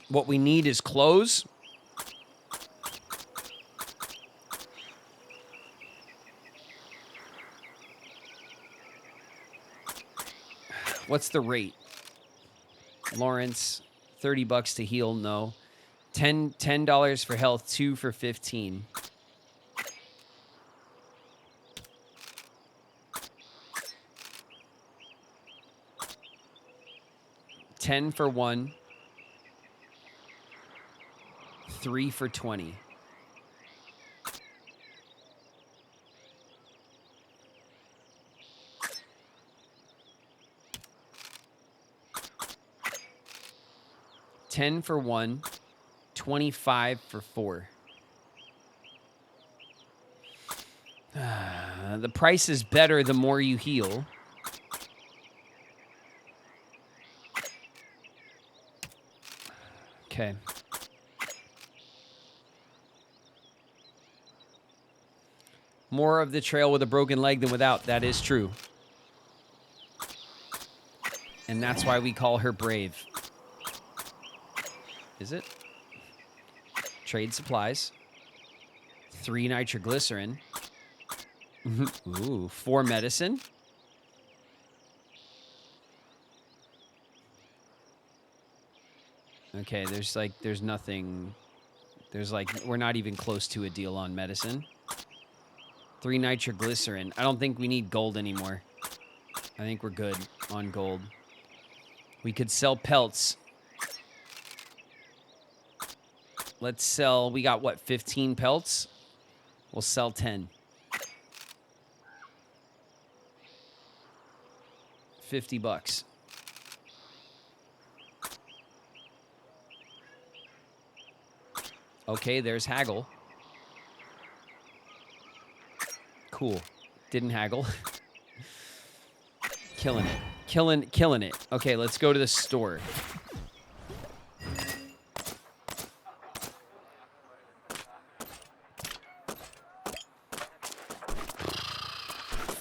What we need is clothes. What's the rate? Lawrence, $30 to heal, no. $10 for health, 2 for 15. $10 for 1. 3 for 20. $10 for 1, 25 for 4. The price is better the more you heal. Okay. More of the trail with a broken leg than without. That is true. And that's why we call her brave. Is it? Trade supplies. 3 nitroglycerin. Ooh, 4 medicine. Okay, there's nothing. We're not even close to a deal on medicine. 3 nitroglycerin. I don't think we need gold anymore. I think we're good on gold. We could sell pelts. Let's sell, we got what, 15 pelts? We'll sell 10. 50 bucks. Okay, there's haggle. Cool. Didn't haggle. Killing it. Killing it. Okay, let's go to the store.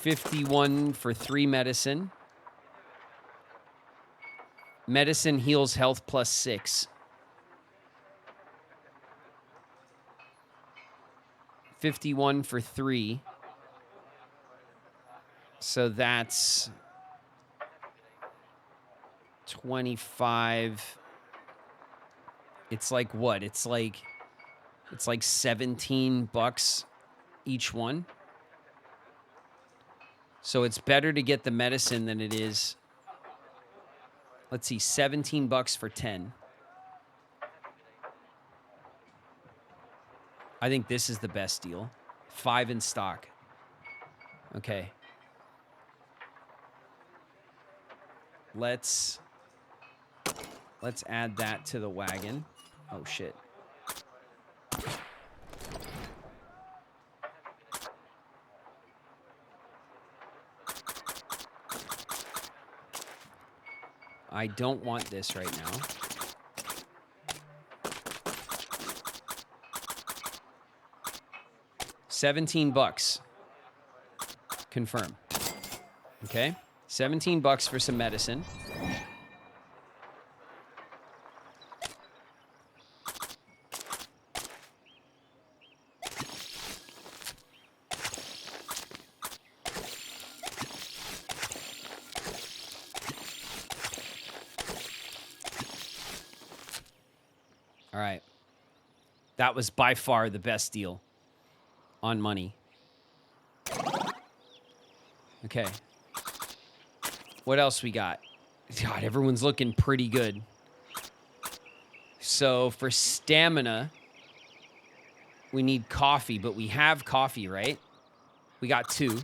$51 for 3 medicine. Medicine heals health plus 6. $51 for 3. So that's 25. It's like what? It's like $17 each one. So it's better to get the medicine than it is. Let's see, $17 for 10. I think this is the best deal. 5 in stock. Okay. Let's add that to the wagon. Oh, shit. I don't want this right now. $17. Confirm. Okay. $17 for some medicine. All right. That was by far the best deal on money. Okay. What else we got? God, everyone's looking pretty good. So for stamina, we need coffee, but we have coffee, right? We got 2.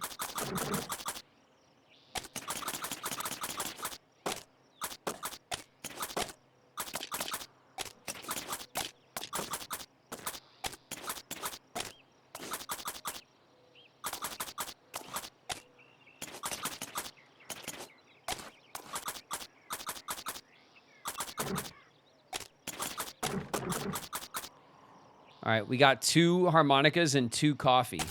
All right, we got 2 harmonicas and 2 coffee.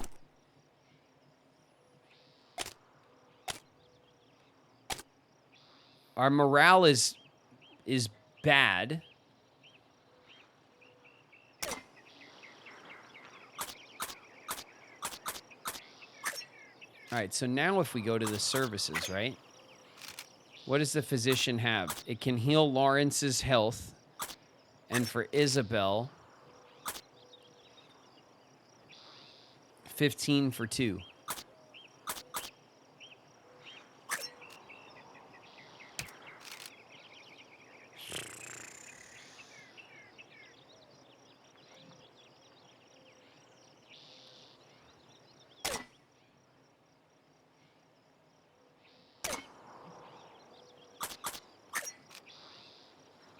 Our morale is bad. All right, so now if we go to the services, right? What does the physician have? It can heal Lawrence's health. And for Isabel, 15 for 2.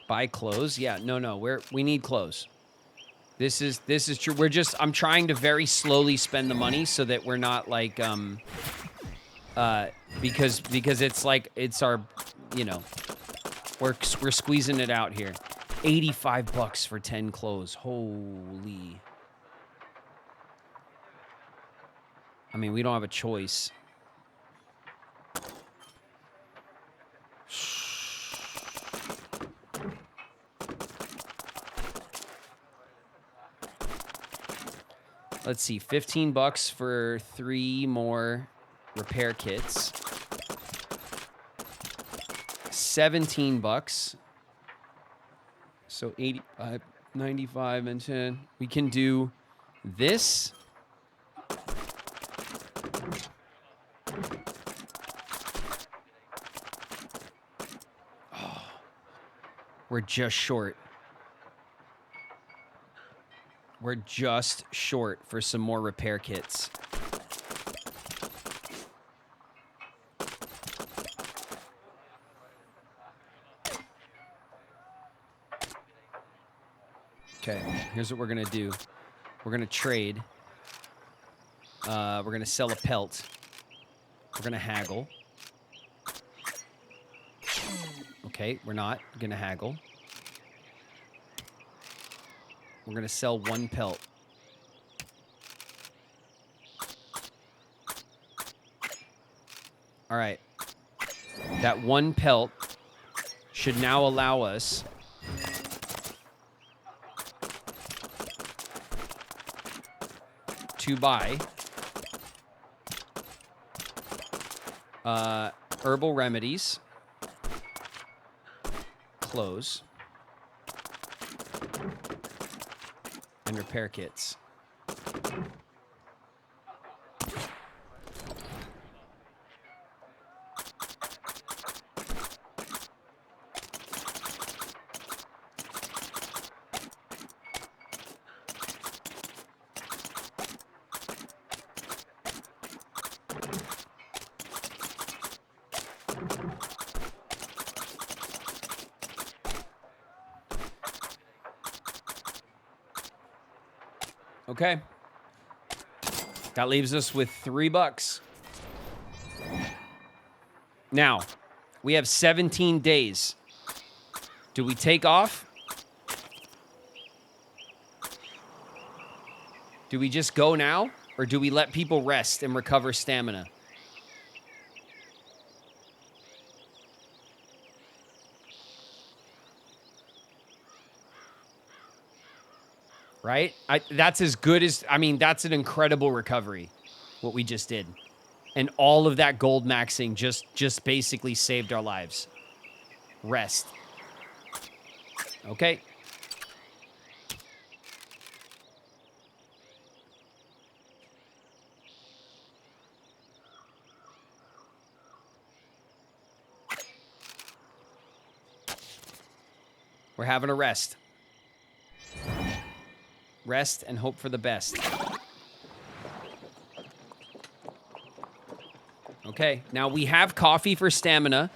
Buy clothes? Yeah, no. We need clothes. This is true. I'm trying to very slowly spend the money so that we're not like because it's like it's our, you know, we're squeezing it out here. $85 for 10 clothes. Holy. I mean, we don't have a choice. Let's see, $15 for 3 more repair kits. $17. So 85, 95, and 10. We can do this. Oh, we're just short. We're just short for some more repair kits. Okay, here's what we're gonna do. We're gonna trade. We're gonna sell a pelt. We're gonna haggle. Okay, we're not gonna haggle. We're going to sell 1 pelt. All right. That 1 pelt should now allow us to buy herbal remedies, clothes, and repair kits. Okay. That leaves us with $3. Now, we have 17 days. Do we take off? Do we just go now? Or do we let people rest and recover stamina? Right? That's as good as, I mean, that's an incredible recovery, what we just did. And all of that gold maxing just basically saved our lives. Rest. Okay. We're having a rest. Rest and hope for the best. Okay, now we have coffee for stamina,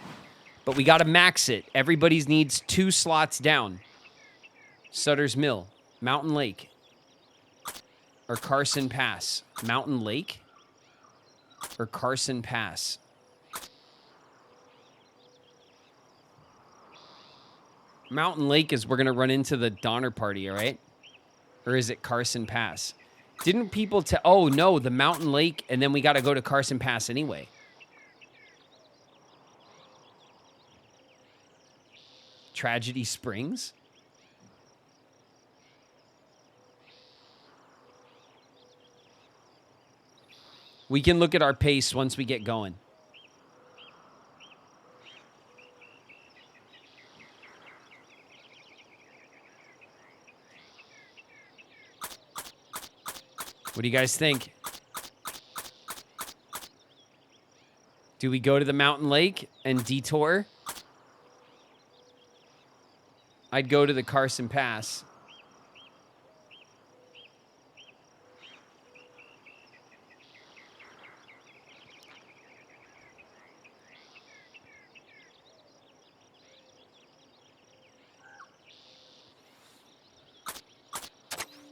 but we got to max it. Everybody needs 2 slots down. Sutter's Mill, Mountain Lake, or Carson Pass. Mountain Lake or Carson Pass? Mountain Lake is we're going to run into the Donner Party, all right? Or is it Carson Pass? Didn't people oh, no, the Mountain Lake, and then we got to go to Carson Pass anyway. Tragedy Springs? We can look at our pace once we get going. What do you guys think? Do we go to the Mountain Lake and detour? I'd go to the Carson Pass.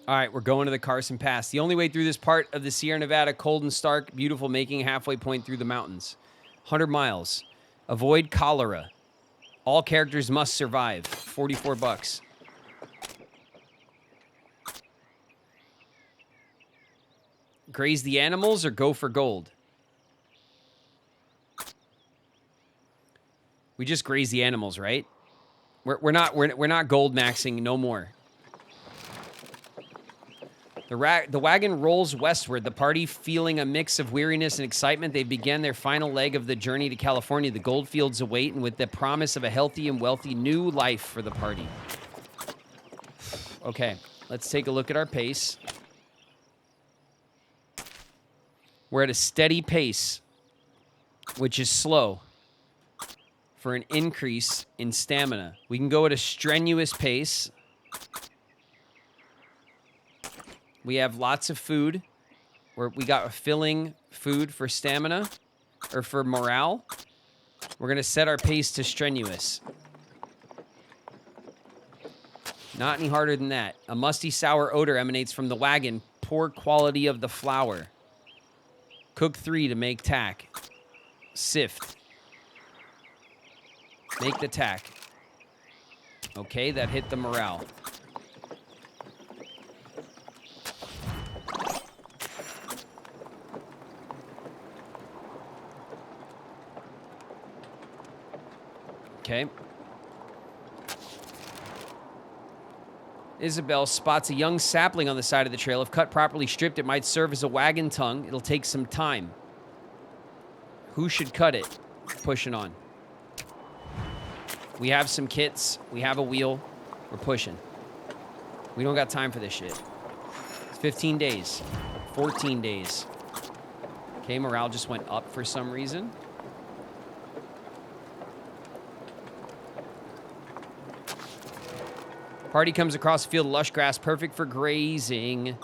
All right, we're going to the Carson Pass. The only way through this part of the Sierra Nevada, cold and stark, beautiful, making a halfway point through the mountains. 100 miles. Avoid cholera. All characters must survive. $44. Graze the animals or go for gold? We just graze the animals, right? We're not gold maxing no more. The wagon rolls westward, the party feeling a mix of weariness and excitement. They began their final leg of the journey to California. The gold fields await, and with the promise of a healthy and wealthy new life for the party. Okay, let's take a look at our pace. We're at a steady pace, which is slow, for an increase in stamina. We can go at a strenuous pace. We have lots of food. We got a filling food for stamina or for morale. We're going to set our pace to strenuous. Not any harder than that. A musty, sour odor emanates from the wagon. Poor quality of the flour. Cook 3 to make tack. Sift. Make the tack. Okay, that hit the morale. Okay. Isabel spots a young sapling on the side of the trail. If cut properly stripped, it might serve as a wagon tongue. It'll take some time. Who should cut it? Pushing on. We have some kits. We have a wheel. We're pushing. We don't got time for this shit. It's 15 days. 14 days. Okay, morale just went up for some reason. Party comes across a field of lush grass, perfect for grazing.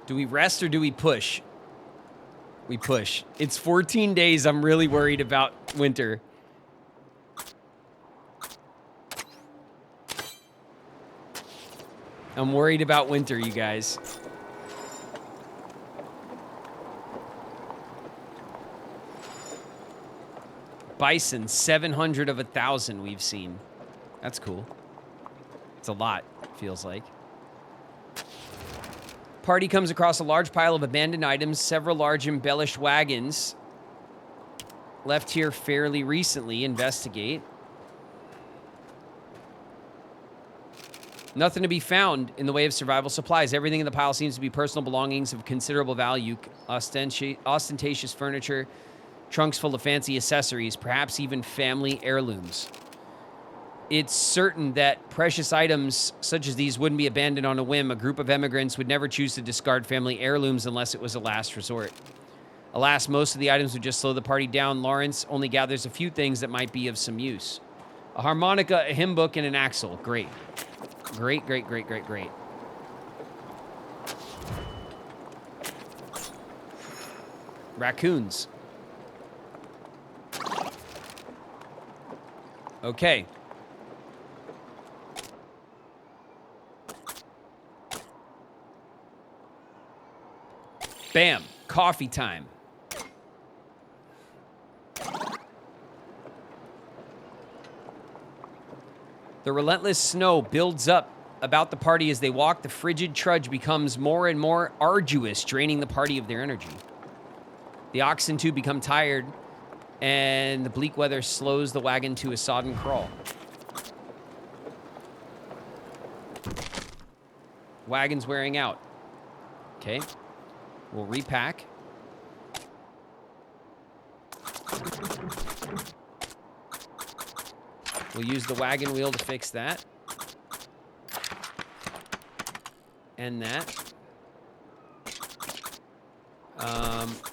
Do we rest or do we push? We push. It's 14 days. I'm really worried about winter. I'm worried about winter, you guys. Bison, 700 of 1,000 we've seen. That's cool. It's a lot, feels like. Party comes across a large pile of abandoned items, several large embellished wagons. Left here fairly recently. Investigate. Nothing to be found in the way of survival supplies. Everything in the pile seems to be personal belongings of considerable value. Ostentatious furniture, trunks full of fancy accessories, perhaps even family heirlooms. It's certain that precious items such as these wouldn't be abandoned on a whim. A group of emigrants would never choose to discard family heirlooms unless it was a last resort. Alas, most of the items would just slow the party down. Lawrence only gathers a few things that might be of some use. A harmonica, a hymn book, and an axle. Great. Great, great, great, great, great. Raccoons. Okay. Bam. Coffee time. The relentless snow builds up about the party as they walk. The frigid trudge becomes more and more arduous, draining the party of their energy. The oxen, too, become tired, and the bleak weather slows the wagon to a sodden crawl. Wagon's wearing out. Okay. We'll repack. We'll use the wagon wheel to fix that. And that.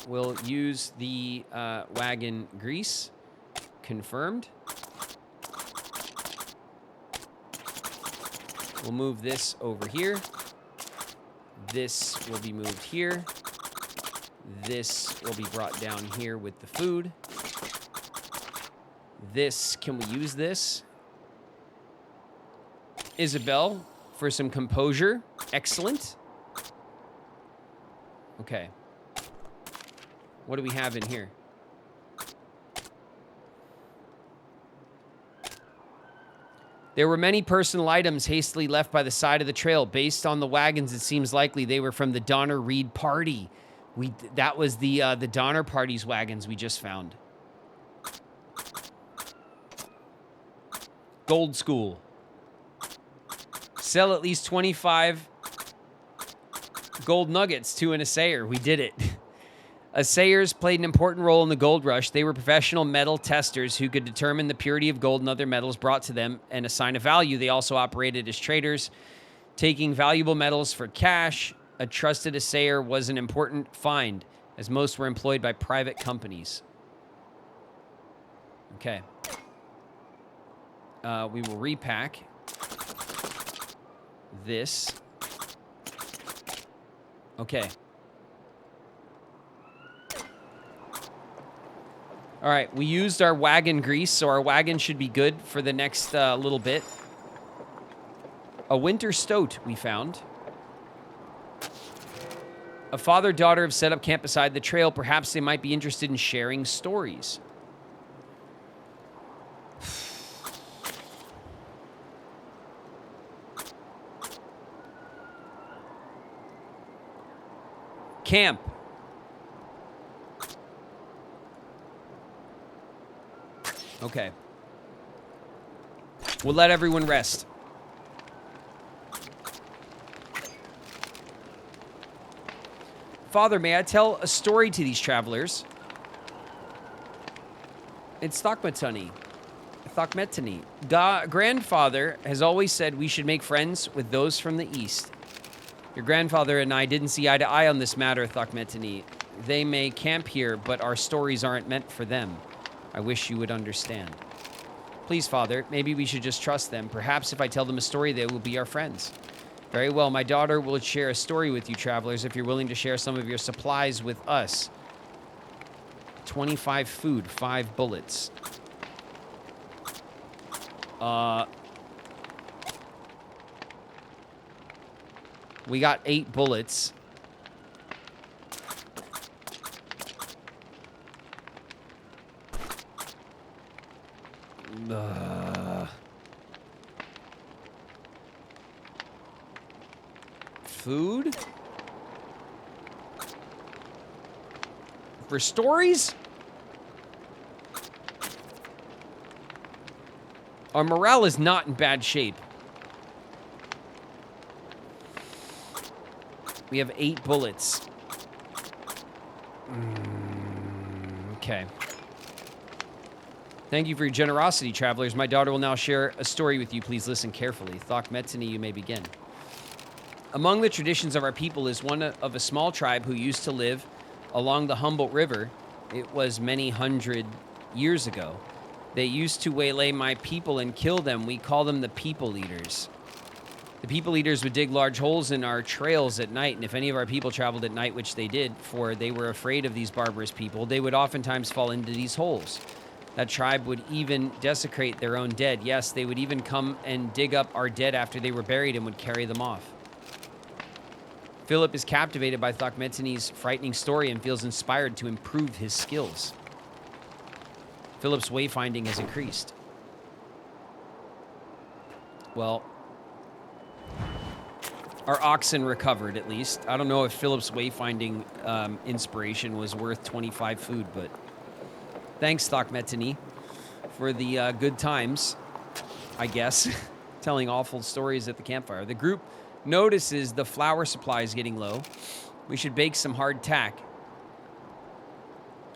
We'll use the wagon grease. Confirmed. We'll move this over here. This will be moved here. This will be brought down here with the food. This, can we use this? Isabel, for some composure. Excellent. Okay. What do we have in here? There were many personal items hastily left by the side of the trail. Based on the wagons, it seems likely they were from the Donner Reed party. That was the Donner party's wagons we just found. Gold School. Sell at least 25 gold nuggets to an assayer. We did it. Assayers played an important role in the gold rush. They were professional metal testers who could determine the purity of gold and other metals brought to them and assign a value. They also operated as traders, taking valuable metals for cash. A trusted assayer was an important find, as most were employed by private companies. Okay. We will repack this. Okay. All right, we used our wagon grease, so our wagon should be good for the next little bit. A winter stoat we found. A father-daughter have set up camp beside the trail. Perhaps they might be interested in sharing stories. Camp. Okay. We'll let everyone rest. Father, may I tell a story to these travelers? It's Thokmetani. Grandfather has always said we should make friends with those from the east. Your grandfather and I didn't see eye to eye on this matter, Thokmetani. They may camp here, but our stories aren't meant for them. I wish you would understand. Please, Father, maybe we should just trust them. Perhaps if I tell them a story, they will be our friends. Very well, my daughter will share a story with you, travelers, if you're willing to share some of your supplies with us. 25 food, 5 bullets. We got 8 bullets. Food? For stories? Our morale is not in bad shape. We have 8 bullets. Okay. Thank you for your generosity, travelers. My daughter will now share a story with you. Please listen carefully. Thok Metini, you may begin. Among the traditions of our people is one of a small tribe who used to live along the Humboldt River. It was many hundred years ago. They used to waylay my people and kill them. We call them the people eaters. The people eaters would dig large holes in our trails at night, and if any of our people traveled at night, which they did, for they were afraid of these barbarous people, they would oftentimes fall into these holes. That tribe would even desecrate their own dead. Yes, they would even come and dig up our dead after they were buried and would carry them off. Philip is captivated by Thok Metini's frightening story and feels inspired to improve his skills. Philip's wayfinding has increased. Well, our oxen recovered, at least. I don't know if Philip's wayfinding inspiration was worth 25 food, but thanks, Thok Metini, for the good times, I guess, telling awful stories at the campfire. The group notices the flour supply is getting low. We should bake some hard tack.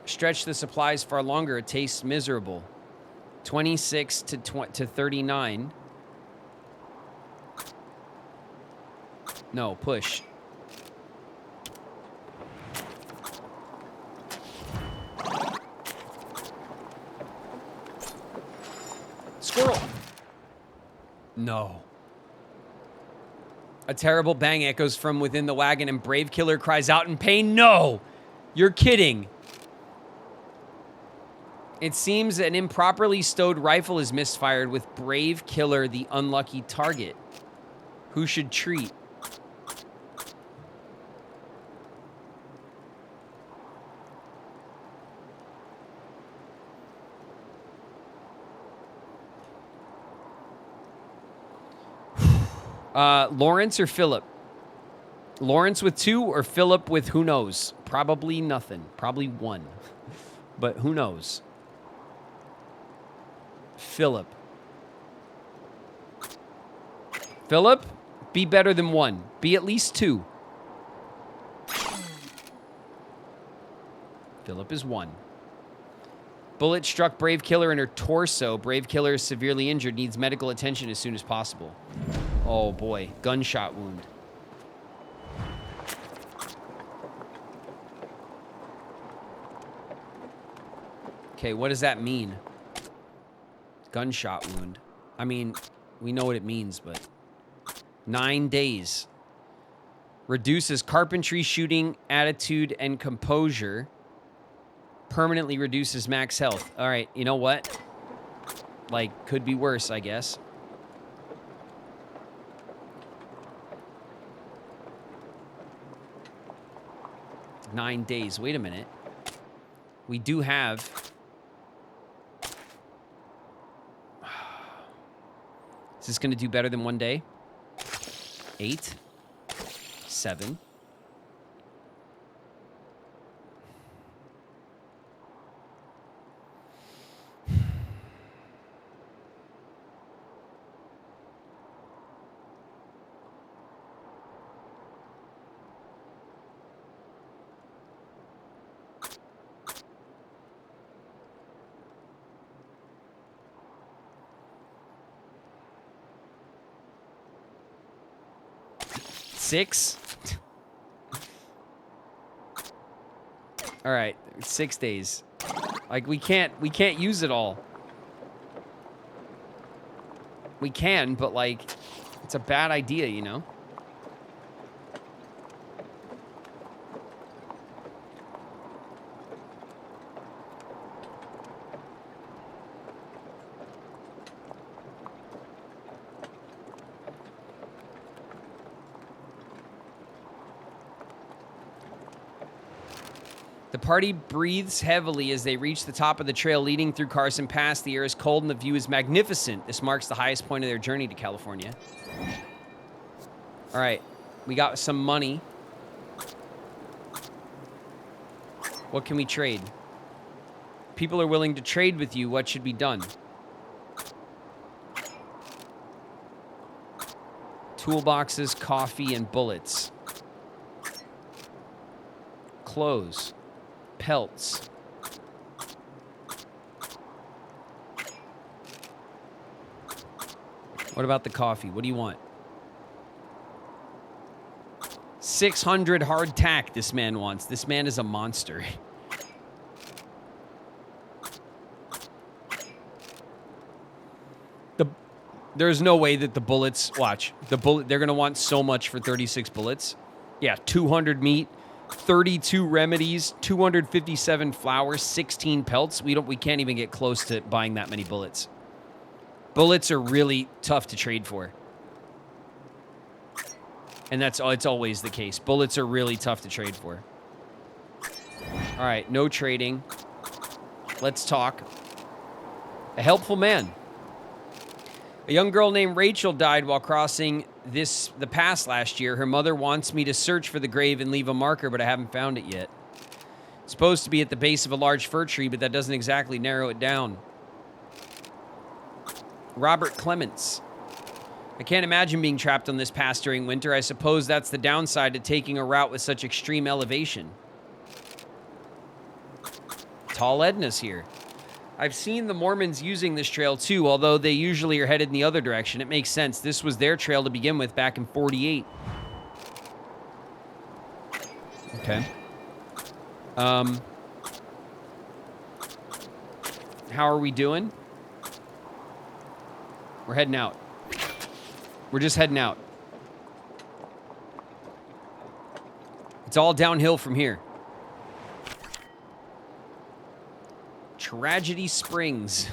Stretch the supplies far longer. It tastes miserable. 26 to 39. No, push. Squirrel. No. A terrible bang echoes from within the wagon and Brave Killer cries out in pain. No! You're kidding. It seems an improperly stowed rifle is misfired with Brave Killer the unlucky target. Who should treat? Lawrence or Philip? Lawrence with 2 or Philip with who knows? Probably nothing. Probably 1. But who knows? Philip. Philip, be better than 1. Be at least 2. Philip is 1. Bullet struck Brave Killer in her torso. Brave Killer is severely injured, needs medical attention as soon as possible. Oh boy, gunshot wound. Okay, what does that mean? Gunshot wound. I mean, we know what it means, but 9 days. Reduces carpentry, shooting, attitude, and composure. Permanently reduces max health. All right, you know what? Like, could be worse, I guess. Nine days. Wait a minute. We do have... Is this going to do better than 1 day? 8. 7. Six. All right, 6 days. Like we can't use it all. We can, but like it's a bad idea, you know? The party breathes heavily as they reach the top of the trail leading through Carson Pass. The air is cold and the view is magnificent. This marks the highest point of their journey to California. All right, we got some money. What can we trade? People are willing to trade with you. What should be done? Toolboxes, coffee, and bullets. Clothes. Pelts. What about the coffee? What do you want? 600 hardtack this man wants. This man is a monster. There's no way that the bullets... Watch. They're going to want so much for 36 bullets. Yeah, 200 meat, 32 remedies, 257 flowers, 16 pelts. We can't even get close to buying that many bullets. Bullets are really tough to trade for. And it's always the case. Bullets are really tough to trade for. All right, no trading. Let's talk. A helpful man. A young girl named Rachel died while crossing the pass last year. Her mother wants me to search for the grave and leave a marker, but I haven't found it yet. It's supposed to be at the base of a large fir tree, but that doesn't exactly narrow it down. Robert Clements. I can't imagine being trapped on this pass during winter. I suppose that's the downside to taking a route with such extreme elevation. Tall Edna's here. I've seen the Mormons using this trail too, although they usually are headed in the other direction. It makes sense. This was their trail to begin with back in 48. Okay. How are we doing? We're heading out. We're just heading out. It's all downhill from here. Tragedy Springs.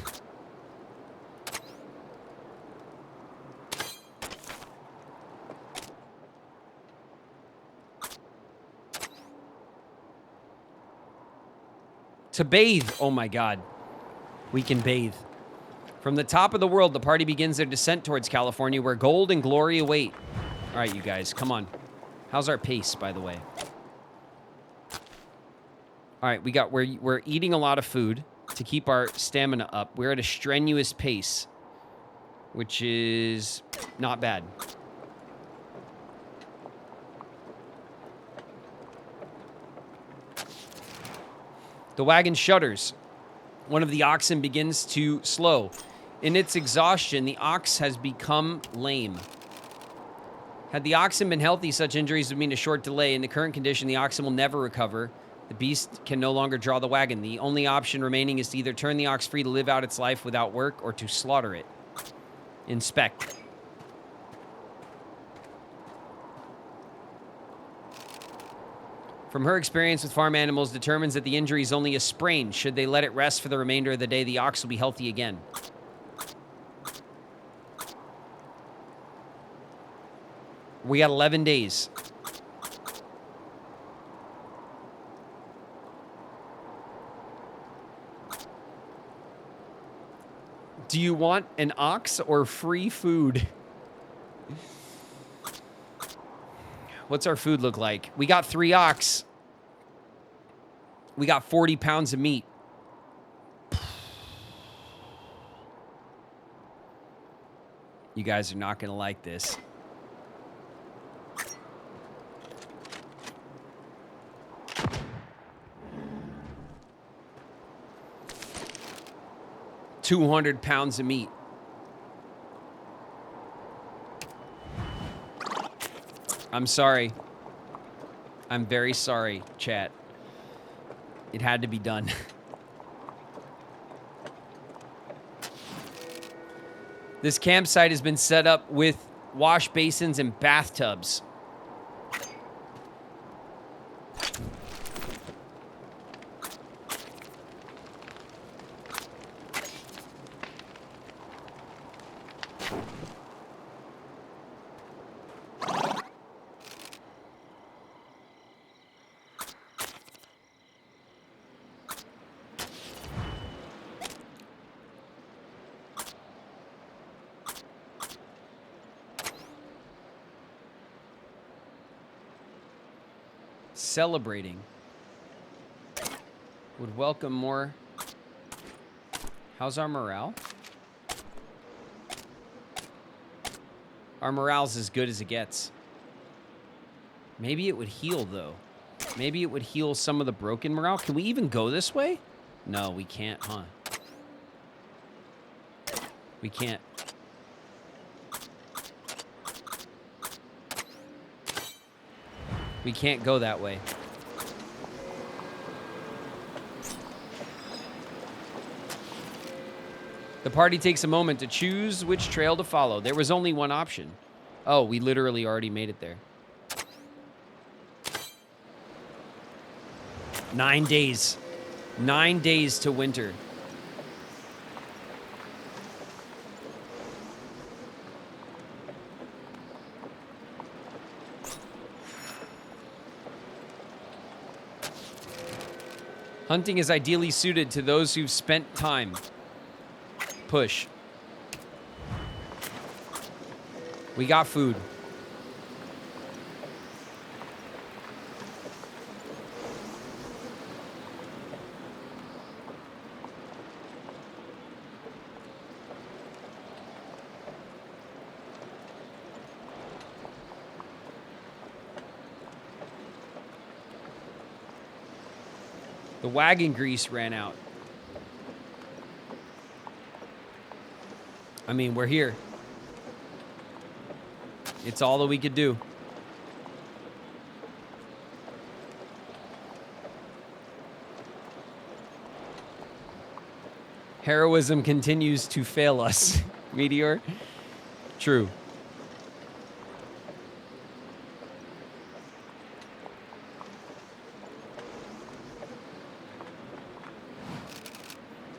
To bathe. Oh my God. We can bathe. From the top of the world, the party begins their descent towards California, where gold and glory await. All right, you guys, come on. How's our pace, by the way? All right, we're eating a lot of food to keep our stamina up. We're at a strenuous pace, which is not bad. The wagon shudders. One of the oxen begins to slow. In its exhaustion, the ox has become lame. Had the oxen been healthy, such injuries would mean a short delay. In the current condition, the oxen will never recover. The beast can no longer draw the wagon. The only option remaining is to either turn the ox free to live out its life without work or to slaughter it. Inspect. From her experience with farm animals, determines that the injury is only a sprain. Should they let it rest for the remainder of the day, the ox will be healthy again. We got 11 days. Do you want an ox or free food? What's our food look like? We got 3 ox. We got 40 pounds of meat. You guys are not going to like this. £200 of meat. I'm sorry. I'm very sorry, chat. It had to be done. This campsite has been set up with wash basins and bathtubs. Celebrating. Would welcome more. How's our morale? Our morale's as good as it gets. Maybe it would heal, though. Maybe it would heal some of the broken morale. Can we even go this way? No, we can't, huh? We can't. We can't go that way. The party takes a moment to choose which trail to follow. There was only one option. Oh, we literally already made it there. 9 days. 9 days to winter. Hunting is ideally suited to those who've spent time. Push. We got food. The wagon grease ran out. I mean, we're here. It's all that we could do. Heroism continues to fail us. Meteor. True.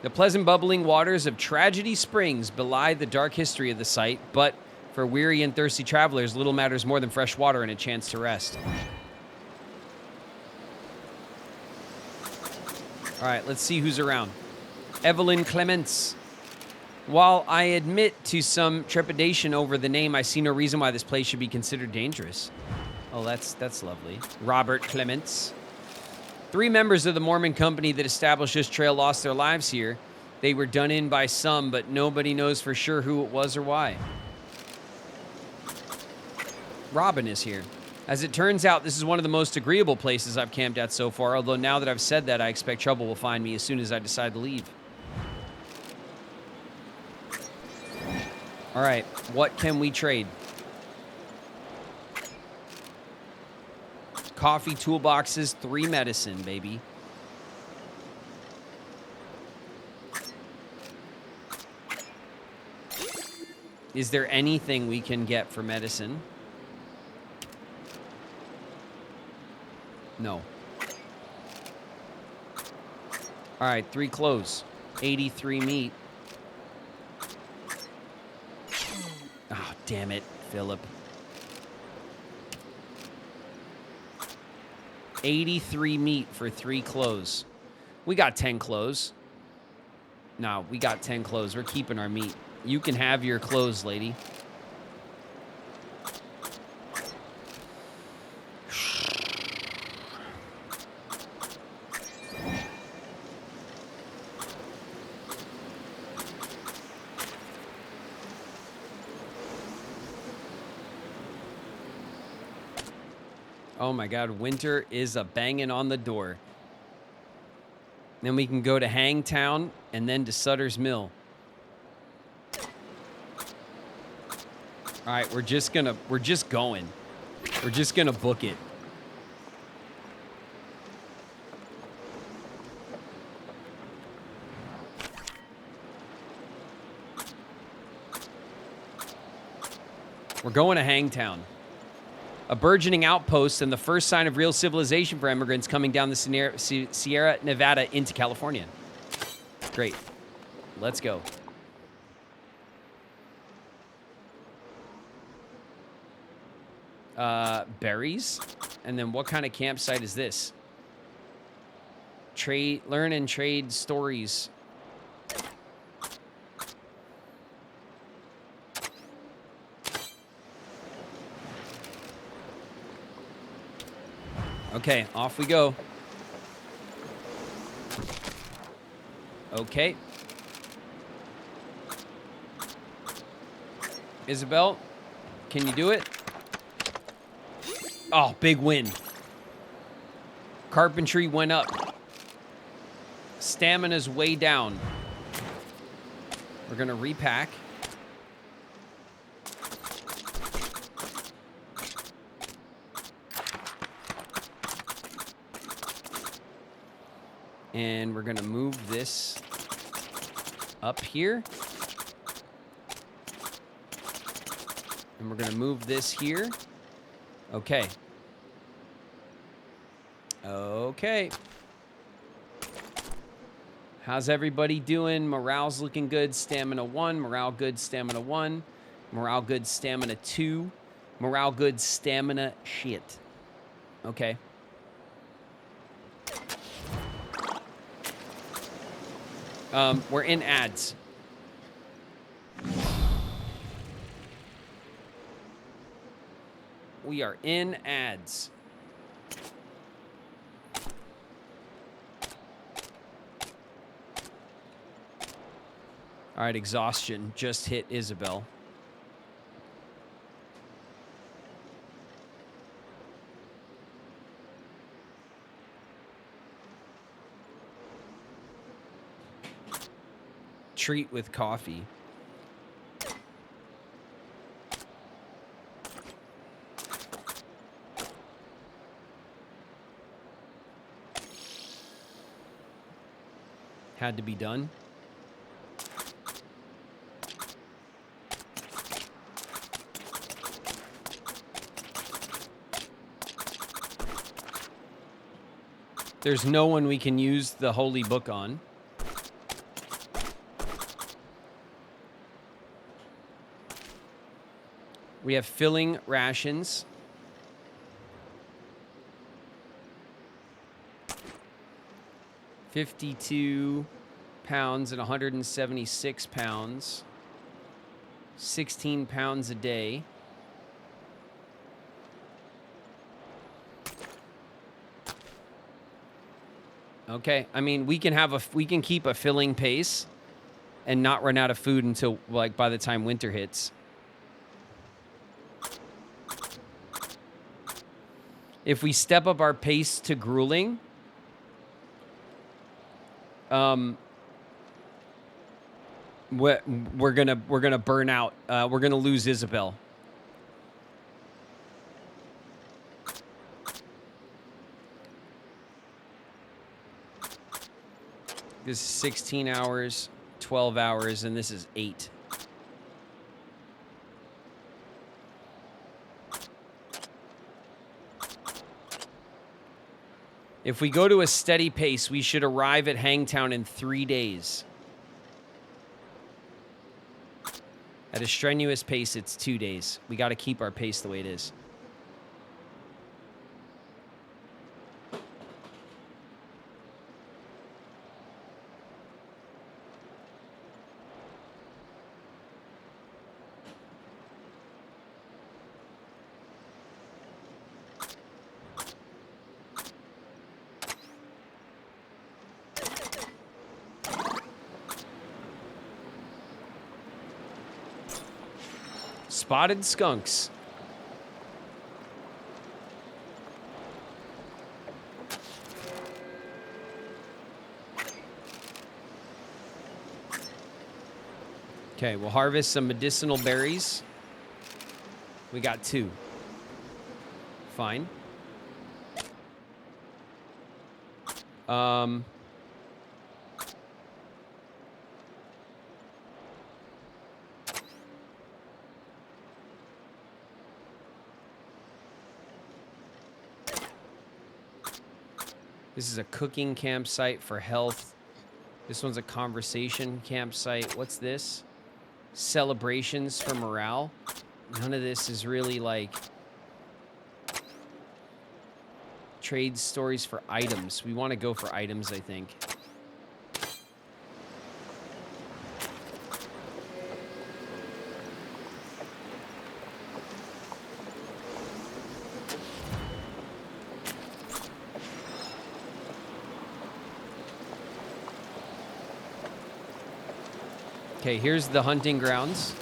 The pleasant bubbling waters of Tragedy Springs belie the dark history of the site, but for weary and thirsty travelers, little matters more than fresh water and a chance to rest. All right, let's see who's around. Evelyn Clements. While I admit to some trepidation over the name, I see no reason why this place should be considered dangerous. Oh, that's lovely. Robert Clements. 3 members of the Mormon company that established this trail lost their lives here. They were done in by some, but nobody knows for sure who it was or why. Robin is here. As it turns out, this is one of the most agreeable places I've camped at so far, although now that I've said that, I expect trouble will find me as soon as I decide to leave. All right, what can we trade? Coffee, toolboxes, 3 medicine, baby. Is there anything we can get for medicine? No. All right, 3 clothes. 83 meat. Oh, damn it, Philip. 83 meat for 3 clothes. We got 10 clothes. No, we got 10 clothes. We're keeping our meat. You can have your clothes, lady. Oh my God, winter is a banging on the door. Then we can go to Hangtown and then to Sutter's Mill. All right, we're just going. We're just going to book it. We're going to Hangtown. A burgeoning outpost and the first sign of real civilization for immigrants coming down the Sierra Nevada into California. Great. Let's go. Berries? And then what kind of campsite is this? Learn and trade stories. Okay, off we go. Okay. Isabel, can you do it? Oh, big win. Carpentry went up. Stamina's way down. We're gonna repack. And we're gonna move this up here. And we're gonna move this here. Okay. Okay. How's everybody doing? Morale's looking good. Stamina 1. Morale good. Stamina 1. Morale good. Stamina 2. Morale good. Stamina shit. Okay. We're in ads. We are in ads. All right, exhaustion just hit Isabel. Treat with coffee. Had to be done. There's no one we can use the holy book on. We have filling rations. £52 and 176 pounds. 16 pounds a day. Okay, I mean, we can keep a filling pace and not run out of food until, like, by the time winter hits. If we step up our pace to grueling, we're gonna burn out. We're gonna lose Isabel. This is 16 hours, 12 hours, and this is 8. If we go to a steady pace, we should arrive at Hangtown in 3 days. At a strenuous pace, it's 2 days. We got to keep our pace the way it is. Spotted skunks. Okay, we'll harvest some medicinal berries. We got 2. Fine. This is a cooking campsite for health. This one's a conversation campsite. What's this? Celebrations for morale. None of this is really like trade stories for items. We want to go for items, I think. Okay, here's the hunting grounds.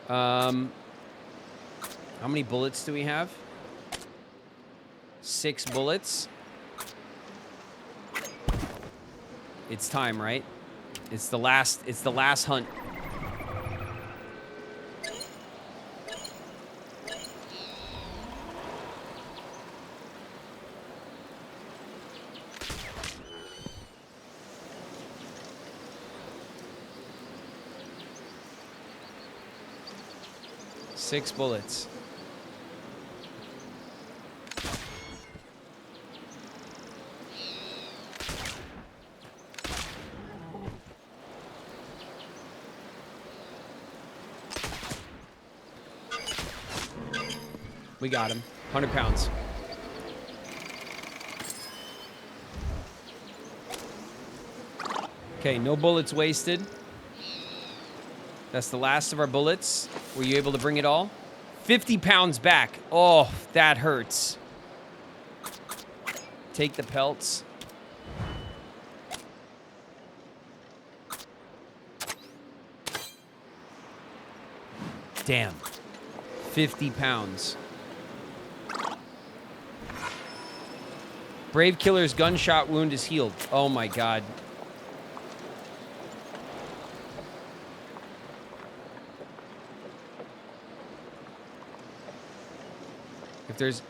How many bullets do we have? 6 bullets. It's time, right? It's the last hunt. Six bullets. We got him. 100 pounds. Okay, no bullets wasted. That's the last of our bullets. Were you able to bring it all? 50 pounds back. Oh, that hurts. Take the pelts. Damn. 50 pounds. Brave Killer's gunshot wound is healed. Oh my god.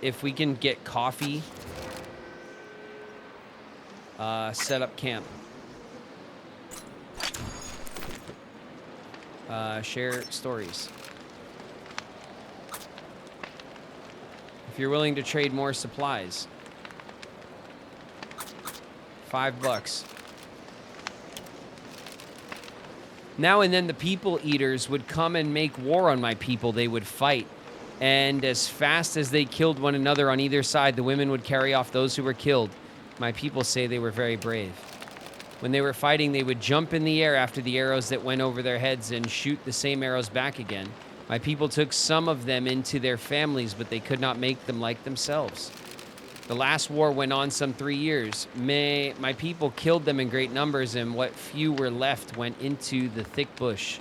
If we can get coffee, set up camp. Share stories. If you're willing to trade more supplies. $5. Now and then the people eaters would come and make war on my people. They would fight. And as fast as they killed one another on either side, the women would carry off those who were killed. My people say they were very brave. When they were fighting, they would jump in the air after the arrows that went over their heads and shoot the same arrows back again. My people took some of them into their families, but they could not make them like themselves. The last war went on some 3 years. My people killed them in great numbers, and what few were left went into the thick bush.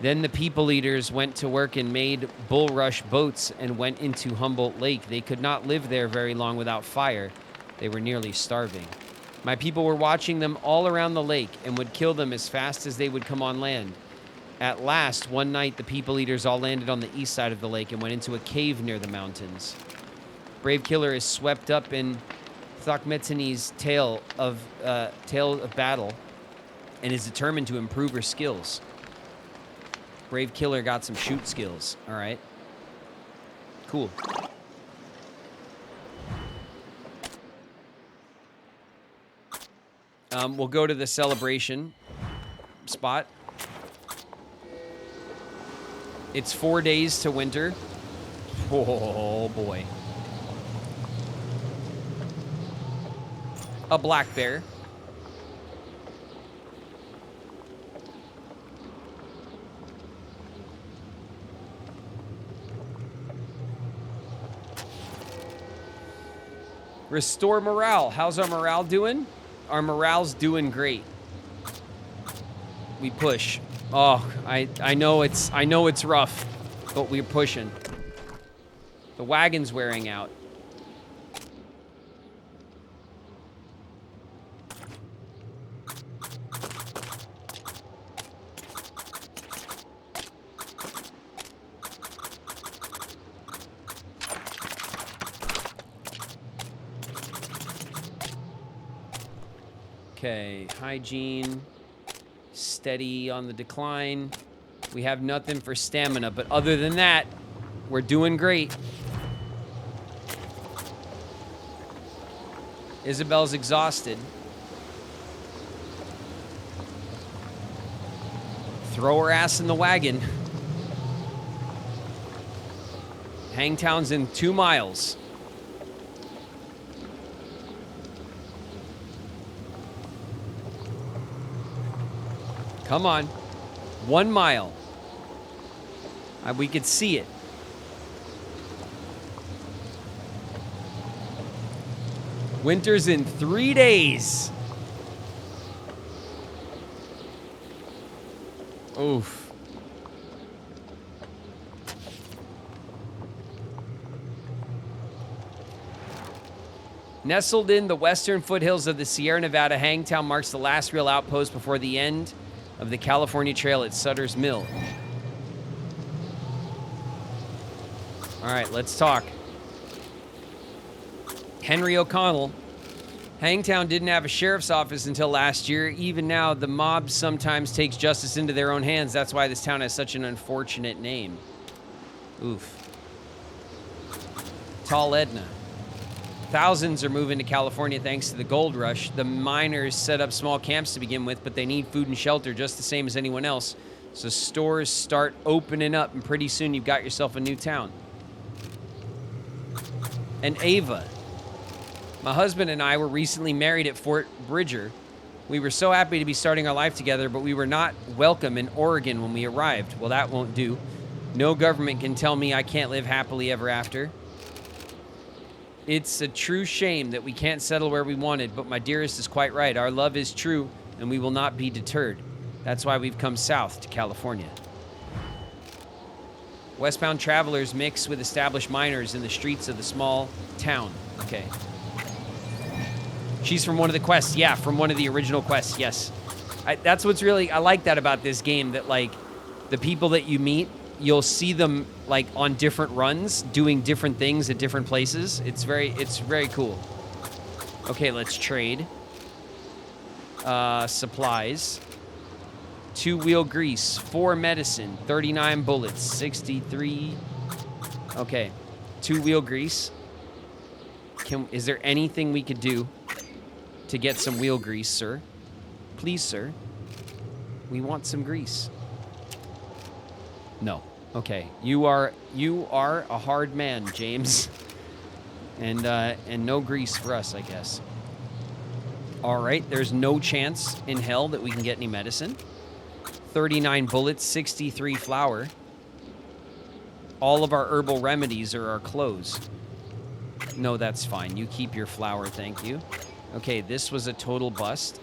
Then the people eaters went to work and made bulrush boats and went into Humboldt Lake. They could not live there very long without fire. They were nearly starving. My people were watching them all around the lake and would kill them as fast as they would come on land. At last, one night, the people eaters all landed on the east side of the lake and went into a cave near the mountains. Brave Killer is swept up in Thokmetani's tale of battle and is determined to improve her skills. Brave Killer got some shoot skills. All right. Cool. We'll go to the celebration spot. It's 4 days to winter. Oh, boy. A black bear. Restore morale. How's our morale doing? Our morale's doing great. We push. Oh, I know it's rough, but we're pushing. The wagon's wearing out. Okay, hygiene, steady on the decline. We have nothing for stamina, but other than that, we're doing great. Isabel's exhausted. Throw her ass in the wagon. Hangtown's in 2 miles. Come on. 1 mile. We could see it. Winter's in 3 days. Oof. Nestled in the western foothills of the Sierra Nevada, Hangtown marks the last real outpost before the end of the California Trail at Sutter's Mill. All right, let's talk. Henry O'Connell. Hangtown didn't have a sheriff's office until last year. Even now, the mob sometimes takes justice into their own hands. That's why this town has such an unfortunate name. Oof. Tall Edna. Thousands are moving to California thanks to the gold rush. The miners set up small camps to begin with, but they need food and shelter just the same as anyone else. So stores start opening up, and pretty soon you've got yourself a new town. And Ava. My husband and I were recently married at Fort Bridger. We were so happy to be starting our life together, but we were not welcome in Oregon when we arrived. Well, that won't do. No government can tell me I can't live happily ever after. It's a true shame that we can't settle where we wanted, but my dearest is quite right. Our love is true, and we will not be deterred. That's why we've come south to California. Westbound travelers mix with established miners in the streets of the small town. Okay. She's from one of the quests. Yeah, from one of the original quests, yes. That's what's really... I like that about this game, that, like, the people that you meet, you'll see them, like, on different runs, doing different things at different places. It's very cool. Okay, let's trade. Supplies. 2-wheel grease. 4 medicine. 39 bullets. 63. Okay. 2-wheel grease. Is there anything we could do to get some wheel grease, sir? Please, sir. We want some grease. No. Okay. You are a hard man, James. And no grease for us, I guess. All right. There's no chance in hell that we can get any medicine. 39 bullets, 63 flour. All of our herbal remedies are our clothes. No, that's fine. You keep your flour, thank you. Okay, this was a total bust.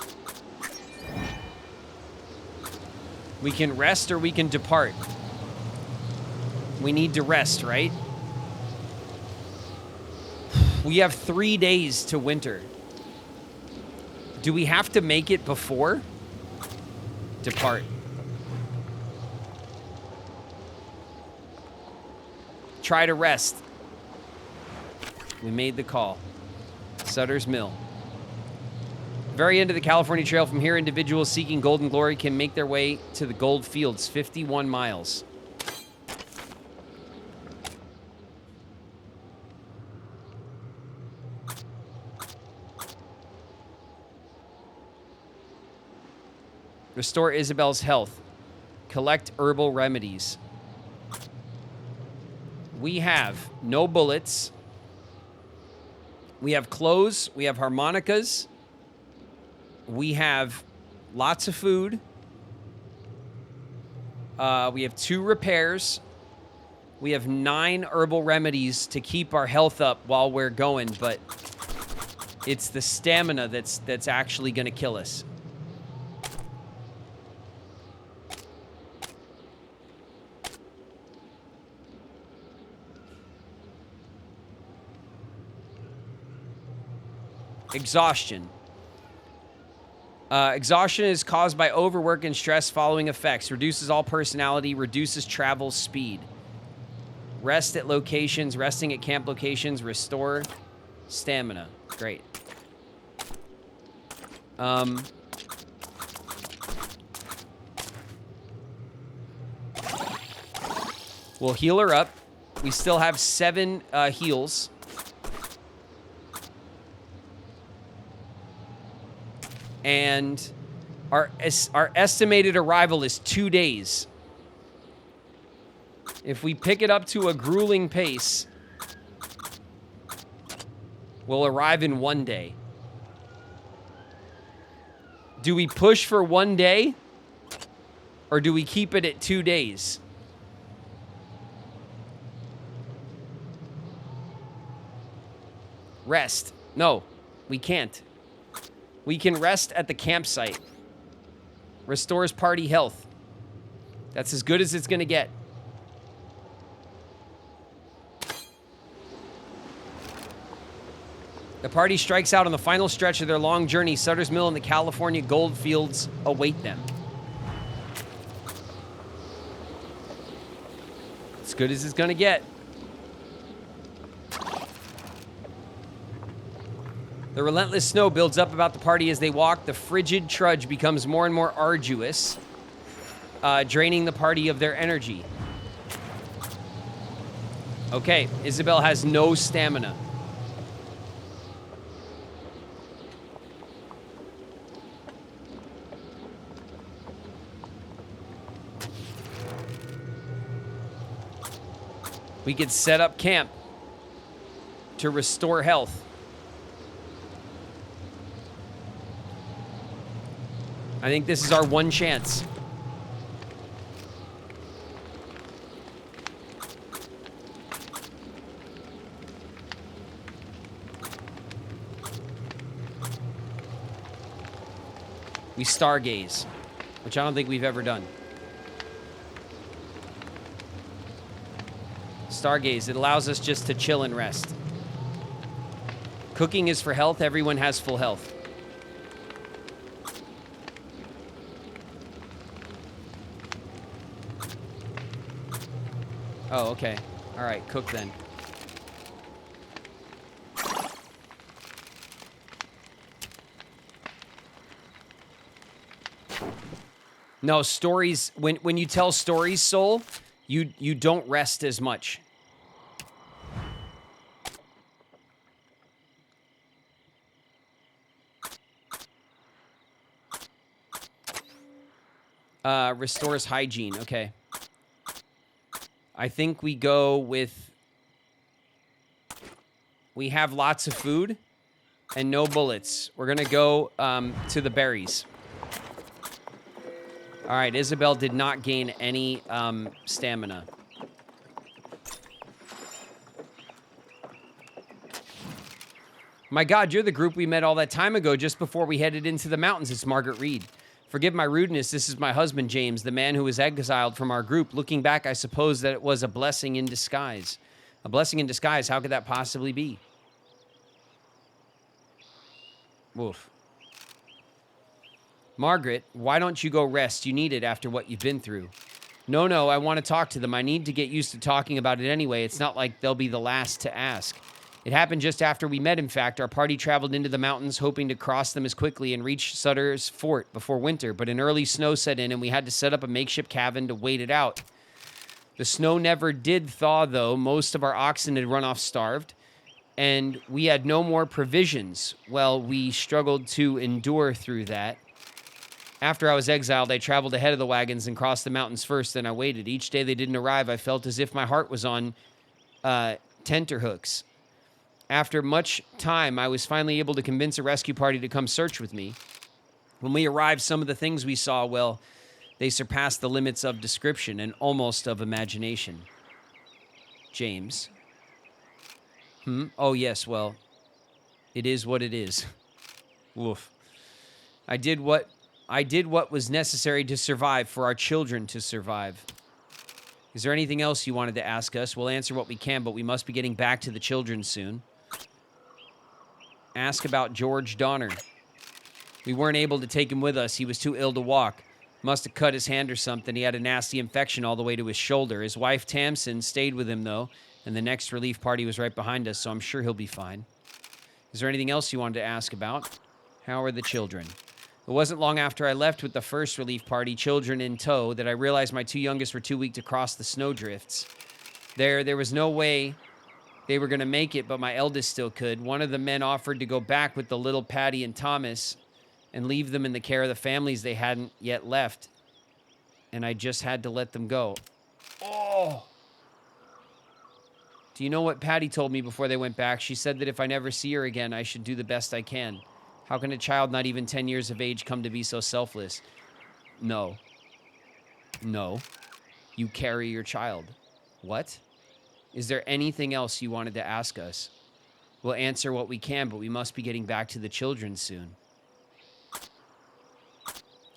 We can rest or we can depart. We need to rest, right? We have 3 days to winter. Do we have to make it before? Depart. Try to rest. We made the call. Sutter's Mill. Very end of the California Trail. From here, individuals seeking golden glory can make their way to the gold fields. 51 miles. Restore Isabel's health. Collect herbal remedies. We have no bullets. We have clothes. We have harmonicas. We have lots of food. We have 2 repairs. We have 9 herbal remedies to keep our health up while we're going, but it's the stamina that's actually going to kill us. Exhaustion. Exhaustion is caused by overwork and stress following effects. Reduces all personality. Reduces travel speed. Rest at locations. Resting at camp locations. Restore stamina. Great. We'll heal her up. We still have 7 heals. And our estimated arrival is 2 days. If we pick it up to a grueling pace, we'll arrive in 1 day. Do we push for 1 day? Or do we keep it at 2 days? Rest. No, we can't. We can rest at the campsite. Restores party health. That's as good as it's going to get. The party strikes out on the final stretch of their long journey. Sutter's Mill and the California gold fields await them. As good as it's going to get. The relentless snow builds up about the party as they walk. The frigid trudge becomes more and more arduous, draining the party of their energy. Okay, Isabel has no stamina. We could set up camp to restore health. I think this is our one chance. We stargaze, which I don't think we've ever done. Stargaze, it allows us just to chill and rest. Cooking is for health. Everyone has full health. Oh, okay. All right, cook then. No, stories, when you tell stories, Soul, you don't rest as much. Restores hygiene. Okay. I think we go with... We have lots of food and no bullets. We're going to go to the berries. All right, Isabel did not gain any stamina. My God, you're the group we met all that time ago just before we headed into the mountains. It's Margaret Reed. Forgive my rudeness. This is my husband, James, the man who was exiled from our group. Looking back, I suppose that it was a blessing in disguise. A blessing in disguise? How could that possibly be? Woof. Margaret, why don't you go rest? You need it after what you've been through. No, I want to talk to them. I need to get used to talking about it anyway. It's not like they'll be the last to ask. It happened just after we met, in fact. Our party traveled into the mountains, hoping to cross them as quickly and reach Sutter's fort before winter, but an early snow set in, and we had to set up a makeshift cabin to wait it out. The snow never did thaw, though. Most of our oxen had run off starved, and we had no more provisions. Well, we struggled to endure through that. After I was exiled, I traveled ahead of the wagons and crossed the mountains first, then I waited. Each day they didn't arrive, I felt as if my heart was on tenterhooks. After much time, I was finally able to convince a rescue party to come search with me. When we arrived, some of the things we saw, well, they surpassed the limits of description and almost of imagination. James. Oh, yes, well, it is what it is. Woof. I did what was necessary to survive, for our children to survive. Is there anything else you wanted to ask us? We'll answer what we can, but we must be getting back to the children soon. Ask about George Donner. We weren't able to take him with us. He was too ill to walk. Must have cut his hand or something. He had a nasty infection all the way to his shoulder. His wife, Tamsin, stayed with him, though, and the next relief party was right behind us, so I'm sure he'll be fine. Is there anything else you wanted to ask about? How are the children? It wasn't long after I left with the first relief party, children in tow, that I realized my two youngest were too weak to cross the snowdrifts. There was no way they were going to make it, but my eldest still could. One of the men offered to go back with the little Patty and Thomas and leave them in the care of the families they hadn't yet left. And I just had to let them go. Oh! Do you know what Patty told me before they went back? She said that if I never see her again, I should do the best I can. How can a child not even 10 years of age come to be so selfless? No. You carry your child. What? Is there anything else you wanted to ask us? We'll answer what we can, but we must be getting back to the children soon.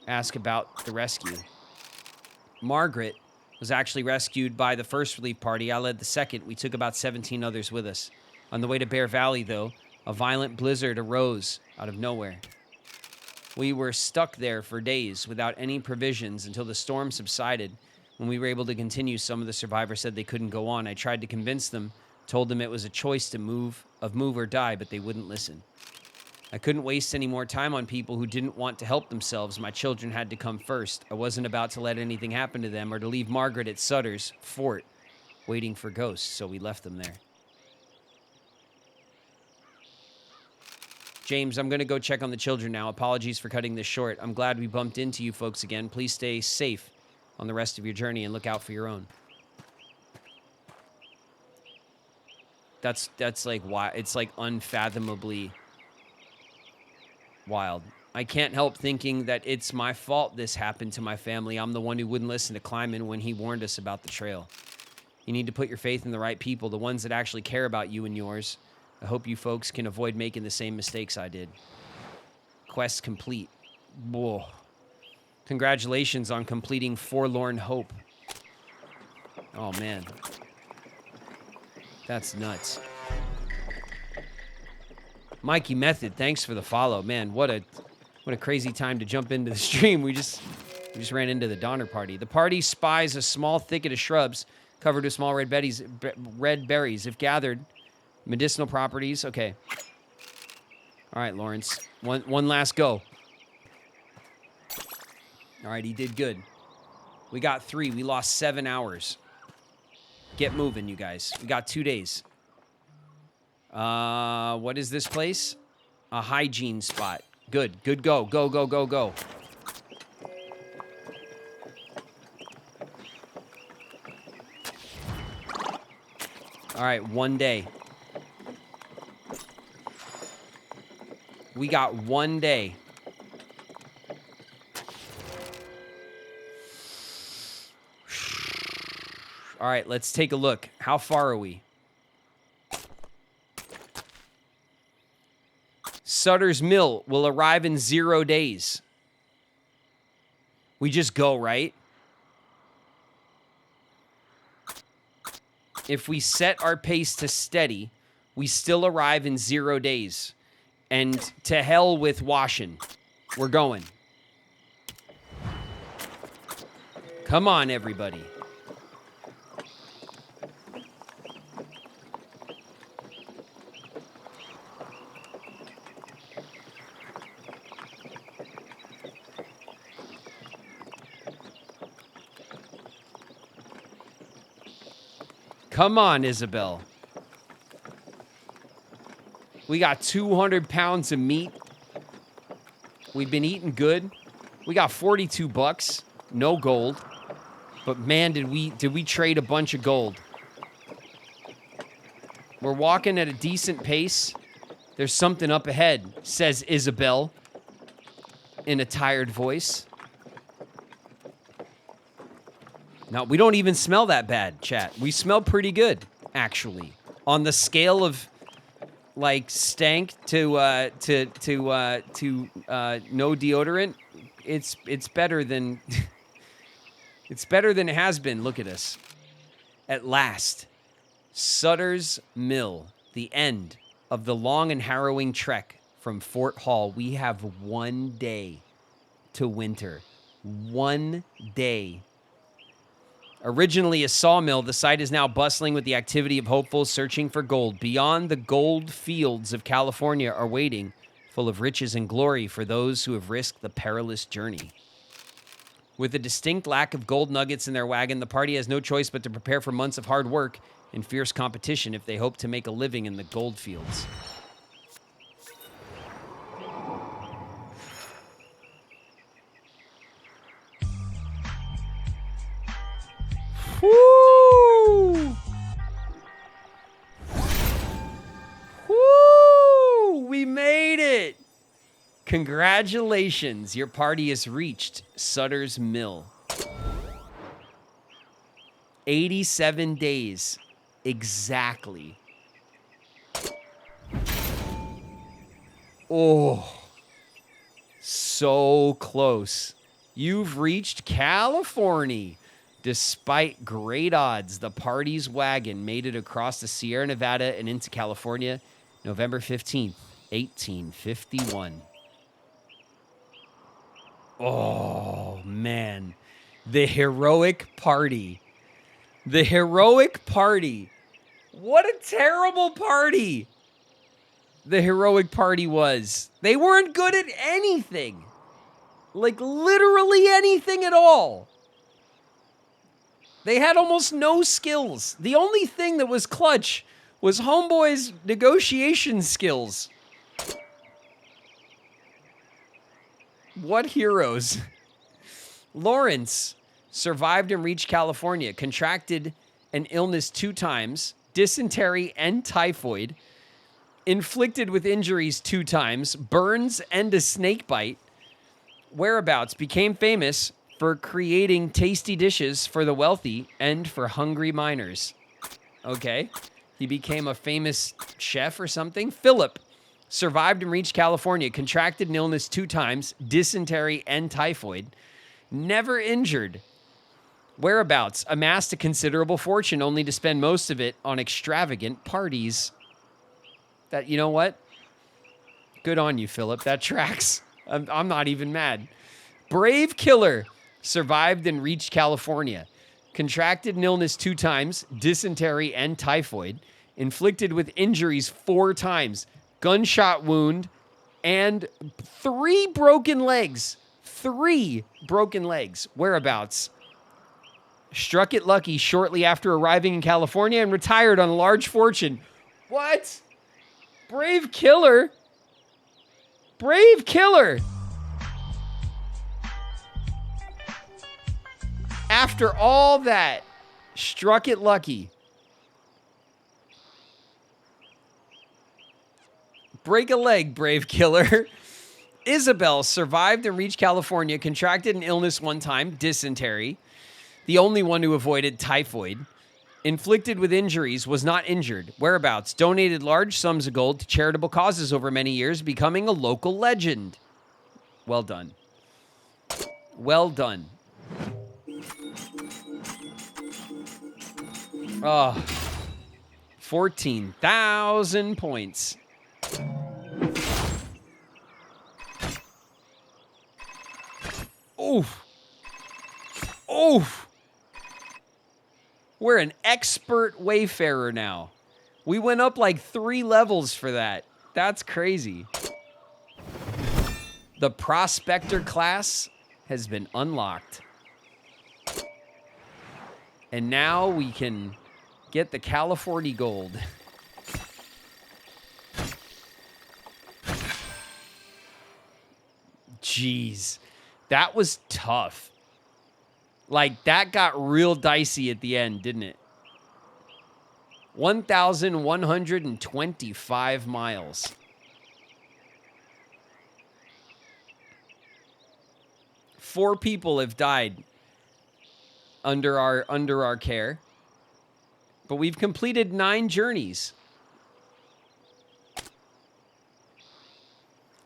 Ask about the rescue. Margaret was actually rescued by the first relief party. I led the second. We took about 17 others with us. On the way to Bear Valley, though, a violent blizzard arose out of nowhere. We were stuck there for days without any provisions until the storm subsided. When we were able to continue, some of the survivors said they couldn't go on. I tried to convince them, told them it was a choice to move or die, but they wouldn't listen. I couldn't waste any more time on people who didn't want to help themselves. My children had to come first. I wasn't about to let anything happen to them or to leave Margaret at Sutter's fort waiting for ghosts, so we left them there. James, I'm going to go check on the children now. Apologies for cutting this short. I'm glad we bumped into you folks again. Please stay safe on the rest of your journey and look out for your own. That's like why it's like unfathomably wild. I can't help thinking that it's my fault this happened to my family. I'm the one who wouldn't listen to Kleiman when he warned us about the trail. You need to put your faith in the right people, the ones that actually care about you and yours. I hope you folks can avoid making the same mistakes I did. Quest complete. Whoa. Congratulations on completing Forlorn Hope. Oh, man. That's nuts. Mikey Method, thanks for the follow. Man, what a crazy time to jump into the stream. We just ran into the Donner Party. The party spies a small thicket of shrubs covered with small red berries. If gathered, medicinal properties. Okay. All right, Lawrence. One last go. All right, he did good. We got 3. We lost 7 hours. Get moving, you guys. We got 2 days. What is this place? A hygiene spot. Good. Good go. Go, go, go, go. All right, 1 day. We got 1 day. All right, let's take a look. How far are we? Sutter's Mill will arrive in 0 days. We just go, right? If we set our pace to steady, we still arrive in 0 days. And to hell with washing. We're going. Come on, everybody. Come on, Isabel. We got 200 pounds of meat. We've been eating good. We got 42 bucks. No gold. But man, did we trade a bunch of gold. We're walking at a decent pace. There's something up ahead, says Isabel in a tired voice. No, we don't even smell that bad, chat. We smell pretty good, actually. On the scale of like stank to no deodorant, it's better than it's better than it has been. Look at us. At last, Sutter's Mill, the end of the long and harrowing trek from Fort Hall. We have 1 day to winter. 1 day. Originally a sawmill, the site is now bustling with the activity of hopefuls searching for gold. Beyond the gold fields of California are waiting, full of riches and glory for those who have risked the perilous journey. With a distinct lack of gold nuggets in their wagon, the party has no choice but to prepare for months of hard work and fierce competition if they hope to make a living in the gold fields. Woo! Woo! We made it! Congratulations, your party has reached Sutter's Mill. 87 days exactly. Oh, so close. You've reached California. Despite great odds, the party's wagon made it across the Sierra Nevada and into California November 15th, 1851. Oh, man. The heroic party. The heroic party. What a terrible party the heroic party was. They weren't good at anything. Like, literally anything at all. They had almost no skills. The only thing that was clutch was Homeboy's negotiation skills. What heroes. Lawrence survived and reached California, contracted an illness 2 times, dysentery and typhoid, inflicted with injuries 2 times, burns and a snake bite. Whereabouts, became famous for creating tasty dishes for the wealthy and for hungry miners. Okay. He became a famous chef or something. Philip survived and reached California, contracted an illness 2 times, dysentery and typhoid, never injured. Whereabouts, amassed a considerable fortune only to spend most of it on extravagant parties. That, you know what? Good on you, Philip. That tracks. I'm not even mad. Brave killer survived and reached California. Contracted an illness 2 times, dysentery and typhoid. Inflicted with injuries 4 times, gunshot wound, and 3 broken legs. 3 broken legs. Whereabouts? Struck it lucky shortly after arriving in California and retired on a large fortune. What? Brave killer? Brave killer! After all that, struck it lucky. Break a leg, brave killer. Isabel survived and reached California, contracted an illness 1 time, dysentery, the only one who avoided typhoid. Inflicted with injuries, was not injured. Whereabouts, donated large sums of gold to charitable causes over many years, becoming a local legend. Well done. Well done. Oh, 14,000 points. Oof. Oof. We're an expert wayfarer now. We went up like 3 levels for that. That's crazy. The prospector class has been unlocked. And now we can get the California gold. Jeez. That was tough. Like, that got real dicey at the end, didn't it? 1,125 miles. 4 people have died under our care. But we've completed 9 journeys.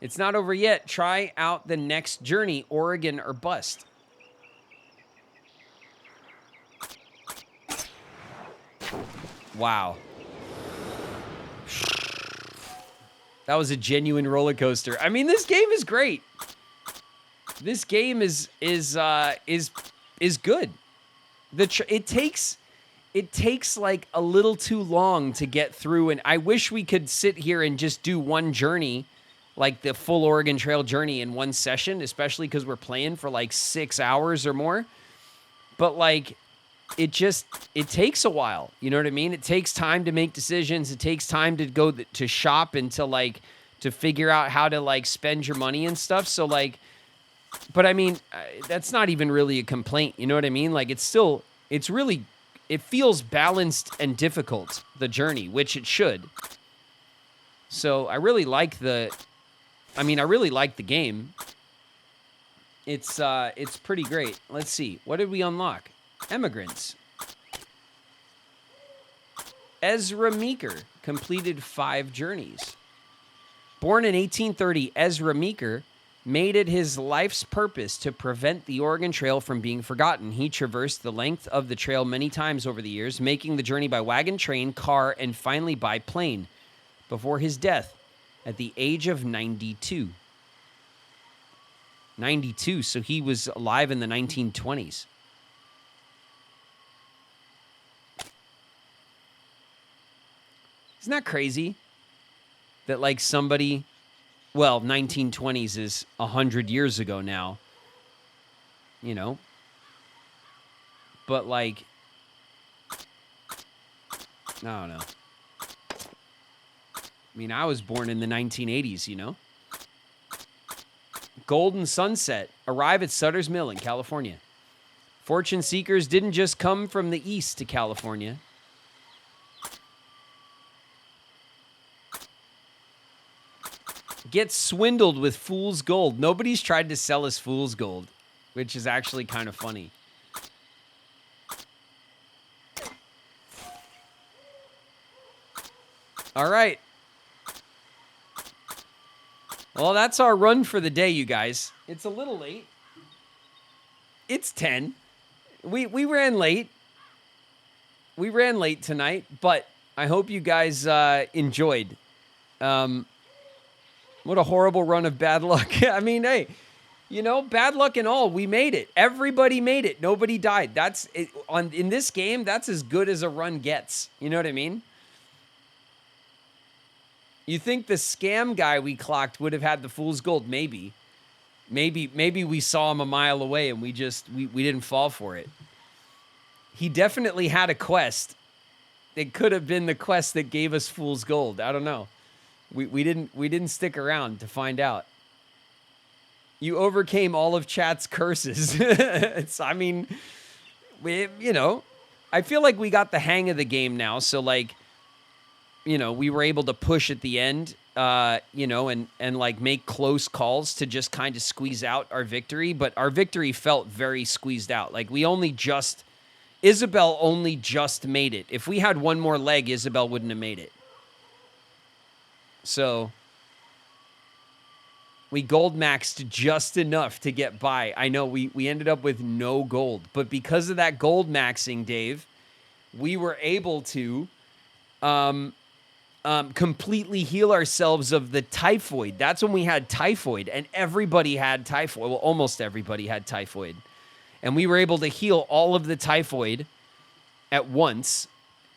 It's not over yet. Try out the next journey, Oregon or bust. Wow. That was a genuine roller coaster. I mean, this game is great. This game is good. It takes like a little too long to get through, and I wish we could sit here and just do one journey, like the full Oregon Trail journey in one session, especially because we're playing for like 6 hours or more. But like, it takes a while. You know what I mean? It takes time to make decisions. It takes time to go to shop and to figure out how to like spend your money and stuff. So like, but I mean, that's not even really a complaint. You know what I mean? Like, it feels balanced and difficult, the journey, which it should. So I really like the game. It's pretty great. Let's see. What did we unlock? Emigrants. Ezra Meeker completed 5 journeys. Born in 1830, Ezra Meeker made it his life's purpose to prevent the Oregon Trail from being forgotten. He traversed the length of the trail many times over the years, making the journey by wagon, train, car, and finally by plane before his death at the age of 92. 92, so he was alive in the 1920s. Isn't that crazy? That like somebody, well, 1920s is 100 years ago now, you know? But like, I don't know. I mean, I was born in the 1980s, you know? Golden Sunset, arrive at Sutter's Mill in California. Fortune seekers didn't just come from the east to California. Get swindled with fool's gold. Nobody's tried to sell us fool's gold, which is actually kind of funny. All right. Well, that's our run for the day, you guys. It's a little late. It's 10. We ran late. We ran late tonight, but I hope you guys enjoyed. What a horrible run of bad luck. I mean, hey, you know, bad luck and all, we made it. Everybody made it. Nobody died. That's it, in this game, that's as good as a run gets. You know what I mean? You think the scam guy we clocked would have had the fool's gold? Maybe. Maybe we saw him a mile away and we didn't fall for it. He definitely had a quest. It could have been the quest that gave us fool's gold. I don't know. We didn't stick around to find out. You overcame all of chat's curses. I mean, you know, I feel like we got the hang of the game now. So like, you know, we were able to push at the end, you know, and like make close calls to just kind of squeeze out our victory. But our victory felt very squeezed out. Like Isabel only just made it. If we had one more leg, Isabel wouldn't have made it. So we gold maxed just enough to get by. I know we ended up with no gold, but because of that gold maxing, Dave, we were able to completely heal ourselves of the typhoid. That's when we had typhoid, and everybody had typhoid. Well, almost everybody had typhoid. And we were able to heal all of the typhoid at once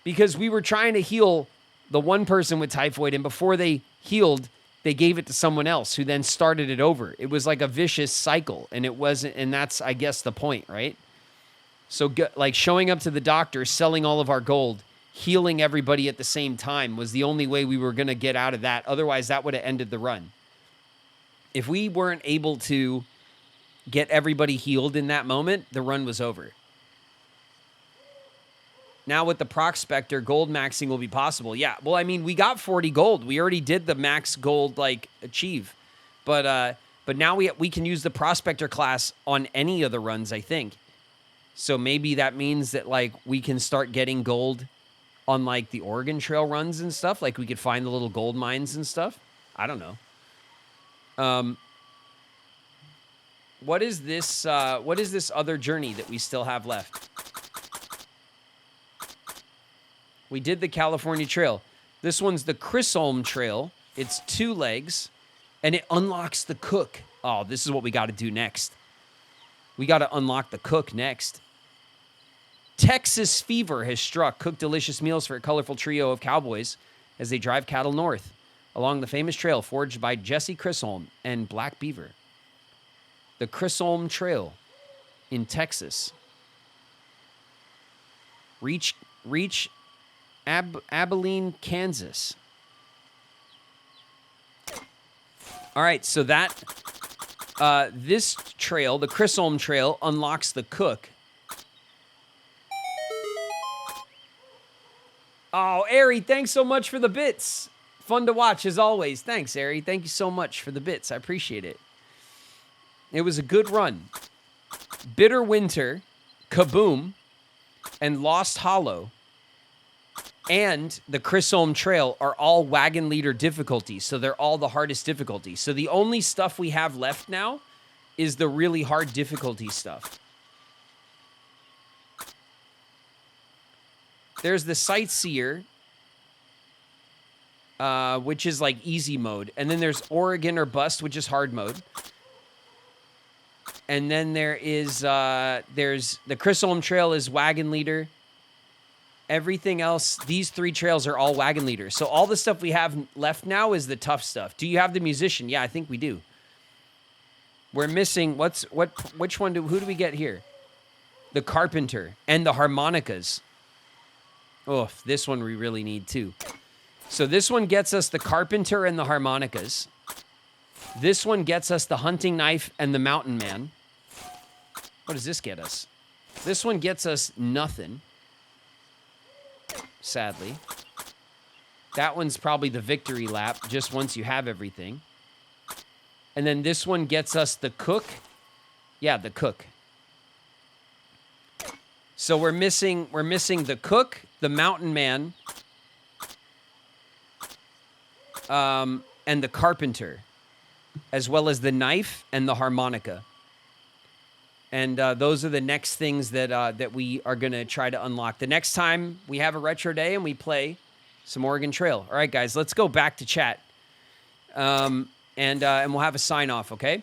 because we were trying to heal the one person with typhoid, and before they healed, they gave it to someone else who then started it over. It was like a vicious cycle, and it wasn't, and that's, I guess, the point, right? So, like, showing up to the doctor, selling all of our gold, healing everybody at the same time was the only way we were going to get out of that. Otherwise, that would have ended the run. If we weren't able to get everybody healed in that moment, the run was over. Now with the Prospector, gold maxing will be possible. Yeah, well, I mean, we got 40 gold. We already did the max gold, like, achieve. But now we can use the Prospector class on any of the runs, I think. So maybe that means that, like, we can start getting gold on, like, the Oregon Trail runs and stuff. Like, we could find the little gold mines and stuff. I don't know. What is this other journey that we still have left? We did the California Trail. This one's the Chisholm Trail. It's 2 legs, and it unlocks the cook. Oh, this is what we got to do next. We got to unlock the cook next. Texas fever has struck. Cook delicious meals for a colorful trio of cowboys as they drive cattle north along the famous trail forged by Jesse Chisholm and Black Beaver. The Chisholm Trail in Texas. Reach Abilene, Kansas. All right, so that this trail, the Chisholm Trail, unlocks the cook. Oh, Ari, thanks so much for the bits. Fun to watch as always. Thanks, Ari. Thank you so much for the bits. I appreciate it. It was a good run. Bitter Winter, Kaboom, and Lost Hollow and the Chisholm Trail are all wagon leader difficulty, so they're all the hardest difficulty. So the only stuff we have left now is the really hard difficulty stuff. There's the Sightseer, which is like easy mode. And then there's Oregon or Bust, which is hard mode. And then there is, there's the Chisholm Trail is wagon leader. Everything else, these 3 trails are all wagon leaders. So all the stuff we have left now is the tough stuff. Do you have the musician? Yeah, I think we do. We're missing, which one who do we get here? The carpenter and the harmonicas. Oh, this one we really need too. So this one gets us the carpenter and the harmonicas. This one gets us the hunting knife and the mountain man. What does this get us? This one gets us nothing. Sadly. That one's probably the victory lap, just once you have everything. And then this one gets us the cook. Yeah, the cook. So we're missing the cook, the mountain man, and the carpenter, as well as the knife and the harmonica. And those are the next things that we are going to try to unlock. The next time we have a retro day and we play some Oregon Trail. All right, guys, let's go back to chat. And we'll have a sign off, okay?